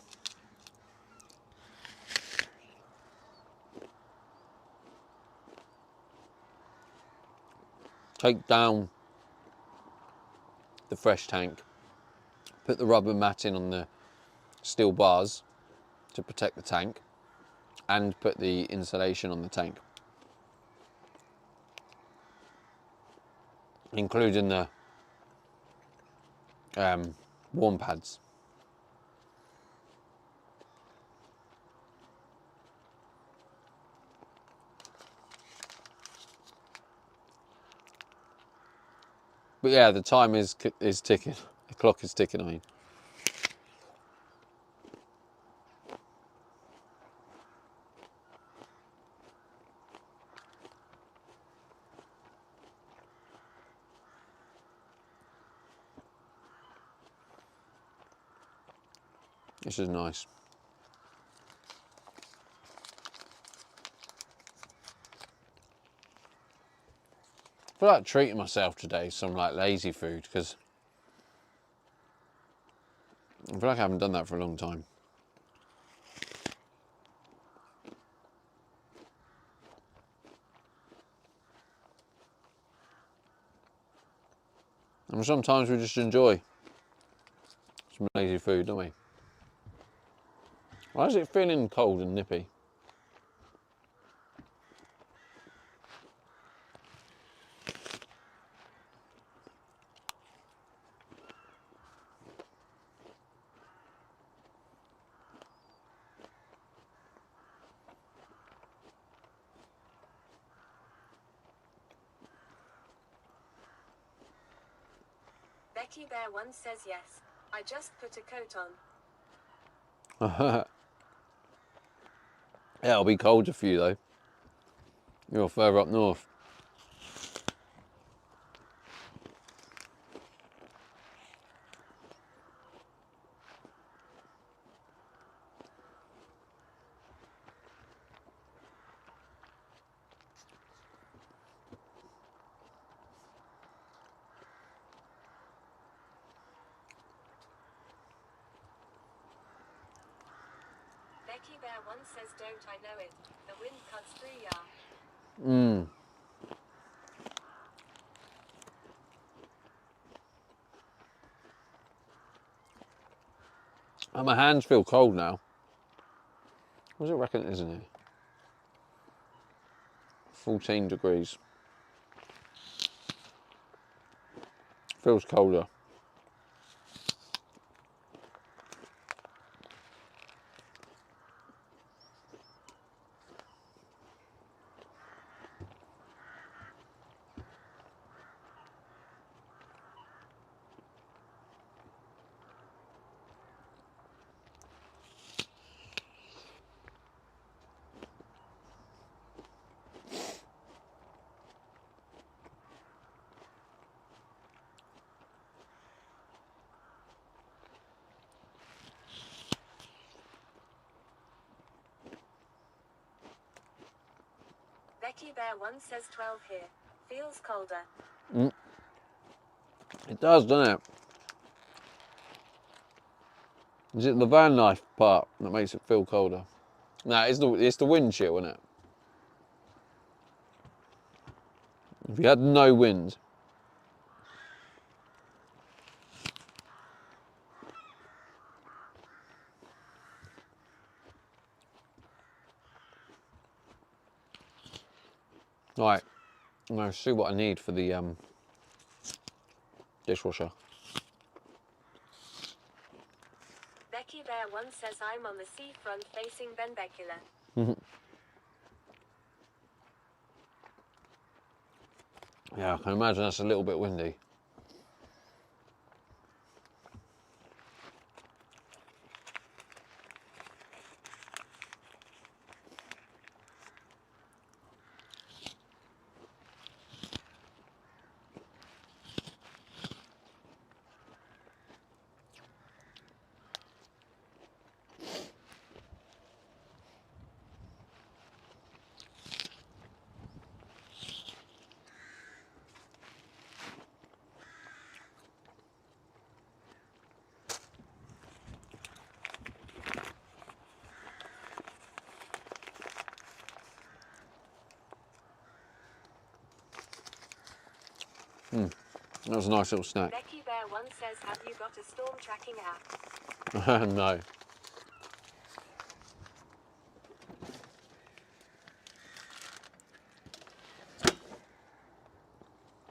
[SPEAKER 3] take down the fresh tank, put the rubber matting on the steel bars to protect the tank, and put the insulation on the tank, including the warm pads. But yeah, the time is ticking. The clock is ticking, I mean. This is nice. I feel like treating myself today some like lazy food, because I feel like I haven't done that for a long time. And sometimes we just enjoy some lazy food, don't we? Why is it feeling cold and nippy?
[SPEAKER 2] Becky Bear once says yes. I just put a coat on.
[SPEAKER 3] Yeah, it'll be colder for you though. You're further up north.
[SPEAKER 2] Becky Bear once says don't I know it, the wind cuts through ya.
[SPEAKER 3] And my hands feel cold now. What does it reckon it is in here? 14 degrees. Feels colder.
[SPEAKER 2] Becky Bear once says 12 here. Feels colder.
[SPEAKER 3] It does, doesn't it? Is it the van life part that makes it feel colder? No, it's the wind chill, isn't it? If you had no wind, right, I'm going to see what I need for the dishwasher.
[SPEAKER 2] Becky Bear once says I'm on the seafront facing Benbecula.
[SPEAKER 3] Yeah, I can imagine that's a little bit windy. That was a nice little snack.
[SPEAKER 2] Becky Bear once says have you got a storm tracking app?
[SPEAKER 3] No.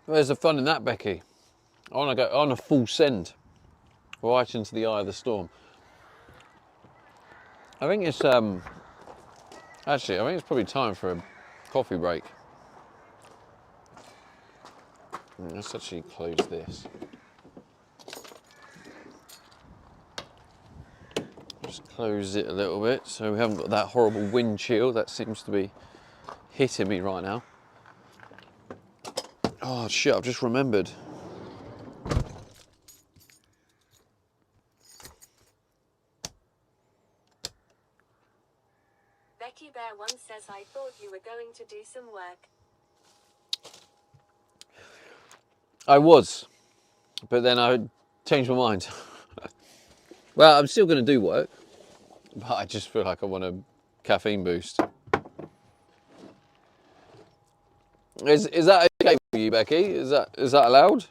[SPEAKER 3] Where's the fun in that, Becky? I want to go on a full send, right into the eye of the storm. I think it's actually, I think it's probably time for a coffee break. Let's actually close this. Just close it a little bit so we haven't got that horrible wind chill that seems to be hitting me right now. Oh shit, I've just remembered.
[SPEAKER 2] Becky Bear once says I thought you were going to do some work.
[SPEAKER 3] I was, but then I changed my mind. Well, I'm still going to do work, but I just feel like I want a caffeine boost. Is that okay for you, Becky? Is that allowed?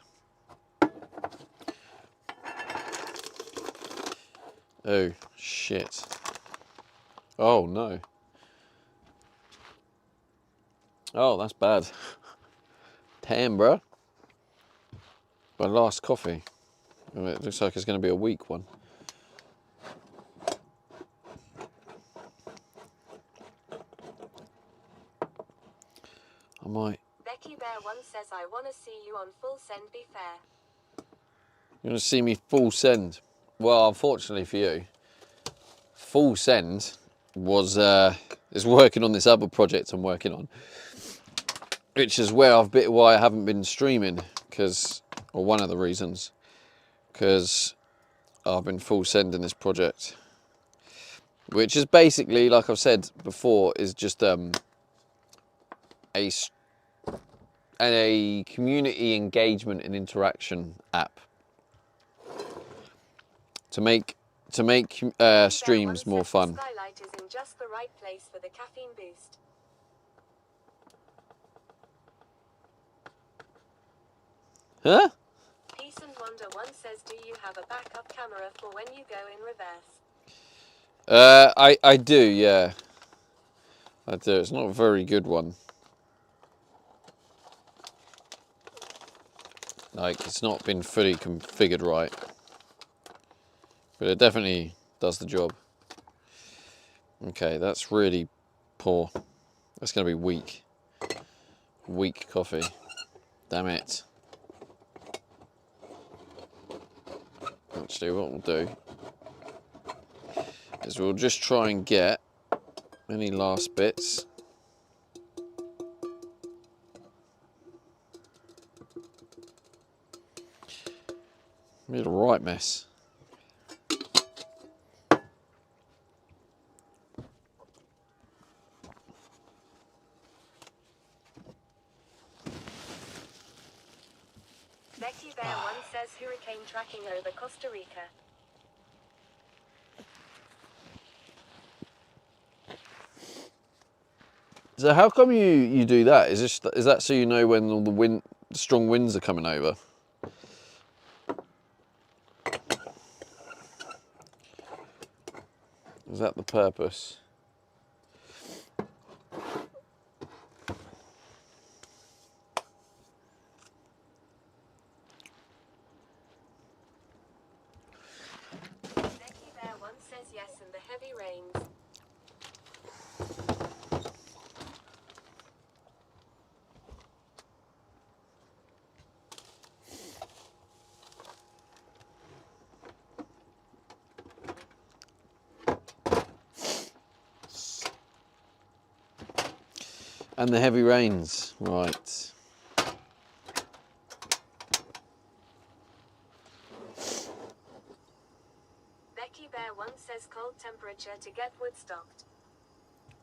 [SPEAKER 1] Oh, shit. Oh, no. Oh, that's bad. Damn, bro. My last coffee. It looks like it's going to be a weak one. I might.
[SPEAKER 2] Becky Bear 1 says, I wanna see you on full send, be fair.
[SPEAKER 1] You want to see me full send? Well, unfortunately for you, full send was is working on this other project I'm working on, which is why I haven't been streaming, or one of the reasons, because I've been full sending this project, which is basically, like I've said before, is just a community engagement and interaction app to make streams more fun.
[SPEAKER 2] The skylight is in just the right place for the caffeine boost.
[SPEAKER 1] Huh?
[SPEAKER 2] Peace and Wonder 1 says, do you have a backup camera for when you go in reverse?
[SPEAKER 1] I do, yeah. I do. It's not a very good one. Like, it's not been fully configured right. But it definitely does the job. Okay, that's really poor. That's going to be weak. Weak coffee. Damn it. Actually, what we'll do is we'll just try and get any last bits. Made a right mess.
[SPEAKER 2] Becky Bear 1 says, hurricane tracking over Costa Rica.
[SPEAKER 1] So how come you do that? Is that so you know when all the strong winds are coming over? Is that the purpose?
[SPEAKER 2] Becky Bear 1 says yes, and the heavy rains.
[SPEAKER 1] And the heavy rains, right.
[SPEAKER 2] Becky Bear 1 says cold temperature to get wood stocked.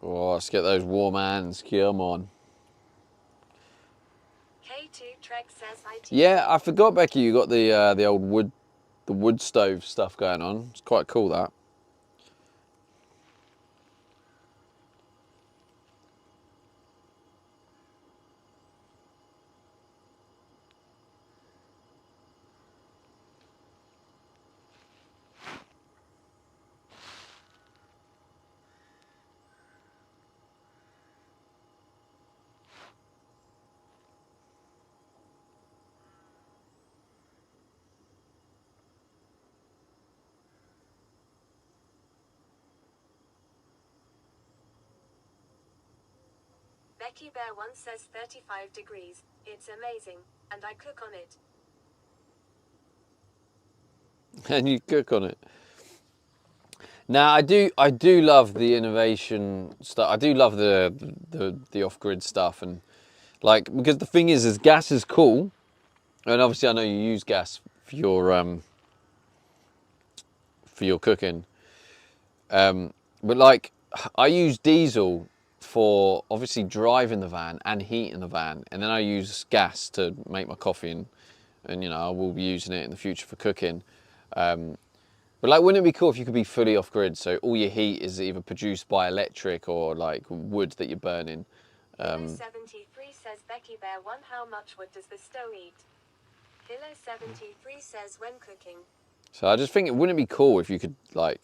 [SPEAKER 1] Oh, let's get those warm hands, come on.
[SPEAKER 2] K2 Trek says IT.
[SPEAKER 1] Yeah, I forgot, Becky, you got the old wood stove stuff going on. It's quite cool, that.
[SPEAKER 2] Becky Bear 1 says 35 degrees. It's amazing, and I cook on it.
[SPEAKER 1] And you cook on it. Now I do love the innovation stuff. I do love the off-grid stuff, and like, because the thing is gas is cool, and obviously I know you use gas for your cooking, but like I use diesel for obviously driving the van and heating the van, and then I use gas to make my coffee, and you know, I will be using it in the future for cooking. But like, wouldn't it be cool if you could be fully off-grid, so all your heat is either produced by electric or like wood that you're burning?
[SPEAKER 2] 73 says Becky Bear 1, how much wood does the stove eat? Hilo 73 says when cooking.
[SPEAKER 3] So I just think it wouldn't be cool if you could like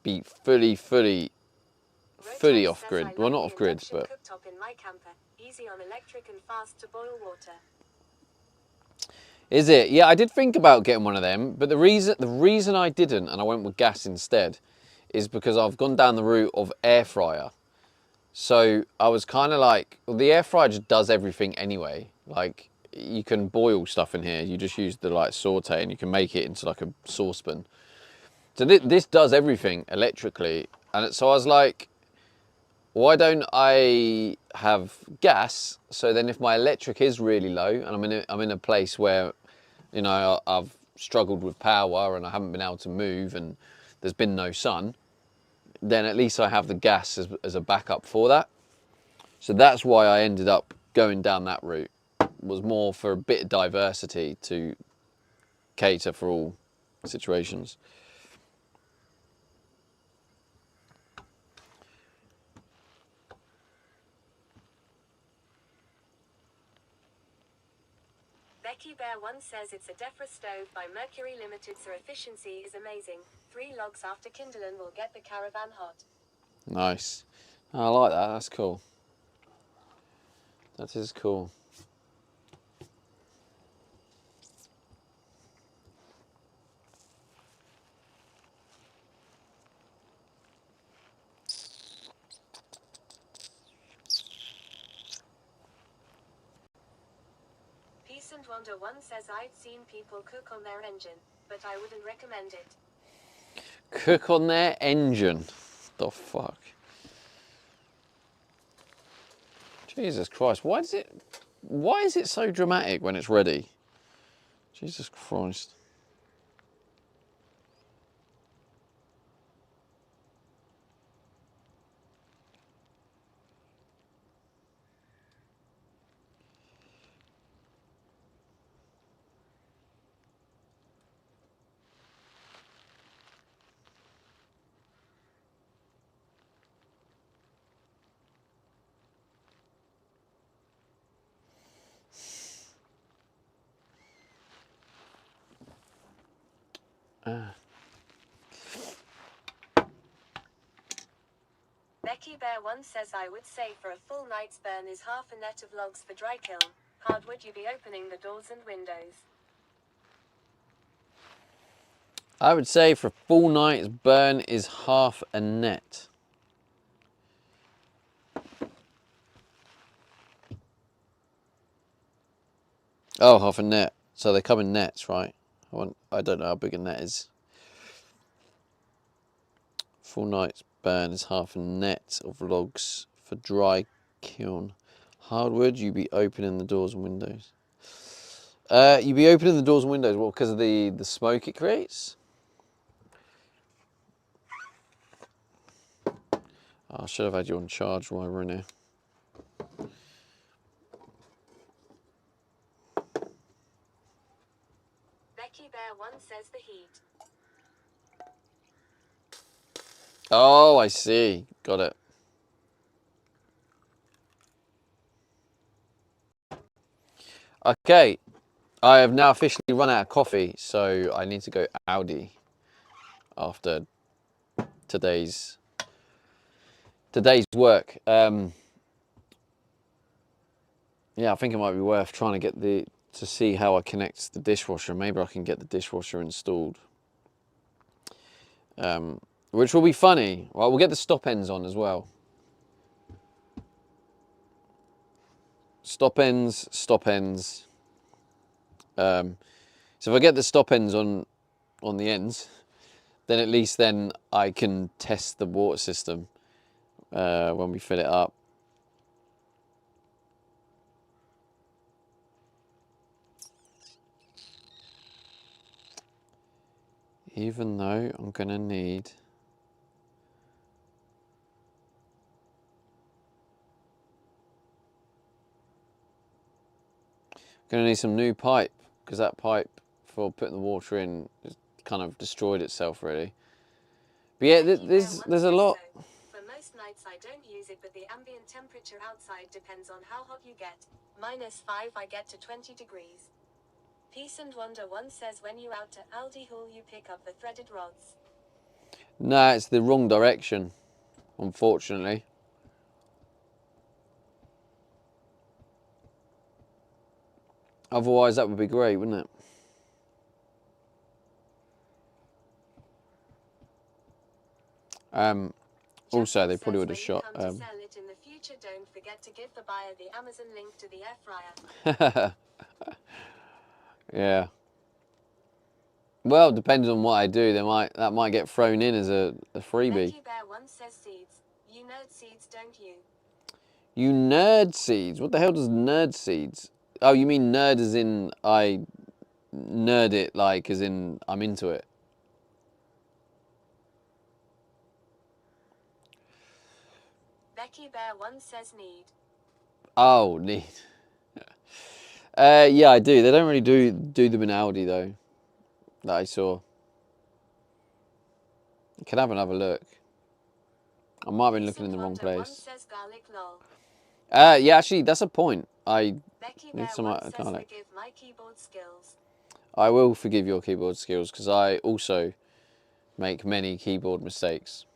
[SPEAKER 3] be fully
[SPEAKER 2] Rotai
[SPEAKER 3] off
[SPEAKER 2] says,
[SPEAKER 3] grid.
[SPEAKER 2] I
[SPEAKER 3] Well,
[SPEAKER 2] like
[SPEAKER 3] not
[SPEAKER 2] the
[SPEAKER 3] off grid,
[SPEAKER 2] induction
[SPEAKER 3] but
[SPEAKER 2] cooktop in my camper. Easy on electric and fast to boil water.
[SPEAKER 3] is it? Yeah, I did think about getting one of them, but the reason I didn't and I went with gas instead is because I've gone down the route of air fryer. So I was kind of like, well, the air fryer just does everything anyway. Like you can boil stuff in here. You just use the like saute and you can make it into like a saucepan. So this does everything electrically. And so I was like, why don't I have gas? So then if my electric is really low and I'm in a place where, you know, I've struggled with power and I haven't been able to move and there's been no sun, then at least I have the gas as a backup for that. So that's why I ended up going down that route. Was more for a bit of diversity to cater for all situations.
[SPEAKER 2] Becky Bear 1 says it's a Defra stove by Mercury Limited, so efficiency is amazing. 3 logs after kindling will get the caravan hot.
[SPEAKER 3] Nice. I like that. That's cool. That is cool.
[SPEAKER 2] Peace and Wonder 1 says I'd seen people cook on their engine, but I wouldn't recommend it.
[SPEAKER 3] Cook on their engine. The fuck? Jesus Christ. Why is it so dramatic when it's ready? Jesus Christ.
[SPEAKER 2] Becky Bear 1 says I would say for a full night's burn is half a net of logs for dry kiln. Hardwood you be opening the doors and windows.
[SPEAKER 3] I would say for a full night's burn is half a net. Oh, half a net. So they come in nets, right? I don't know how big a net is. Full night's burn is half a net of logs for dry kiln. Hardwood, you be opening the doors and windows. You be opening the doors and windows, well, because of the smoke it creates? Oh, I should have had you on charge while we're in here.
[SPEAKER 2] Becky Bear 1 says the heat.
[SPEAKER 3] Oh, I see. Got it. Okay. I have now officially run out of coffee, so I need to go Audi after today's work. Yeah, I think it might be worth trying to see how I connect the dishwasher. Maybe I can get the dishwasher installed. Which will be funny. Well, we'll get the stop ends on as well. Stop ends. So if I get the stop ends on the ends, then at least then I can test the water system when we fill it up. Even though I'm gonna need some new pipe, because that pipe for putting the water in has kind of destroyed itself really. But yeah, there's a lot.
[SPEAKER 2] For most nights I don't use it, but the ambient temperature outside depends on how hot you get. -5 I get to 20 degrees. Peace and Wonder One says when you out to Aldi Hall you pick up the threaded rods.
[SPEAKER 3] No, it's the wrong direction, unfortunately. Otherwise, that would be great, wouldn't it? Also, they probably would have shot.
[SPEAKER 2] When you come to sell it in the future, don't forget to give the buyer the Amazon link to the air fryer.
[SPEAKER 3] Yeah. Well, depending on what I do, that might get thrown in as a freebie.
[SPEAKER 2] Becky Bear One says seeds. You nerd seeds, don't you?
[SPEAKER 3] You nerd seeds. What the hell does nerd seeds? Oh, you mean nerd as in I nerd it, like as in I'm into it.
[SPEAKER 2] Becky Bear One says need.
[SPEAKER 3] Oh, need. Yeah, I do. They don't really do them in Aldi though. That I saw. You can have another look. I might have been looking in the wrong place.
[SPEAKER 2] Says garlic lol.
[SPEAKER 3] Yeah, actually, that's a point. I
[SPEAKER 2] Becky
[SPEAKER 3] need
[SPEAKER 2] Bear
[SPEAKER 3] some
[SPEAKER 2] One says
[SPEAKER 3] garlic.
[SPEAKER 2] forgive my keyboard skills.
[SPEAKER 3] I will forgive your keyboard skills because I also make many keyboard mistakes.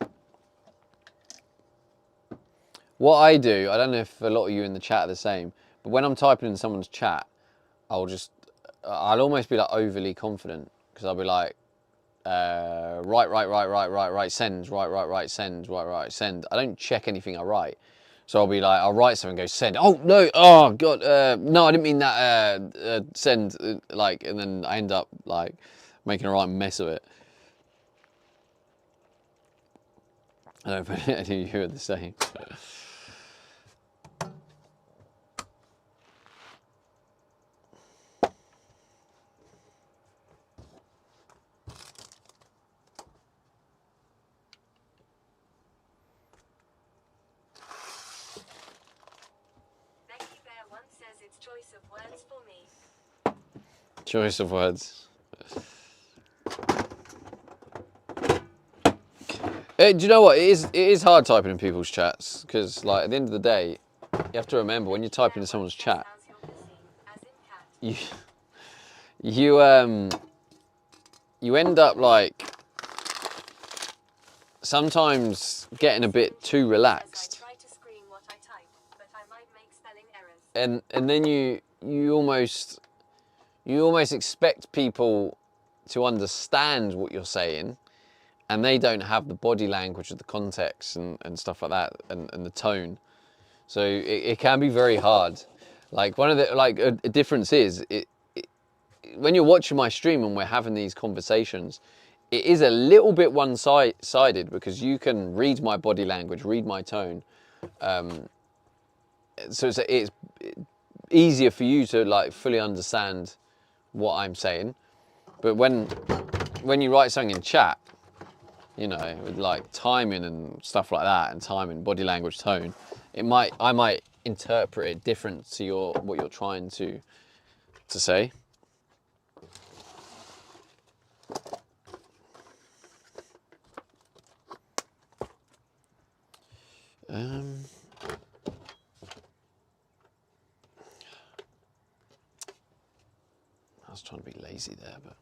[SPEAKER 3] What I do, I don't know if a lot of you in the chat are the same, but when I'm typing in someone's chat, I'll almost be like overly confident because I'll be like, right, send, right, send, right, send. I don't check anything I write. So I'll be like, I'll write something and go send. Oh, no, oh, God, no, I didn't mean that, send, like, and then I end up, like, making a right mess of it. I don't know if any of you are the same.
[SPEAKER 2] Choice of words for me.
[SPEAKER 3] Choice of words. Do you know what? It is hard typing in people's chats because, like, at the end of the day, you have to remember when you're typing in someone's chat, you end up like sometimes getting a bit too relaxed. And then you almost expect people to understand what you're saying, and they don't have the body language of the context and stuff like that, and the tone. So it can be very hard. Like one of the a difference is when you're watching my stream and we're having these conversations, it is a little bit one-sided because you can read my body language, read my tone. So it's easier for you to like fully understand what I'm saying. But when you write something in chat, you know, with like timing and stuff like that, and timing, body language, tone, I might interpret it different to what you're trying to say. I was trying to be lazy there, but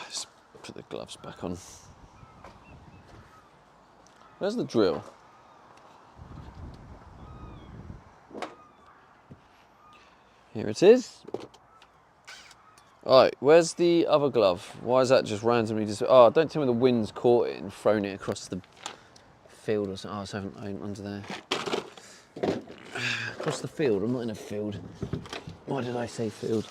[SPEAKER 3] just put the gloves back on. Where's the drill? Here it is. Alright, where's the other glove? Why is that just randomly oh, don't tell me the wind's caught it and thrown it across the field or something. Oh, it's under there. Across the field? I'm not in a field. Why did I say field?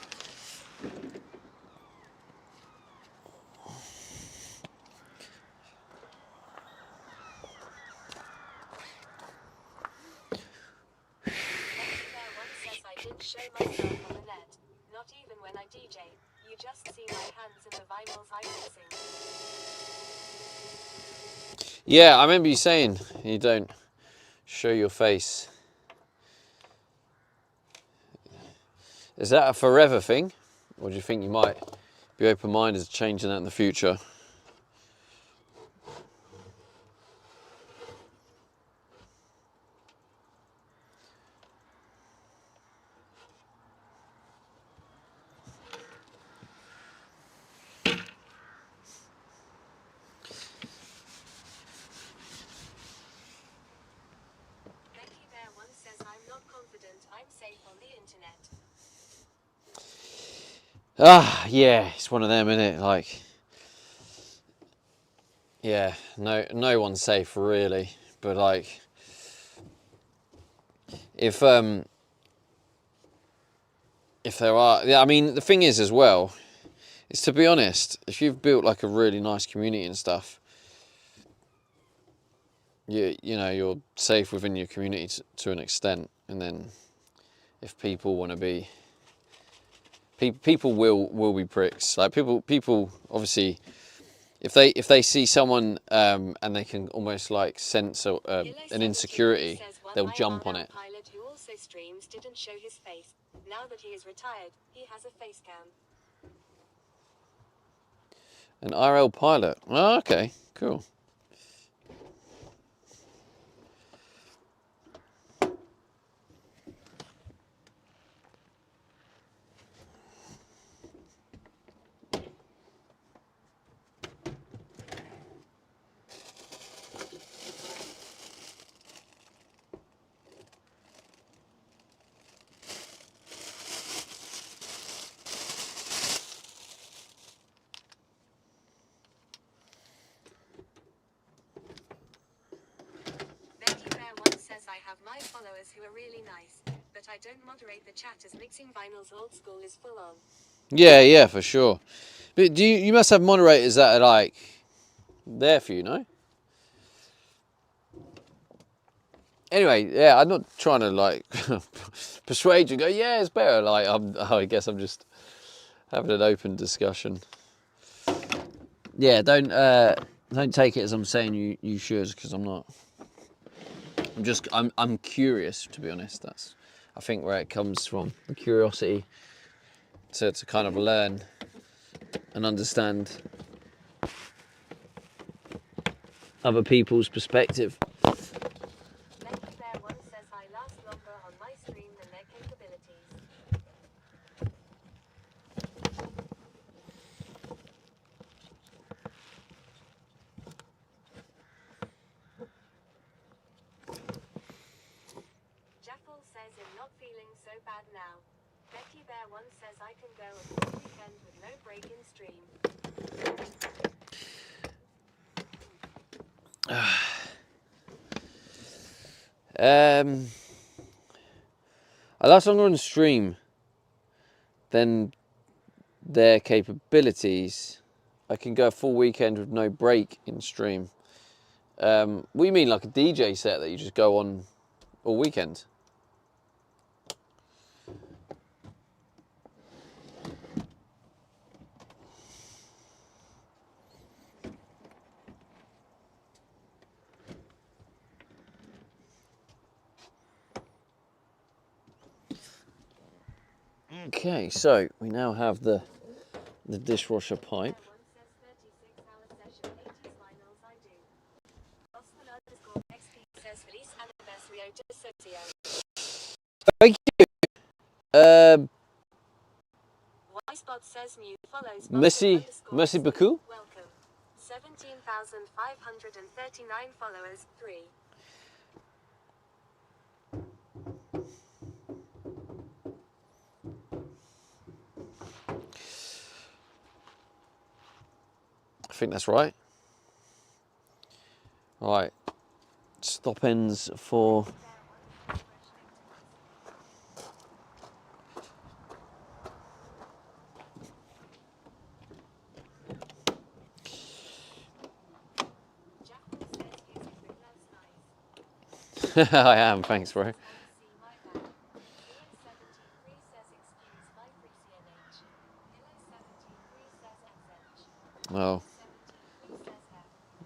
[SPEAKER 2] Show myself on the net. Not even when I DJ. You just see my hands and the vinyls I'm mixing.
[SPEAKER 3] Yeah, I remember you saying you don't show your face. Is that a forever thing? Or do you think you might be open-minded to changing that in the future? Yeah, it's one of them, isn't it? Like, yeah, no one's safe really. But like, if there are, yeah, I mean, the thing is as well, is to be honest, if you've built like a really nice community and stuff, you know, you're safe within your community to an extent, and then if people want to be, people will be pricks. Like people obviously, if they see someone and they can almost like sense an insecurity, they'll jump on it.
[SPEAKER 2] Pilot who also streams didn't show his face. Now that he is retired, he has a face cam.
[SPEAKER 3] An RL pilot. Oh, okay, cool.
[SPEAKER 2] Betty Bear once says I have my followers who are really nice, but I don't moderate the chat as mixing vinyls old school is full on.
[SPEAKER 3] Yeah, for sure. But you must have moderators that are like there for you, no? Anyway, yeah, I'm not trying to like persuade you. Go, yeah, it's better. Like, I guess I'm just having an open discussion. Yeah, don't take it as I'm saying you should, because I'm not. I'm curious, to be honest. That's, I think, where it comes from, the curiosity to kind of learn and understand other people's perspective.
[SPEAKER 2] Betty Bear once says I last longer on my stream than their capabilities. Jackal says I'm not feeling so bad now. Betty Bear once says I can go a full weekend with no break in stream.
[SPEAKER 3] I last longer on stream than their capabilities. I can go a full weekend with no break in stream. What do you mean, like a DJ set that you just go on all weekend? Okay, so we now have the dishwasher pipe.
[SPEAKER 2] One says 36-hour session, 80s vinyls I do. Oscar_XP says Feliz Anniversario de Socio.
[SPEAKER 3] Thank you.
[SPEAKER 2] Spot says new follows.
[SPEAKER 3] Merci beaucoup.
[SPEAKER 2] Welcome. 17,539 followers. 3.
[SPEAKER 3] I think that's right. All right. Stop ends for. I am, thanks, bro. Oh,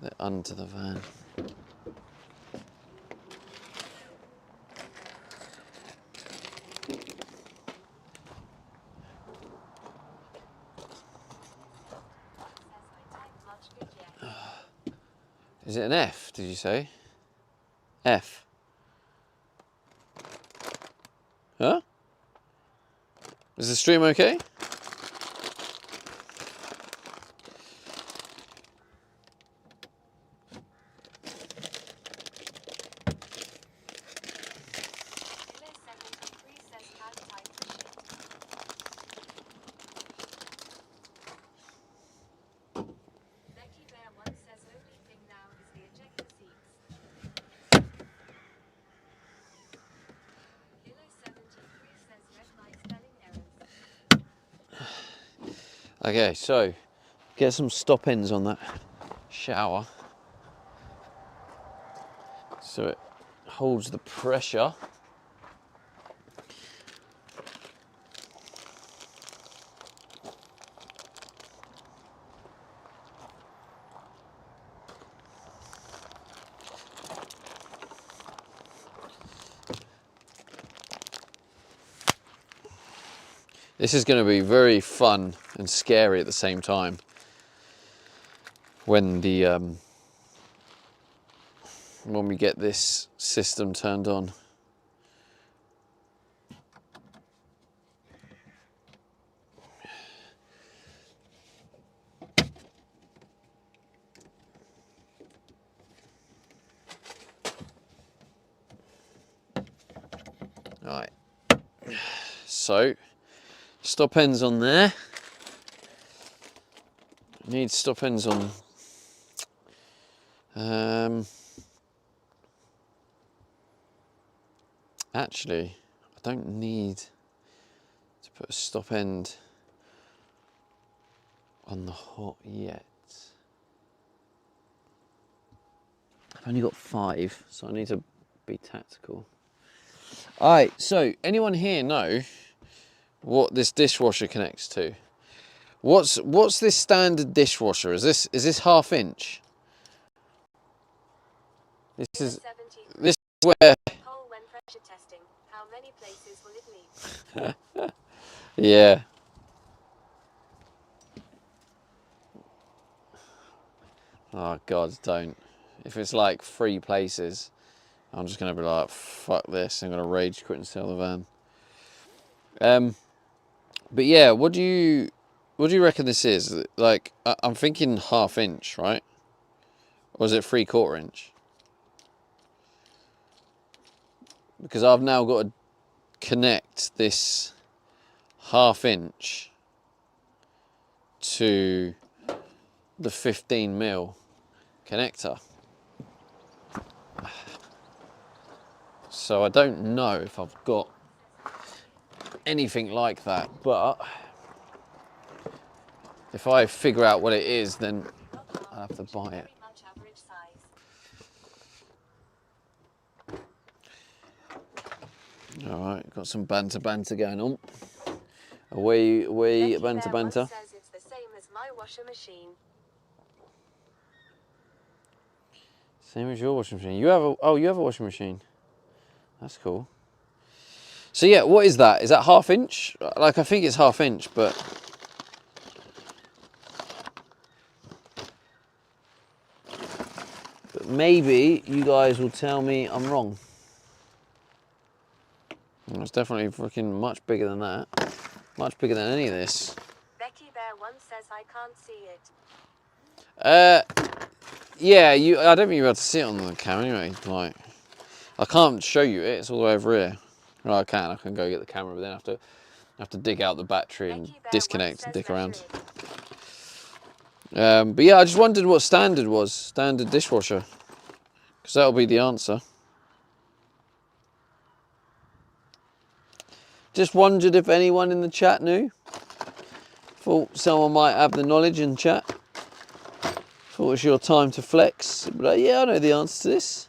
[SPEAKER 3] they're under the van. Is it an F, did you say? F. Huh? Is the stream okay? Okay, so get some stop ends on that shower so it holds the pressure. This is going to be very fun and scary at the same time when we get this system turned on. Right, so stop ends on there. Need stop ends on. Actually, I don't need to put a stop end on the hot yet. I've only got 5, so I need to be tactical. All right, so anyone here know what this dishwasher connects to? What's this standard dishwasher? Is this 1/2 inch? This is
[SPEAKER 2] 73.
[SPEAKER 3] where,
[SPEAKER 2] Poll when pressure testing. How many places will it leak?
[SPEAKER 3] yeah. Oh God, don't. If it's like 3 places, I'm just gonna be like, fuck this. I'm gonna rage quit and sell the van. But yeah, what do you reckon this is? Like, I'm thinking 1/2 inch, right? Or is it 3/4 inch? Because I've now got to connect this 1/2 inch to the 15mm connector. So I don't know if I've got anything like that, but if I figure out what it is, then I'll have to buy it.
[SPEAKER 2] Very much average size.
[SPEAKER 3] All right, got some banter going on. Away,
[SPEAKER 2] Becky
[SPEAKER 3] banter.
[SPEAKER 2] Bear once says it's the same as my washer machine.
[SPEAKER 3] Same as your washing machine. You have a washing machine. That's cool. So yeah, what is that? Is that 1/2 inch? Like, I think it's 1/2 inch, but maybe you guys will tell me I'm wrong. It's definitely freaking much bigger than that. Much bigger than any of this.
[SPEAKER 2] Becky Bear once says I can't see it.
[SPEAKER 3] Yeah, I don't think you're able to see it on the camera anyway. Like, I can't show you it. It's all the way over here. Well, I can go get the camera, but then I have to dig out the battery and
[SPEAKER 2] Becky Bear
[SPEAKER 3] disconnect
[SPEAKER 2] once
[SPEAKER 3] and
[SPEAKER 2] says
[SPEAKER 3] dick around.
[SPEAKER 2] measure it.
[SPEAKER 3] But yeah, I just wondered what standard was. Standard dishwasher. Because that'll be the answer. Just wondered if anyone in the chat knew. Thought someone might have the knowledge in chat. Thought it was your time to flex. But yeah, I know the answer to this.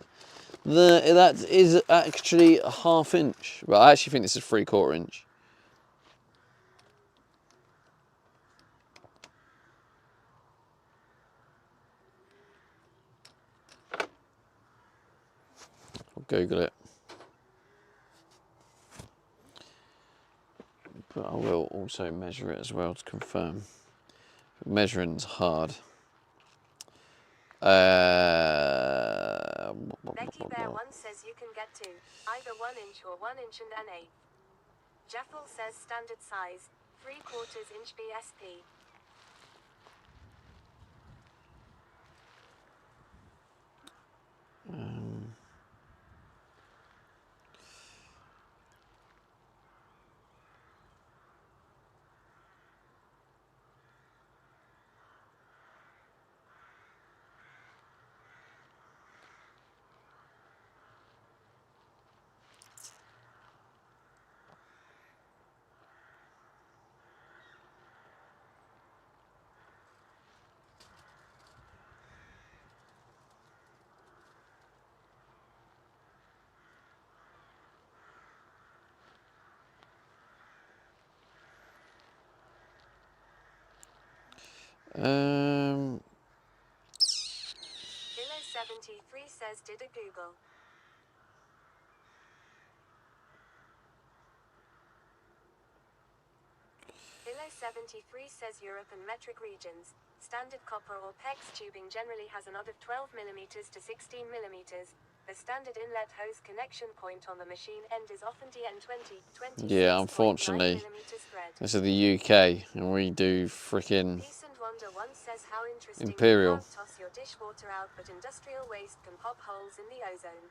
[SPEAKER 3] That is actually a 1/2 inch. Right, I actually think this is 3/4 inch. I'll Google it. But I will also measure it as well to confirm. Measuring's hard.
[SPEAKER 2] Becky Bear once says you can get to either 1 inch or 1 inch and an eighth. Jeffel says standard size, 3/4 inch BSP.
[SPEAKER 3] Um,
[SPEAKER 2] Hilo 73 says did a Google. Hilo 73 says Europe and metric regions. Standard copper or PEX tubing generally has an odd of 12 mm to 16 mm. The standard inlet hose connection point on the machine end is often DN20, 26.9
[SPEAKER 3] yeah, unfortunately,
[SPEAKER 2] mm thread.
[SPEAKER 3] this is the UK, and we do freaking
[SPEAKER 2] Peace and Wonder One says how interesting.
[SPEAKER 3] Imperial.
[SPEAKER 2] You can't toss your dishwater out, but industrial waste can pop holes in the ozone.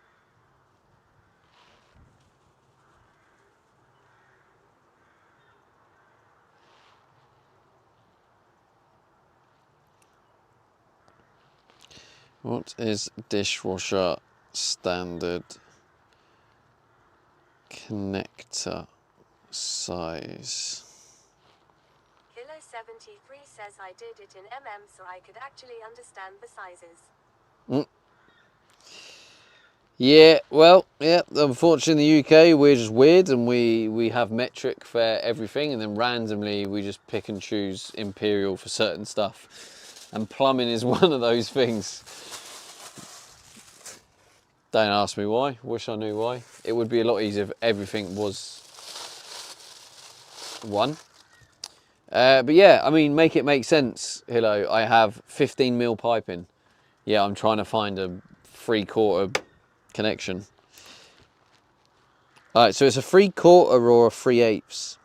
[SPEAKER 3] What is dishwasher standard connector size?
[SPEAKER 2] Hilo 73 says I did it in mm so I could actually understand the sizes.
[SPEAKER 3] Yeah, well, yeah, unfortunately in the UK we're just weird, and we have metric for everything, and then randomly we just pick and choose imperial for certain stuff. And plumbing is one of those things. Don't ask me why, wish I knew why. It would be a lot easier if everything was one. But yeah, I mean, make it make sense, Hilo. I have 15mm piping. Yeah, I'm trying to find a 3/4 connection. All right, so it's a 3/4 or a 3/8.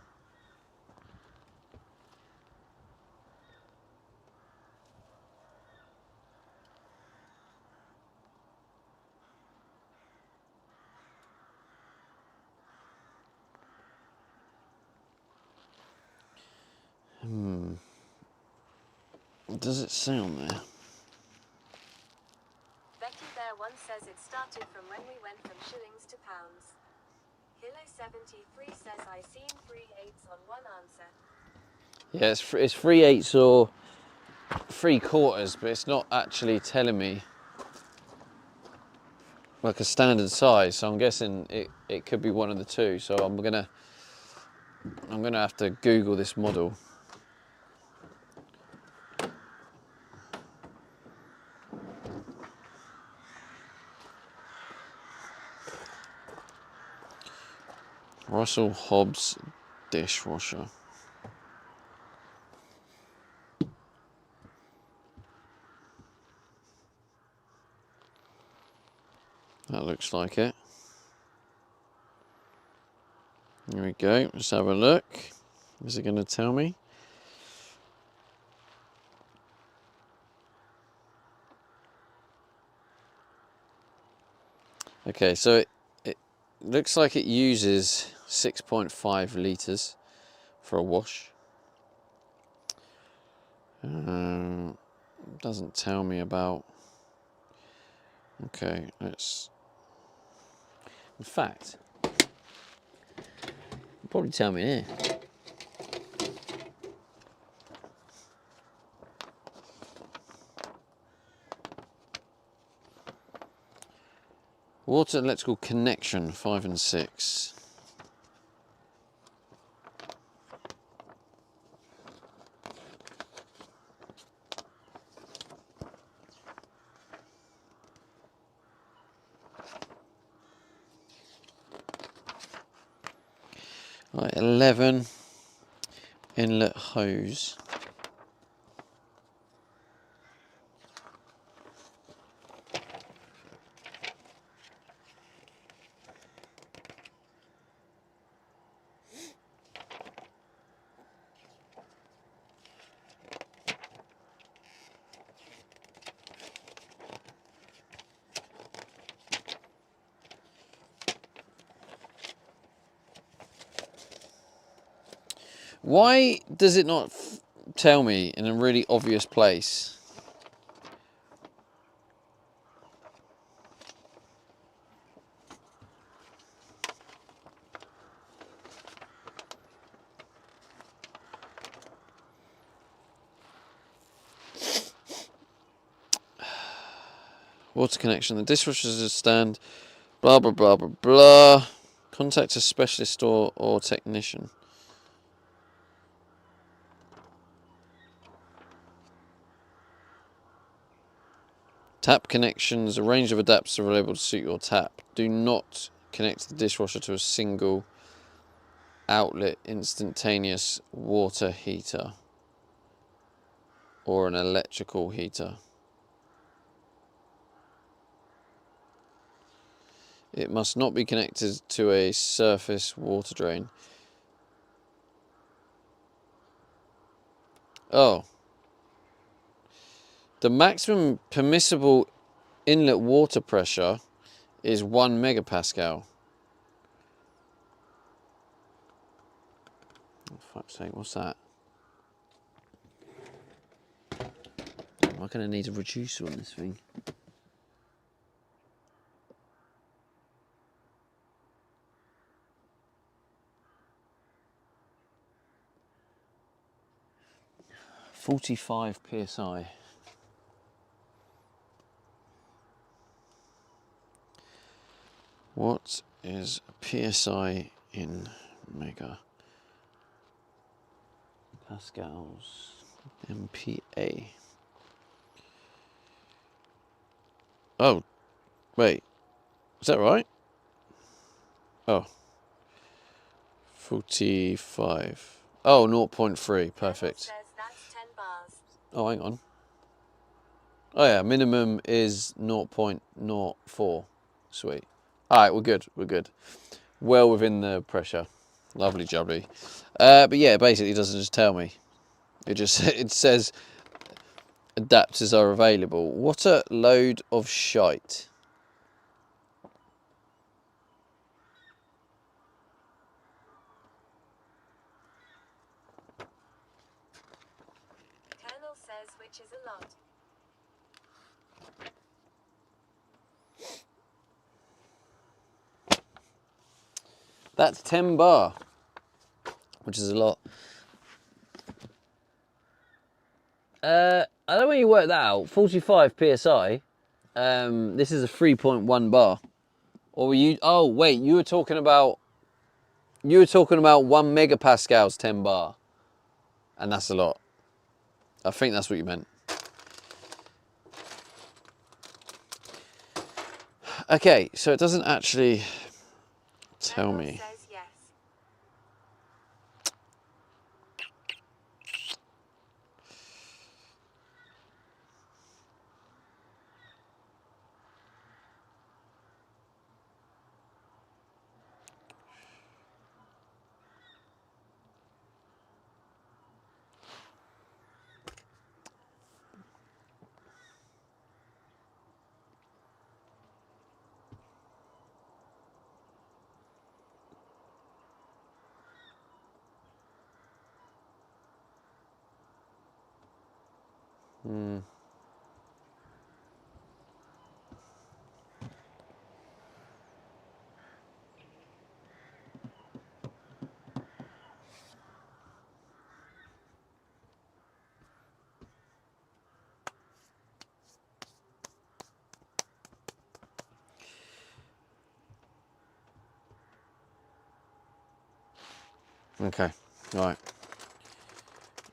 [SPEAKER 3] What does it say on there?
[SPEAKER 2] Becky Bear One says it started from when we went from shillings to pounds. Hilo 73 says I seen 3/8 on one answer.
[SPEAKER 3] Yeah, it's 3/8 or 3/4, but it's not actually telling me like a standard size. So I'm guessing it could be one of the two. So I'm gonna have to Google this model. Russell Hobbs dishwasher. That looks like it. Here we go. Let's have a look. Is it going to tell me? Okay, so it looks like it uses 6.5 litres for a wash. Doesn't tell me about. Okay, let's. In fact, it'll probably tell me here. Water and electrical connection 5 and 6. Right, 11 inlet hose. Why does it not tell me in a really obvious place? Water connection. The dishwasher's a stand. Blah, blah, blah, blah, blah. Contact a specialist or technician. Tap connections. A range of adapters are available to suit your tap. Do not connect the dishwasher to a single outlet instantaneous water heater or an electrical heater. It must not be connected to a surface water drain. Oh. The maximum permissible inlet water pressure is 1 megapascal. Oh, fuck's sake, what's that? Am I going to need a reducer on this thing? .45 psi. What is psi in mega pascals? MPa. Oh, wait. Is that right? Oh. 45. Oh, 0.3. Perfect.
[SPEAKER 2] Says that's 10 bars.
[SPEAKER 3] Oh, hang on. Oh, yeah. Minimum is 0.04. Sweet. All right, we're good. We're good. Well within the pressure. Lovely jubbly. But yeah, basically it doesn't just tell me. It just it says adapters are available. What a load of shite.
[SPEAKER 2] Colonel says which is a lot.
[SPEAKER 3] That's 10 bar, which is a lot. I don't know when you work that out. 45 psi. This is a 3.1 bar. Or were you? Oh wait, you were talking about 1 megapascal's 10 bar, and that's a lot. I think that's what you meant. Okay, so it doesn't actually tell me.
[SPEAKER 2] Says yes.
[SPEAKER 3] Okay, right.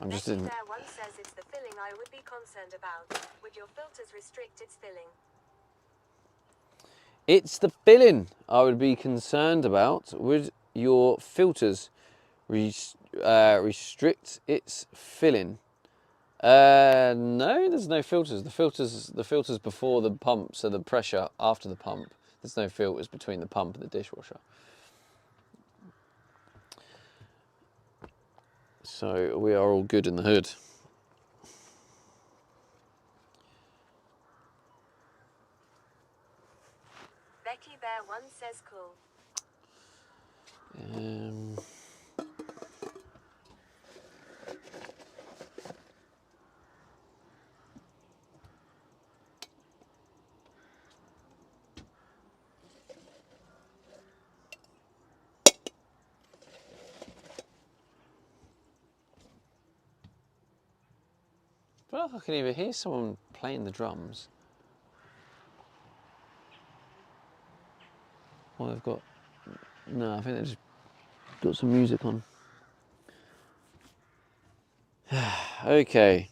[SPEAKER 3] I'm just
[SPEAKER 2] Becky
[SPEAKER 3] in.
[SPEAKER 2] there one says it's the filling I would be concerned about. Would your filters restrict its filling?
[SPEAKER 3] It's the filling I would be concerned about. Would your filters restrict its filling? No, there's no filters. The filters before the pump, so the pressure after the pump. There's no filters between the pump and the dishwasher. So we are all good in the hood.
[SPEAKER 2] Becky Bear one says cool.
[SPEAKER 3] I feel like I can even hear someone playing the drums. Well, they've got... No, I think they've just got some music on. Okay.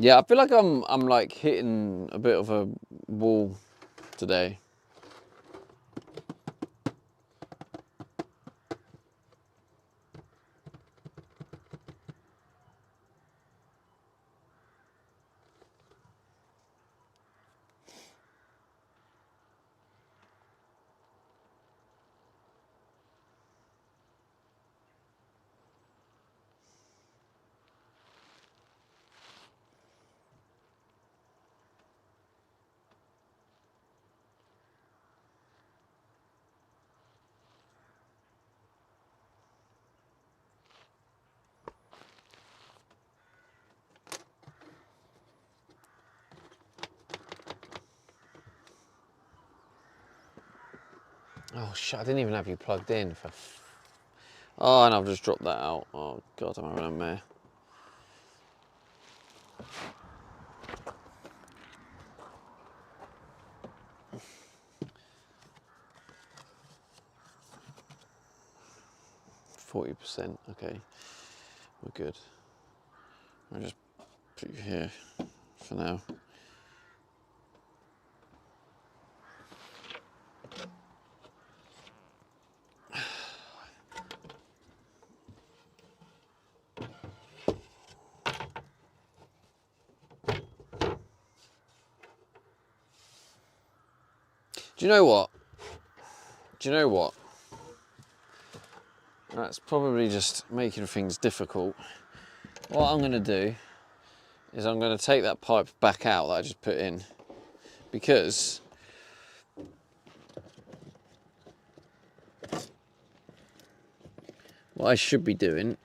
[SPEAKER 3] Yeah, I feel like I'm like hitting a bit of a wall today. Oh shit, I didn't even have you plugged in for... Oh, and I've just dropped that out. Oh God, I'm having a mare. %, okay. We're good. I'll just put you here for now. Do you know what? Do you know what? That's probably just making things difficult. What I'm going to do is I'm going to take that pipe back out that I just put in, because what I should be doing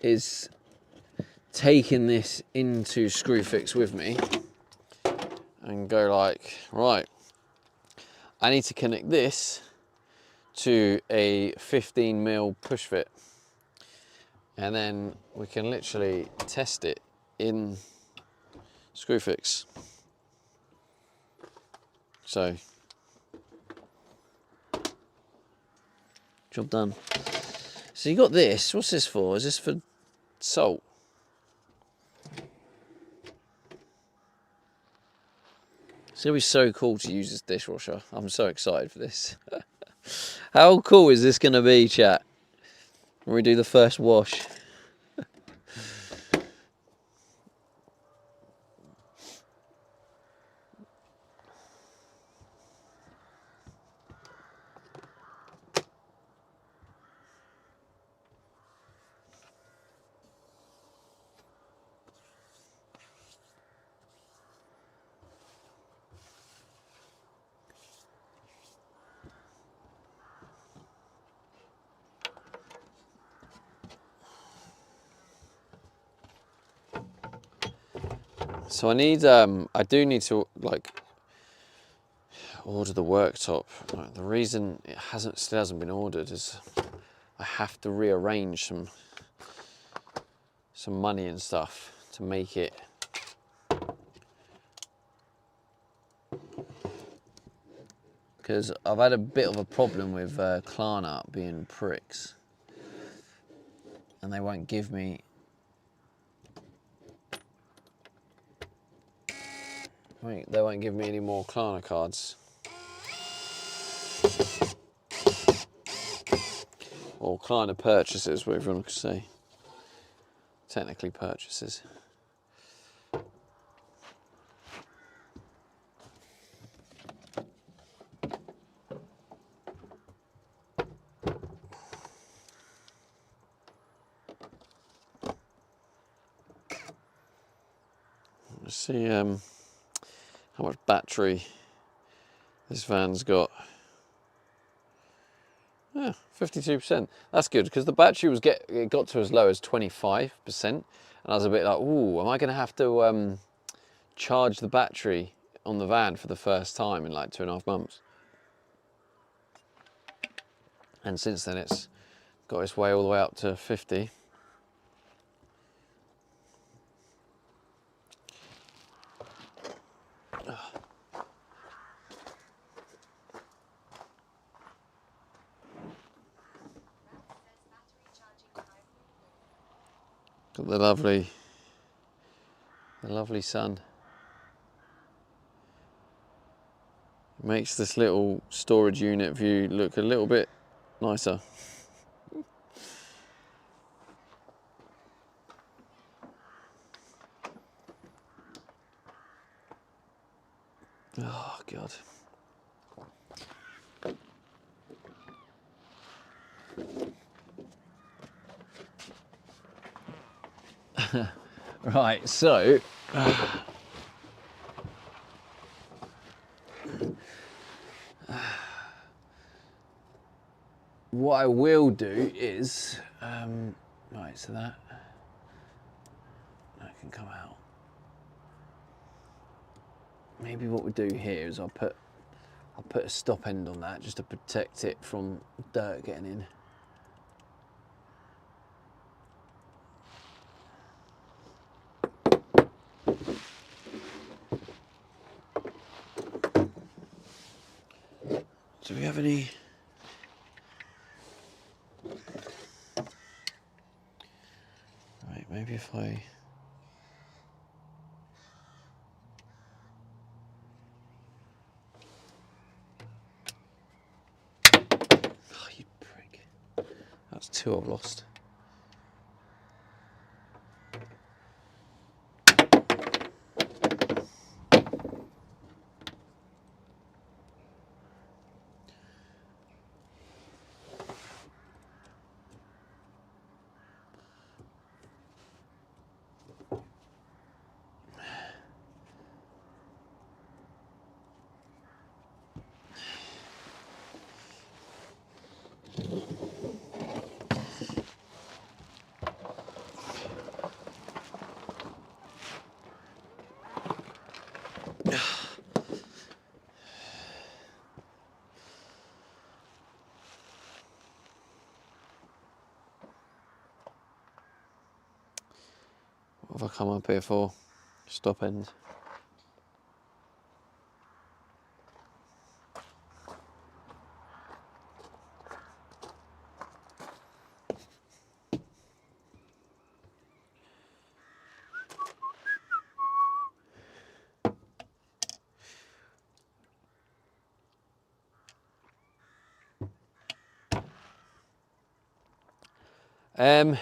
[SPEAKER 3] is taking this into Screwfix with me and go like, right, I need to connect this to a 15mm push fit, and then we can literally test it in Screwfix. So, job done. So you got this. What's this for? Is this for salt? It's gonna be so cool to use this dishwasher. I'm so excited for this. How cool is this gonna be, chat? When we do the first wash. So I do need to like order the worktop. Like, the reason it still hasn't been ordered is I have to rearrange some money and stuff to make it because I've had a bit of a problem with Klarna being pricks, and they won't give me they won't give me any more Klarna cards. Or Klarna purchases, whatever you want to say. Technically purchases. Let's see how much battery this van's got. Yeah, 52%. That's good, because the battery it got to as low as 25%, and I was a bit like, ooh, am I going to have to charge the battery on the van for the first time in like 2.5 months? And since then it's got its way all the way up to 50. Got the lovely The lovely sun. Makes this little storage unit view look a little bit nicer. Oh God. Right, so what I will do is right, so that can come out. Maybe what we do here is I'll put a stop end on that just to protect it from dirt getting in. Do we have any? Right, maybe if I. Oh, you prick. That's two I've lost. What have I come up here for? Stop end. Um,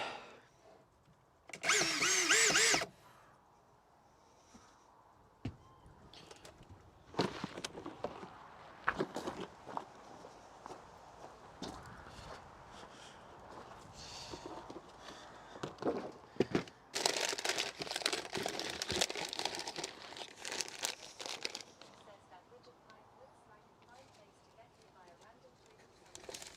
[SPEAKER 2] Says that rigid pipe looks like a fine place to get hit by a random twig of something.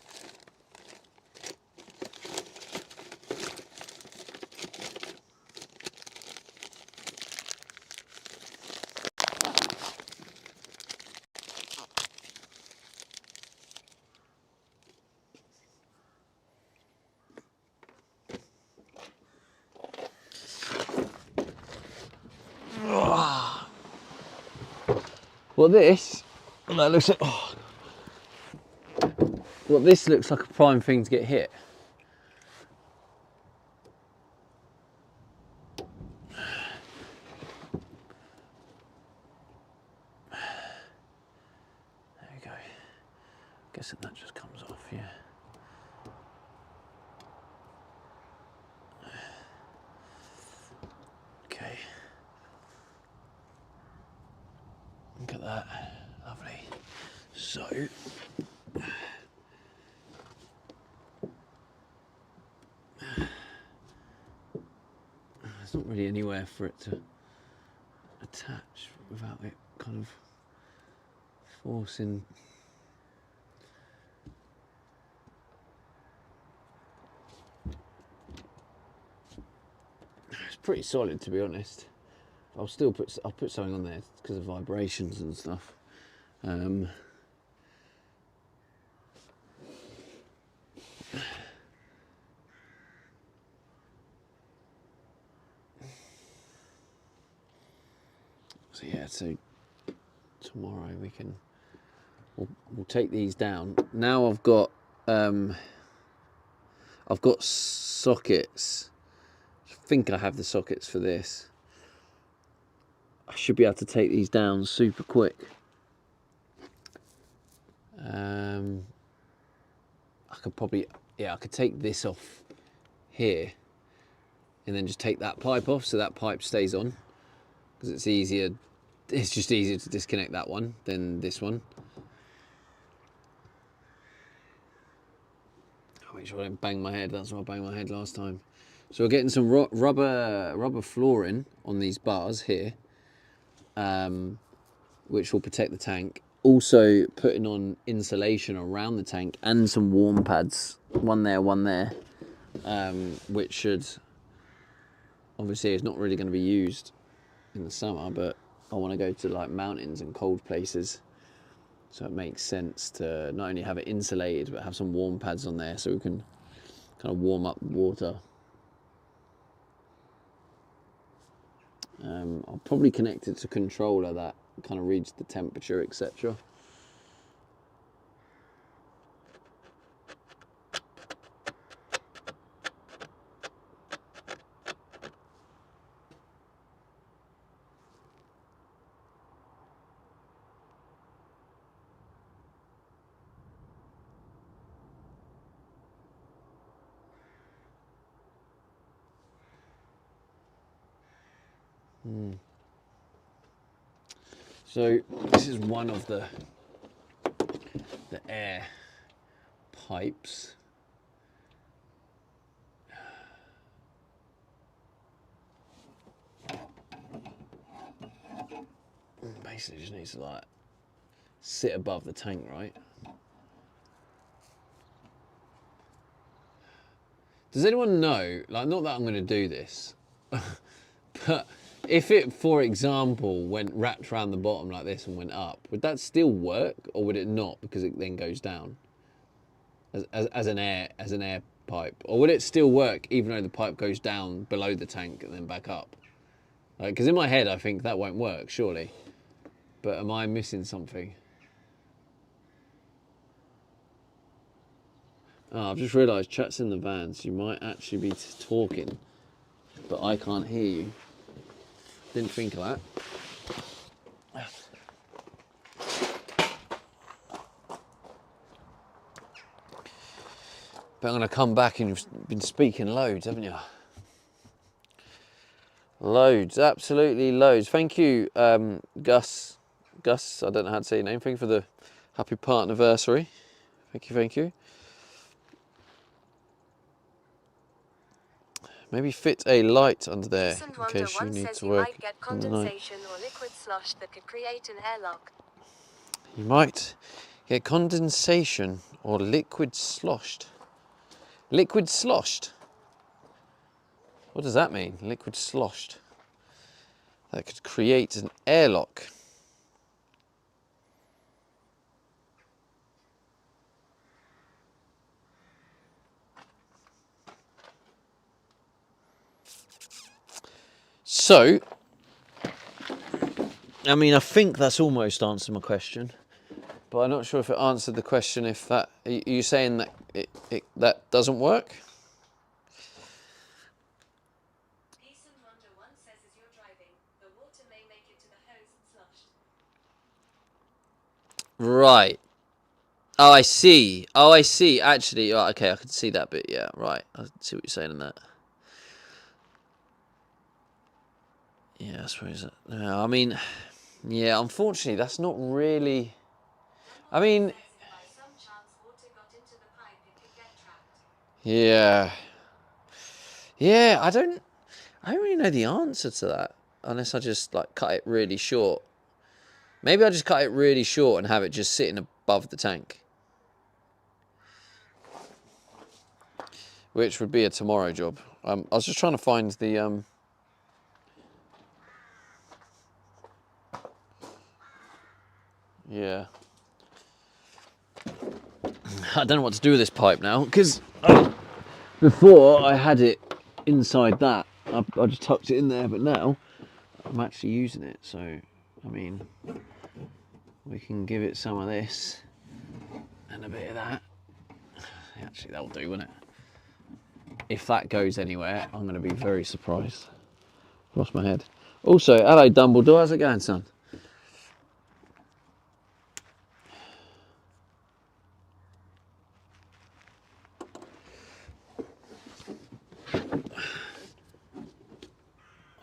[SPEAKER 3] well, this. That looks like. Oh. Well, this looks like a prime thing to get hit. There we go. Guessing that just comes off, yeah. Okay. Look at that. Lovely. So. There's not really anywhere for it to attach without it kind of forcing. It's pretty solid, to be honest. I'll put something on there because of vibrations and stuff. So yeah, so tomorrow we'll take these down. Now I've got sockets. I think I have the sockets for this. should be able to take these down super quick. I could probably, I could take this off here and then just take that pipe off so that pipe stays on, because it's easier. It's just easier to disconnect that one than this one. I'll make sure I don't bang my head. That's why I banged my head last time. So we're getting some rubber flooring on these bars here, which will protect the tank. Also putting on insulation around the tank and some warm pads, one there, which should, obviously it's not really going to be used in the summer, but I want to go to like mountains and cold places, so it makes sense to not only have it insulated but have some warm pads on there so we can kind of warm up the water. I'll probably connect it to a controller that kind of reads the temperature, etc. So this is one of the air pipes. Basically just needs to like sit above the tank, right? Does anyone know, like, not that I'm going to do this, but if it, for example, went wrapped around the bottom like this and went up, would that still work, or would it not because it then goes down as an air pipe, or would it still work even though the pipe goes down below the tank and then back up? Because in my head I think that won't work, surely. But am I missing something? Oh, I've just realised chat's in the van, so you might actually be talking, but I can't hear you. Didn't think of that. But I'm going to come back, and you've been speaking loads, haven't you? Loads, absolutely loads. Thank you, Gus. Gus, I don't know how to say your name. Thank you for the happy partnerversary. Thank you. Maybe fit a light under there in case you need to work.
[SPEAKER 2] You might get condensation or liquid slush that could create an airlock.
[SPEAKER 3] You might get condensation or liquid sloshed. Liquid sloshed? What does that mean? Liquid sloshed. That could create an airlock. So, I mean, I think that's almost answered my question, but I'm not sure if it answered the question. If that, are you saying that that doesn't work?
[SPEAKER 2] Peace and Wonder One says as you're driving, the water may make it to the hose and sloshed.
[SPEAKER 3] Right. Oh, I see. Actually, right, okay, I can see that bit. Yeah, right. I see what you're saying in that. Yeah, I suppose that. No, I mean, yeah, unfortunately, that's not really. I mean,
[SPEAKER 2] If by some chance water got into the pipe, it could get trapped.
[SPEAKER 3] yeah. Yeah, I don't really know the answer to that unless I just like cut it really short. Maybe I just cut it really short and have it just sitting above the tank, which would be a tomorrow job. I was just trying to find the yeah. I don't know what to do with this pipe now, because before I had it inside that. I just tucked it in there, but now I'm actually using it. So, I mean, we can give it some of this and a bit of that. Actually, that'll do, won't it? If that goes anywhere, I'm going to be very surprised. Lost my head. Also, hello Dumbledore, how's it going, son?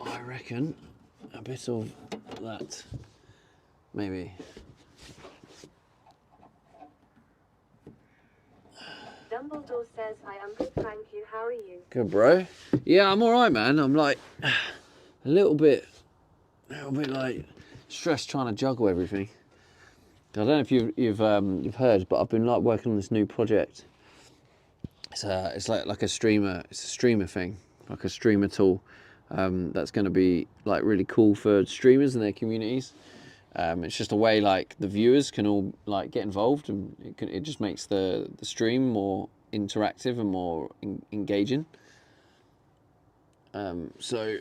[SPEAKER 3] I reckon a bit of that, maybe.
[SPEAKER 2] Dumbledore says, I am good, thank you. How are you?
[SPEAKER 3] Good, bro. Yeah, I'm all right, man. I'm like a little bit like stressed trying to juggle everything. I don't know if you've heard, but I've been like working on this new project. It's like a streamer. It's a streamer thing, like a streamer tool. That's going to be like really cool for streamers and their communities. It's just a way like the viewers can all like get involved, and it just makes the stream more interactive and more engaging. So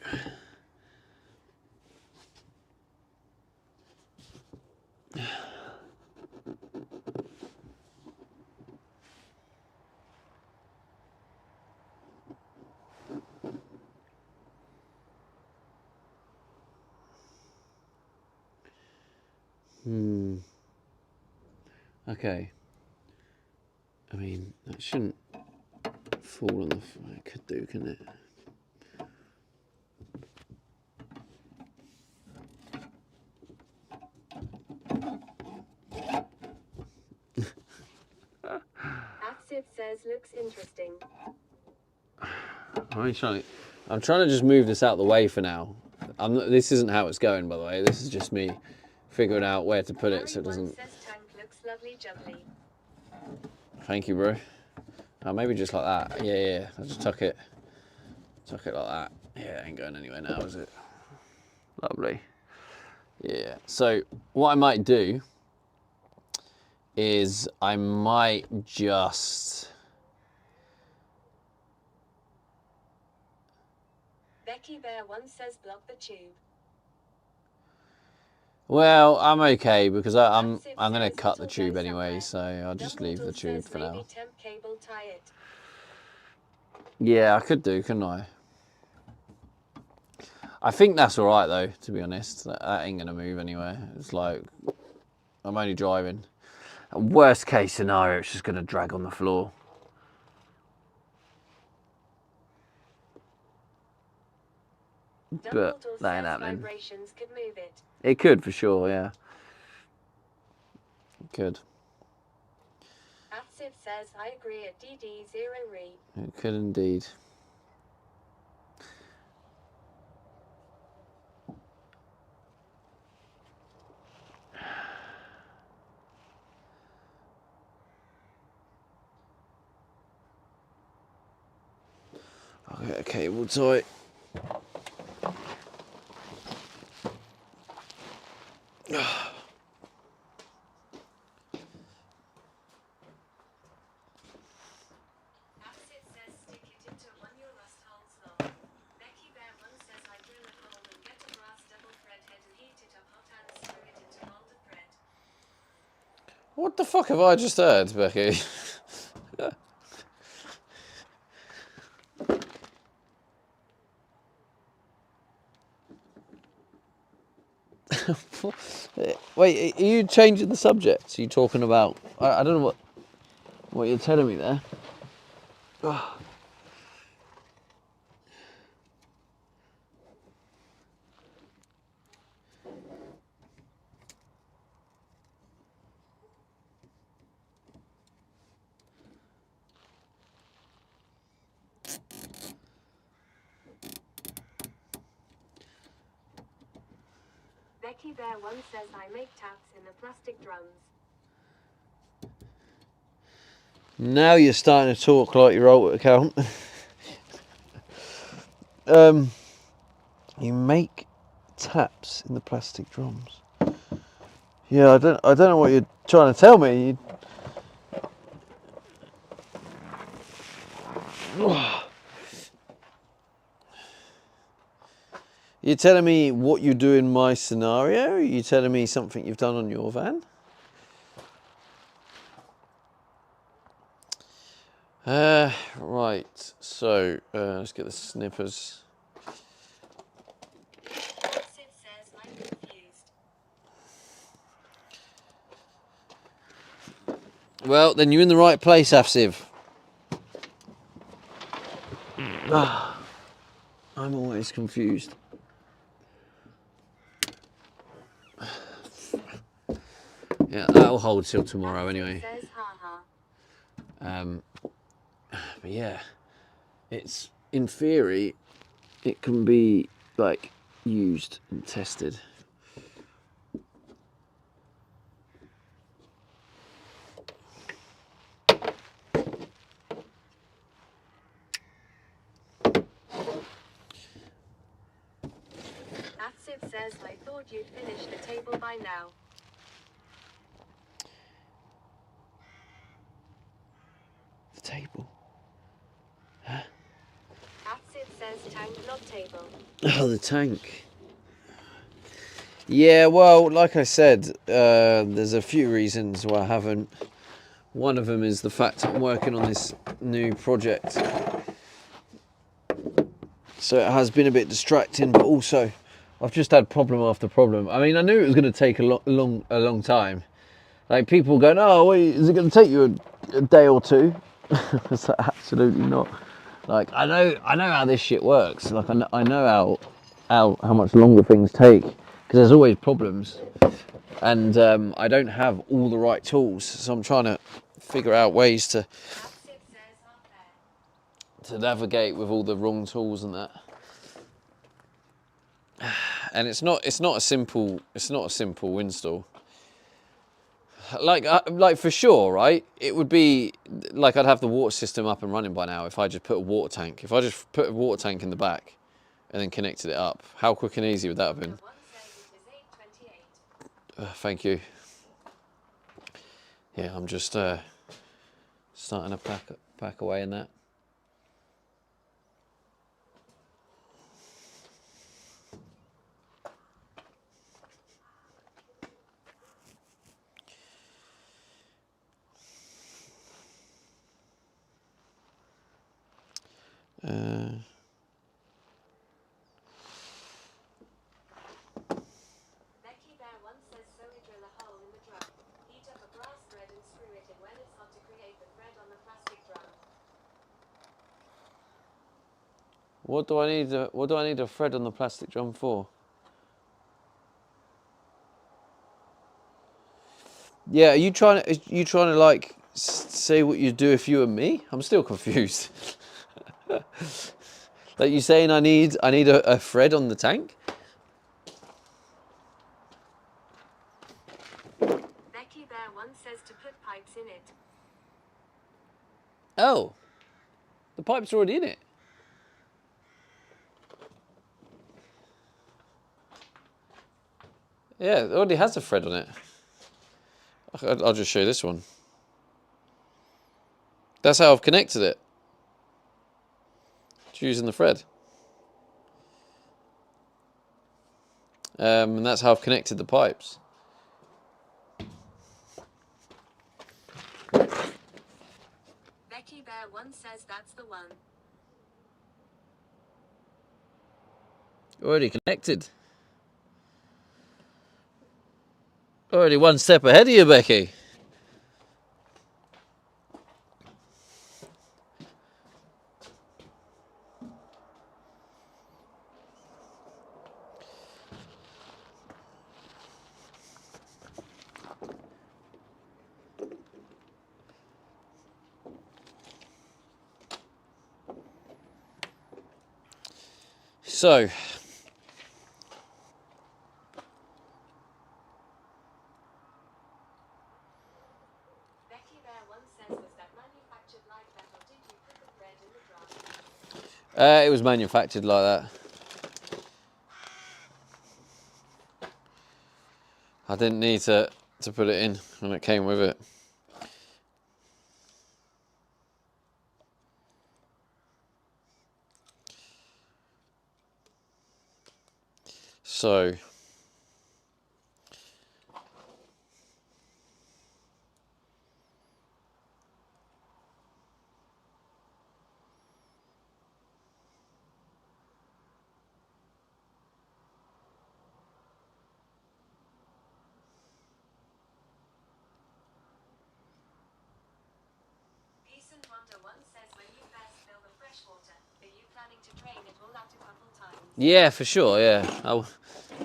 [SPEAKER 3] okay. I mean, that shouldn't fall on the. It could do, couldn't it?
[SPEAKER 2] Axid says, looks interesting.
[SPEAKER 3] I'm trying to just move this out the way for now. This isn't how it's going, by the way. This is just me figuring out where to put it so it doesn't.
[SPEAKER 2] Says tank looks lovely jubbly.
[SPEAKER 3] Thank you, bro. Maybe just like that. Yeah. I'll just tuck it like that. Yeah, it ain't going anywhere now, is it? Lovely. Yeah. So what I might do is I might just.
[SPEAKER 2] Becky Bear 1 says, block the tube.
[SPEAKER 3] Well, I'm okay because I'm
[SPEAKER 2] Axid
[SPEAKER 3] going to
[SPEAKER 2] says,
[SPEAKER 3] cut the
[SPEAKER 2] it'll
[SPEAKER 3] tube
[SPEAKER 2] go
[SPEAKER 3] anyway,
[SPEAKER 2] somewhere.
[SPEAKER 3] so I'll just leave the
[SPEAKER 2] Dumbledore
[SPEAKER 3] tube
[SPEAKER 2] says
[SPEAKER 3] for
[SPEAKER 2] maybe
[SPEAKER 3] now.
[SPEAKER 2] temp cable tie it.
[SPEAKER 3] Yeah, I could do, couldn't I? I think that's all right though, to be honest. That ain't gonna move anywhere. It's like I'm only driving. Worst case scenario, it's just gonna drag on the floor. But
[SPEAKER 2] Dumbledore
[SPEAKER 3] that ain't
[SPEAKER 2] says
[SPEAKER 3] happening.
[SPEAKER 2] vibrations could move it.
[SPEAKER 3] It could for sure, yeah. It could.
[SPEAKER 2] Axid says, I agree at DD0 re.
[SPEAKER 3] It could indeed. I'll get a cable tie.
[SPEAKER 2] Axid says, stick it into one your rust holes long. Becky Bear 1 says, I drill a hole and get a brass double thread head and heat it up hot and screw it into molded thread.
[SPEAKER 3] What the fuck have I just heard, Becky? Wait, are you changing the subject? Are you talking about? I don't know what you're telling me there.
[SPEAKER 2] Becky Bear 1 says, I make taps in the plastic drums.
[SPEAKER 3] Now you're starting to talk like your alt account. You make taps in the plastic drums. Yeah, I don't know what you're trying to tell me. You're telling me what you do in my scenario? Are you telling me something you've done on your van? Right, so let's get the snippers. Well, then you're in the right place, Afsiv. I'm always confused. Yeah, that'll hold till tomorrow anyway.
[SPEAKER 2] Says, haha.
[SPEAKER 3] But yeah, it's in theory, it can be like used and tested.
[SPEAKER 2] Atsib says, I thought you'd finished the table by now.
[SPEAKER 3] The table.
[SPEAKER 2] Atsib says, tank, not table.
[SPEAKER 3] Oh, the tank. Yeah, well, like I said, there's a few reasons why I haven't. One of them is the fact I'm working on this new project. So it has been a bit distracting, but also I've just had problem after problem. I mean, I knew it was going to take a long time. Like people going, oh, wait, is it going to take you a day or two? It's like, absolutely not. Like I know how this shit works. Like I know how much longer things take because there's always problems, and I don't have all the right tools, so I'm trying to figure out ways to
[SPEAKER 2] Atsib says, not there.
[SPEAKER 3] to navigate with all the wrong tools and that. And it's not a simple install. Like for sure, right? It would be like I'd have the water system up and running by now if I just put a water tank. If I just put a water tank in the back and then connected it up, how quick and easy would that have been?
[SPEAKER 2] One says it is 8:28.
[SPEAKER 3] Thank you. Yeah, I'm just starting to pack away in that.
[SPEAKER 2] Becky Bear once says, so we drill a hole in the drum, heat up a brass thread and screw it in when it's hot to create the thread on the plastic drum.
[SPEAKER 3] What do I need a thread on the plastic drum for? Yeah, are you trying to like say what you do if you were me? I'm still confused. Like you saying I need a thread on the tank?
[SPEAKER 2] Becky Bear once says to put pipes in it.
[SPEAKER 3] Oh, the pipe's already in it. Yeah, it already has a thread on it. I'll just show you this one. That's how I've connected it. Just using the thread. And that's how I've connected the pipes.
[SPEAKER 2] Becky Bear once says that's the one.
[SPEAKER 3] Already connected. Already one step ahead of you, Becky. So,
[SPEAKER 2] Becky Bear once says, was that manufactured like that or did you put the thread in the drum?
[SPEAKER 3] it was manufactured like that. I didn't need to put it in when it came with it. So, Yeah, for sure. Yeah, I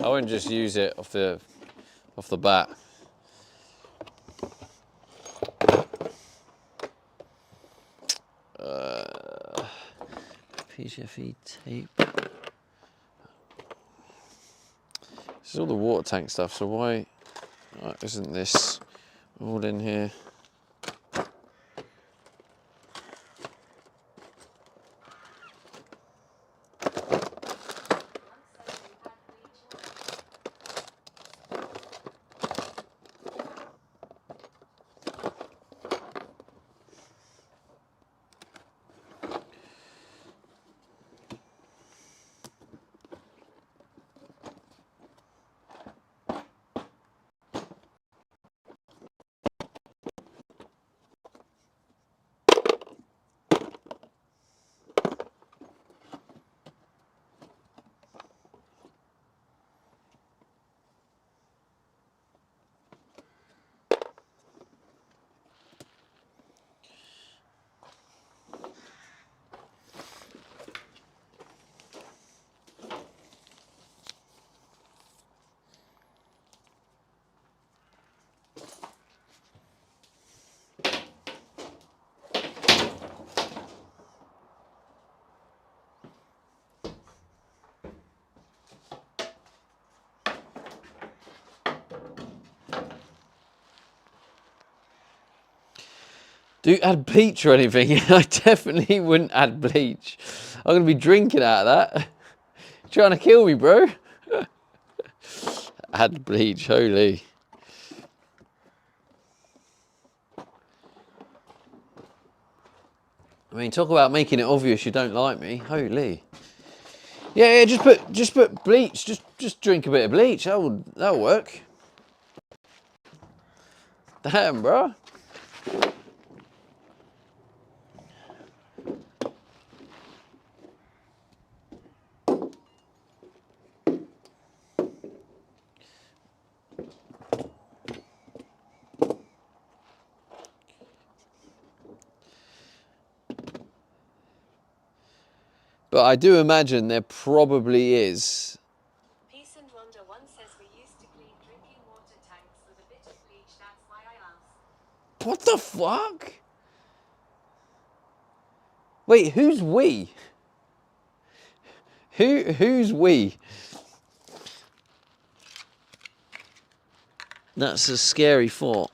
[SPEAKER 3] won't just use it off the bat. PGFE tape. This is all the water tank stuff. So why isn't this all in here? Do you add bleach or anything? I definitely wouldn't add bleach. I'm gonna be drinking out of that. Trying to kill me, bro. Add bleach, holy. I mean, talk about making it obvious you don't like me, holy. Yeah, just put bleach. Just drink a bit of bleach. That'll work. Damn, bro. But I do imagine there probably is.
[SPEAKER 2] Peace and Wonder One says we used to clean drinking water tanks with a bit of bleach. That's why I asked.
[SPEAKER 3] What the fuck? Wait, who's we? Who's we? That's a scary thought.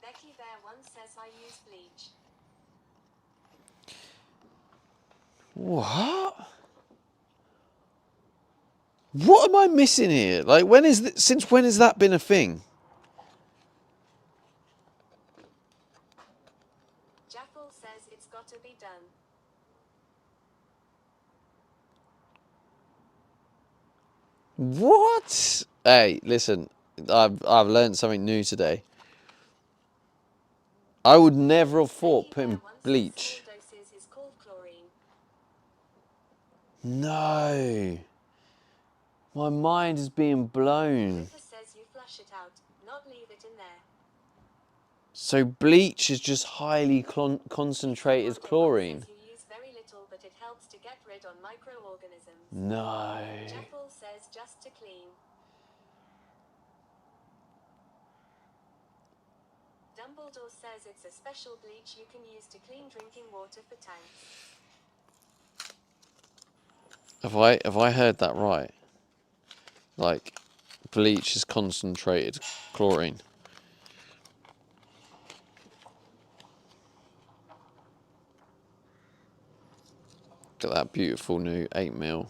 [SPEAKER 2] Becky Bear One says I use bleach.
[SPEAKER 3] What? What am I missing here? Like, since when has that been a thing?
[SPEAKER 2] Jaffel says it's got to be done.
[SPEAKER 3] What? Hey, listen, I've learned something new today. I would never have thought
[SPEAKER 2] Becky Bear
[SPEAKER 3] putting
[SPEAKER 2] One says
[SPEAKER 3] bleach.
[SPEAKER 2] small doses is called chlorine.
[SPEAKER 3] No. My mind is being blown.
[SPEAKER 2] Clifford says you flush it out, not leave it in there.
[SPEAKER 3] So bleach is just highly concentrated
[SPEAKER 2] Wonder One
[SPEAKER 3] chlorine.
[SPEAKER 2] says you use very little, but it helps to get rid of microorganisms.
[SPEAKER 3] No.
[SPEAKER 2] Jaffel says just to clean. Dumbledore says it's a special bleach you can use to clean drinking water for tanks.
[SPEAKER 3] Have I heard that right? Like, bleach is concentrated chlorine. Look at that beautiful new 8mm.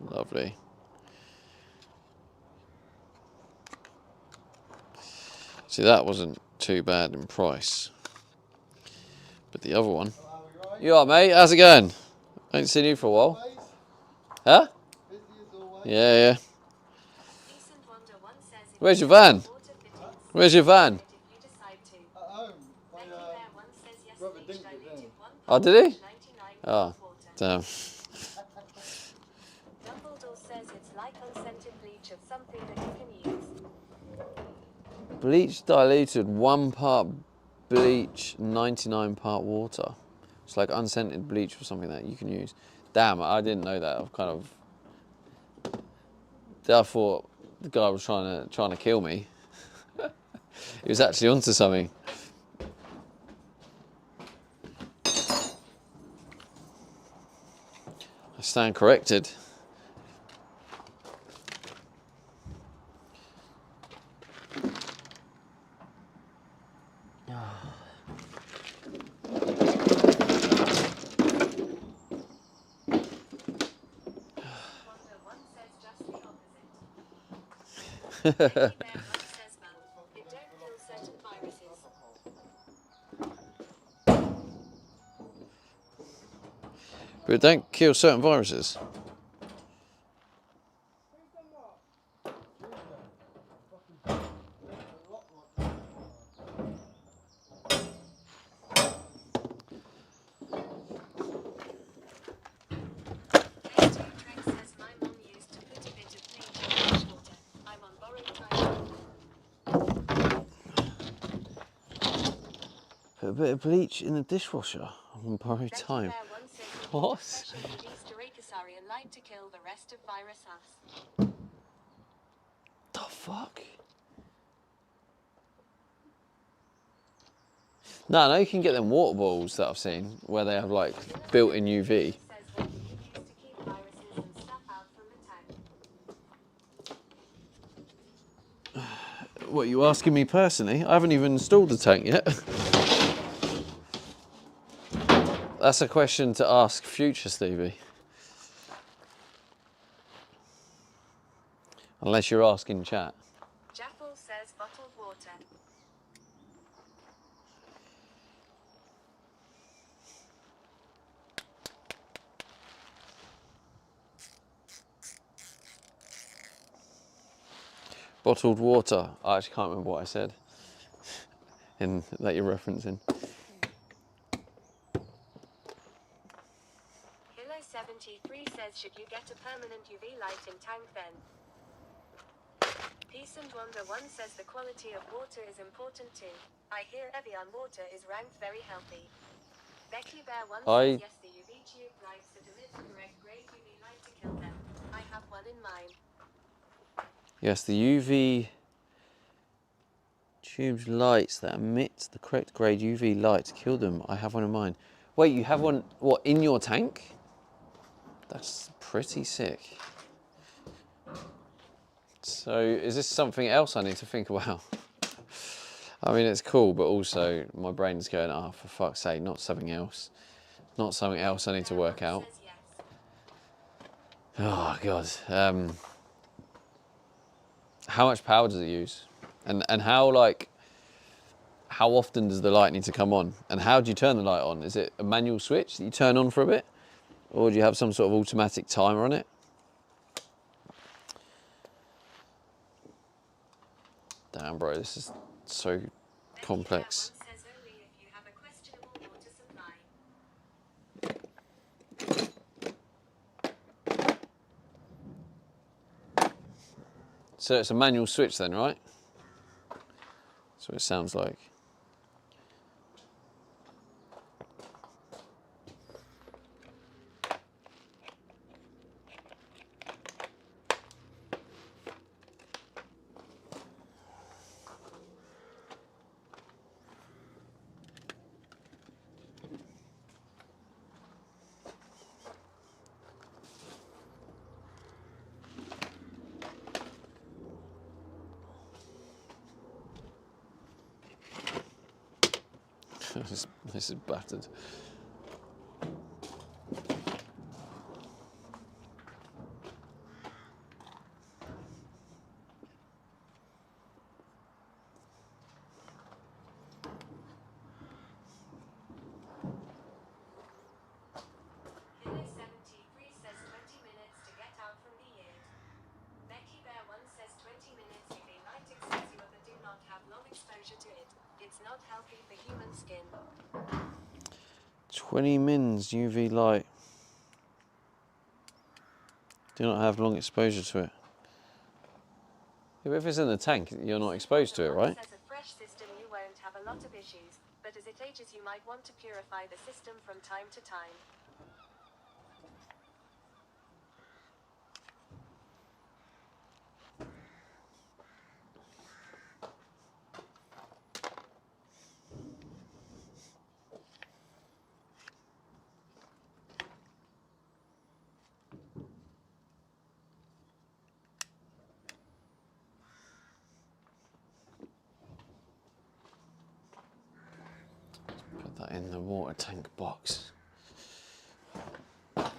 [SPEAKER 3] Lovely. See, that wasn't too bad in price. But the other one. You alright, mate? How's it going? I ain't seen you for a while. Huh? Yeah.
[SPEAKER 2] Peace and Wonder One says if
[SPEAKER 3] Where's
[SPEAKER 2] you
[SPEAKER 3] your van?
[SPEAKER 2] have water fittings,
[SPEAKER 3] Where's your van?
[SPEAKER 2] if you decide to.
[SPEAKER 5] At home. My
[SPEAKER 2] Becky Bear One says yes,
[SPEAKER 5] brother
[SPEAKER 2] bleach
[SPEAKER 5] dinked it,
[SPEAKER 2] diluted
[SPEAKER 5] didn't
[SPEAKER 2] 1
[SPEAKER 3] Oh, did he?
[SPEAKER 2] 99
[SPEAKER 3] Oh,
[SPEAKER 2] water.
[SPEAKER 3] damn.
[SPEAKER 2] Dumbledore says it's like unscented bleach of something that
[SPEAKER 3] Bleach diluted, 1 part bleach, 99 part water. It's like unscented bleach or something that you can use. Damn, I didn't know that. I thought the guy was trying to kill me. He was actually onto something. I stand corrected.
[SPEAKER 2] Wonder One says just the opposite. Becky Bear One says well, it don't kill certain viruses.
[SPEAKER 3] But it don't kill certain viruses.
[SPEAKER 2] K2 Trek says my mom used to put a bit of bleach in dishwater. I'm on borrowed time.
[SPEAKER 3] Put a bit of bleach in the dishwasher on borrowed
[SPEAKER 2] Becky
[SPEAKER 3] time.
[SPEAKER 2] Bear One says you need
[SPEAKER 3] What?
[SPEAKER 2] a special release to Rakasarian light to kill the rest of virus us.
[SPEAKER 3] The fuck? No, you can get them water bottles that I've seen where they have like built-in UV.
[SPEAKER 2] Says what do you use to keep viruses and stuff out from the tank?
[SPEAKER 3] What, you asking me personally? I haven't even installed the tank yet. That's a question to ask future Stevie. Unless you're asking chat.
[SPEAKER 2] Jaffel says bottled water.
[SPEAKER 3] Bottled water. I actually can't remember what I said. That you're referencing.
[SPEAKER 2] Hilo73 says should you get a permanent UV light in tank then? Peace and Wonder One says the quality of water is important too. I hear Evian water is ranked very healthy. Becky Bear One says yes, the UV tube lights that emit the correct grade UV light to kill them. I have one in mine.
[SPEAKER 3] Yes, the UV tubes lights that emit the correct grade UV light to kill them. I have one in mind. Wait, you have one, what, in your tank? That's pretty sick. So is this something else I need to think about? I mean, it's cool, but also my brain's going, oh, for fuck's sake, not something else. Not something else I need to work out.
[SPEAKER 2] Says yes.
[SPEAKER 3] Oh, God. How much power does it use? And how often does the light need to come on? And how do you turn the light on? Is it a manual switch that you turn on for a bit? Or do you have some sort of automatic timer on it? Damn, bro, this is so complex.
[SPEAKER 2] Becky Bear One says only if you have a questionable water supply.
[SPEAKER 3] So it's a manual switch then, right? That's what it sounds like. This is battered.
[SPEAKER 2] Hilo73 says 20 minutes to get out from the yard. Becky Bear One says 20 minutes UV light excelsior but do not have long exposure to it. It's not healthy for human skin.
[SPEAKER 3] 20 mins UV light. Do not have long exposure to it. Yeah, but if it's in the tank, you're not exposed to it, right?
[SPEAKER 2] Says a fresh system you won't have a lot of issues, but as it ages you might want to purify the system from time to time.
[SPEAKER 3] Put that in the water tank box.
[SPEAKER 2] Becky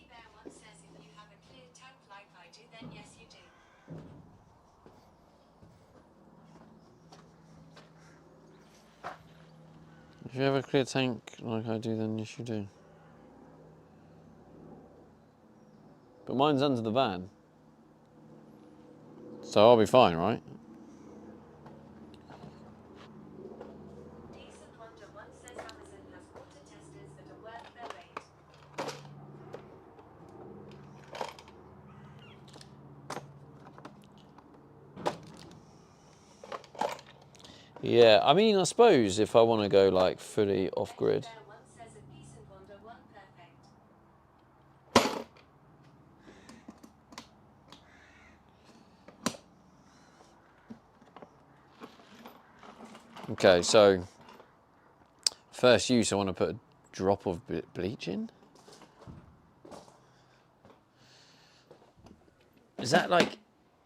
[SPEAKER 2] Bear once says if you have a clear tank like I do, then yes you do.
[SPEAKER 3] If you have a clear tank like I do, then yes you do. But mine's under the van. So I'll be fine, right?
[SPEAKER 2] Decent Honda once says Amazon has water testers that are worth their weight.
[SPEAKER 3] Yeah, I mean, I suppose if I want to go like fully off grid.
[SPEAKER 2] Bear once says a decent Honda one perfect.
[SPEAKER 3] Okay, so first use, I want to put a drop of bleach in. Is that like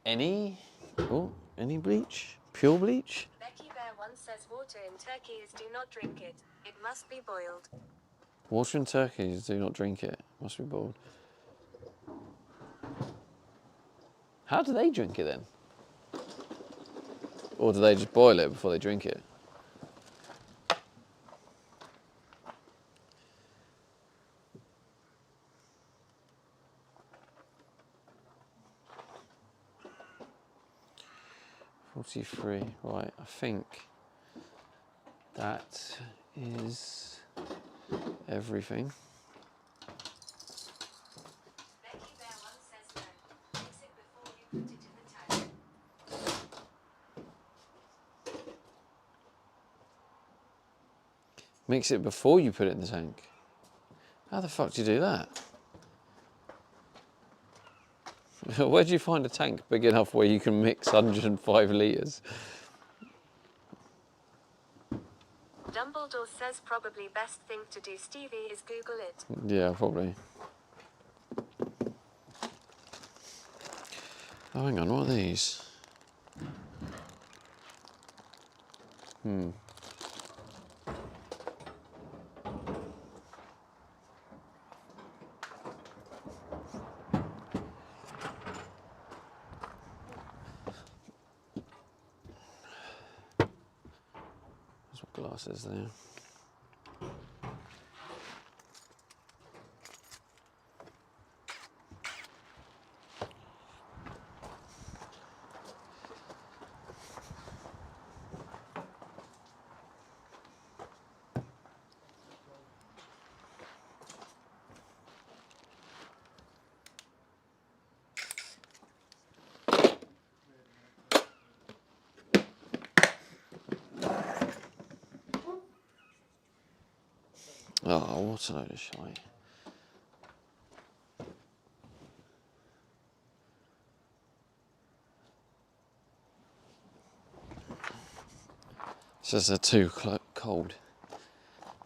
[SPEAKER 3] any bleach? Pure bleach?
[SPEAKER 2] Becky Bear once says water in Turkey is do not drink it. It must be boiled.
[SPEAKER 3] Water in Turkey, do not drink it. Must be boiled. How do they drink it then? Or do they just boil it before they drink it? $43, right, I think that is everything.
[SPEAKER 2] Becky Bear once says no. Mix it before you put it in the tank.
[SPEAKER 3] Mix it before you put it in the tank. How the fuck do you do that? Where do you find a tank big enough where you can mix 105 litres?
[SPEAKER 2] Dumbledore says probably best thing to do Stevie is Google it.
[SPEAKER 3] Yeah, probably. Oh, hang on, what are these? There's what glasses there. Oh, what a load of shite. It's just they're too cold,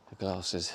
[SPEAKER 3] the glasses.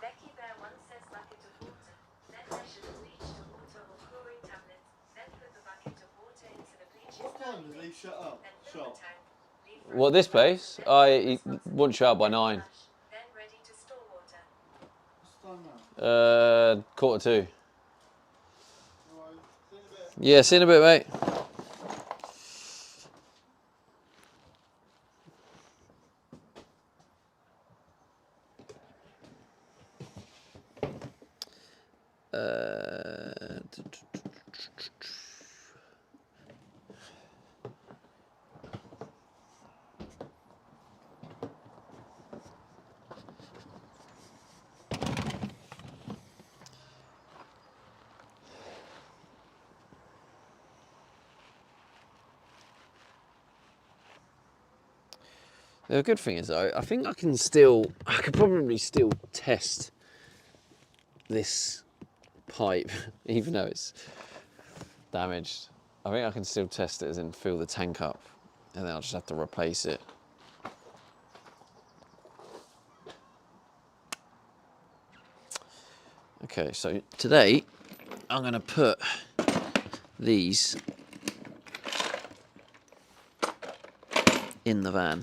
[SPEAKER 2] Becky Bear once says bucket of water. Then measure the bleach to water or chlorine tablets. Then put the bucket of water into the bleach.
[SPEAKER 4] What time do they shut up?
[SPEAKER 2] Then fill
[SPEAKER 4] Shop.
[SPEAKER 2] the tank. Leave
[SPEAKER 1] What, this place? I wouldn't show up by 9.
[SPEAKER 2] Then ready to store water.
[SPEAKER 1] 1:45. Yeah, see you in a bit, mate. The good thing is though, I think I could probably still test this pipe, even though it's damaged. I think I can still test it as in fill the tank up, and then I'll just have to replace it. Okay, so today I'm gonna put these in the van.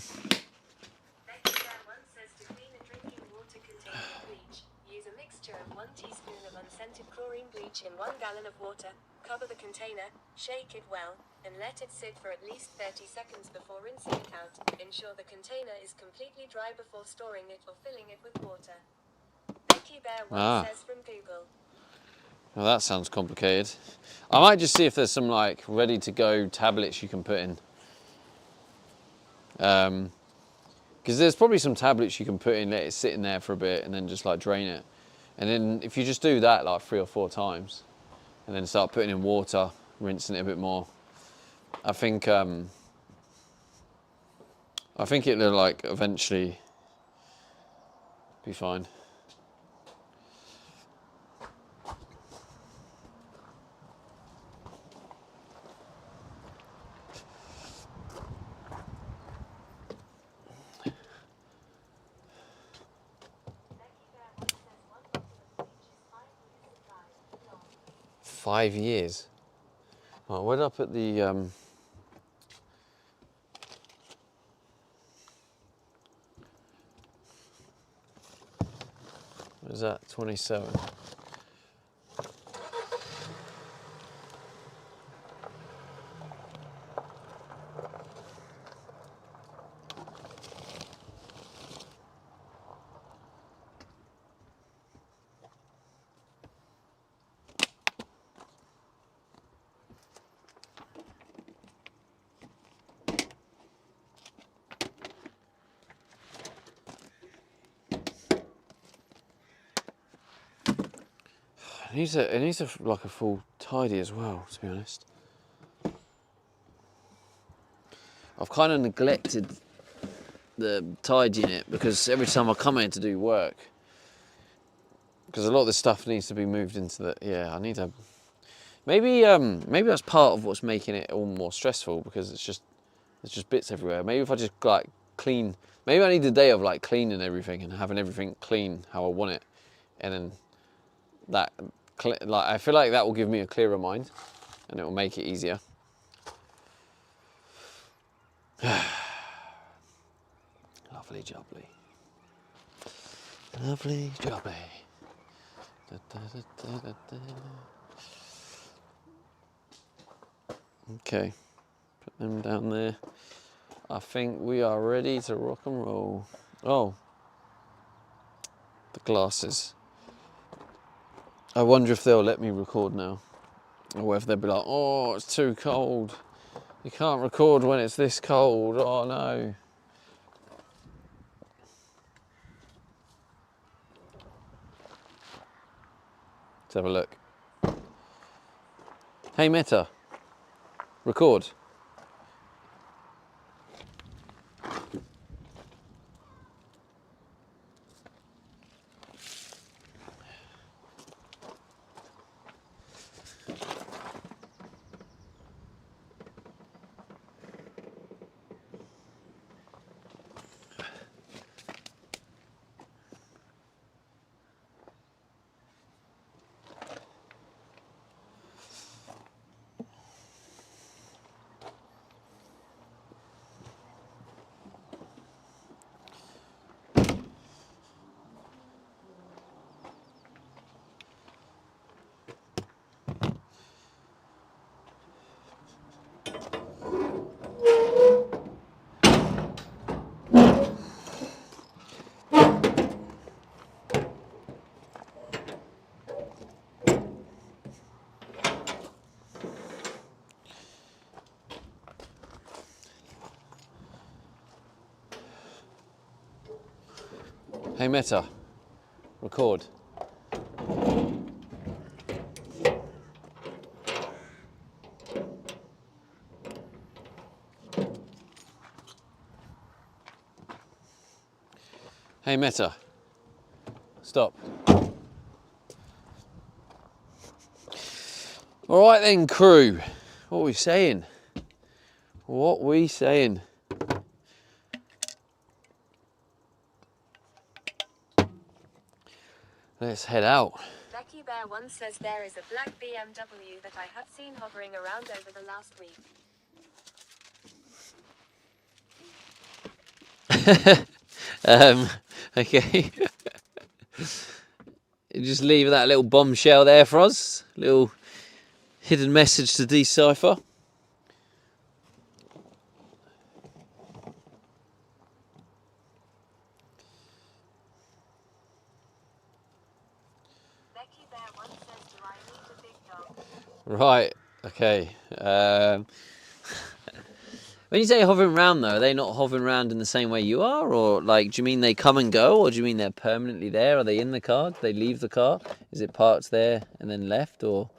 [SPEAKER 2] Becky Bear once says to clean a drinking water container with bleach, use a mixture of 1 teaspoon of unscented chlorine bleach in 1 gallon of water, cover the container, shake it well, and let it sit for at least 30 seconds before rinsing it out. Ensure the container is completely dry before storing it or filling it with water. Becky Bear once says from Google.
[SPEAKER 1] Well, that sounds complicated. I might just see if there's some like ready to go tablets you can put in. Because there's probably some tablets you can put in, let it sit in there for a bit, and then just like drain it. And then if you just do that like 3 or 4 times, and then start putting in water, rinsing it a bit more, I think it'll like eventually be fine.
[SPEAKER 2] Becky Bear once says 1 bottle of bleach is 5 years supply. Long.
[SPEAKER 1] 5 years. Well, where did I put the what is that? 27. It needs like a full tidy as well, to be honest. I've kind of neglected the tidying it because every time I come here to do work, because a lot of the stuff needs to be moved into the, yeah, I need to, maybe that's part of what's making it all more stressful, because there's just bits everywhere. Maybe if I just like clean, maybe I need a day of like cleaning everything and having everything clean how I want it, and then that, like, I feel like that will give me a clearer mind and it will make it easier. Lovely jubbly. Lovely jubbly. Da, da, da, da, da, da. Okay, put them down there. I think we are ready to rock and roll. Oh, the glasses. I wonder if they'll let me record now, or if they'll be like, oh, it's too cold. You can't record when it's this cold. Oh no. Let's have a look. Hey Meta, record.
[SPEAKER 3] Hey Meta, record. Hey Meta, stop. All right then, crew. What are we saying? What we saying? Let's head out.
[SPEAKER 2] Becky Bear 1 says there is a black BMW that I have seen hovering around over the last week.
[SPEAKER 3] Okay. You just leave that little bombshell there for us. Little hidden message to decipher.
[SPEAKER 2] Becky Bear 1 says, do I need a big dog?
[SPEAKER 3] Right. Okay. When you say hovering around, though, are they not hovering around in the same way you are? Or, like, do you mean they come and go? Or do you mean they're permanently there? Are they in the car? Do they leave the car? Is it parked there and then left? Or...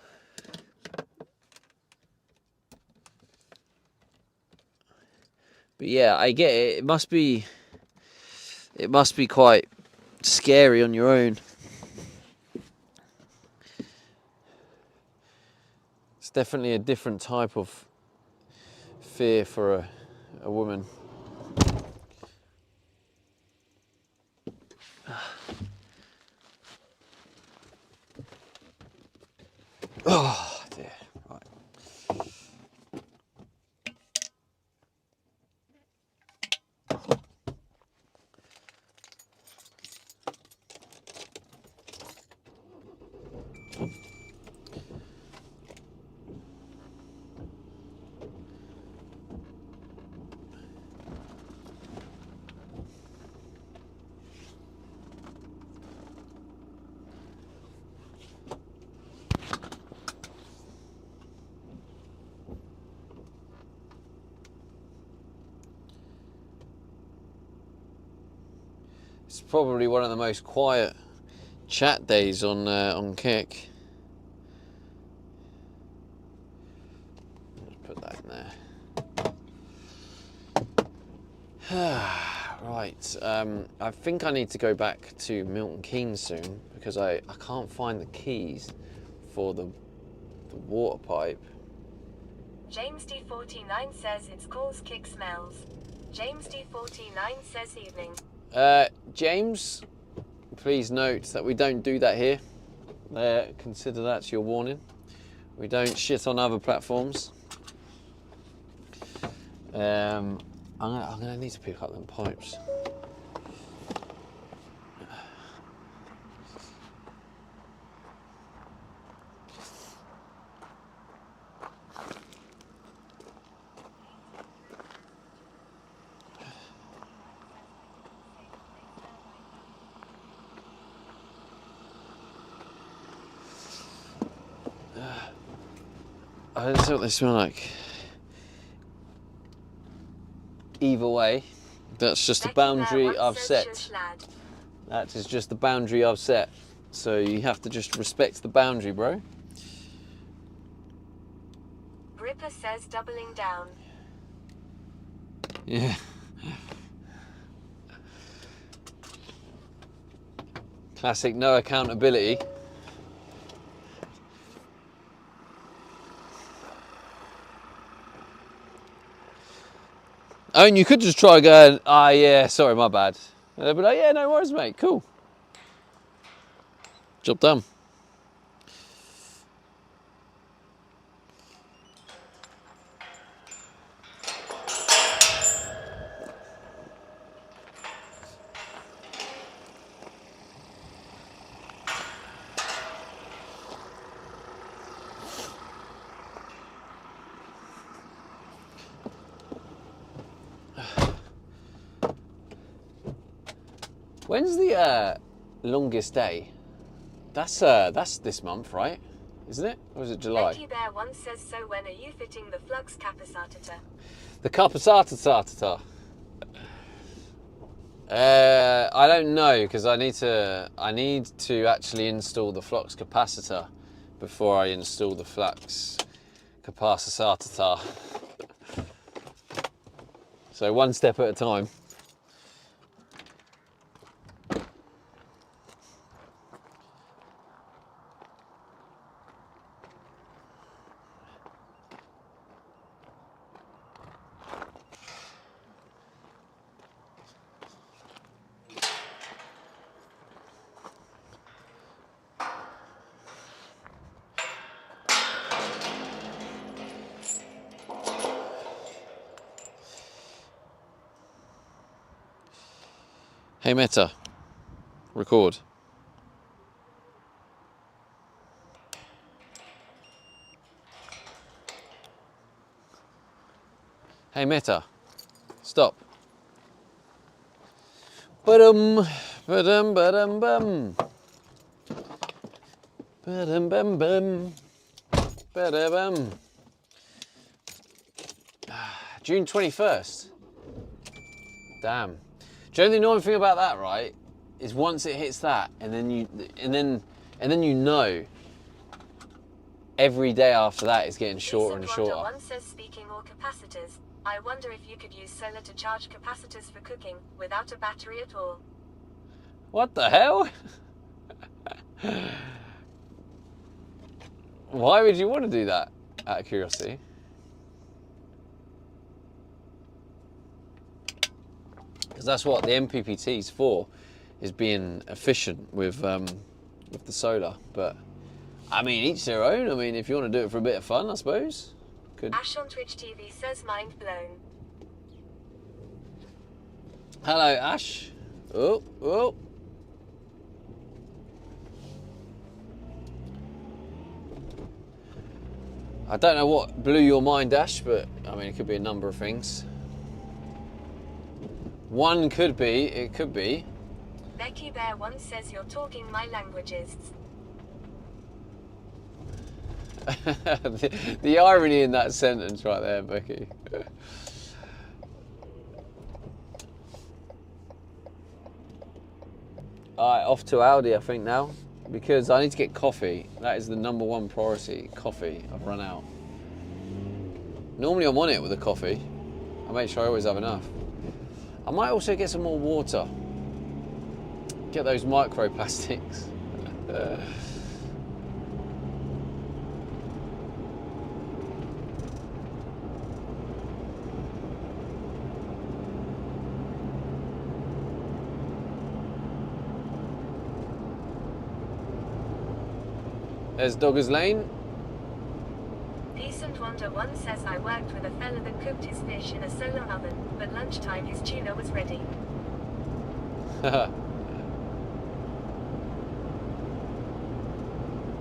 [SPEAKER 3] But yeah, I get it. It must be quite scary on your own. It's definitely a different type of fear for a woman. Oh dear. Right. It's probably one of the most quiet chat days on Kick. Let's put that in there. Right, I think I need to go back to Milton Keynes soon because I can't find the keys for the water pipe.
[SPEAKER 2] James D49 says it's cause Kick smells. James D49 says evening.
[SPEAKER 3] James, please note that we don't do that here. Consider that your warning. We don't shit on other platforms. I'm gonna need to pick up them pipes. I don't know what they smell like. Either way, that's just the boundary I've set. That is just the boundary I've set. So you have to just respect the boundary, bro.
[SPEAKER 2] Gripper says doubling down.
[SPEAKER 3] Yeah. Classic no accountability. I mean, you could just try going, yeah, sorry, my bad. But yeah, no worries, mate, cool. Job done. When's the longest day? That's this month, right? Isn't it? Or is it July?
[SPEAKER 2] Becky Bear 1 says, so when are you fitting the flux capacitor?
[SPEAKER 3] The capacitor. I don't know because I need to actually install the flux capacitor before I install the flux capacitor. So one step at a time. Hey Meta, record. Hey Meta, stop. Ba-dum, ba-dum, ba-dum, bum. Ba-dum, bum, bum. Ba-da-bum. June 21st. Damn. Do you know the annoying thing about that, right? Is once it hits that, and then you know, every day after that is getting shorter and shorter.
[SPEAKER 2] One says, speaking more capacitors, I wonder if you could use solar to charge capacitors for cooking without a battery at all.
[SPEAKER 3] What the hell? Why would you want to do that? Out of curiosity. Because that's what the MPPT is for, is being efficient with the solar. But I mean, each their own. I mean, if you want to do it for a bit of fun, I suppose. Could.
[SPEAKER 2] Ash on Twitch TV says, mind blown.
[SPEAKER 3] Hello, Ash. Oh, oh. I don't know what blew your mind, Ash, but I mean, it could be a number of things. One could be, it could be.
[SPEAKER 2] Becky Bear 1 says, you're talking my languages.
[SPEAKER 3] the irony in that sentence right there, Becky. Alright, off to Aldi, I think now, because I need to get coffee. That is the number one priority, coffee. I've run out. Normally I'm on it with a coffee. I make sure I always have enough. I might also get some more water. Get those microplastics. There's Doggers Lane.
[SPEAKER 2] Decent Wonder 1 says, I worked with a fella that cooked his fish in a solar oven, but lunchtime his tuna was ready.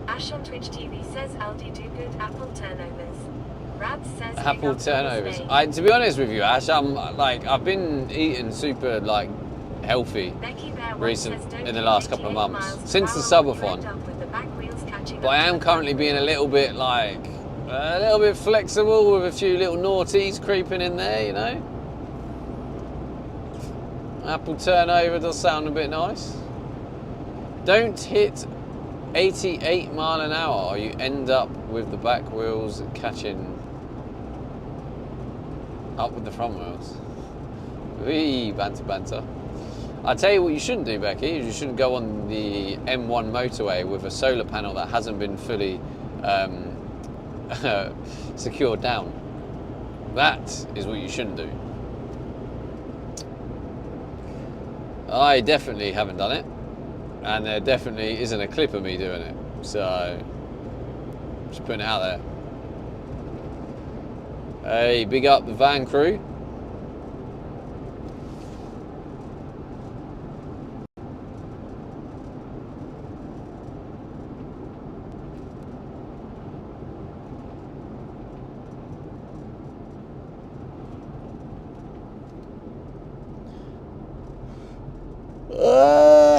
[SPEAKER 2] Ash on Twitch TV says, Aldi do good apple turnovers. Rabs says,
[SPEAKER 3] Apple turnovers. To be honest with you, Ash, I've been eating super healthy in the last couple of months since the subathon. But I am currently being a little bit flexible with a few little naughties creeping in there, you know. Apple turnover does sound a bit nice. Don't hit 88 mile an hour or you end up with the back wheels catching up with the front wheels. Wee, banter banter. I tell you what you shouldn't do, Becky, is you shouldn't go on the M1 motorway with a solar panel that hasn't been fully secured down. That is what you shouldn't do. I definitely haven't done it, and there definitely isn't a clip of me doing it, so just putting it out there. Hey, big up the van crew.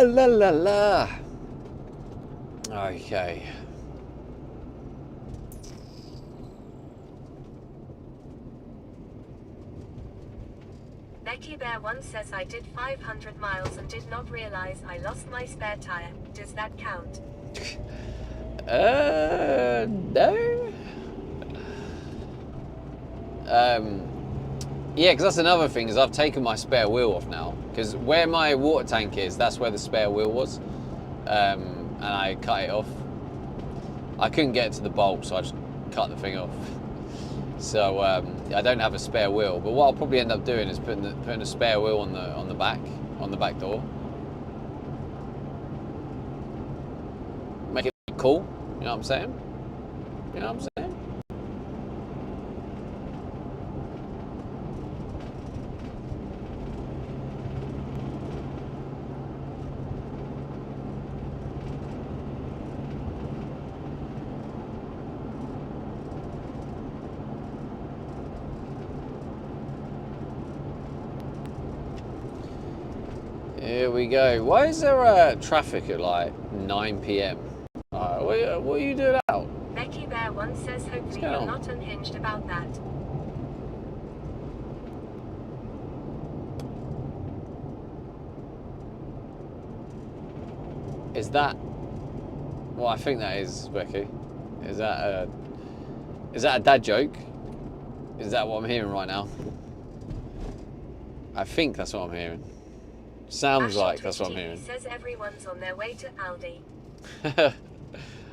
[SPEAKER 3] La la la. Okay.
[SPEAKER 2] Becky Bear Bear1 says I did 500 miles and did not realize I lost my spare tire. Does that count?
[SPEAKER 3] No. Yeah, because that's another thing, is I've taken my spare wheel off now. Because where my water tank is, that's where the spare wheel was. And I cut it off. I couldn't get it to the bolt, so I just cut the thing off. So I don't have a spare wheel. But what I'll probably end up doing is putting a spare wheel on the back door. Make it cool. You know what I'm saying? You know what I'm saying? Here we go. Why is there traffic at like 9 p.m? What are you doing out?
[SPEAKER 2] Becky Bear1 says hopefully
[SPEAKER 3] going
[SPEAKER 2] you're
[SPEAKER 3] on?
[SPEAKER 2] not unhinged about that.
[SPEAKER 3] Is that? Well, I think that is, Becky. Is that a dad joke? Is that what I'm hearing right now? I think that's what I'm hearing. Sounds
[SPEAKER 2] Ash on
[SPEAKER 3] like that's
[SPEAKER 2] Twitch
[SPEAKER 3] what I'm
[SPEAKER 2] TV
[SPEAKER 3] hearing.
[SPEAKER 2] says everyone's on their way to Aldi.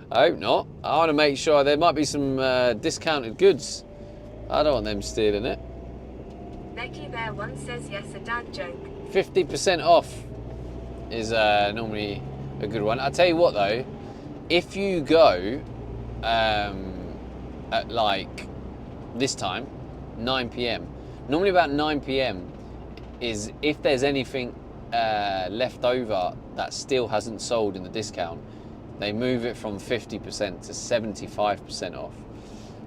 [SPEAKER 3] I hope not. I want to make sure there might be some discounted goods. I don't want them stealing it.
[SPEAKER 2] Becky Bear1 says yes, a dad joke.
[SPEAKER 3] 50% off is normally a good one. I'll tell you what though, if you go at like this time, 9 p.m, normally about 9 p.m is if there's anything left over that still hasn't sold in the discount, they move it from 50% to 75% off.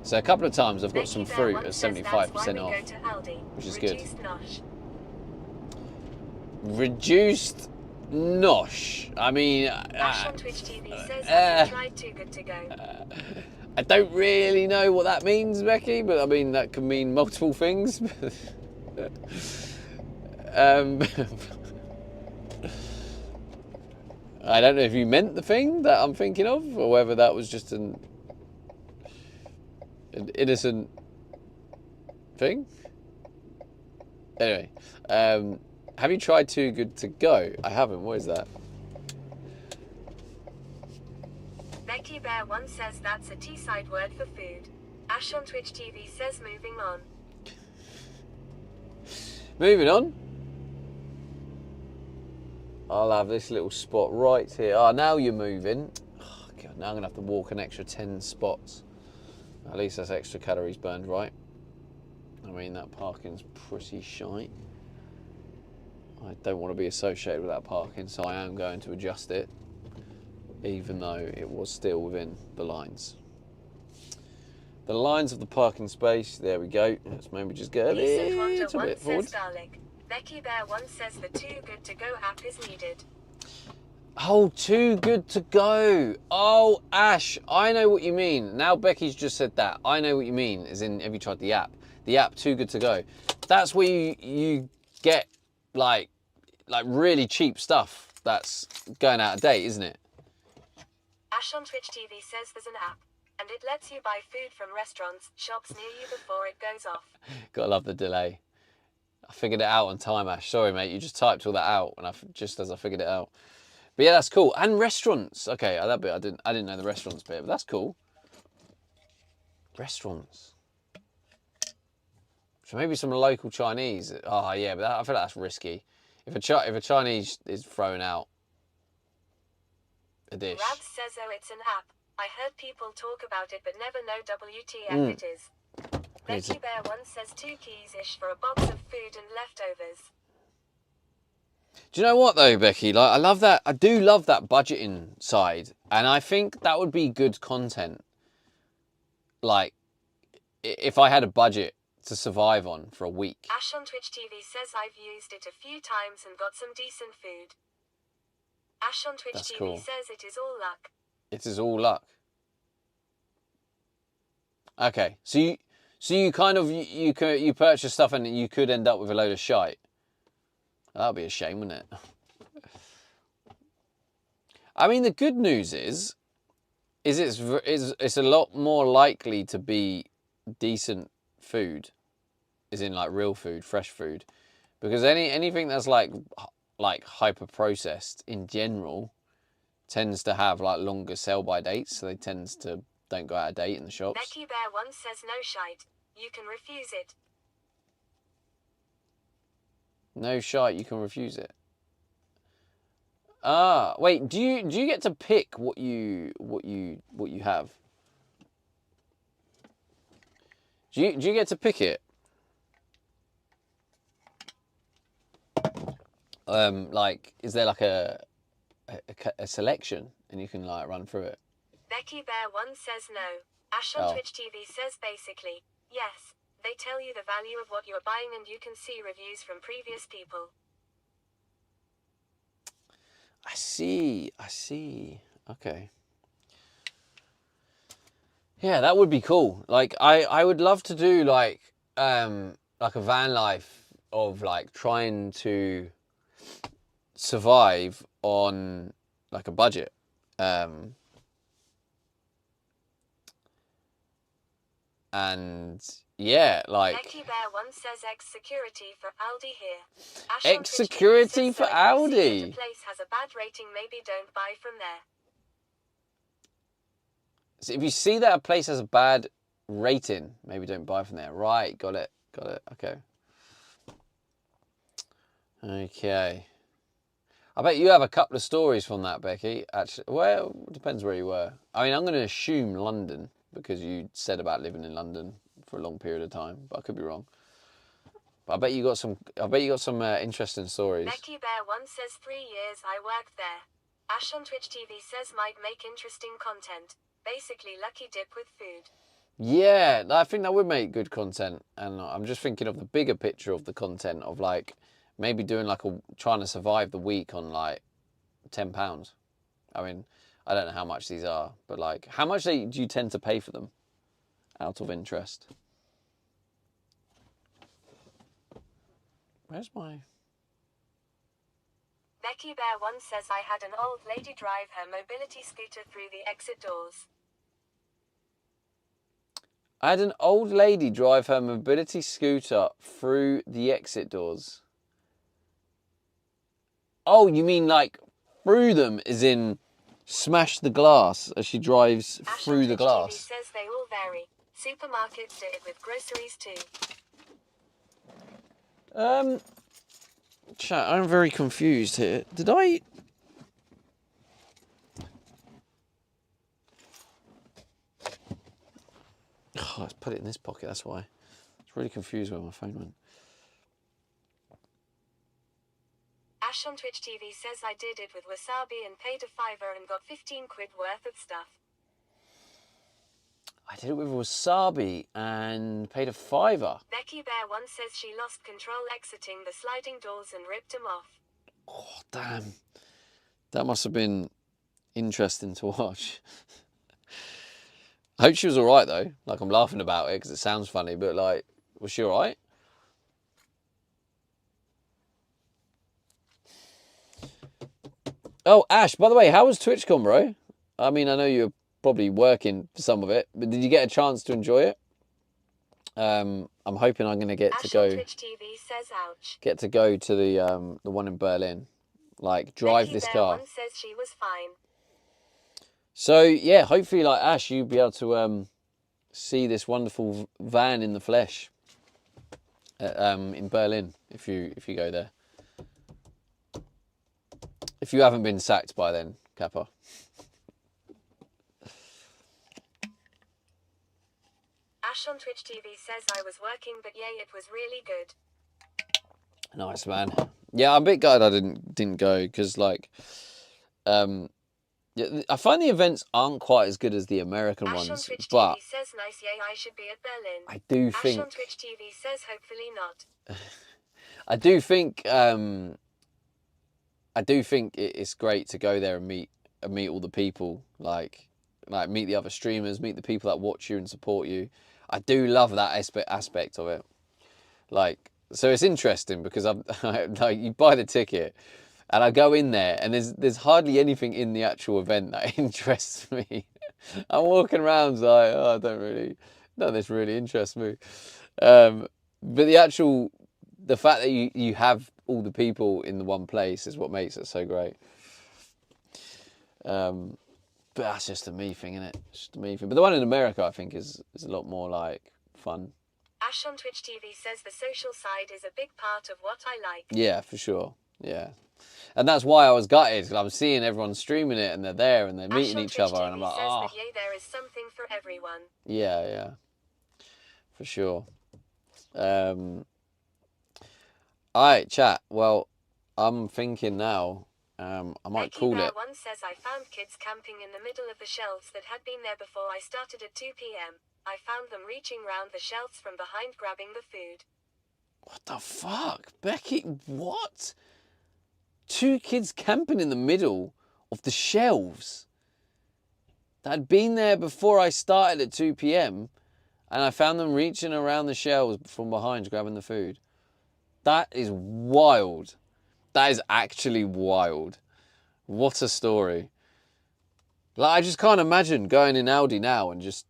[SPEAKER 3] So a couple of times I've got some fruit at 75% off, which is good. Reduced nosh. I mean,
[SPEAKER 2] Ash on Twitch TV says have you tried Too Good To Go?
[SPEAKER 3] I don't really know what that means, Becky, but I mean that can mean multiple things. I don't know if you meant the thing that I'm thinking of, or whether that was just an innocent thing. Anyway, have you tried Too Good To Go? I haven't. What is that?
[SPEAKER 2] Becky Bear1 says that's a T-side word for food. Ash on Twitch TV says moving on.
[SPEAKER 3] Moving on. I'll have this little spot right here. Oh, now you're moving. Oh, God, now I'm going to have to walk an extra 10 spots. At least that's extra calories burned, right? I mean, that parking's pretty shite. I don't want to be associated with that parking, so I am going to adjust it, even though it was still within the lines. The lines of the parking space, there we go. Let's maybe just get a little bit forward.
[SPEAKER 2] Becky Bear1 says the Too Good To Go app is needed.
[SPEAKER 3] Oh, Too Good To Go. Oh, Ash, I know what you mean. Now Becky's just said that. I know what you mean, as in, have you tried the app? The app Too Good To Go. That's where you get, like really cheap stuff that's going out of date, isn't it?
[SPEAKER 2] Ash on Twitch TV says there's an app, and it lets you buy food from restaurants, shops near you before it goes off. Gotta
[SPEAKER 3] love the delay. I figured it out on time, Ash. Sorry, mate. You just typed all that out, and just as I figured it out. But yeah, that's cool. And restaurants. Okay, that bit I didn't know the restaurants bit, but that's cool. Restaurants. So maybe some local Chinese. Oh yeah, but I feel like that's risky. If a Chinese is throwing out a dish.
[SPEAKER 2] Rav says, oh, it's an app. I heard people talk about it, but never know WTF it is. Becky Bear1 says 2 keys-ish for a box of food and leftovers.
[SPEAKER 3] Do you know what though, Becky? Like, I love that. I do love that budgeting side, and I think that would be good content. Like, if I had a budget to survive on for a week.
[SPEAKER 2] Ash on Twitch TV says I've used it a few times and got some decent food. Ash on Twitch
[SPEAKER 3] That's
[SPEAKER 2] TV
[SPEAKER 3] cool.
[SPEAKER 2] says it is all luck.
[SPEAKER 3] It is all luck. Okay, so you kind of you purchase stuff and you could end up with a load of shite. That'd be a shame, wouldn't it? I mean, the good news is it's a lot more likely to be decent food, as in like real food, fresh food, because anything that's like hyper processed in general tends to have like longer sell by dates, so they don't go out of date in the shops.
[SPEAKER 2] Becky Bear once says no shite. You can refuse it.
[SPEAKER 3] No shite, you can refuse it. Ah, wait, do you get to pick what you have? Do you get to pick it? Like, is there like a selection and you can like run through it?
[SPEAKER 2] Becky Bear once says no. Ash on
[SPEAKER 3] Oh.
[SPEAKER 2] Twitch TV says basically, yes. They tell you the value of what you're buying and you can see reviews from previous people.
[SPEAKER 3] I see. Okay. Yeah, that would be cool. Like, I would love to do like a van life of like trying to survive on like a budget. And yeah, like
[SPEAKER 2] Becky Bear once says X security for Aldi here. Ash on
[SPEAKER 3] X
[SPEAKER 2] Twitch TV
[SPEAKER 3] security
[SPEAKER 2] says,
[SPEAKER 3] for
[SPEAKER 2] so if you see that
[SPEAKER 3] Aldi.
[SPEAKER 2] a place has a bad rating, maybe don't buy from there.
[SPEAKER 3] So if you see that a place has a bad rating, maybe don't buy from there. Right, got it. Okay. Okay. I bet you have a couple of stories from that, Becky. Actually, well, it depends where you were. I mean, I'm going to assume London because you said about living in London for a long period of time, but I could be wrong. But I bet you got some. Interesting stories.
[SPEAKER 2] Becky Bear once says 3 years I worked there. Ash on Twitch TV says might make interesting content. Basically lucky dip with food.
[SPEAKER 3] Yeah, I think that would make good content, and I'm just thinking of the bigger picture of the content of like maybe doing like trying to survive the week on like £10. I mean, I don't know how much these are, but like how much do you tend to pay for them out of interest? Where's my...
[SPEAKER 2] Becky Bear once says I had an old lady drive her mobility scooter through the exit doors.
[SPEAKER 3] I had an old lady drive her mobility scooter through the exit doors. Oh, you mean like through them, as in smash the glass as she drives
[SPEAKER 2] Ash
[SPEAKER 3] through
[SPEAKER 2] on
[SPEAKER 3] the
[SPEAKER 2] Twitch TV
[SPEAKER 3] glass?
[SPEAKER 2] says they all vary. Supermarkets do it with groceries too.
[SPEAKER 3] Chat, I'm very confused here. Did I... Oh, let's put it in this pocket, that's why. I was really confused where my phone went.
[SPEAKER 2] Ash on Twitch TV says I did it with wasabi and paid a £5 and got 15 quid worth of stuff.
[SPEAKER 3] I did it with wasabi and paid a £5.
[SPEAKER 2] Becky Bear once says she lost control exiting the sliding doors and ripped them off.
[SPEAKER 3] Oh, damn. That must have been interesting to watch. I hope she was all right, though. Like, I'm laughing about it because it sounds funny, but, like, was she all right? Oh, Ash, by the way, how was TwitchCon, bro? I mean, I know you're probably working for some of it, but did you get a chance to enjoy it? I'm hoping I'm going to get
[SPEAKER 2] Ash
[SPEAKER 3] to
[SPEAKER 2] on
[SPEAKER 3] go...
[SPEAKER 2] Twitch TV says ouch.
[SPEAKER 3] Get to go to the one in Berlin. Like, drive
[SPEAKER 2] Becky
[SPEAKER 3] this
[SPEAKER 2] Bear
[SPEAKER 3] car.
[SPEAKER 2] once says she was fine.
[SPEAKER 3] So yeah, hopefully, like Ash, you'll be able to see this wonderful van in the flesh in Berlin if you go there. If you haven't been sacked by then, Kappa.
[SPEAKER 2] Ash on Twitch TV says I was working, but yay, it was really good.
[SPEAKER 3] Nice, man. Yeah, I'm a bit gutted I didn't go because like, yeah, I find the events aren't quite as good as the American
[SPEAKER 2] Ash on
[SPEAKER 3] ones,
[SPEAKER 2] Twitch
[SPEAKER 3] but
[SPEAKER 2] TV says nice, yay, I should be at Berlin.
[SPEAKER 3] I do
[SPEAKER 2] Ash
[SPEAKER 3] think
[SPEAKER 2] on Twitch TV says hopefully not.
[SPEAKER 3] I do think it's great to go there and meet all the people, like meet the other streamers, meet the people that watch you and support you. I do love that aspect of it. Like,
[SPEAKER 1] So it's interesting because I'm like, you buy the ticket, and I go in there, and there's hardly anything in the actual event that interests me. I'm walking around like, oh, none of this really interests me. But the fact that you have all the people in the one place is what makes it so great. But that's just a me thing, isn't it? It's just a me thing. But the one in America, I think, is a lot more like fun.
[SPEAKER 2] Ash on Twitch TV says the social side is a big part of what I like.
[SPEAKER 1] Yeah, for sure. Yeah. And that's why I was gutted, because I'm seeing everyone streaming it, and they're there, and they're meeting each other, and I'm like, oh.
[SPEAKER 2] Says that, yay, there is something for everyone.
[SPEAKER 1] Yeah, for sure. Alright, chat. Well, I'm thinking now, I might call it.
[SPEAKER 2] One says I found kids camping in the middle of the shelves that had been there before I started at 2 p.m. I found them reaching round the shelves from behind grabbing the food.
[SPEAKER 1] What the fuck? Becky, what? 2 kids camping in the middle of the shelves that had been there before I started at 2 p.m. and I found them reaching around the shelves from behind grabbing the food. That is wild. That is actually wild. What a story. Like, I just can't imagine going in Aldi now and just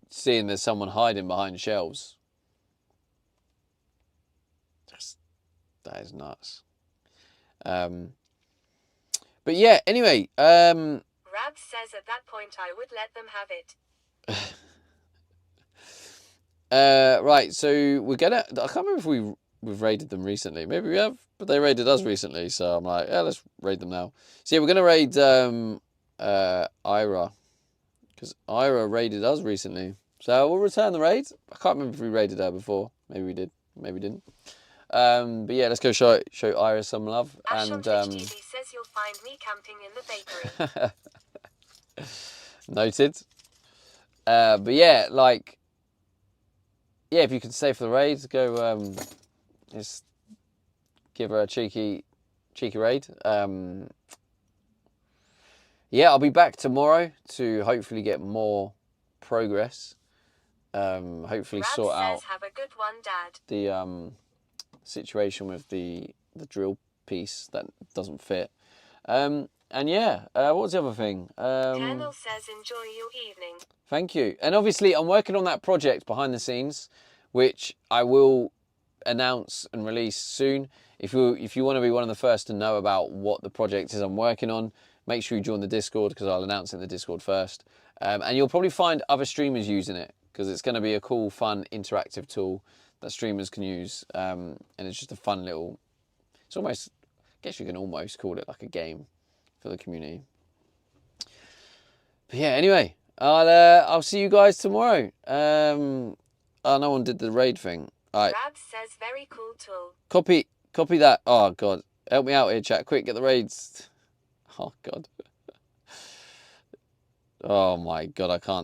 [SPEAKER 1] seeing there's someone hiding behind shelves. That is nuts. But yeah, anyway.
[SPEAKER 2] Rabs says at that point I would let them have it.
[SPEAKER 1] Right, so we're gonna. I can't remember if we've raided them recently. Maybe we have, but they raided us recently. So I'm like, yeah, let's raid them now. So yeah, we're gonna raid Ira, because Ira raided us recently. So we'll return the raid. I can't remember if we raided her before. Maybe we did. Maybe we didn't. But yeah, let's go show Ira some love.
[SPEAKER 2] Ash
[SPEAKER 1] And
[SPEAKER 2] on Twitch TV says you'll find me camping in the bakery.
[SPEAKER 1] Noted. But yeah, like, yeah, if you could stay for the raid, go just give her a cheeky raid. Yeah, I'll be back tomorrow to hopefully get more progress. Hopefully
[SPEAKER 2] Rab
[SPEAKER 1] sort
[SPEAKER 2] says,
[SPEAKER 1] out
[SPEAKER 2] have a good one, Dad.
[SPEAKER 1] the situation with the drill piece that doesn't fit. And yeah, what was the other thing?
[SPEAKER 2] Colonel says enjoy your evening.
[SPEAKER 1] Thank you. And obviously I'm working on that project behind the scenes, which I will announce and release soon. If you want to be one of the first to know about what the project is I'm working on, make sure you join the Discord, because I'll announce it in the Discord first. And you'll probably find other streamers using it, because it's going to be a cool, fun, interactive tool that streamers can use. And it's just a fun little, it's almost, I guess you can almost call it like a game for the community. But yeah, anyway, I'll see you guys tomorrow. Oh, no one did the raid thing. All right.
[SPEAKER 2] Rab says very cool tool.
[SPEAKER 1] Copy that. Oh, God. Help me out here, chat. Quick, get the raids. Oh, God. Oh, my God, I can't.